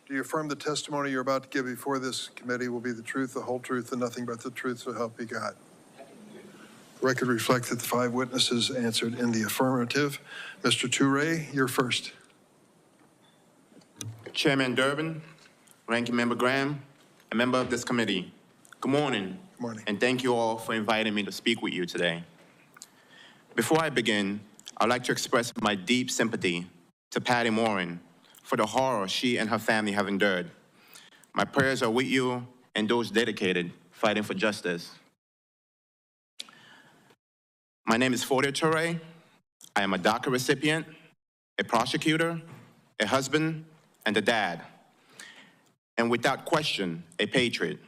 Do you affirm the testimony you're about to give before this committee will be the truth, the whole truth, and nothing but the truth, so help you God? The record reflects that the 5 witnesses answered in the affirmative. Mr. Toure, you're first. Chairman Durbin, Ranking Member Graham, a member of this committee, good morning. Good morning. And thank you all for inviting me to speak with you today. Before I begin, I'd like to express my deep sympathy to Patty Morin for the horror she and her family have endured. My prayers are with you and those dedicated fighting for justice. My name is Fode Toure. I am a DACA recipient, a prosecutor, a husband, and a dad. And without question, a patriot.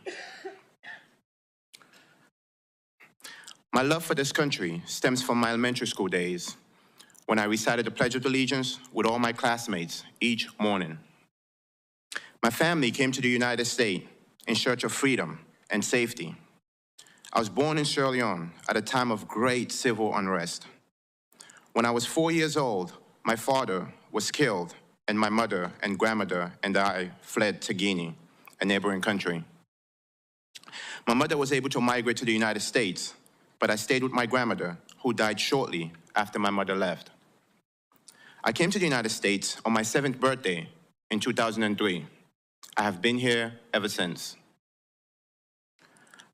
My love for this country stems from my elementary school days, when I recited the Pledge of Allegiance with all my classmates each morning. My family came to the United States in search of freedom and safety. I was born in Sierra Leone at a time of great civil unrest. When I was 4 years old, my father was killed, and my mother and grandmother and I fled to Guinea, a neighboring country. My mother was able to migrate to the United States, but I stayed with my grandmother, who died shortly after my mother left. I came to the United States on my 7th birthday in 2003. I have been here ever since.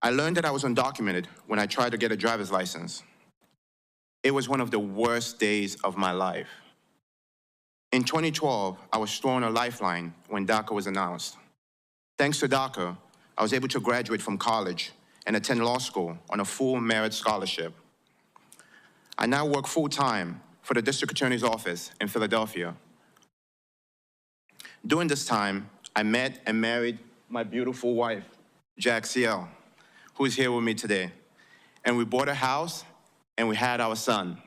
I learned that I was undocumented when I tried to get a driver's license. It was one of the worst days of my life. In 2012, I was thrown a lifeline when DACA was announced. Thanks to DACA, I was able to graduate from college and attend law school on a full merit scholarship. I now work full-time for the District Attorney's Office in Philadelphia. During this time, I met and married my beautiful wife, Jack CL, who is here with me today. And we bought a house and we had our son.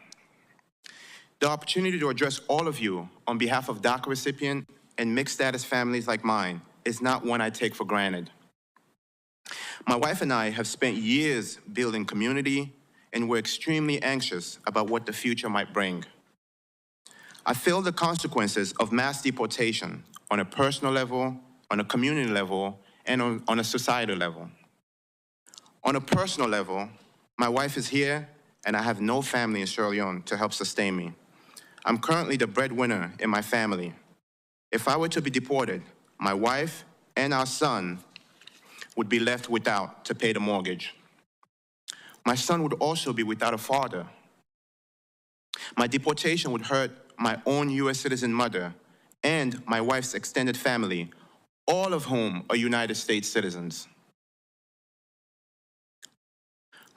The opportunity to address all of you on behalf of DACA recipient and mixed status families like mine is not one I take for granted. My wife and I have spent years building community, and we're extremely anxious about what the future might bring. I feel the consequences of mass deportation on a personal level, on a community level, and on a societal level. On a personal level, my wife is here, and I have no family in Sierra Leone to help sustain me. I'm currently the breadwinner in my family. If I were to be deported, my wife and our son would be left without to pay the mortgage. My son would also be without a father. My deportation would hurt my own U.S. citizen mother and my wife's extended family, all of whom are United States citizens.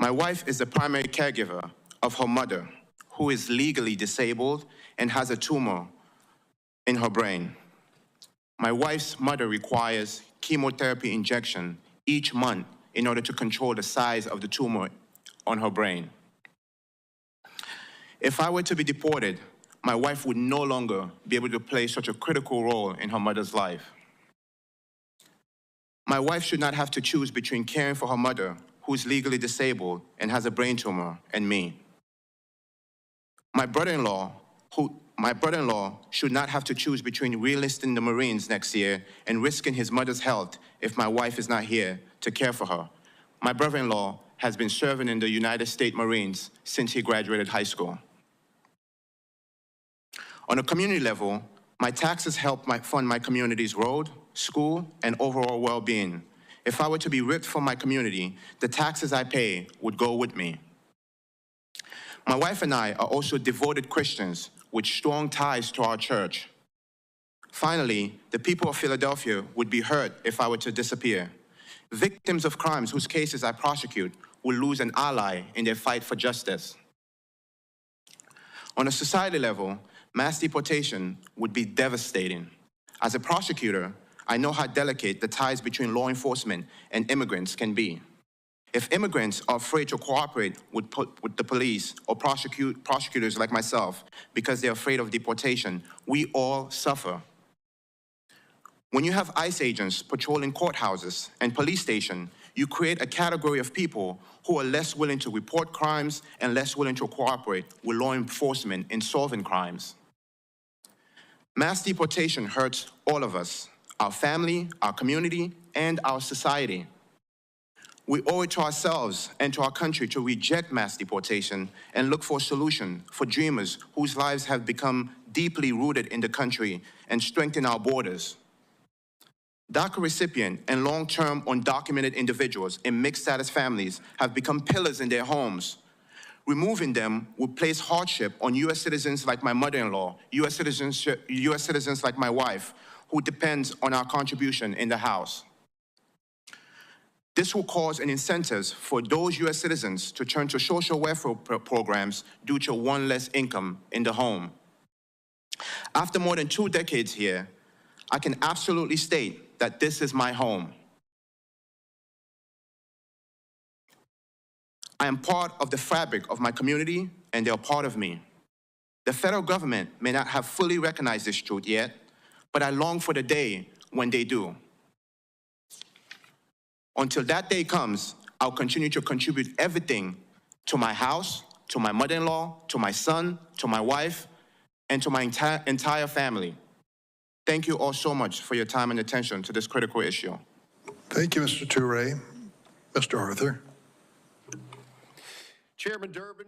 My wife is the primary caregiver of her mother, who is legally disabled and has a tumor in her brain. My wife's mother requires chemotherapy injection each month in order to control the size of the tumor on her brain. If I were to be deported, my wife would no longer be able to play such a critical role in her mother's life. My wife should not have to choose between caring for her mother, who is legally disabled and has a brain tumor, and me. My brother-in-law should not have to choose between re-enlisting the Marines next year and risking his mother's health if my wife is not here to care for her. My brother-in-law has been serving in the United States Marines since he graduated high school. On a community level, my taxes help fund my community's road, school, and overall well-being. If I were to be ripped from my community, the taxes I pay would go with me. My wife and I are also devoted Christians with strong ties to our church. Finally, the people of Philadelphia would be hurt if I were to disappear. Victims of crimes whose cases I prosecute will lose an ally in their fight for justice. On a society level, mass deportation would be devastating. As a prosecutor, I know how delicate the ties between law enforcement and immigrants can be. If immigrants are afraid to cooperate with the police or prosecutors like myself because they're afraid of deportation, we all suffer. When you have ICE agents patrolling courthouses and police stations, you create a category of people who are less willing to report crimes and less willing to cooperate with law enforcement in solving crimes. Mass deportation hurts all of us, our family, our community, and our society. We owe it to ourselves and to our country to reject mass deportation and look for a solution for dreamers whose lives have become deeply rooted in the country and strengthen our borders. DACA recipient and long-term undocumented individuals in mixed-status families have become pillars in their homes. Removing them would place hardship on U.S. citizens like my mother-in-law, U.S. citizens like my wife, who depends on our contribution in the house. This will cause an incentive for those U.S. citizens to turn to social welfare programs due to one less income in the home. After more than 2 decades here, I can absolutely state that this is my home. I am part of the fabric of my community, and they are part of me. The federal government may not have fully recognized this truth yet, but I long for the day when they do. Until that day comes, I'll continue to contribute everything to my house, to my mother-in-law, to my son, to my wife, and to my entire family. Thank you all so much for your time and attention to this critical issue. Thank you, Mr. Toure. Mr. Arthur. Chairman Durbin,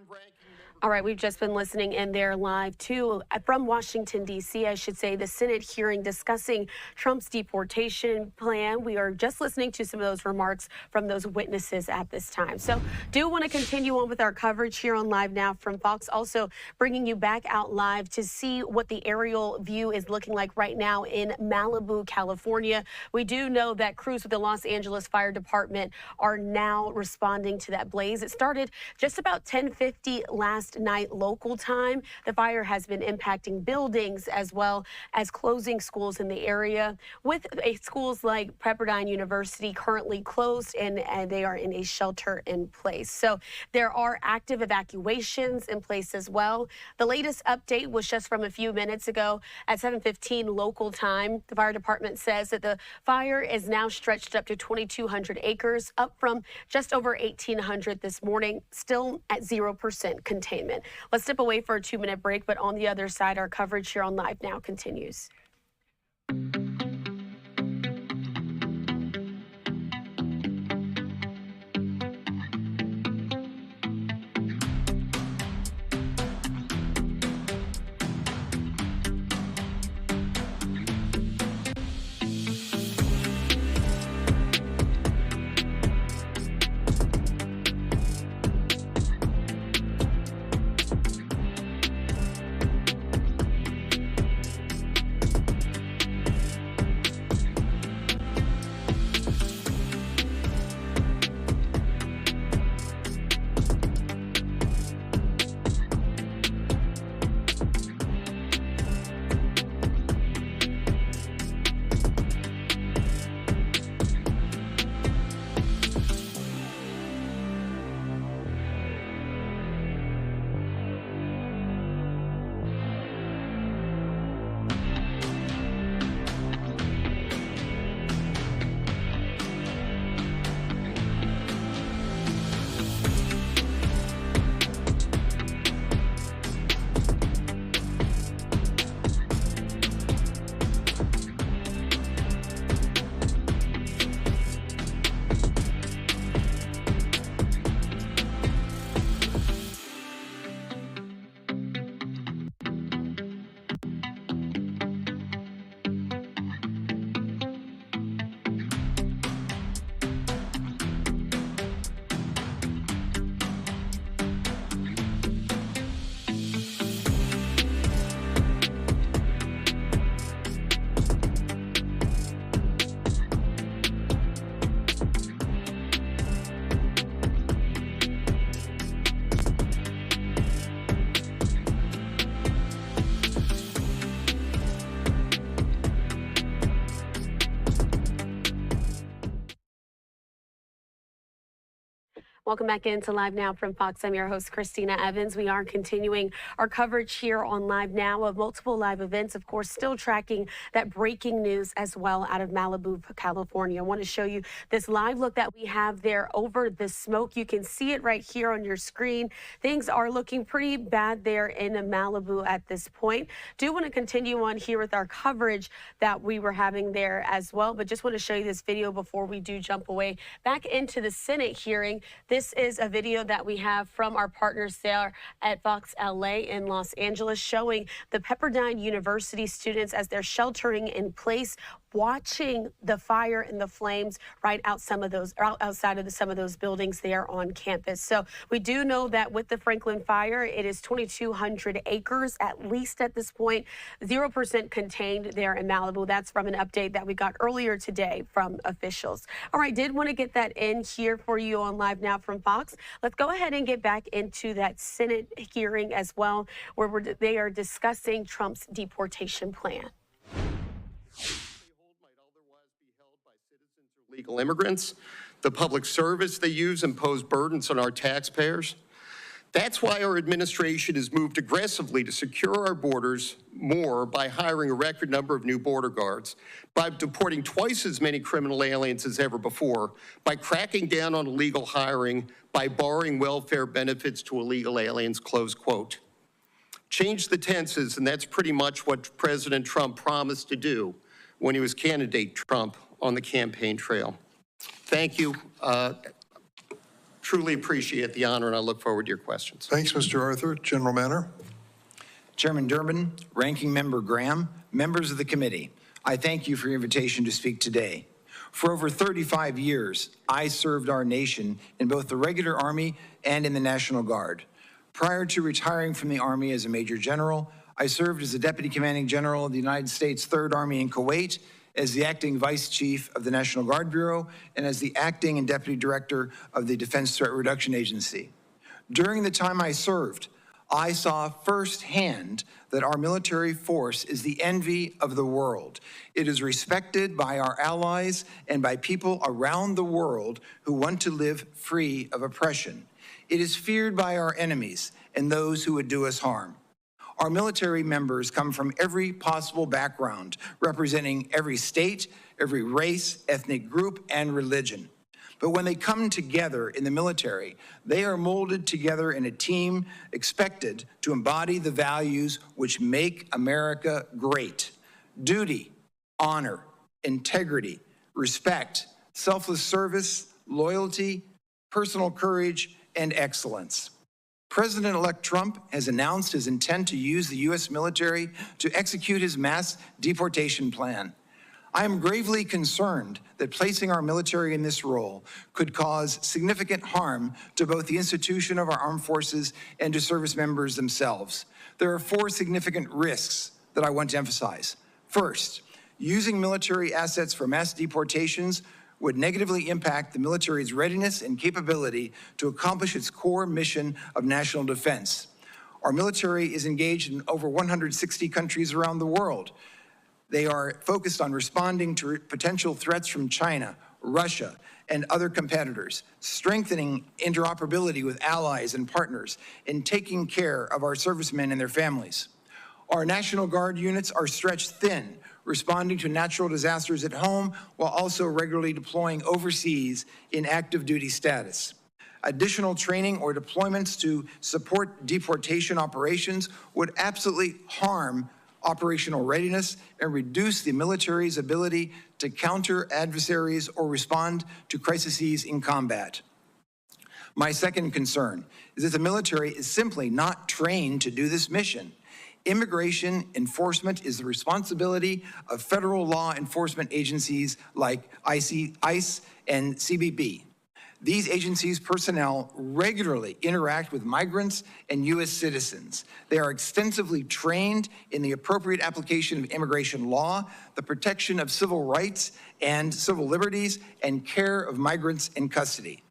All right, we've just been listening in there live too from Washington, D.C., I should say, the Senate hearing discussing Trump's deportation plan. We are just listening to some of those remarks from those witnesses at this time. So do want to continue on with our coverage here on Live Now from Fox, also bringing you back out live to see what the aerial view is looking like right now in Malibu, California. We do know that crews with the Los Angeles Fire Department are now responding to that blaze. It started just about 10:50 last night local time. The fire has been impacting buildings as well as closing schools in the area, with schools like Pepperdine University currently closed and they are in a shelter in place. So there are active evacuations in place as well. The latest update was just from a few minutes ago at 7:15 local time. The fire department says that the fire is now stretched up to 2,200 acres, up from just over 1,800 this morning, still at 0% containment. Let's step away for a 2-minute break, but on the other side, our coverage here on Live Now continues. Welcome back into Live Now from Fox. I'm your host, Christina Evans. We are continuing our coverage here on Live Now of multiple live events. Of course, still tracking that breaking news as well out of Malibu, California. I want to show you this live look that we have there over the smoke. You can see it right here on your screen. Things are looking pretty bad there in Malibu at this point. Do want to continue on here with our coverage that we were having there as well, but just want to show you this video before we do jump away back into the Senate hearing. This is a video that we have from our partners there at Fox LA in Los Angeles, showing the Pepperdine University students as they're sheltering in place, watching the fire and the flames right out outside of some of those buildings there on campus. So we do know that with the Franklin fire, it is 2,200 acres, at least at this point, 0% contained there in Malibu. That's from an update that we got earlier today from officials. All right, did want to get that in here for you on Live Now from Fox. Let's go ahead and get back into that Senate hearing as well, where they are discussing Trump's deportation plan. Legal immigrants, the public service they use impose burdens on our taxpayers. That's why our administration has moved aggressively to secure our borders more by hiring a record number of new border guards, by deporting twice as many criminal aliens as ever before, by cracking down on illegal hiring, by barring welfare benefits to illegal aliens, close quote. Change the tenses, and that's pretty much what President Trump promised to do when he was candidate Trump on the campaign trail. Thank you. Truly appreciate the honor, and I look forward to your questions. Thanks, Mr. Arthur. General Manner. Chairman Durbin, Ranking Member Graham, members of the committee, I thank you for your invitation to speak today. For over 35 years, I served our nation in both the regular Army and in the National Guard. Prior to retiring from the Army as a Major General, I served as the Deputy Commanding General of the United States Third Army in Kuwait, as the Acting Vice Chief of the National Guard Bureau, and as the Acting and Deputy Director of the Defense Threat Reduction Agency. During the time I served, I saw firsthand that our military force is the envy of the world. It is respected by our allies and by people around the world who want to live free of oppression. It is feared by our enemies and those who would do us harm. Our military members come from every possible background, representing every state, every race, ethnic group, and religion. But when they come together in the military, they are molded together in a team expected to embody the values which make America great: duty, honor, integrity, respect, selfless service, loyalty, personal courage, and excellence. President-elect Trump has announced his intent to use the U.S. military to execute his mass deportation plan. I am gravely concerned that placing our military in this role could cause significant harm to both the institution of our armed forces and to service members themselves. There are 4 significant risks that I want to emphasize. First, using military assets for mass deportations would negatively impact the military's readiness and capability to accomplish its core mission of national defense. Our military is engaged in over 160 countries around the world. They are focused on responding to potential threats from China, Russia, and other competitors, strengthening interoperability with allies and partners, and taking care of our servicemen and their families. Our National Guard units are stretched thin, responding to natural disasters at home while also regularly deploying overseas in active duty status. Additional training or deployments to support deportation operations would absolutely harm operational readiness and reduce the military's ability to counter adversaries or respond to crises in combat. My second concern is that the military is simply not trained to do this mission. Immigration enforcement is the responsibility of federal law enforcement agencies like ICE and CBP. These agencies' personnel regularly interact with migrants and U.S. citizens. They are extensively trained in the appropriate application of immigration law, the protection of civil rights and civil liberties, and care of migrants in custody.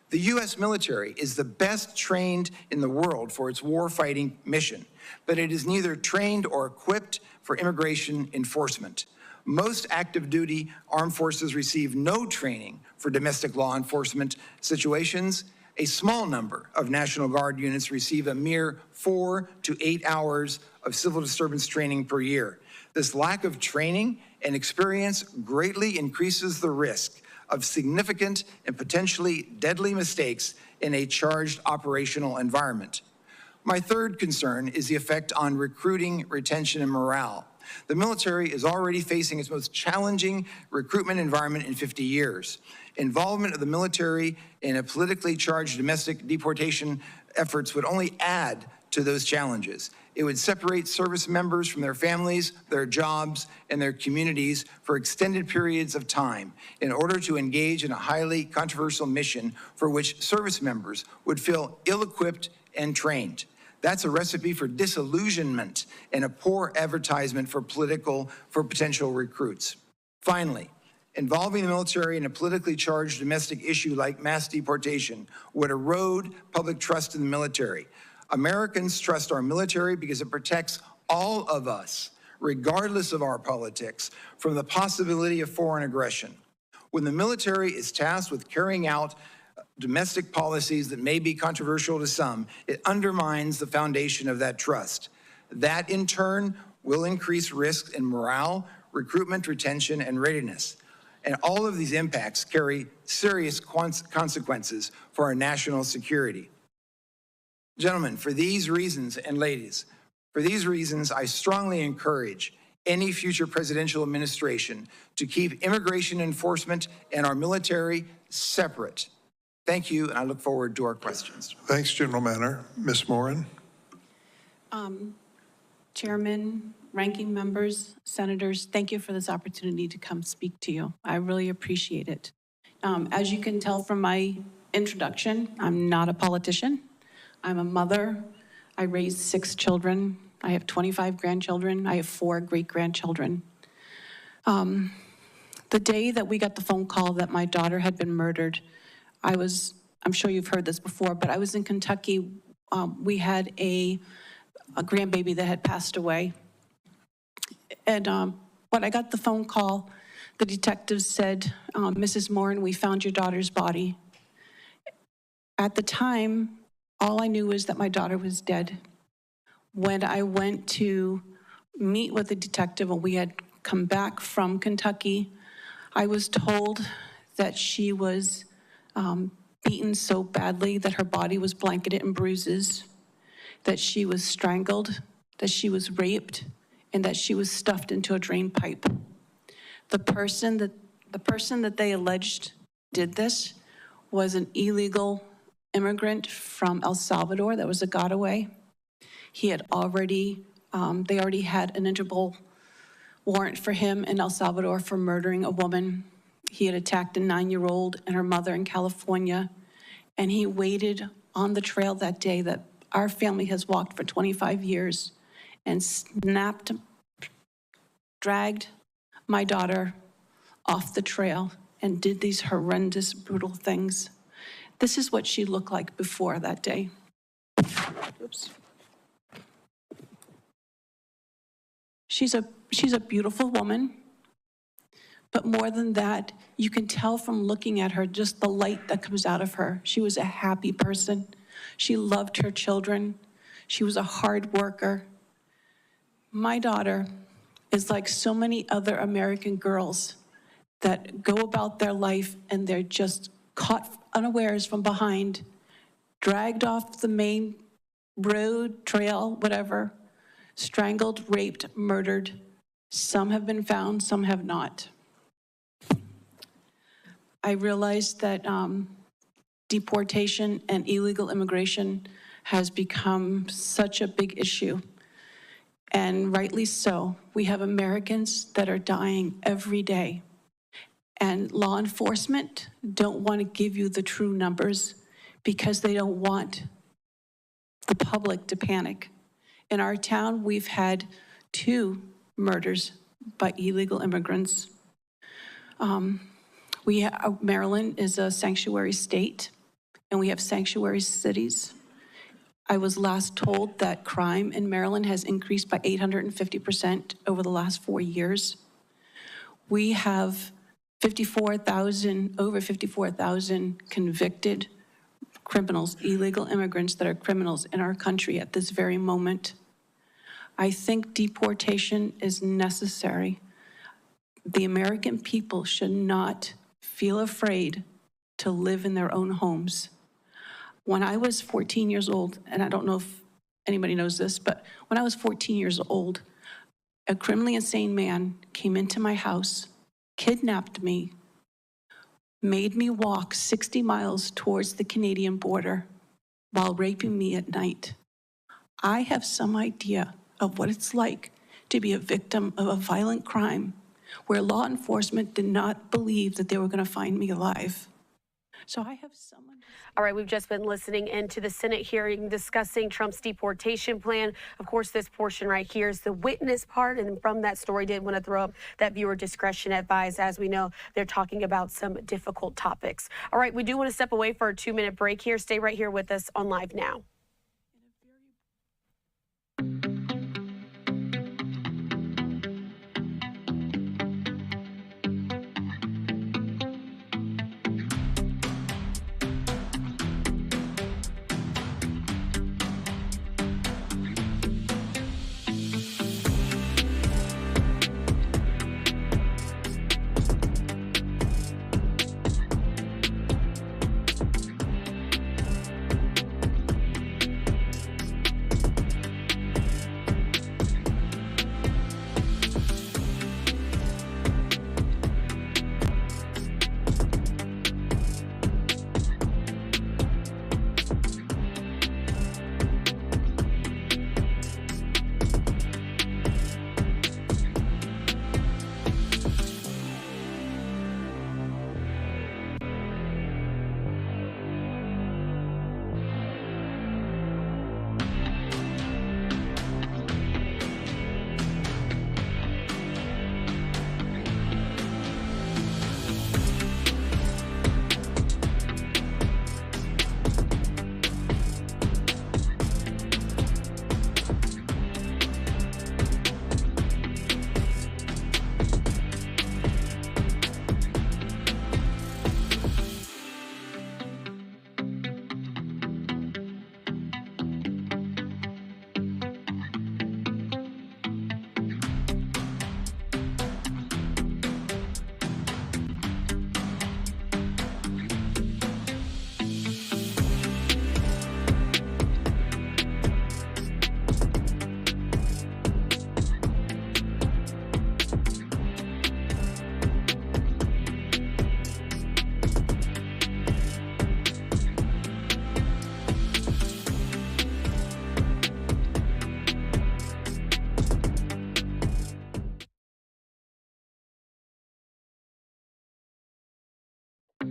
The U.S. military is the best trained in the world for its war-fighting mission, but it is neither trained or equipped for immigration enforcement. Most active duty armed forces receive no training for domestic law enforcement situations. A small number of National Guard units receive a mere 4 to 8 hours of civil disturbance training per year. This lack of training and experience greatly increases the risk of significant and potentially deadly mistakes in a charged operational environment. My third concern is the effect on recruiting, retention, and morale. The military is already facing its most challenging recruitment environment in 50 years. Involvement of the military in a politically charged domestic deportation efforts would only add to those challenges. It would separate service members from their families, their jobs, and their communities for extended periods of time in order to engage in a highly controversial mission for which service members would feel ill-equipped and trained. That's a recipe for disillusionment and a poor advertisement for potential recruits. Finally, involving the military in a politically charged domestic issue like mass deportation would erode public trust in the military. Americans trust our military because it protects all of us, regardless of our politics, from the possibility of foreign aggression. When the military is tasked with carrying out domestic policies that may be controversial to some, it undermines the foundation of that trust. That, in turn, will increase risks in morale, recruitment, retention, and readiness. And all of these impacts carry serious consequences for our national security. Gentlemen, for these reasons, and ladies, for these reasons, I strongly encourage any future presidential administration to keep immigration enforcement and our military separate. Thank you, and I look forward to our questions. Thanks, General Manner. Ms. Morin. Chairman, ranking members, senators, thank you for this opportunity to come speak to you. I really appreciate it. As you can tell from my introduction, I'm not a politician. I'm a mother. I raised 6 children. I have 25 grandchildren. I have 4 great-grandchildren. The day that we got the phone call that my daughter had been murdered, I'm sure you've heard this before, but I was in Kentucky. We had a grandbaby that had passed away. And when I got the phone call, the detective said, Mrs. Morin, we found your daughter's body. At the time, all I knew was that my daughter was dead. When I went to meet with the detective and we had come back from Kentucky, I was told that she was beaten so badly that her body was blanketed in bruises, that she was strangled, that she was raped, and that she was stuffed into a drain pipe. The person that they alleged did this was an illegal immigrant from El Salvador that was a gotaway. He had already, they already had an Interpol warrant for him in El Salvador for murdering a woman. He had attacked a 9-year-old and her mother in California, and he waited on the trail that day that our family has walked for 25 years and dragged my daughter off the trail and did these horrendous, brutal things. This is what she looked like before that day. Oops. She's a beautiful woman, but more than that, you can tell from looking at her just the light that comes out of her. She was a happy person. She loved her children. She was a hard worker. My daughter is like so many other American girls that go about their life and they're just caught unawares from behind, dragged off the main road, trail, whatever, strangled, raped, murdered. Some have been found, some have not. I realized that deportation and illegal immigration has become such a big issue, and rightly so. We have Americans that are dying every day, and law enforcement don't want to give you the true numbers because they don't want the public to panic. In our town, we've had 2 murders by illegal immigrants. Maryland is a sanctuary state, and we have sanctuary cities. I was last told that crime in Maryland has increased by 850% over the last 4 years. We have over 54,000 convicted criminals, illegal immigrants that are criminals in our country at this very moment. I think deportation is necessary. The American people should not feel afraid to live in their own homes. When I was 14 years old, and I don't know if anybody knows this, but when I was 14 years old, a criminally insane man came into my house, kidnapped me, made me walk 60 miles towards the Canadian border while raping me at night. I have some idea of what it's like to be a victim of a violent crime where law enforcement did not believe that they were going to find me alive. So I have someone. All right, we've just been listening into the Senate hearing discussing Trump's deportation plan. Of course, this portion right here is the witness part, and from that story, did want to throw up that viewer discretion advised. As we know, they're talking about some difficult topics. All right, we do want to step away for a 2-minute break here. Stay right here with us on Live Now.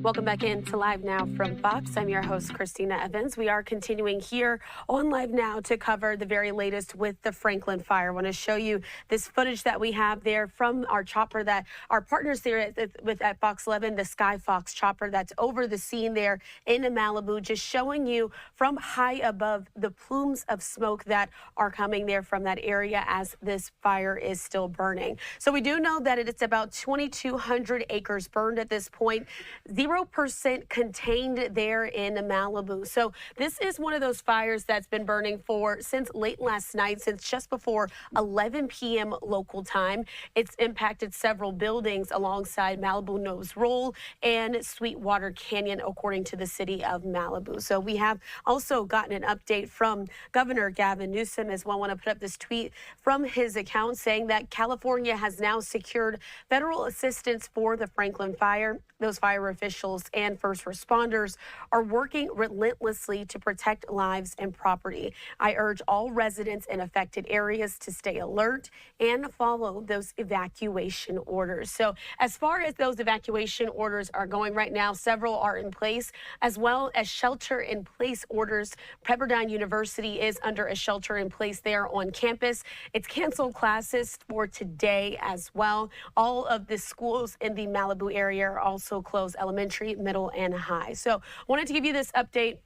Welcome back into Live Now from Fox. I'm your host, Christina Evans. We are continuing here on Live Now to cover the very latest with the Franklin fire. I want to show you this footage that we have there from our chopper that our partners there at Fox 11, the Sky Fox chopper that's over the scene there in Malibu, just showing you from high above the plumes of smoke that are coming there from that area as this fire is still burning. So we do know that it's about 2,200 acres burned at this point. 0% contained there in Malibu. So this is one of those fires that's been burning since late last night, since just before 11 p.m. local time. It's impacted several buildings alongside Malibu Nose Roll and Sweetwater Canyon, according to the city of Malibu. So we have also gotten an update from Governor Gavin Newsom as well. I want to put up this tweet from his account saying that California has now secured federal assistance for the Franklin fire. Those fire officials and first responders are working relentlessly to protect lives and property. I urge all residents in affected areas to stay alert and follow those evacuation orders. So as far as those evacuation orders are going right now, several are in place, as well as shelter-in-place orders. Pepperdine University is under a shelter-in-place there on campus. It's canceled classes for today as well. All of the schools in the Malibu area are also closed, elementary, middle, and high. So wanted to give you this update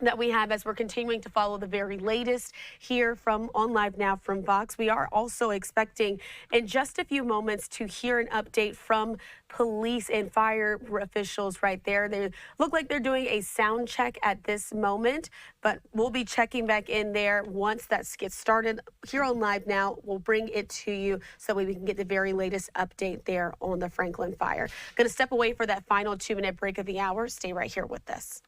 that we have as we're continuing to follow the very latest here from on Live Now from Fox. We are also expecting in just a few moments to hear an update from police and fire officials right there. They look like they're doing a sound check at this moment, but we'll be checking back in there once that gets started. Here on Live Now, we'll bring it to you so we can get the very latest update there on the Franklin fire. Going to step away for that final 2-minute break of the hour. Stay right here with us.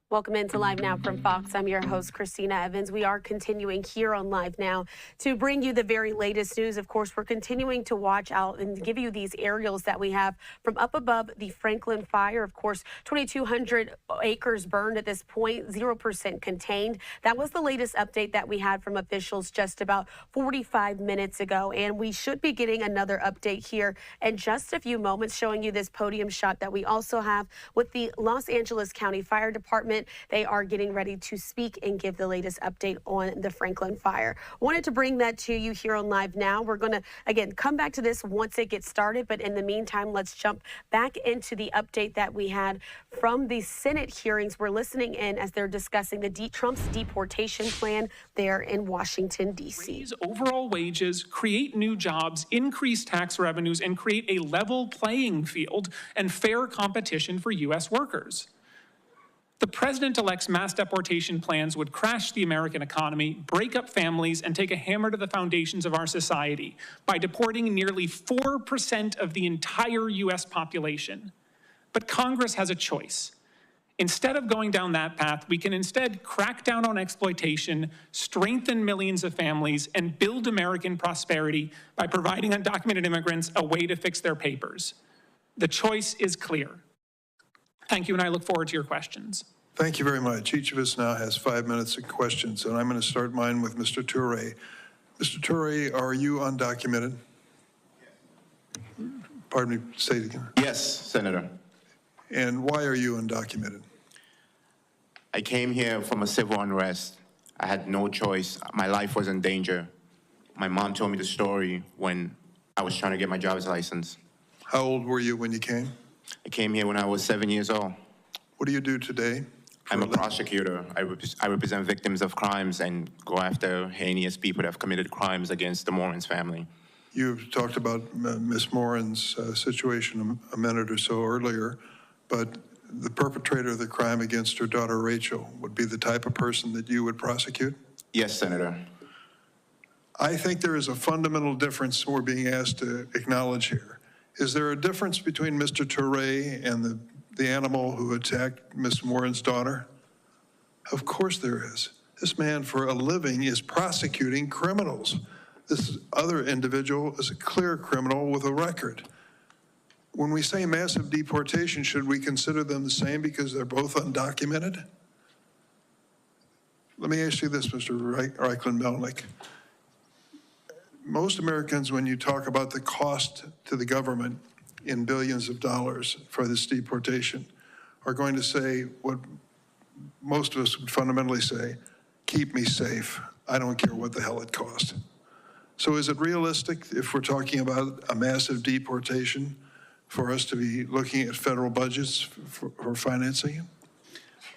Welcome into Live Now from Fox. I'm your host, Christina Evans. We are continuing here on Live Now to bring you the very latest news. Of course, we're continuing to watch out and give you these aerials that we have from up above the Franklin fire. Of course, 2,200 acres burned at this point, 0% contained. That was the latest update that we had from officials just about 45 minutes ago. And we should be getting another update here in just a few moments, showing you this podium shot that we also have with the Los Angeles County Fire Department. event. They are getting ready to speak and give the latest update on the Franklin fire. Wanted to bring that to you here on Live Now. We're going to, again, come back to this once it gets started, but in the meantime, let's jump back into the update that we had from the Senate hearings. We're listening in as they're discussing Trump's deportation plan there in Washington, D.C. Raise overall wages, create new jobs, increase tax revenues, and create a level playing field and fair competition for U.S. workers. The president-elect's mass deportation plans would crash the American economy, break up families, and take a hammer to the foundations of our society by deporting nearly 4% of the entire U.S. population. But Congress has a choice. Instead of going down that path, we can instead crack down on exploitation, strengthen millions of families, and build American prosperity by providing undocumented immigrants a way to fix their papers. The choice is clear. Thank you, and I look forward to your questions. Thank you very much. Each of us now has 5 minutes of questions, and I'm going to start mine with Mr. Toure. Mr. Toure, are you undocumented? Pardon me, say it again. Yes, Senator. And why are you undocumented? I came here from a civil unrest. I had no choice. My life was in danger. My mom told me the story when I was trying to get my driver's license. How old were you when you came? I came here when I was 7 years old. What do you do today? I'm a prosecutor. I represent victims of crimes and go after heinous people that have committed crimes against the Moran's family. You've talked about Ms. Moran's situation a minute or so earlier, but the perpetrator of the crime against her daughter Rachel would be the type of person that you would prosecute? Yes, Senator. I think there is a fundamental difference we're being asked to acknowledge here. Is there a difference between Mr. Toure and the animal who attacked Ms. Moran's daughter? Of course there is. This man for a living is prosecuting criminals. This other individual is a clear criminal with a record. When we say massive deportation, should we consider them the same because they're both undocumented? Let me ask you this, Mr. Reichlin-Melnick. Most Americans, when you talk about the cost to the government in billions of dollars for this deportation, are going to say what most of us would fundamentally say, keep me safe. I don't care what the hell it costs. So is it realistic, if we're talking about a massive deportation, for us to be looking at federal budgets for financing it?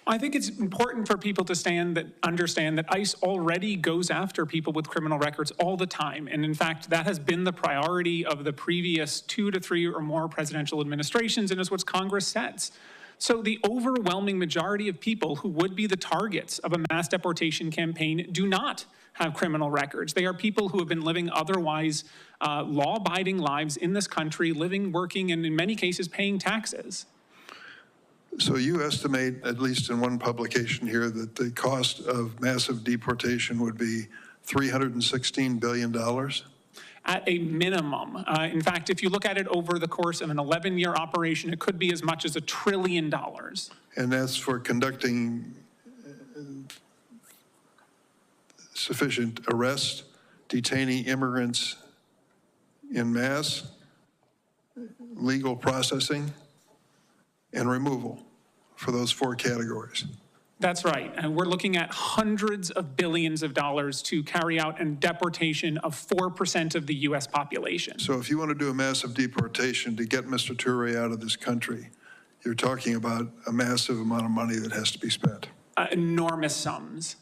I think it's important for people to understand that ICE already goes after people with criminal records all the time. And in fact, that has been the priority of the previous 2 to 3 or more presidential administrations, and is what Congress says. So the overwhelming majority of people who would be the targets of a mass deportation campaign do not have criminal records. They are people who have been living otherwise law-abiding lives in this country, living, working, and in many cases paying taxes. So you estimate, at least in one publication here, that the cost of massive deportation would be $316 billion? At a minimum. In fact, if you look at it over the course of an 11-year operation, it could be as much as $1 trillion. And that's for conducting sufficient arrest, detaining immigrants en masse, legal processing, and removal for those 4 categories. That's right. And we're looking at hundreds of billions of dollars to carry out a deportation of 4% of the U.S. population. So if you want to do a massive deportation to get Mr. Toure out of this country, you're talking about a massive amount of money that has to be spent. Enormous sums.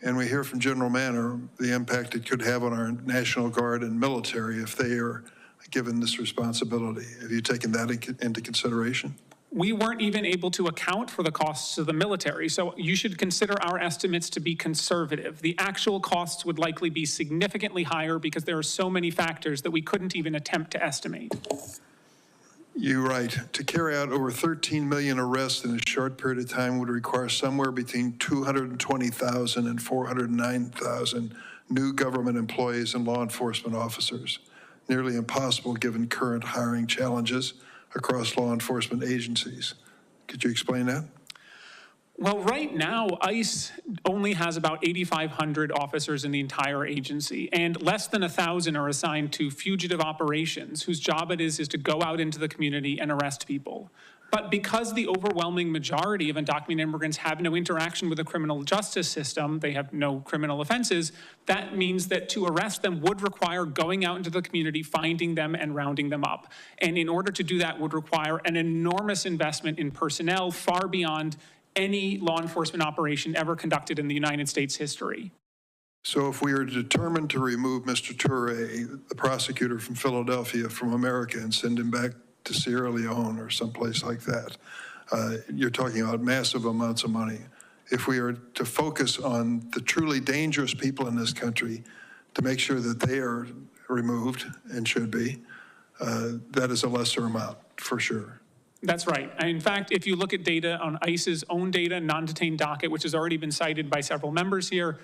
And we hear from General Manner the impact it could have on our National Guard and military if they are given this responsibility. Have you taken that into consideration? We weren't even able to account for the costs of the military, so you should consider our estimates to be conservative. The actual costs would likely be significantly higher because there are so many factors that we couldn't even attempt to estimate. You write, to carry out over 13 million arrests in a short period of time would require somewhere between 220,000 and 409,000 new government employees and law enforcement officers. Nearly impossible given current hiring challenges across law enforcement agencies. Could you explain that? Well, right now, ICE only has about 8,500 officers in the entire agency, and less than 1,000 are assigned to fugitive operations, whose job it is to go out into the community and arrest people. But because the overwhelming majority of undocumented immigrants have no interaction with the criminal justice system, they have no criminal offenses, that means that to arrest them would require going out into the community, finding them and rounding them up. And in order to do that would require an enormous investment in personnel far beyond any law enforcement operation ever conducted in the United States history. So if we are determined to remove Mr. Toure, the prosecutor from Philadelphia, from America and send him back to Sierra Leone or someplace like that, you're talking about massive amounts of money. If we are to focus on the truly dangerous people in this country to make sure that they are removed and should be, that is a lesser amount for sure. That's right. In fact, if you look at data on ICE's own data, non-detained docket, which has already been cited by several members here,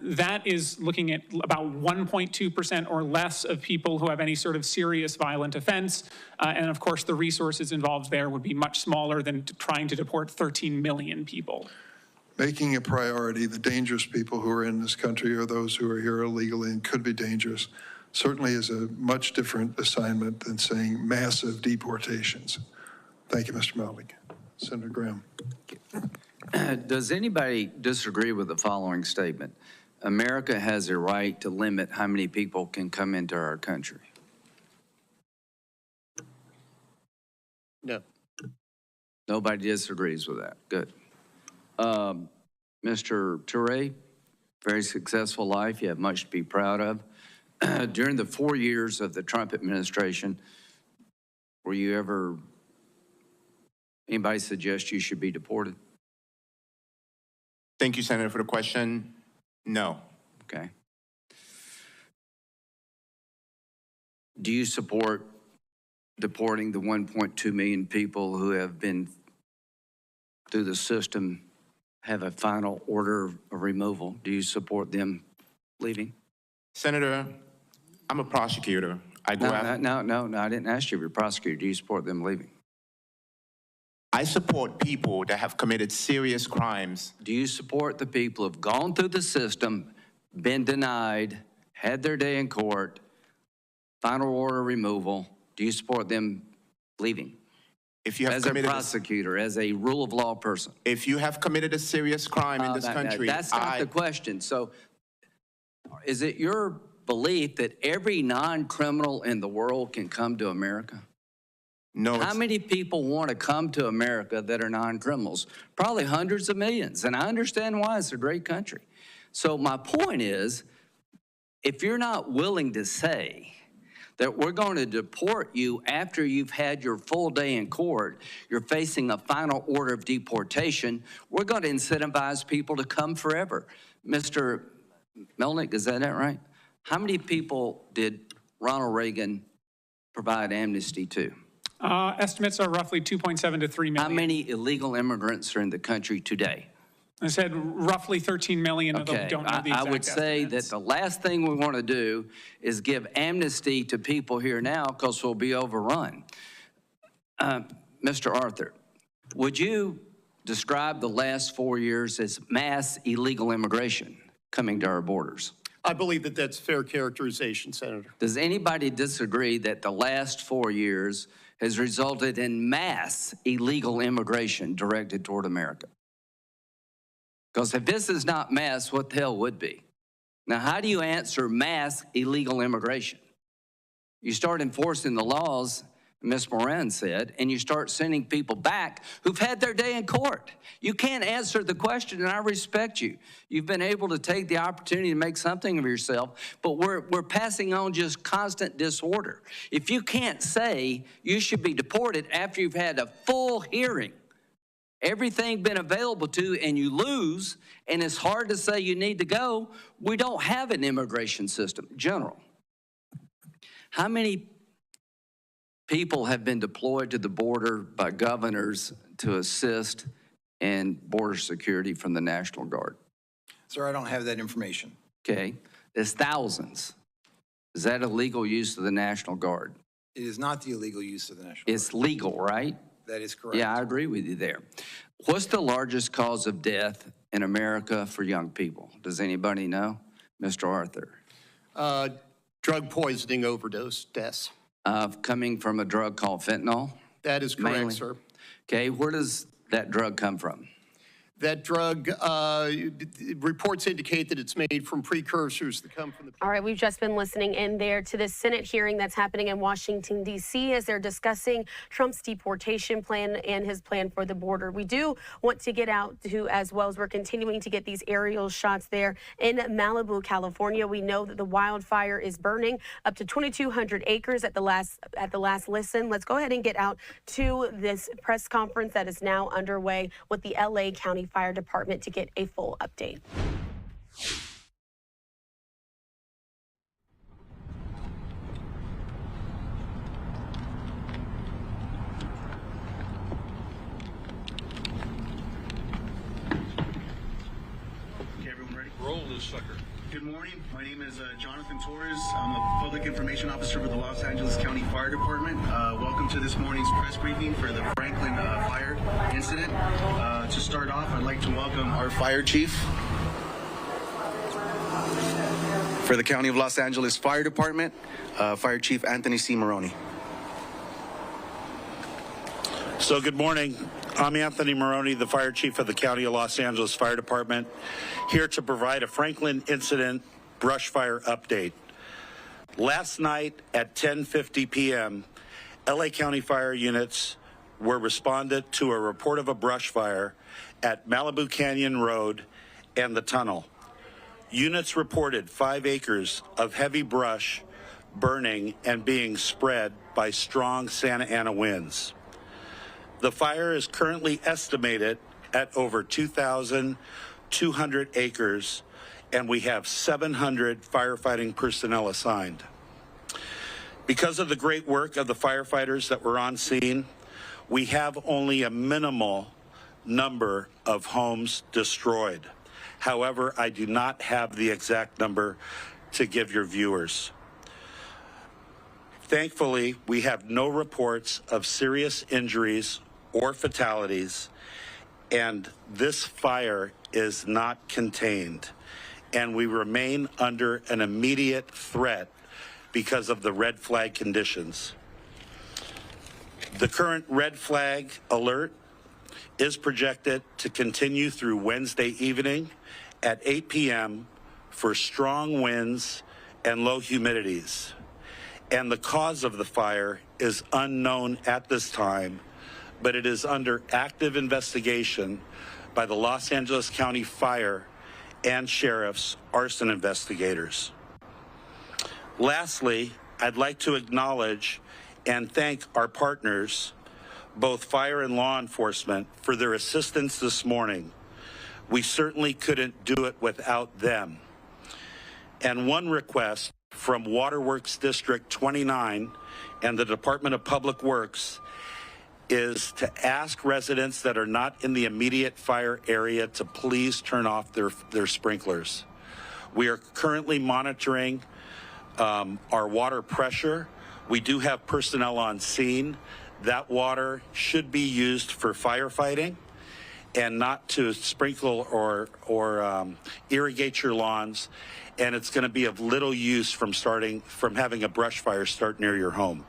that is looking at about 1.2% or less of people who have any sort of serious violent offense. And of course, the resources involved there would be much smaller than trying to deport 13 million people. Making a priority the dangerous people who are in this country or those who are here illegally and could be dangerous certainly is a much different assignment than saying massive deportations. Thank you, Mr. Melvin. Senator Graham. Does anybody disagree with the following statement? America has a right to limit how many people can come into our country. No. Nobody disagrees with that. Good. Mr. Toure, very successful life. You have much to be proud of. During the 4 years of the Trump administration, were you ever, anybody suggest you should be deported? Thank you, Senator, for the question. No. Okay. Do you support deporting the 1.2 million people who have been through the system, have a final order of removal? Do you support them leaving? Senator, I'm a prosecutor. I go after... No, I didn't ask you if you're a prosecutor. Do you support them leaving? I support people that have committed serious crimes. Do you support the people who have gone through the system, been denied, had their day in court, final order removal? Do you support them leaving? If you have as a prosecutor, as a rule of law person. If you have committed a serious crime in this country, that's not the question. So is it your belief that every non-criminal in the world can come to America? No. How many people want to come to America that are non-criminals? Probably hundreds of millions, and I understand why. It's a great country. So my point is, if you're not willing to say that we're going to deport you after you've had your full day in court, you're facing a final order of deportation, we're going to incentivize people to come forever. Mr. Melnick, is that right? How many people did Ronald Reagan provide amnesty to? Estimates are roughly 2.7 to 3 million. How many illegal immigrants are in the country today? I said roughly 13 million, although we don't know the exact I would say estimates. that the last thing we want to do is give amnesty to people here now because we'll be overrun. Mr. Arthur, would you describe the last 4 years as mass illegal immigration coming to our borders? I believe that that's fair characterization, Senator. Does anybody disagree that the last 4 years has resulted in mass illegal immigration directed toward America? Because if this is not mass, what the hell would be? Now, how do you answer mass illegal immigration? You start enforcing the laws, Ms. Moran said, and you start sending people back who've had their day in court. You can't answer the question, and I respect you. You've been able to take the opportunity to make something of yourself, but we're passing on just constant disorder. If you can't say you should be deported after you've had a full hearing, everything been available to, and you lose, and it's hard to say you need to go, we don't have an immigration system. General, how many people have been deployed to the border by governors to assist in border security from the National Guard? Sir, I don't have that information. Okay, there's thousands. Is that illegal use of the National Guard? It is not the illegal use of the National Guard. It's legal, right? That is correct. Yeah, I agree with you there. What's the largest cause of death in America for young people? Does anybody know? Mr. Arthur. Drug poisoning overdose deaths. Coming from a drug called fentanyl? That is correct, mainly. sir. Okay, where does that drug come from? That drug, reports indicate that it's made from precursors that come from the... All right, we've just been listening in there to the Senate hearing that's happening in Washington, D.C. as they're discussing Trump's deportation plan and his plan for the border. We do want to get out to, as well as we're continuing to get these aerial shots there in Malibu, California. We know that the wildfire is burning up to 2,200 acres at the last listen. Let's go ahead and get out to this press conference that is now underway with the L.A. County Fire Department to get a full update. Okay, everyone ready? Roll this sucker. Good morning. My name is Jonathan Torres. I'm a Public Information Officer for the Los Angeles County Fire Department. Welcome to this morning's press briefing for the Franklin fire incident. To start off, I'd like to welcome our fire chief for the County of Los Angeles Fire Department, Fire Chief Anthony C. Maroney. So good morning. I'm Anthony Maroney, the Fire Chief of the County of Los Angeles Fire Department, here to provide a Franklin incident brush fire update. Last night at 10:50 p.m., LA County fire units were responded to a report of a brush fire at Malibu Canyon Road and the tunnel. Units reported 5 acres of heavy brush burning and being spread by strong Santa Ana winds. The fire is currently estimated at over 2,200 acres, and we have 700 firefighting personnel assigned. Because of the great work of the firefighters that were on scene, we have only a minimal number of homes destroyed. However, I do not have the exact number to give your viewers. Thankfully, we have no reports of serious injuries or fatalities, and this fire is not contained, and we remain under an immediate threat because of the red flag conditions. The current red flag alert is projected to continue through Wednesday evening at 8 p.m. for strong winds and low humidities. And the cause of the fire is unknown at this time, but it is under active investigation by the Los Angeles County Fire and Sheriff's arson investigators. Lastly, I'd like to acknowledge and thank our partners, both fire and law enforcement, for their assistance this morning. We certainly couldn't do it without them. And one request from Waterworks District 29 and the Department of Public Works is to ask residents that are not in the immediate fire area to please turn off their sprinklers. We are currently monitoring our water pressure. We do have personnel on scene. That water should be used for firefighting and not to sprinkle or irrigate your lawns. And it's going to be of little use from having a brush fire start near your home.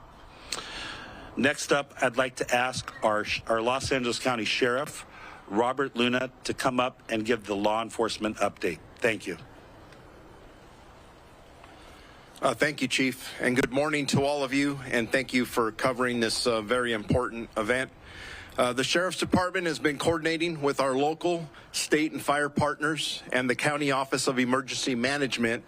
Next up, I'd like to ask our Los Angeles County Sheriff, Robert Luna, to come up and give the law enforcement update. Thank you. Thank you, Chief, and good morning to all of you, and thank you for covering this very important event. The Sheriff's Department has been coordinating with our local, state, and fire partners and the County Office of Emergency Management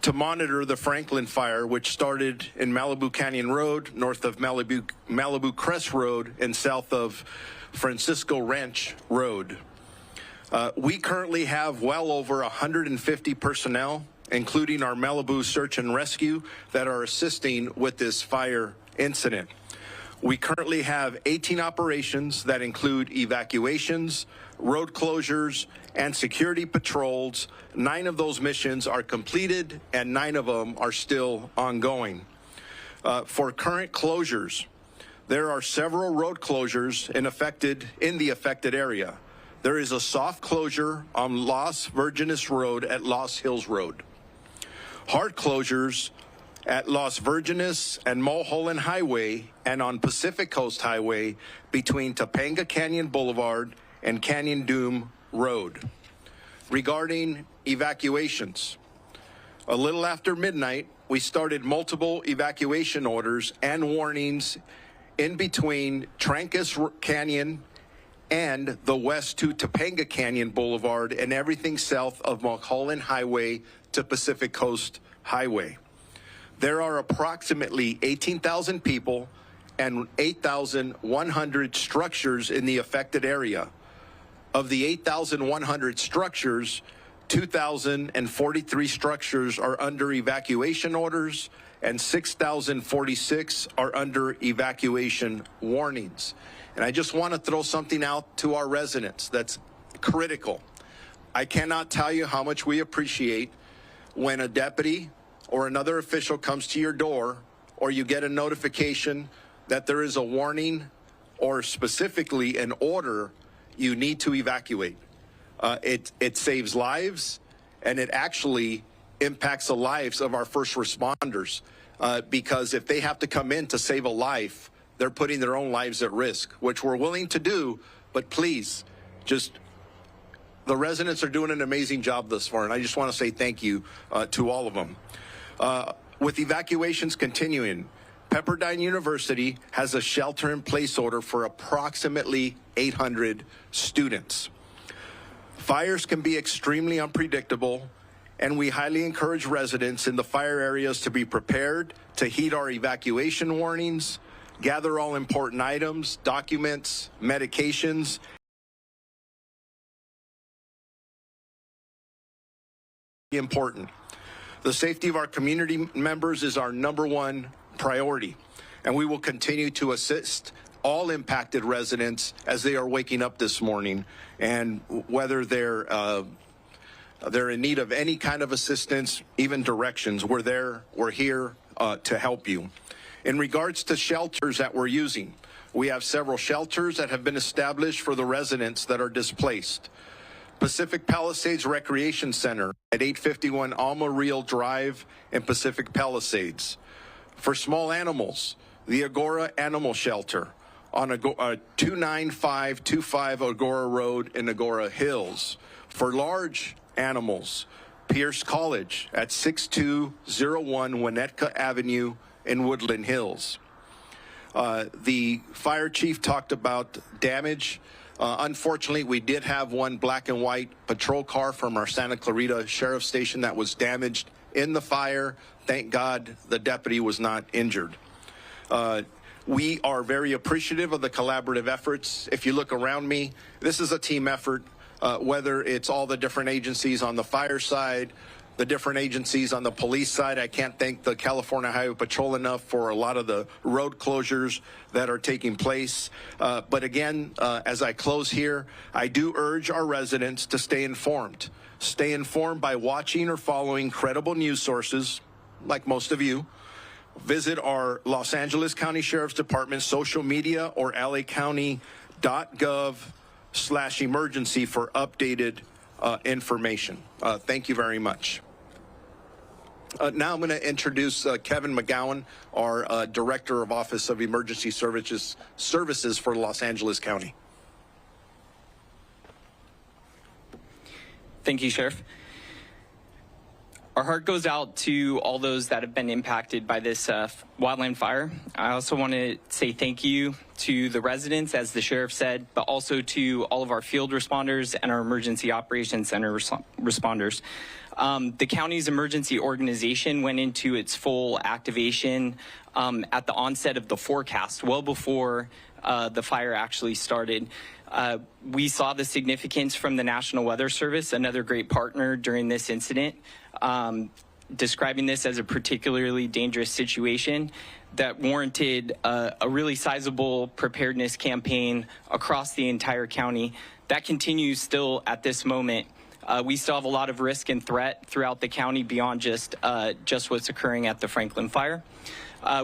to monitor the Franklin fire, which started in Malibu Canyon Road, north of Malibu Crest Road, and south of Francisco Ranch Road. We currently have well over 150 personnel, including our Malibu Search and Rescue, that are assisting with this fire incident. We currently have 18 operations that include evacuations, road closures, and security patrols. 9 of those missions are completed, and 9 of them are still ongoing. For current closures, there are several road closures in the affected area. There is a soft closure on Las Virgenes Road at Lost Hills Road. Hard closures at Las Virgenes and Mulholland Highway and on Pacific Coast Highway between Topanga Canyon Boulevard and Canyon Doom Road. Regarding evacuations, a little after midnight, we started multiple evacuation orders and warnings in between Trancas Canyon and the west to Topanga Canyon Boulevard and everything south of Mulholland Highway to Pacific Coast Highway. There are approximately 18,000 people and 8,100 structures in the affected area. Of the 8,100 structures, 2,043 structures are under evacuation orders and 6,046 are under evacuation warnings. And I just want to throw something out to our residents that's critical. I cannot tell you how much we appreciate when a deputy or another official comes to your door or you get a notification that there is a warning or specifically an order you need to evacuate. It saves lives, and it actually impacts the lives of our first responders because if they have to come in to save a life, they're putting their own lives at risk, which we're willing to do, but please, just the residents are doing an amazing job thus far, and I just want to say thank you to all of them. With evacuations continuing, Pepperdine University has a shelter-in-place order for approximately 800 students. Fires can be extremely unpredictable, and we highly encourage residents in the fire areas to be prepared to heed our evacuation warnings, gather all important items, documents, medications, important. The safety of our community members is our #1 priority, and we will continue to assist all impacted residents as they are waking up this morning, and whether they're in need of any kind of assistance, even directions, we're here to help you. In regards to shelters that we're using, we have several shelters that have been established for the residents that are displaced. Pacific Palisades Recreation Center at 851 Alma Real Drive in Pacific Palisades. For small animals, the Agora Animal Shelter on 29525 Agora Road in Agora Hills. For large animals, Pierce College at 6201 Winnetka Avenue in Woodland Hills. The fire chief talked about damage. Unfortunately, we did have one black and white patrol car from our Santa Clarita Sheriff's Station that was damaged in the fire. Thank God the deputy was not injured. We are very appreciative of the collaborative efforts. If you look around me, this is a team effort, whether it's all the different agencies on the fire side, the different agencies on the police side. I can't thank the California Highway Patrol enough for a lot of the road closures that are taking place. But again, as I close here, I do urge our residents to stay informed. Stay informed by watching or following credible news sources, like most of you. Visit our Los Angeles County Sheriff's Department social media or lacounty.gov/emergency for updated information. Thank you very much. Now I'm going to introduce Kevin McGowan, our Director of Office of Emergency Services for Los Angeles County. Thank you, Sheriff. Our heart goes out to all those that have been impacted by this wildland fire. I also want to say thank you to the residents, as the sheriff said, but also to all of our field responders and our emergency operations center responders. The county's emergency organization went into its full activation at the onset of the forecast, well before the fire actually started. We saw the significance from the National Weather Service, another great partner during this incident, describing this as a particularly dangerous situation that warranted a really sizable preparedness campaign across the entire county. That continues still at this moment. We still have a lot of risk and threat throughout the county beyond just what's occurring at the Franklin fire.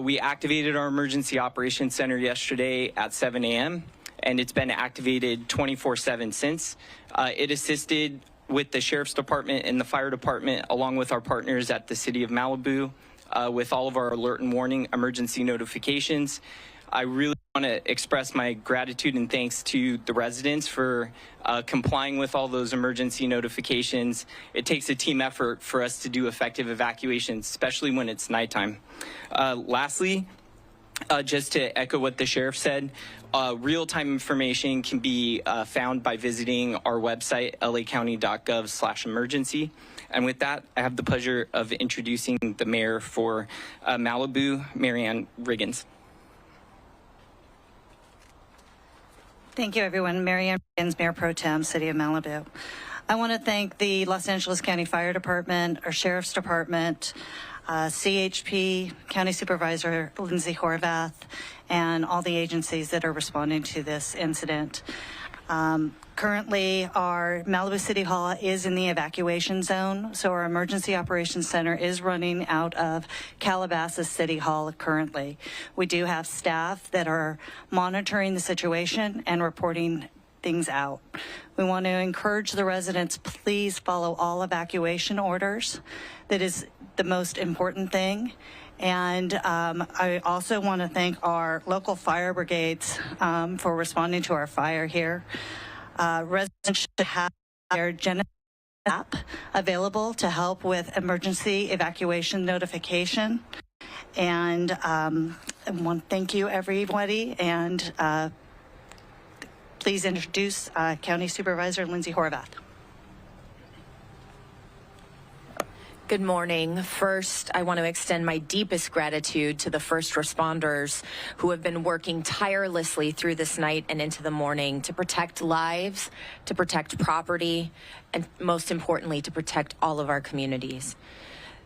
We activated our emergency operations center yesterday at 7 a.m. and it's been activated 24/7 since. It assisted with the Sheriff's Department and the Fire Department, along with our partners at the City of Malibu, with all of our alert and warning emergency notifications. I really want to express my gratitude and thanks to the residents for complying with all those emergency notifications. It takes a team effort for us to do effective evacuations, especially when it's nighttime. Lastly, just to echo what the sheriff said, real-time information can be found by visiting our website, lacounty.gov/emergency. And with that, I have the pleasure of introducing the mayor for Malibu, Marianne Riggins. Thank you, everyone. Marianne Riggins, Mayor Pro Tem, City of Malibu. I want to thank the Los Angeles County Fire Department, our Sheriff's Department, CHP, County Supervisor Lindsay Horvath, and all the agencies that are responding to this incident. Currently, our Malibu City Hall is in the evacuation zone, so our Emergency Operations Center is running out of Calabasas City Hall currently. We do have staff that are monitoring the situation and reporting things out. We want to encourage the residents, please follow all evacuation orders. That is the most important thing. And I also want to thank our local fire brigades for responding to our fire here. Residents should have their Genesis app available to help with emergency evacuation notification. And I want to thank you, everybody, and please introduce County Supervisor Lindsay Horvath. Good morning. First, I want to extend my deepest gratitude to the first responders who have been working tirelessly through this night and into the morning to protect lives, to protect property, and most importantly, to protect all of our communities.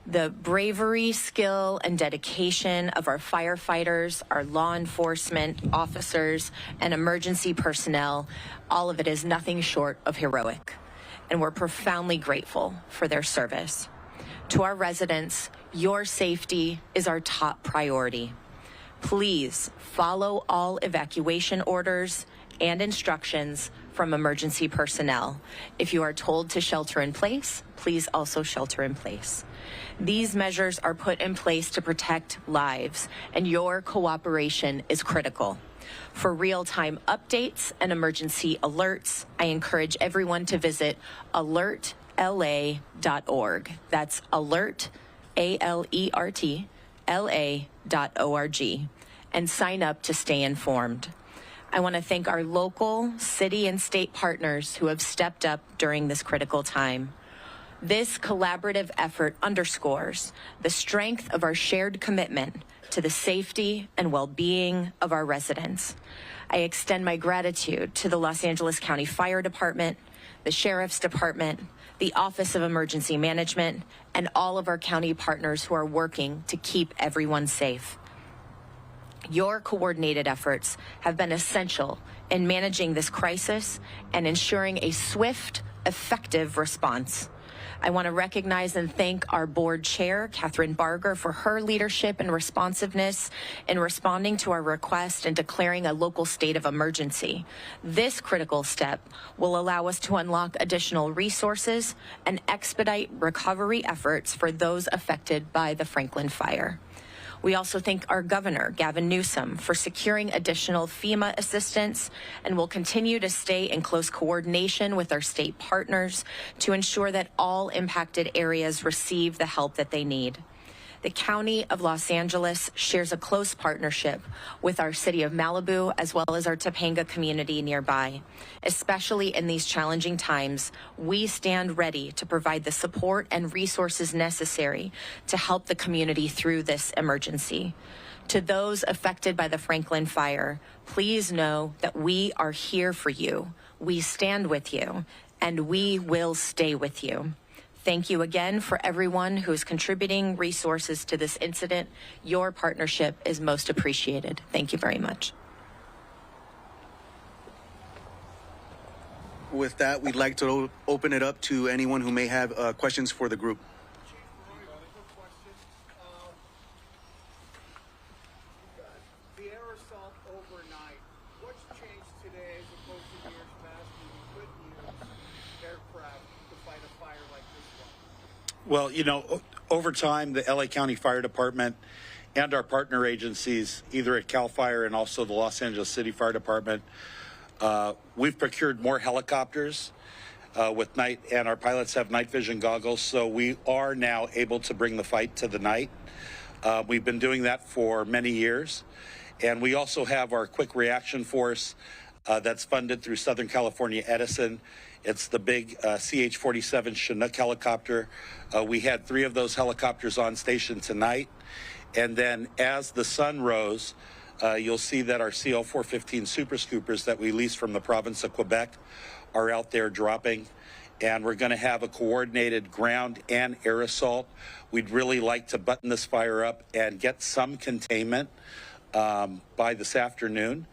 The bravery, skill, and dedication of our firefighters, our law enforcement officers, and emergency personnel, all of it is nothing short of heroic. And we're profoundly grateful for their service. To our residents, your safety is our top priority. Please follow all evacuation orders and instructions from emergency personnel. If you are told to shelter in place, please also shelter in place. These measures are put in place to protect lives, and your cooperation is critical. For real-time updates and emergency alerts, I encourage everyone to visit alertla.org. That's alert, A-L-E-R-T, LA.org, and sign up to stay informed. I want to thank our local, city, and state partners who have stepped up during this critical time. This collaborative effort underscores the strength of our shared commitment to the safety and well-being of our residents. I extend my gratitude to the Los Angeles County Fire Department, the Sheriff's Department, the Office of Emergency Management, and all of our county partners who are working to keep everyone safe. Your coordinated efforts have been essential in managing this crisis and ensuring a swift, effective response. I want to recognize and thank our board chair, Catherine Barger, for her leadership and responsiveness in responding to our request and declaring a local state of emergency. This critical step will allow us to unlock additional resources and expedite recovery efforts for those affected by the Franklin fire. We also thank our governor, Gavin Newsom, for securing additional FEMA assistance, and will continue to stay in close coordination with our state partners to ensure that all impacted areas receive the help that they need. The County of Los Angeles shares a close partnership with our city of Malibu as well as our Topanga community nearby. Especially in these challenging times, we stand ready to provide the support and resources necessary to help the community through this emergency. To those affected by the Franklin fire, please know that we are here for you. We stand with you, and we will stay with you. Thank you again for everyone who is contributing resources to this incident. Your partnership is most appreciated. Thank you very much. With that, we'd like to open it up to anyone who may have questions for the group. The air assault overnight. What's changed today as opposed to years past when you couldn't use aircraft to fight a fire like this one? Well, you know, over time, the LA County Fire Department and our partner agencies, either at CAL FIRE and also the Los Angeles City Fire Department, we've procured more helicopters with night, and our pilots have night vision goggles, so we are now able to bring the fight to the night. We've been doing that for many years, and we also have our quick reaction force that's funded through Southern California Edison. It's the big CH-47 Chinook helicopter. We had 3 of those helicopters on station tonight, and then as the sun rose, you'll see that our CL-415 Super Scoopers that we leased from the province of Quebec are out there dropping, and we're going to have a coordinated ground and air assault. We'd really like to button this fire up and get some containment by this afternoon.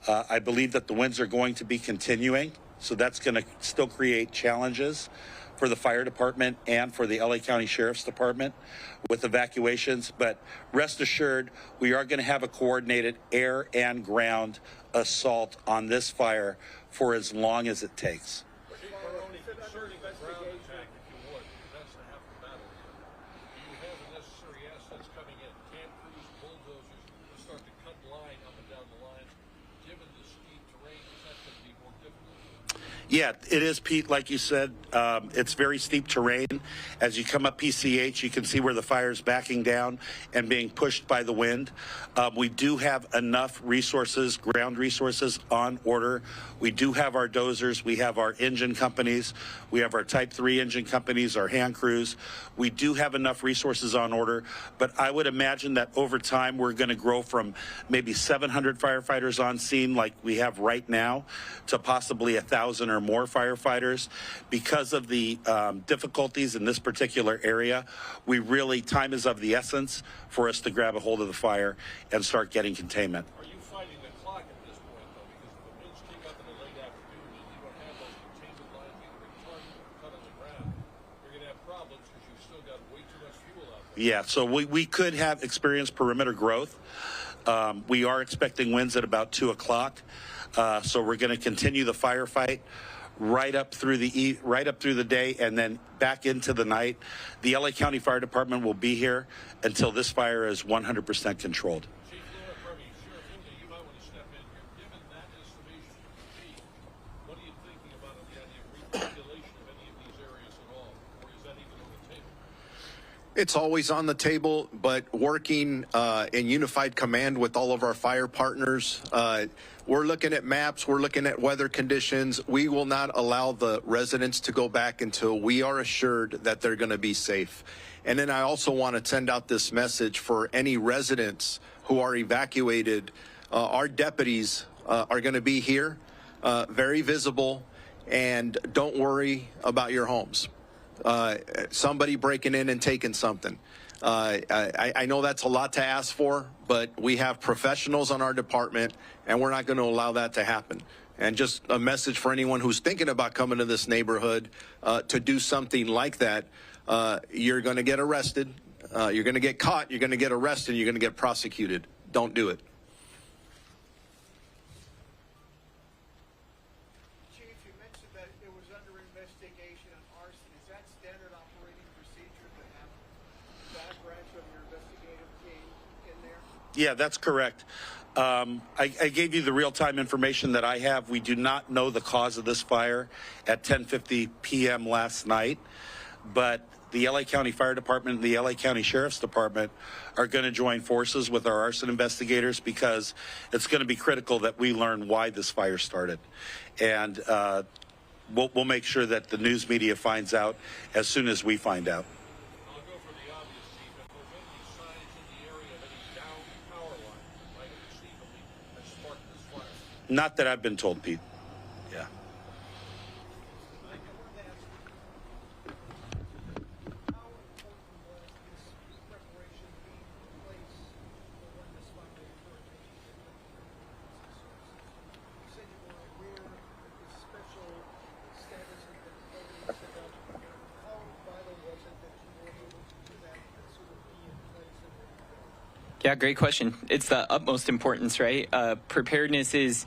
I believe that the winds are going to be continuing, so that's going to still create challenges for the fire department and for the LA County Sheriff's Department with evacuations. But rest assured, we are going to have a coordinated air and ground assault on this fire for as long as it takes. Yeah, it is, Pete. Like you said, it's very steep terrain. As you come up PCH, you can see where the fire is backing down and being pushed by the wind. We do have enough resources, ground resources on order. We do have our dozers. We have our engine companies. We have our Type 3 engine companies, our hand crews. We do have enough resources on order, but I would imagine that over time we're going to grow from maybe 700 firefighters on scene like we have right now to possibly 1,000 or more firefighters. Because of the difficulties in this particular area, we really, time is of the essence for us to grab a hold of the fire and start getting containment. Are you fighting the clock at this point, though? Because if the winds kick up in the late afternoon and you don't have those containment lines either retarded or cut on the ground, you're going to have problems because you've still got way too much fuel out there. Yeah, so we could have experienced perimeter growth. We are expecting winds at about 2 o'clock. So we're going to continue the firefight right up through the day and then back into the night. The LA County Fire Department will be here until this fire is 100% controlled. What are you thinking about on the idea of repopulation of any of these areas at all, or is that even on the table? It's always on the table, but working in unified command with all of our fire partners, we're looking at maps, we're looking at weather conditions. We will not allow the residents to go back until we are assured that they're going to be safe. And then I also want to send out this message for any residents who are evacuated. Our deputies are going to be here, very visible, and don't worry about your homes. Somebody breaking in and taking something. I know that's a lot to ask for, but we have professionals on our department, and we're not going to allow that to happen. And just a message for anyone who's thinking about coming to this neighborhood to do something like that, you're going to get arrested, you're going to get caught, you're going to get arrested, you're going to get prosecuted. Don't do it. Yeah, that's correct. I gave you the real-time information that I have. We do not know the cause of this fire at 10:50 p.m. last night, but the LA County Fire Department and the LA County Sheriff's Department are going to join forces with our arson investigators because it's going to be critical that we learn why this fire started. And we'll make sure that the news media finds out as soon as we find out. Not that I've been told, Pete. Yeah. Yeah, great question. It's the utmost importance, right? Preparedness is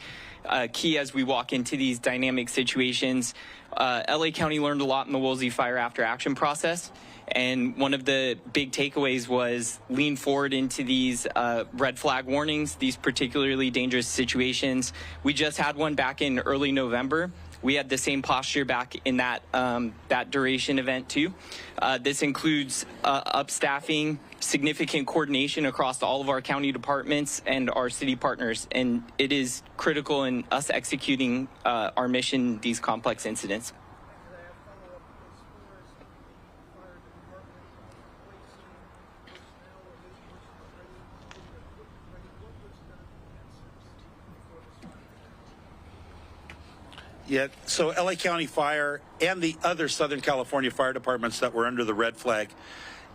key as we walk into these dynamic situations. LA County learned a lot in the Woolsey Fire after action process, And one of the big takeaways was lean forward into these red flag warnings, these particularly dangerous situations. We just had one back in early November. We had the same posture back in that duration event too. This includes upstaffing, significant coordination across all of our county departments and our city partners, and it is critical in us executing our mission, these complex incidents. Yeah, so LA County Fire and the other Southern California fire departments that were under the red flag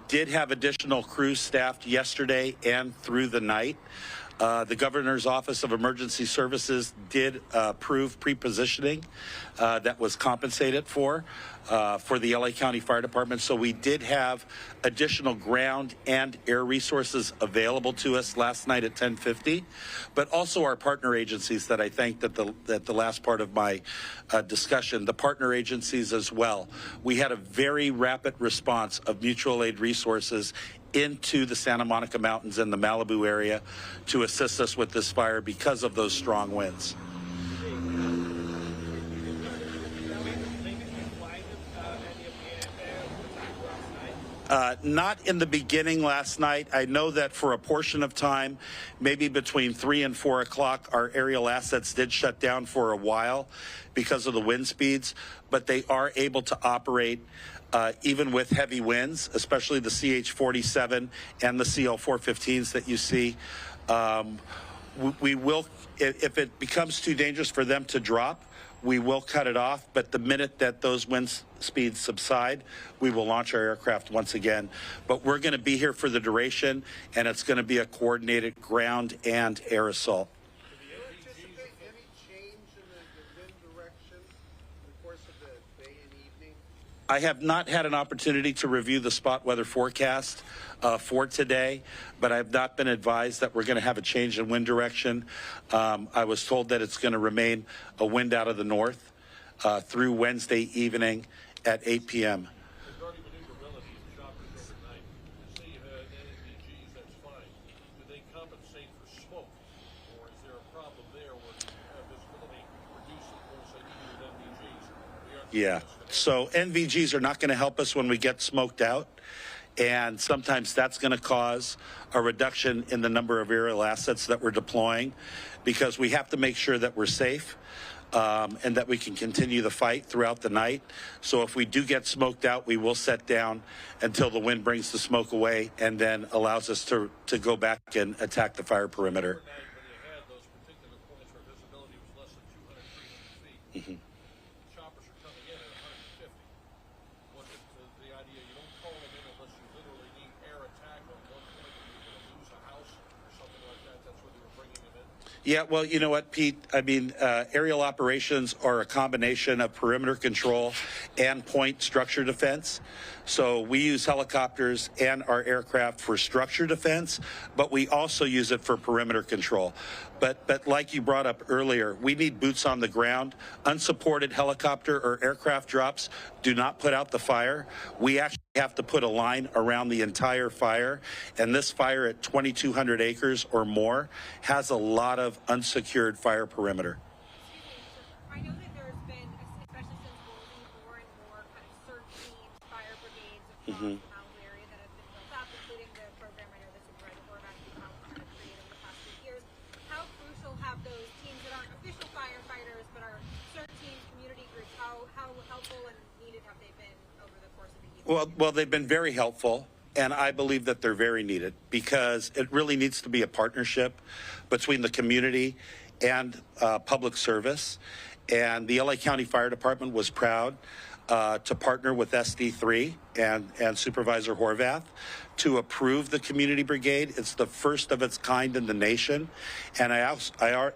did have additional crews staffed yesterday and through the night. The Governor's Office of Emergency Services did approve pre-positioning that was compensated for the LA County Fire Department. So we did have additional ground and air resources available to us last night at 10:50, but also our partner agencies that I thanked at the last part of my discussion, the partner agencies as well. We had a very rapid response of mutual aid resources into the Santa Monica Mountains and the Malibu area to assist us with this fire because of those strong winds. Not in the beginning last night. I know that for a portion of time, maybe between 3 and 4 o'clock, our aerial assets did shut down for a while because of the wind speeds, but they are able to operate even with heavy winds, especially the CH-47 and the CL-415s that you see. We will, if it becomes too dangerous for them to drop, we will cut it off, but the minute that those wind speeds subside, we will launch our aircraft once again. But we're going to be here for the duration, and it's going to be a coordinated ground and air assault. Do you anticipate any change in the wind direction in the course of the day and evening? I have not had an opportunity to review the spot weather forecast for today, but I have not been advised that we're going to have a change in wind direction. I was told that it's going to remain a wind out of the north through Wednesday evening at 8 p.m. Regarding maneuverability and choppers overnight, say you had NVGs, that's fine. Do they compensate for smoke? Or is there a problem there where you have visibility reduced, of course, like you do with NVGs? Yeah. So NVGs are not going to help us when we get smoked out. And sometimes that's going to cause a reduction in the number of aerial assets that we're deploying because we have to make sure that we're safe and that we can continue the fight throughout the night. So if we do get smoked out, we will set down until the wind brings the smoke away and then allows us to go back and attack the fire perimeter. Mm-hmm. Choppers are coming in at 150. Was it the idea you don't call them in unless you literally need air attack on one point and you're going to lose a house or something like that? That's where they were bringing them in? Yeah, well, you know what, Pete? I mean, aerial operations are a combination of perimeter control and point structure defense. So we use helicopters and our aircraft for structure defense, but we also use it for perimeter control. But like you brought up earlier, we need boots on the ground. Unsupported helicopter or aircraft drops do not put out the fire. We actually have to put a line around the entire fire. And this fire at 2,200 acres or more has a lot of unsecured fire perimeter. I know that there's been, especially since rolling, more and more kind of search teams, fire brigades across the Malibu area that have been built up, including the program I know that Supervisor Horvath has helped kind of create over the past few years. How crucial have those teams that aren't official firefighters but are search teams, community groups, how helpful and needed have they been over the course of the year? Well, they've been very helpful. And I believe that they're very needed because it really needs to be a partnership between the community and public service. And the LA County Fire Department was proud to partner with SD3 and Supervisor Horvath to approve the community brigade. It's the first of its kind in the nation. And I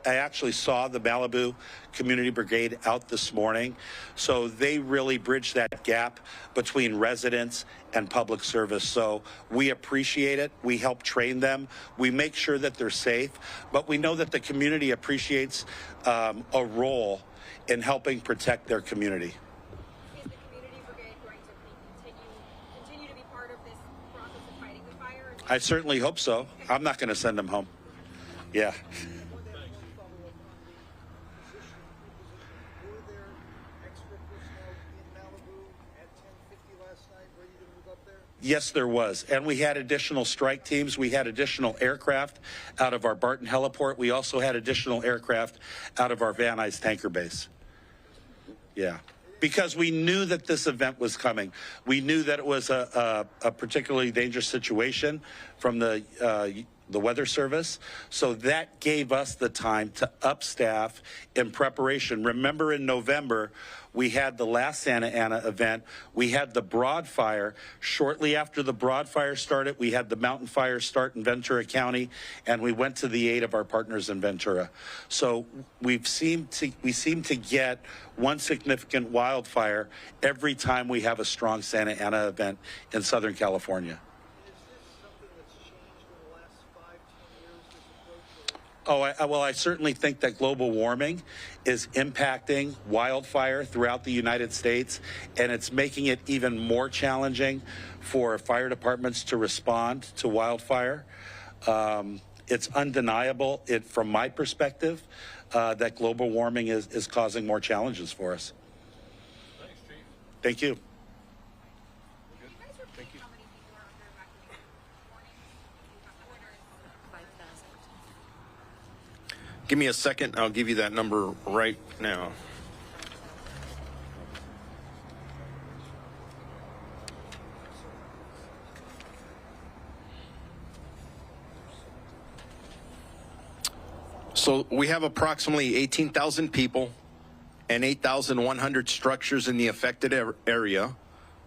actually saw the Malibu community brigade out this morning. So they really bridge that gap between residents and public service. So we appreciate it. We help train them. We make sure that they're safe. But we know that the community appreciates a role in helping protect their community. Is the community brigade going to continue to be I certainly hope so. I'm not going to send them home. Yeah. Yes, there was. And we had additional strike teams. We had additional aircraft out of our Barton heliport. We also had additional aircraft out of our Van Nuys tanker base. Yeah. Because we knew that this event was coming. We knew that it was a particularly dangerous situation from the Weather Service. So that gave us the time to upstaff in preparation. Remember, in November, we had the last Santa Ana event. We had the Broad Fire. Shortly after the Broad Fire started, we had the Mountain Fire start in Ventura County, and we went to the aid of our partners in Ventura. So we seem to get one significant wildfire every time we have a strong Santa Ana event in Southern California. Oh, well, I certainly think that global warming is impacting wildfire throughout the United States, and it's making it even more challenging for fire departments to respond to wildfire. It's undeniable, from my perspective, that global warming is causing more challenges for us. Thanks, Chief. Thank you. Give me a second. I'll give you that number right now. So we have approximately 18,000 people and 8,100 structures in the affected area.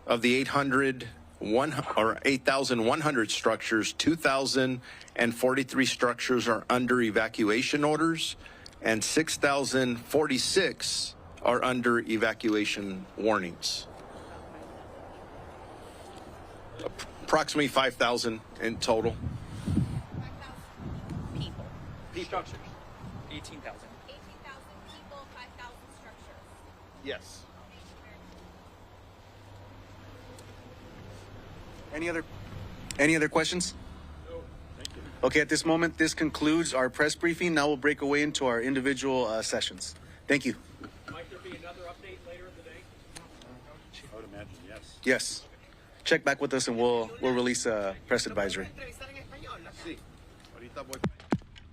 Of the 8,100 structures, 2,043 structures are under evacuation orders, and 6,046 are under evacuation warnings. Approximately 5,000 in total. 5,000 people. Structures. 18,000. 18,000 people, 5,000 structures. Yes. Any other questions? No, thank you. Okay, at this moment, this concludes our press briefing. Now we'll break away into our individual sessions. Thank you. Might there be another update later in the day? I would imagine, yes. Yes. Check back with us and we'll release a press advisory.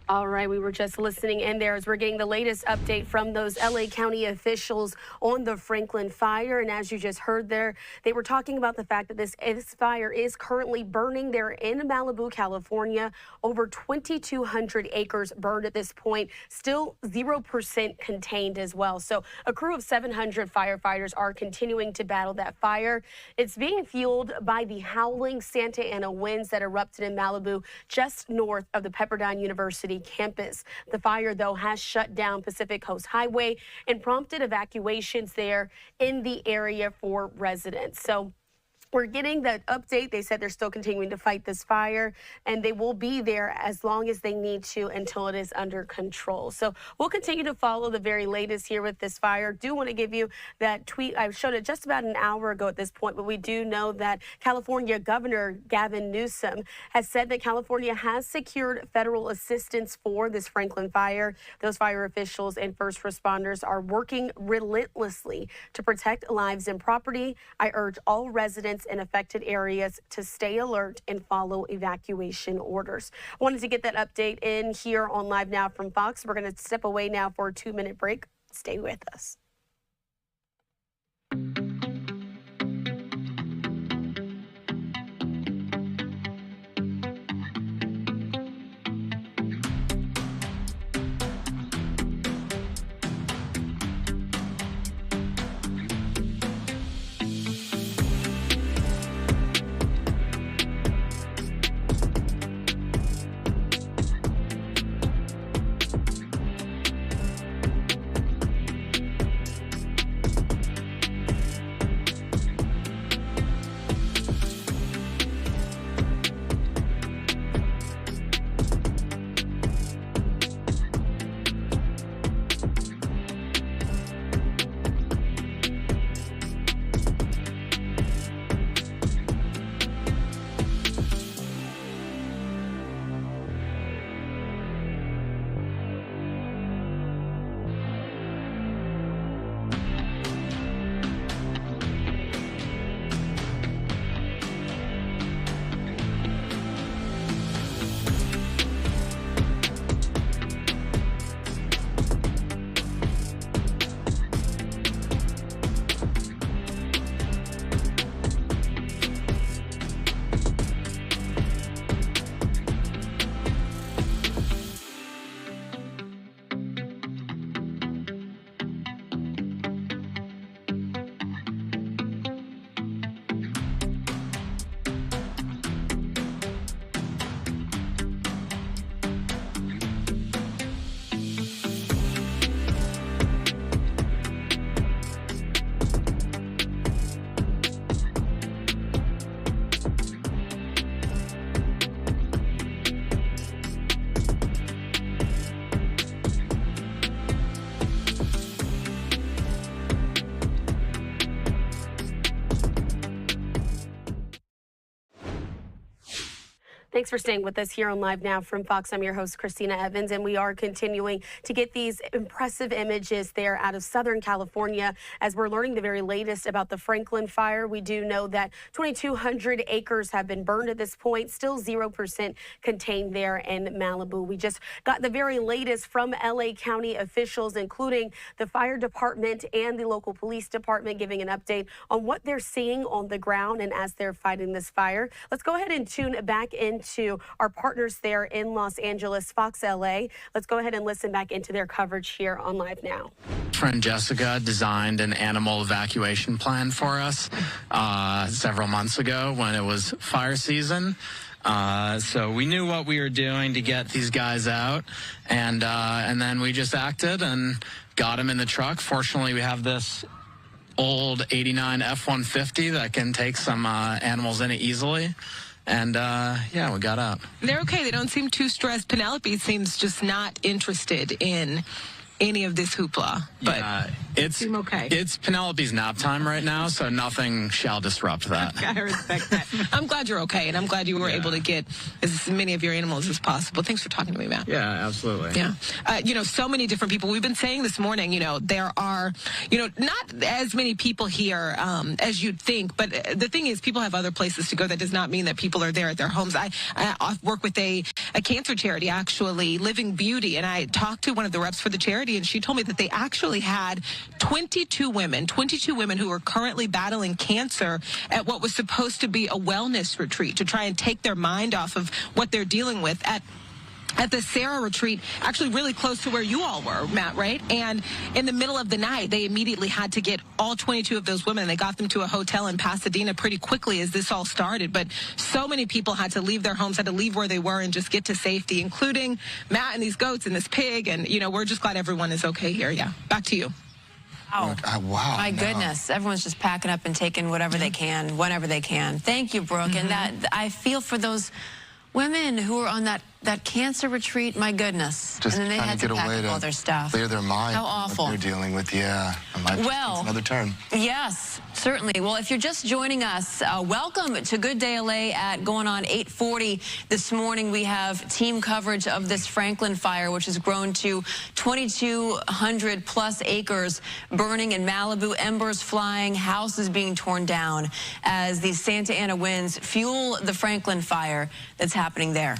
All right, we were just listening in there as we're getting the latest update from those LA County officials on the Franklin fire. And as you just heard there, they were talking about the fact that this fire is currently burning there in Malibu, California. Over 2,200 acres burned at this point, still 0% contained as well. So a crew of 700 firefighters are continuing to battle that fire. It's being fueled by the howling Santa Ana winds that erupted in Malibu just north of the Pepperdine University campus. The fire, though, has shut down Pacific Coast Highway and prompted evacuations there in the area for residents. So we're getting that update. They said they're still continuing to fight this fire, and they will be there as long as they need to until it is under control. So we'll continue to follow the very latest here with this fire. Do want to give you that tweet. I showed it just about an hour ago at this point, but we do know that California Governor Gavin Newsom has said that California has secured federal assistance for this Franklin fire. Those fire officials and first responders are working relentlessly to protect lives and property. I urge all residents in affected areas to stay alert and follow evacuation orders. Wanted to get that update in here on Live Now from Fox. We're going to step away now for a 2-minute break. Stay with us. Thanks for staying with us here on Live Now from Fox. I'm your host, Christina Evans, and we are continuing to get these impressive images there out of Southern California as we're learning the very latest about the Franklin fire. We do know that 2,200 acres have been burned at this point, still 0% contained there in Malibu. We just got the very latest from LA County officials, including the fire department and the local police department, giving an update on what they're seeing on the ground and as they're fighting this fire. Let's go ahead and tune back into our partners there in Los Angeles, Fox LA. Let's go ahead and listen back into their coverage here on Live Now. Friend Jessica designed an animal evacuation plan for us several months ago when it was fire season. So we knew what we were doing to get these guys out, and then we just acted and got them in the truck. Fortunately, we have this old 89 F-150 that can take some animals in it easily. And, yeah, we got up. They're okay. They don't seem too stressed. Penelope seems just not interested in any of this hoopla. But yeah, seem okay. It's Penelope's nap time right now, so nothing shall disrupt that. I respect that. I'm glad you're okay, and I'm glad you were able to get as many of your animals as possible. Thanks for talking to me, Matt. Yeah, absolutely. Yeah. So many different people. We've been saying this morning, there are, not as many people here as you'd think, but the thing is, people have other places to go. That does not mean that people are there at their homes. I work with a cancer charity, actually, Living Beauty, and I talked to one of the reps for the charity, and she told me that they actually had 22 women who are currently battling cancer at what was supposed to be a wellness retreat to try and take their mind off of what they're dealing with at the Sarah retreat, actually really close to where you all were, Matt, right? And in the middle of the night, they immediately had to get all 22 of those women. They got them to a hotel in Pasadena pretty quickly as this all started. But so many people had to leave their homes, had to leave where they were and just get to safety, including Matt and these goats and this pig. And, we're just glad everyone is okay here. Yeah. Back to you. Wow. Wow. My goodness. Everyone's just packing up and taking whatever they can, whenever they can. Thank you, Brooke. And that I feel for those women who are on that cancer retreat, my goodness. Just and then they had to pack up all their stuff. Clear their mind. How awful. What they're dealing with, yeah. Well, it's another turn. Yes, certainly. Well, if you're just joining us, welcome to Good Day LA at going on 8:40 this morning. We have team coverage of this Franklin fire, which has grown to 2,200 plus acres burning in Malibu, embers flying, houses being torn down as these Santa Ana winds fuel the Franklin fire that's happening there.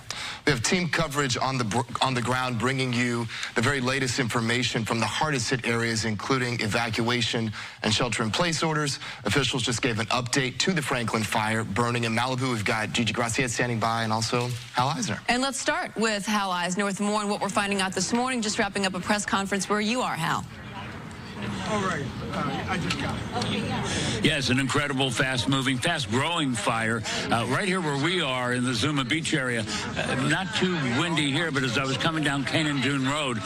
We have team coverage on the ground, bringing you the very latest information from the hardest hit areas, including evacuation and shelter-in-place orders. Officials just gave an update to the Franklin fire burning in Malibu. We've got Gigi Gracia standing by, and also Hal Eisner. And let's start with Hal Eisner with more on what we're finding out this morning. Just wrapping up a press conference where you are, Hal. All right, I just got it. Yeah, it's an incredible, fast-moving, fast-growing fire. Right here where we are in the Zuma Beach area, not too windy here, but as I was coming down Canyon Dune Road,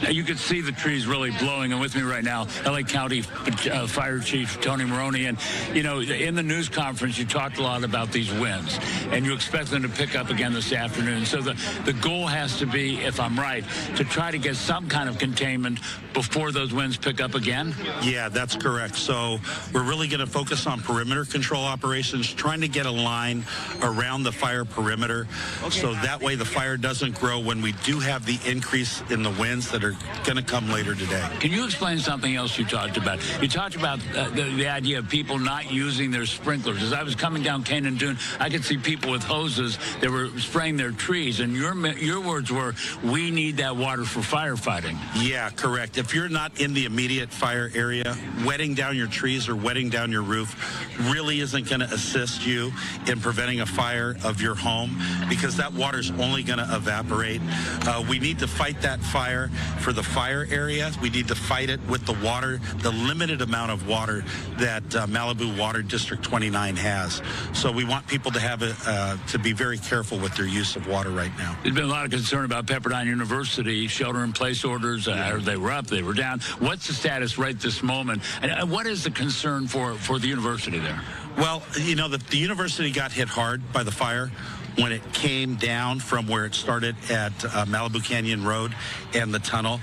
you could see the trees really blowing. And with me right now, LA County Fire Chief Tony Maroney. And, in the news conference, you talked a lot about these winds, and you expect them to pick up again this afternoon. So the goal has to be, if I'm right, to try to get some kind of containment before those winds pick up again? Yeah, that's correct. So we're really going to focus on perimeter control operations, trying to get a line around the fire perimeter so that way the fire doesn't grow when we do have the increase in the winds that are going to come later today. Can you explain something else you talked about? You talked about the idea of people not using their sprinklers. As I was coming down Canyon Dune, I could see people with hoses that were spraying their trees, and your words were, we need that water for firefighting. Yeah, correct. If you're not in the immediate fire area, wetting down your trees or wetting down your roof really isn't going to assist you in preventing a fire of your home because that water's only going to evaporate. We need to fight that fire for the fire area. We need to fight it with the water, the limited amount of water that Malibu Water District 29 has. So we want people to have to be very careful with their use of water right now. There's been a lot of concern about Pepperdine University shelter-in-place orders. They were up, they were down. What's the status right this moment? And what is the concern for the university there? Well, the university got hit hard by the fire. when it came down from where it started at Malibu Canyon Road and the tunnel.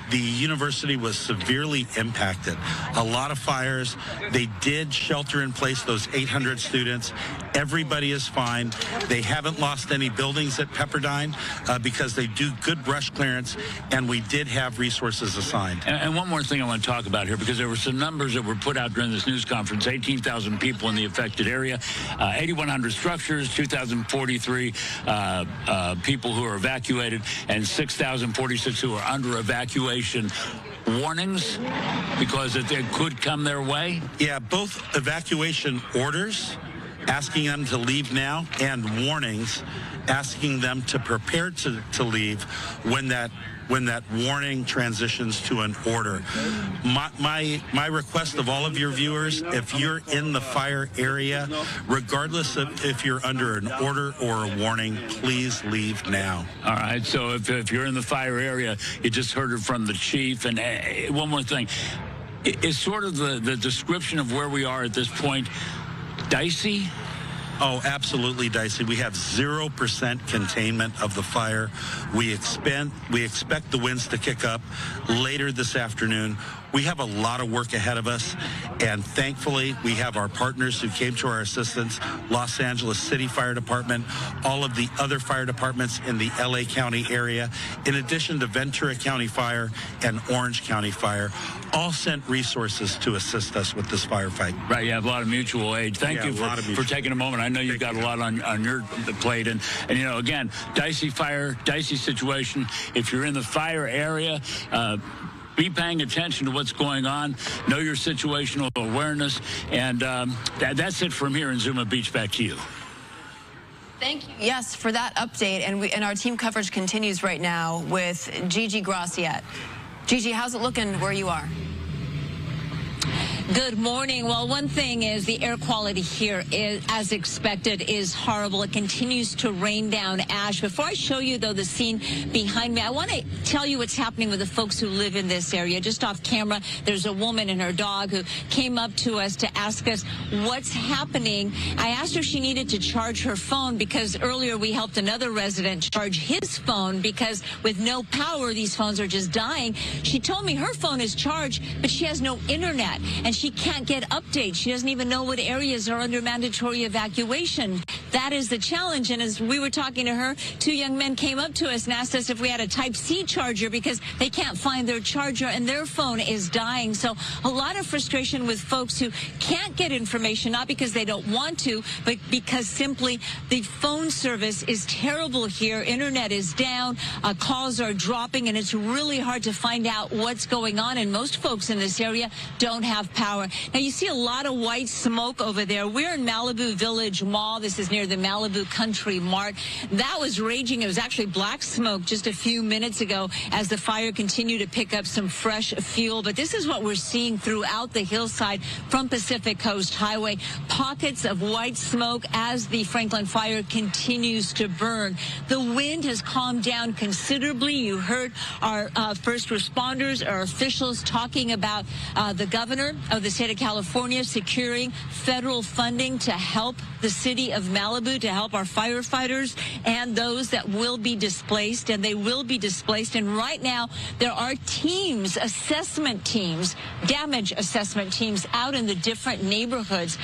The university was severely impacted. A lot of fires. They did shelter in place those 800 students. Everybody is fine. They haven't lost any buildings at Pepperdine because they do good brush clearance, and we did have resources assigned. And one more thing I want to talk about here, because there were some numbers that were put out during this news conference: 18,000 people in the affected area, 8,100 structures, 2,043 people who are evacuated, and 6,046 who are under evacuation. Warnings because it could come their way? Yeah, both evacuation orders asking them to leave now and warnings asking them to prepare to leave when that warning transitions to an order. My request of all of your viewers, if you're in the fire area, regardless of if you're under an order or a warning, please leave now. All right, so if you're in the fire area, you just heard it from the chief. And one more thing, is sort of the description of where we are at this point dicey? Oh, absolutely dicey. We have 0% containment of the fire. We expect the winds to kick up later this afternoon. We have a lot of work ahead of us, and thankfully we have our partners who came to our assistance: Los Angeles City Fire Department, all of the other fire departments in the LA County area, in addition to Ventura County Fire and Orange County Fire, all sent resources to assist us with this firefight. Right, you have a lot of mutual aid. Thank you for taking a moment. I know you've got a lot on your plate, and you know, again, dicey fire, dicey situation. If you're in the fire area, be paying attention to what's going on. Know your situational awareness. And that's it from here in Zuma Beach. Back to you. Thank you. Yes, for that update. And our team coverage continues right now with Gigi Graciette. Gigi, how's it looking where you are? Good morning. Well, one thing is the air quality here is, as expected, is horrible. It continues to rain down ash. Before I show you, though, the scene behind me, I want to tell you what's happening with the folks who live in this area. Just off camera, there's a woman and her dog who came up to us to ask us what's happening. I asked her if she needed to charge her phone because earlier we helped another resident charge his phone because with no power, these phones are just dying. She told me her phone is charged, but she has no internet, and she can't get updates. She doesn't even know what areas are under mandatory evacuation. That is the challenge. And as we were talking to her, two young men came up to us and asked us if we had a Type-C charger because they can't find their charger and their phone is dying. So a lot of frustration with folks who can't get information, not because they don't want to, but because simply the phone service is terrible here. Internet is down, calls are dropping, and it's really hard to find out what's going on. And most folks in this area don't have power. Now, you see a lot of white smoke over there. We're in Malibu Village Mall. This is near the Malibu Country Mart. That was raging. It was actually black smoke just a few minutes ago as the fire continued to pick up some fresh fuel. But this is what we're seeing throughout the hillside from Pacific Coast Highway. Pockets of white smoke as the Franklin fire continues to burn. The wind has calmed down considerably. You heard our first responders, our officials talking about the governor of the state of California securing federal funding to help the city of Malibu, to help our firefighters and those that will be displaced, and they will be displaced. And right now, there are teams, assessment teams, damage assessment teams out in the different neighborhoods,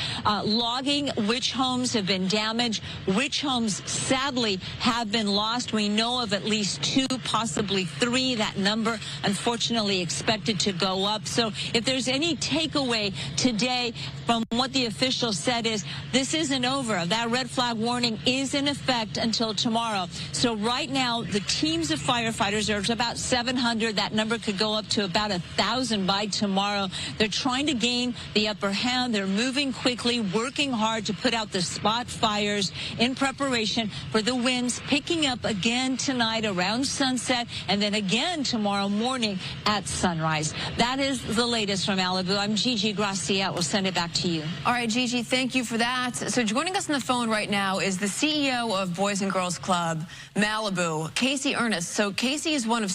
logging which homes have been damaged, which homes sadly have been lost. We know of at least 2, possibly 3. That number, unfortunately, expected to go up. So if there's any takeaway today from what the official said is this isn't over. That red flag warning is in effect until tomorrow. So right now, the teams of firefighters, there's about 700. That number could go up to about 1,000 by tomorrow. They're trying to gain the upper hand. They're moving quickly, working hard to put out the spot fires in preparation for the winds picking up again tonight around sunset and then again tomorrow morning at sunrise. That is the latest from Malibu. I'm Gigi Graciette. We'll send it back to you. All right, Gigi, thank you for that. So joining us on the phone right now is the CEO of Boys and Girls Club Malibu, Casey Ernest. So Casey is one of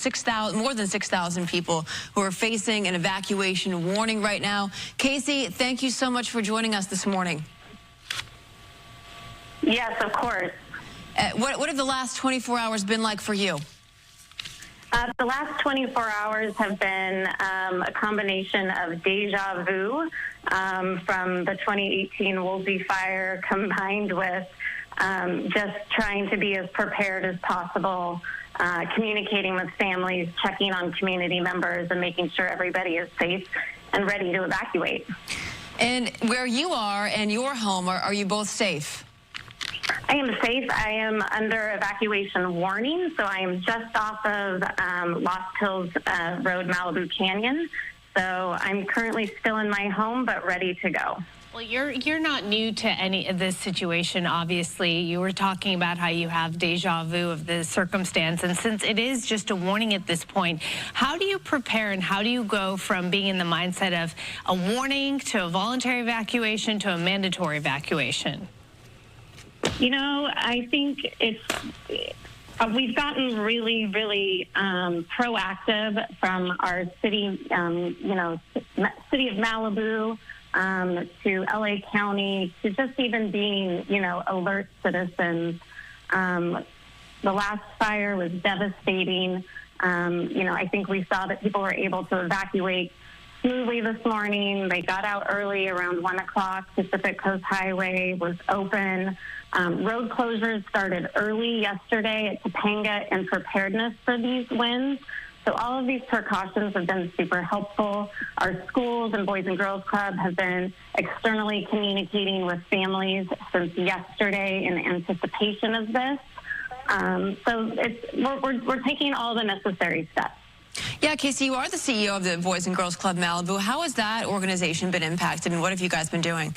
more than 6,000 people who are facing an evacuation warning right now. Casey, thank you so much for joining us this morning. Yes, of course. What have the last 24 hours been like for you? The last 24 hours have been a combination of deja vu from the 2018 Woolsey fire combined with just trying to be as prepared as possible, communicating with families, checking on community members, and making sure everybody is safe and ready to evacuate. And where you are and your home, are you both safe? I am safe. I am under evacuation warning, so I am just off of Lost Hills Road, Malibu Canyon. So I'm currently still in my home, but ready to go. Well, you're not new to any of this situation, obviously. You were talking about how you have deja vu of the circumstance, and since it is just a warning at this point, how do you prepare and how do you go from being in the mindset of a warning to a voluntary evacuation to a mandatory evacuation? You know, I think we've gotten really, really proactive from our city, city of Malibu to LA County to just even being, alert citizens. The last fire was devastating. I think we saw that people were able to evacuate smoothly this morning. They got out early around 1 o'clock. Pacific Coast Highway was open. Road closures started early yesterday at Topanga in preparedness for these winds. So all of these precautions have been super helpful. Our schools and Boys and Girls Club have been externally communicating with families since yesterday in anticipation of this. So we're taking all the necessary steps. Yeah, Casey, you are the CEO of the Boys and Girls Club Malibu. How has that organization been impacted, and what have you guys been doing?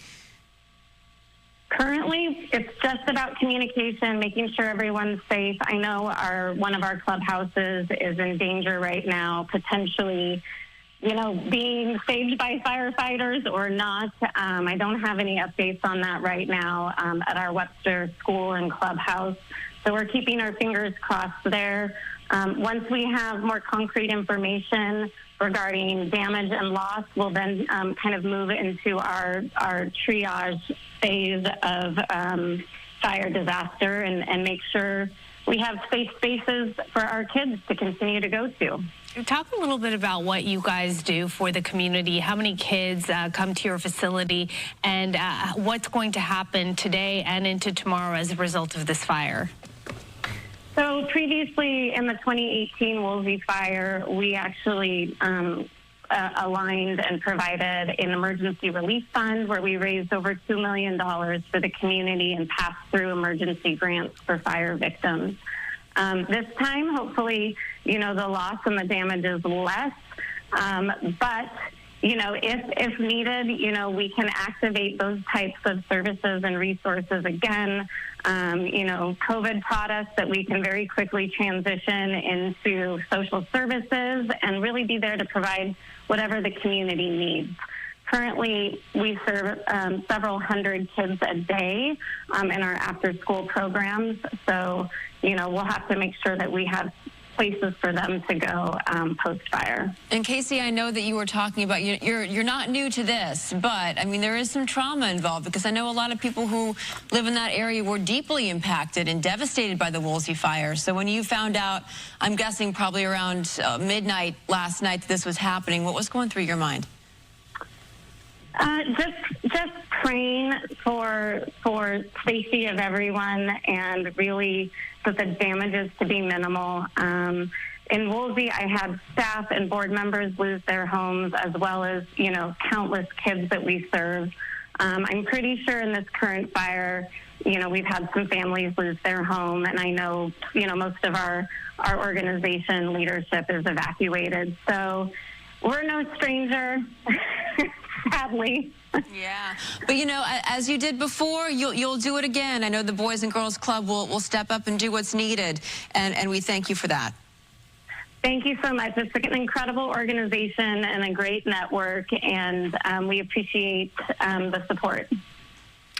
Currently, it's just about communication, making sure everyone's safe. I know one of our clubhouses is in danger right now, potentially, being saved by firefighters or not. I don't have any updates on that right now at our Webster School and clubhouse. So we're keeping our fingers crossed there. Once we have more concrete information regarding damage and loss, we'll then kind of move into our triage phase of fire disaster and make sure we have safe spaces for our kids to continue to go to. Talk a little bit about what you guys do for the community. How many kids come to your facility, and what's going to happen today and into tomorrow as a result of this fire? So previously in the 2018 Woolsey fire, we actually aligned and provided an emergency relief fund where we raised over $2 million for the community and passed through emergency grants for fire victims. This time, hopefully, the loss and the damage is less, but if needed, we can activate those types of services and resources again. COVID taught us that we can very quickly transition into social services and really be there to provide whatever the community needs. Currently, we serve several hundred kids a day in our after-school programs. So, we'll have to make sure that we have places for them to go post-fire. And Casey, I know that you were talking about, you're not new to this, but I mean, there is some trauma involved because I know a lot of people who live in that area were deeply impacted and devastated by the Woolsey fire. So when you found out, I'm guessing probably around midnight last night that this was happening, what was going through your mind? Just praying for safety of everyone and really that the damage is to be minimal. In Woolsey, I had staff and board members lose their homes as well as, countless kids that we serve. I'm pretty sure in this current fire, we've had some families lose their home, and I know, most of our organization leadership is evacuated. So we're no stranger, sadly. Yeah, but as you did before, you'll do it again. I know the Boys and Girls Club will step up and do what's needed, and we thank you for that. Thank you so much. It's an incredible organization and a great network, and we appreciate the support.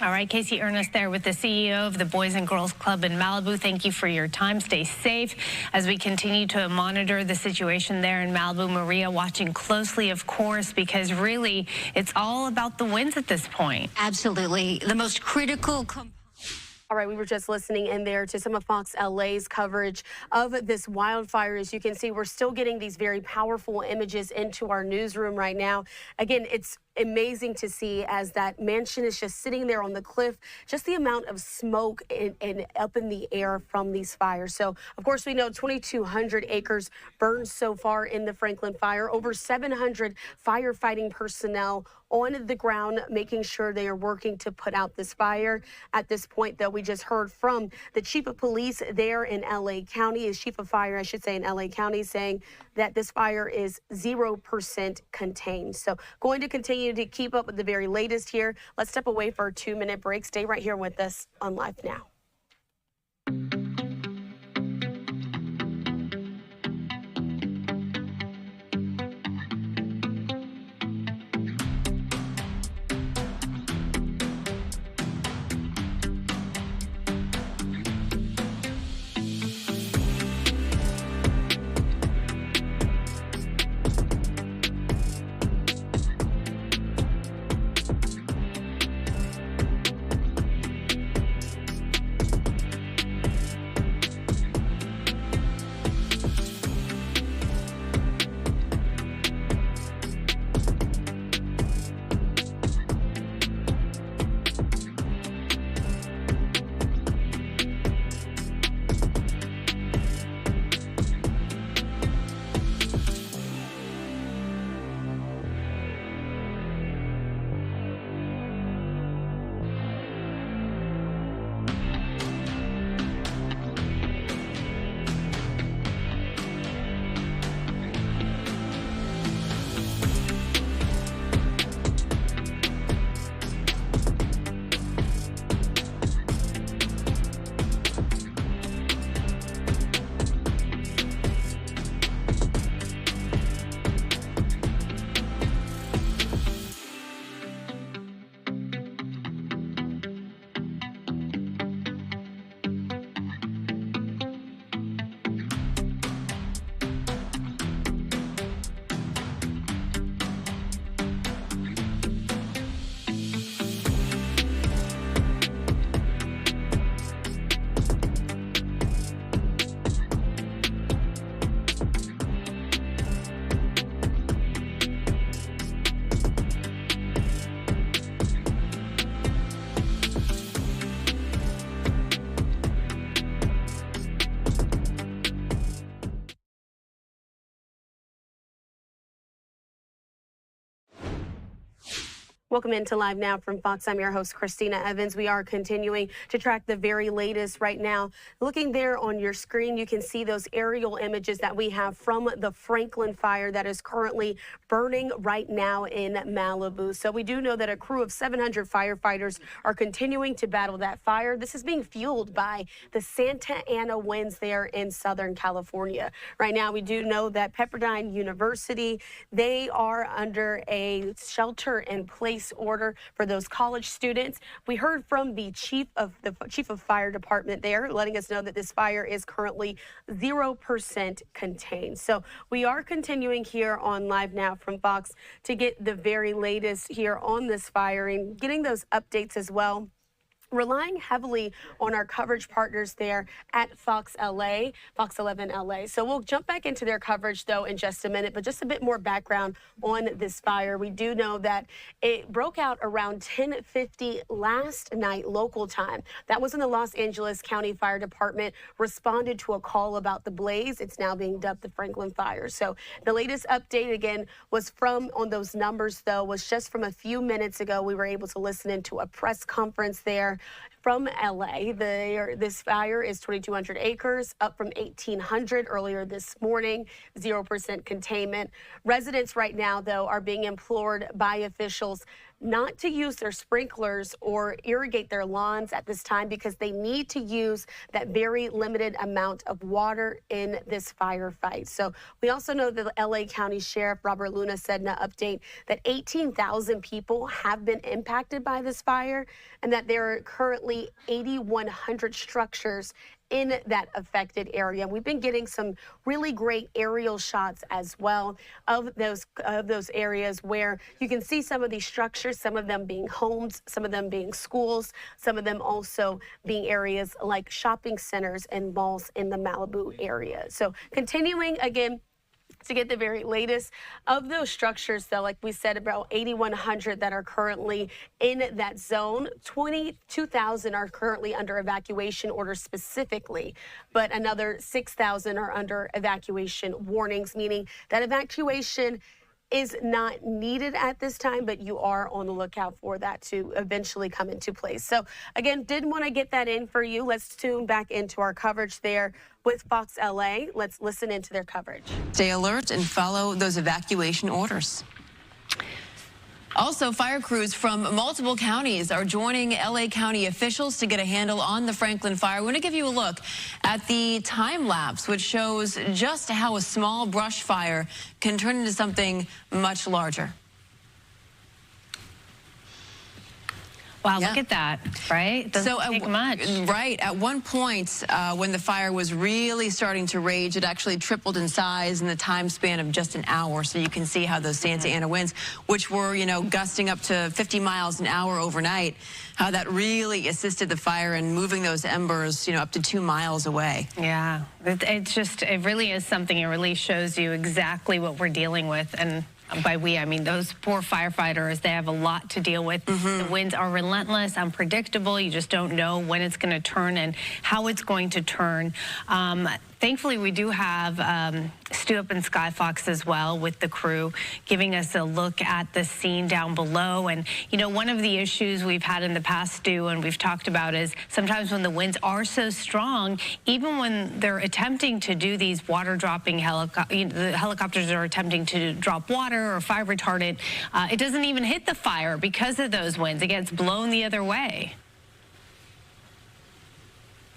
All right, Casey Ernest there with the CEO of the Boys and Girls Club in Malibu. Thank you for your time. Stay safe as we continue to monitor the situation there in Malibu. Maria, watching closely, of course, because really it's all about the winds at this point. Absolutely. The most critical All right, we were just listening in there to some of Fox LA's coverage of this wildfire. As you can see, we're still getting these very powerful images into our newsroom right now. Again, it's amazing to see as that mansion is just sitting there on the cliff, just the amount of smoke and up in the air from these fires. So, of course, we know 2,200 acres burned so far in the Franklin fire, over 700 firefighting personnel on the ground, making sure they are working to put out this fire. At this point, though, we just heard from the chief of police there in LA County, his chief of fire, I should say, in LA County, saying that this fire is 0% contained. So going to continue to keep up with the very latest here. Let's step away for a 2-minute break. Stay right here with us on Live Now. Welcome into Live Now from Fox. I'm your host, Christina Evans. We are continuing to track the very latest right now. Looking there on your screen, you can see those aerial images that we have from the Franklin fire that is currently burning right now in Malibu. So we do know that a crew of 700 firefighters are continuing to battle that fire. This is being fueled by the Santa Ana winds there in Southern California. Right now, we do know that Pepperdine University, they are under a shelter-in-place order for those college students. We heard from the chief of fire department there, letting us know that this fire is currently 0% contained. So we are continuing here on Live Now from Fox to get the very latest here on this fire and getting those updates as well. Relying heavily on our coverage partners there at Fox LA, Fox 11 LA. So we'll jump back into their coverage, though, in just a minute, but just a bit more background on this fire. We do know that it broke out around 10:50 last night local time. That was when the Los Angeles County Fire Department responded to a call about the blaze. It's now being dubbed the Franklin fire. So the latest update, again, was on those numbers, though, was just from a few minutes ago. We were able to listen into a press conference there from LA. This fire is 2,200 acres, up from 1,800 earlier this morning, 0% containment. Residents right now, though, are being implored by officials not to use their sprinklers or irrigate their lawns at this time because they need to use that very limited amount of water in this firefight. So we also know that the LA County Sheriff Robert Luna said in an update that 18,000 people have been impacted by this fire and that there are currently 8,100 structures in that affected area. We've been getting some really great aerial shots as well of those areas where you can see some of these structures, some of them being homes, some of them being schools, some of them also being areas like shopping centers and malls in the Malibu area. So continuing again to get the very latest of those structures, though, like we said, about 8,100 that are currently in that zone. 22,000 are currently under evacuation orders specifically, but another 6,000 are under evacuation warnings, meaning that evacuation is not needed at this time, but you are on the lookout for that to eventually come into place. So again, did want to get that in for you. Let's tune back into our coverage there with Fox LA. Let's listen into their coverage. Stay alert and follow those evacuation orders. Also, fire crews from multiple counties are joining LA County officials to get a handle on the Franklin fire. We're going to give you a look at the time lapse, which shows just how a small brush fire can turn into something much larger. Wow, look at that, right? Doesn't take much. Right. At one point, when the fire was really starting to rage, it actually tripled in size in the time span of just an hour. So you can see how those Santa Ana winds, which were, gusting up to 50 miles an hour overnight, how that really assisted the fire in moving those embers, up to 2 miles away. Yeah, it really is something. It really shows you exactly what we're dealing with. And by we, I mean those poor firefighters. They have a lot to deal with. The winds are relentless, unpredictable. You just don't know when it's going to turn and how it's going to turn. Thankfully, we do have Stu up in Sky Fox as well with the crew, giving us a look at the scene down below. And, one of the issues we've had in the past, Stu, and we've talked about is sometimes when the winds are so strong, even when they're attempting to do these water dropping the helicopters are attempting to drop water or fire retardant, it doesn't even hit the fire because of those winds. It gets blown the other way.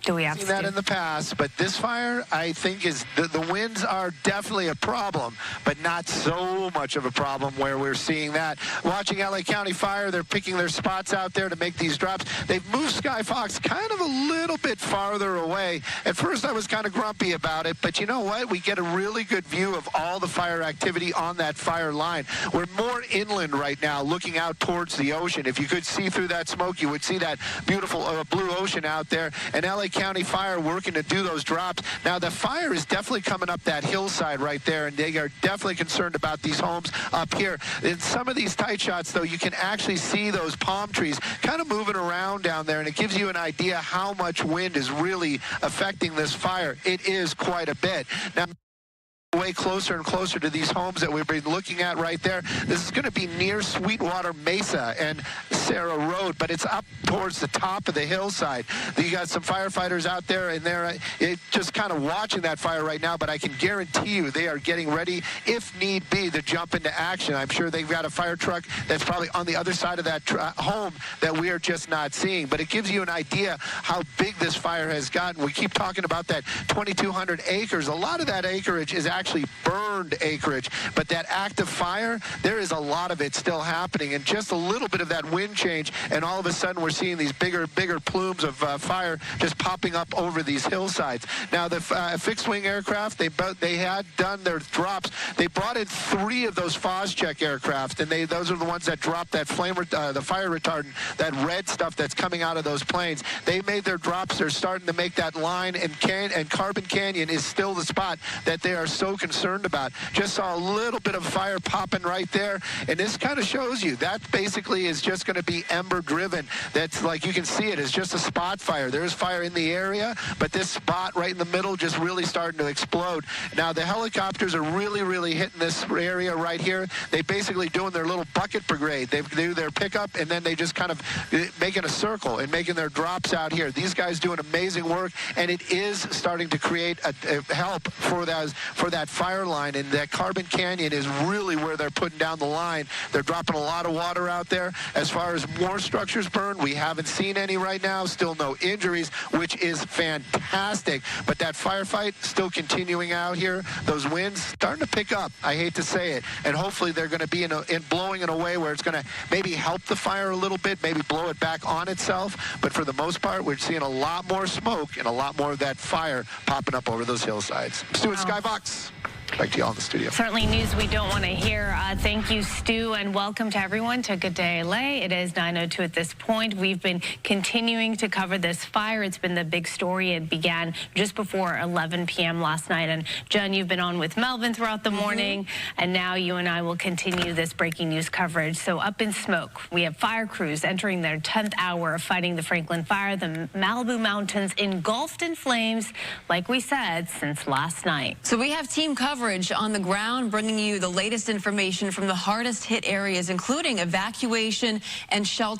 Do we have seen that in the past, but this fire, I think, is the winds are definitely a problem, but not so much of a problem where we're seeing that. Watching LA County Fire, they're picking their spots out there to make these drops. They've moved Sky Fox kind of a little bit farther away. At first, I was kind of grumpy about it, but you know what? We get a really good view of all the fire activity on that fire line. We're more inland right now, looking out towards the ocean. If you could see through that smoke, you would see that beautiful blue ocean out there, and LA County Fire working to do those drops. Now, the fire is definitely coming up that hillside right there, and they are definitely concerned about these homes up here. In some of these tight shots, though, you can actually see those palm trees kind of moving around down there, and it gives you an idea how much wind is really affecting this fire. It is quite a bit. Now, way closer and closer to these homes that we've been looking at right there. This is going to be near Sweetwater Mesa and Sarah Road, but it's up towards the top of the hillside. You got some firefighters out there, and they're just kind of watching that fire right now, but I can guarantee you they are getting ready, if need be, to jump into action. I'm sure they've got a fire truck that's probably on the other side of that home that we are just not seeing, but it gives you an idea how big this fire has gotten. We keep talking about that 2,200 acres. A lot of that acreage is actually burned acreage, but that active fire, there is a lot of it still happening, and just a little bit of that wind change, and all of a sudden we're seeing these bigger plumes of fire just popping up over these hillsides. Now, the fixed-wing aircraft, they had done their drops. They brought in 3 of those Phos-Check aircraft, and those are the ones that dropped that the fire retardant, that red stuff that's coming out of those planes. They made their drops. They're starting to make that line, and Carbon Canyon is still the spot that they are so concerned about. Just saw a little bit of fire popping right there, and this kind of shows you that basically is just going to be ember driven. That's, like, you can see it is just a spot fire. There's fire in the area, but this spot right in the middle just really starting to explode. Now, the helicopters are really hitting this area right here. They basically doing their little bucket brigade. They do their pickup, and then they just kind of making a circle and making their drops out here. These guys doing amazing work, and it is starting to create a help for that that fire line, and that Carbon Canyon is really where they're putting down the line. They're dropping a lot of water out there. As far as more structures burned, we haven't seen any right now. Still no injuries, which is fantastic. But that firefight still continuing out here. Those winds starting to pick up. I hate to say it. And hopefully they're going to be blowing in a way where it's going to maybe help the fire a little bit, maybe blow it back on itself. But for the most part, we're seeing a lot more smoke and a lot more of that fire popping up over those hillsides. Stu at Skybox. Back to you all in the studio. Certainly news we don't want to hear. Thank you, Stu, and welcome to everyone to Good Day LA. It is 9:02 at this point. We've been continuing to cover this fire. It's been the big story. It began just before 11 p.m. last night. And Jen, you've been on with Melvin throughout the morning, and now you and I will continue this breaking news coverage. So up in smoke, we have fire crews entering their 10th hour of fighting the Franklin fire. The Malibu Mountains engulfed in flames, like we said, since last night. So we have team coverage on the ground, bringing you the latest information from the hardest hit areas, including evacuation and shelter.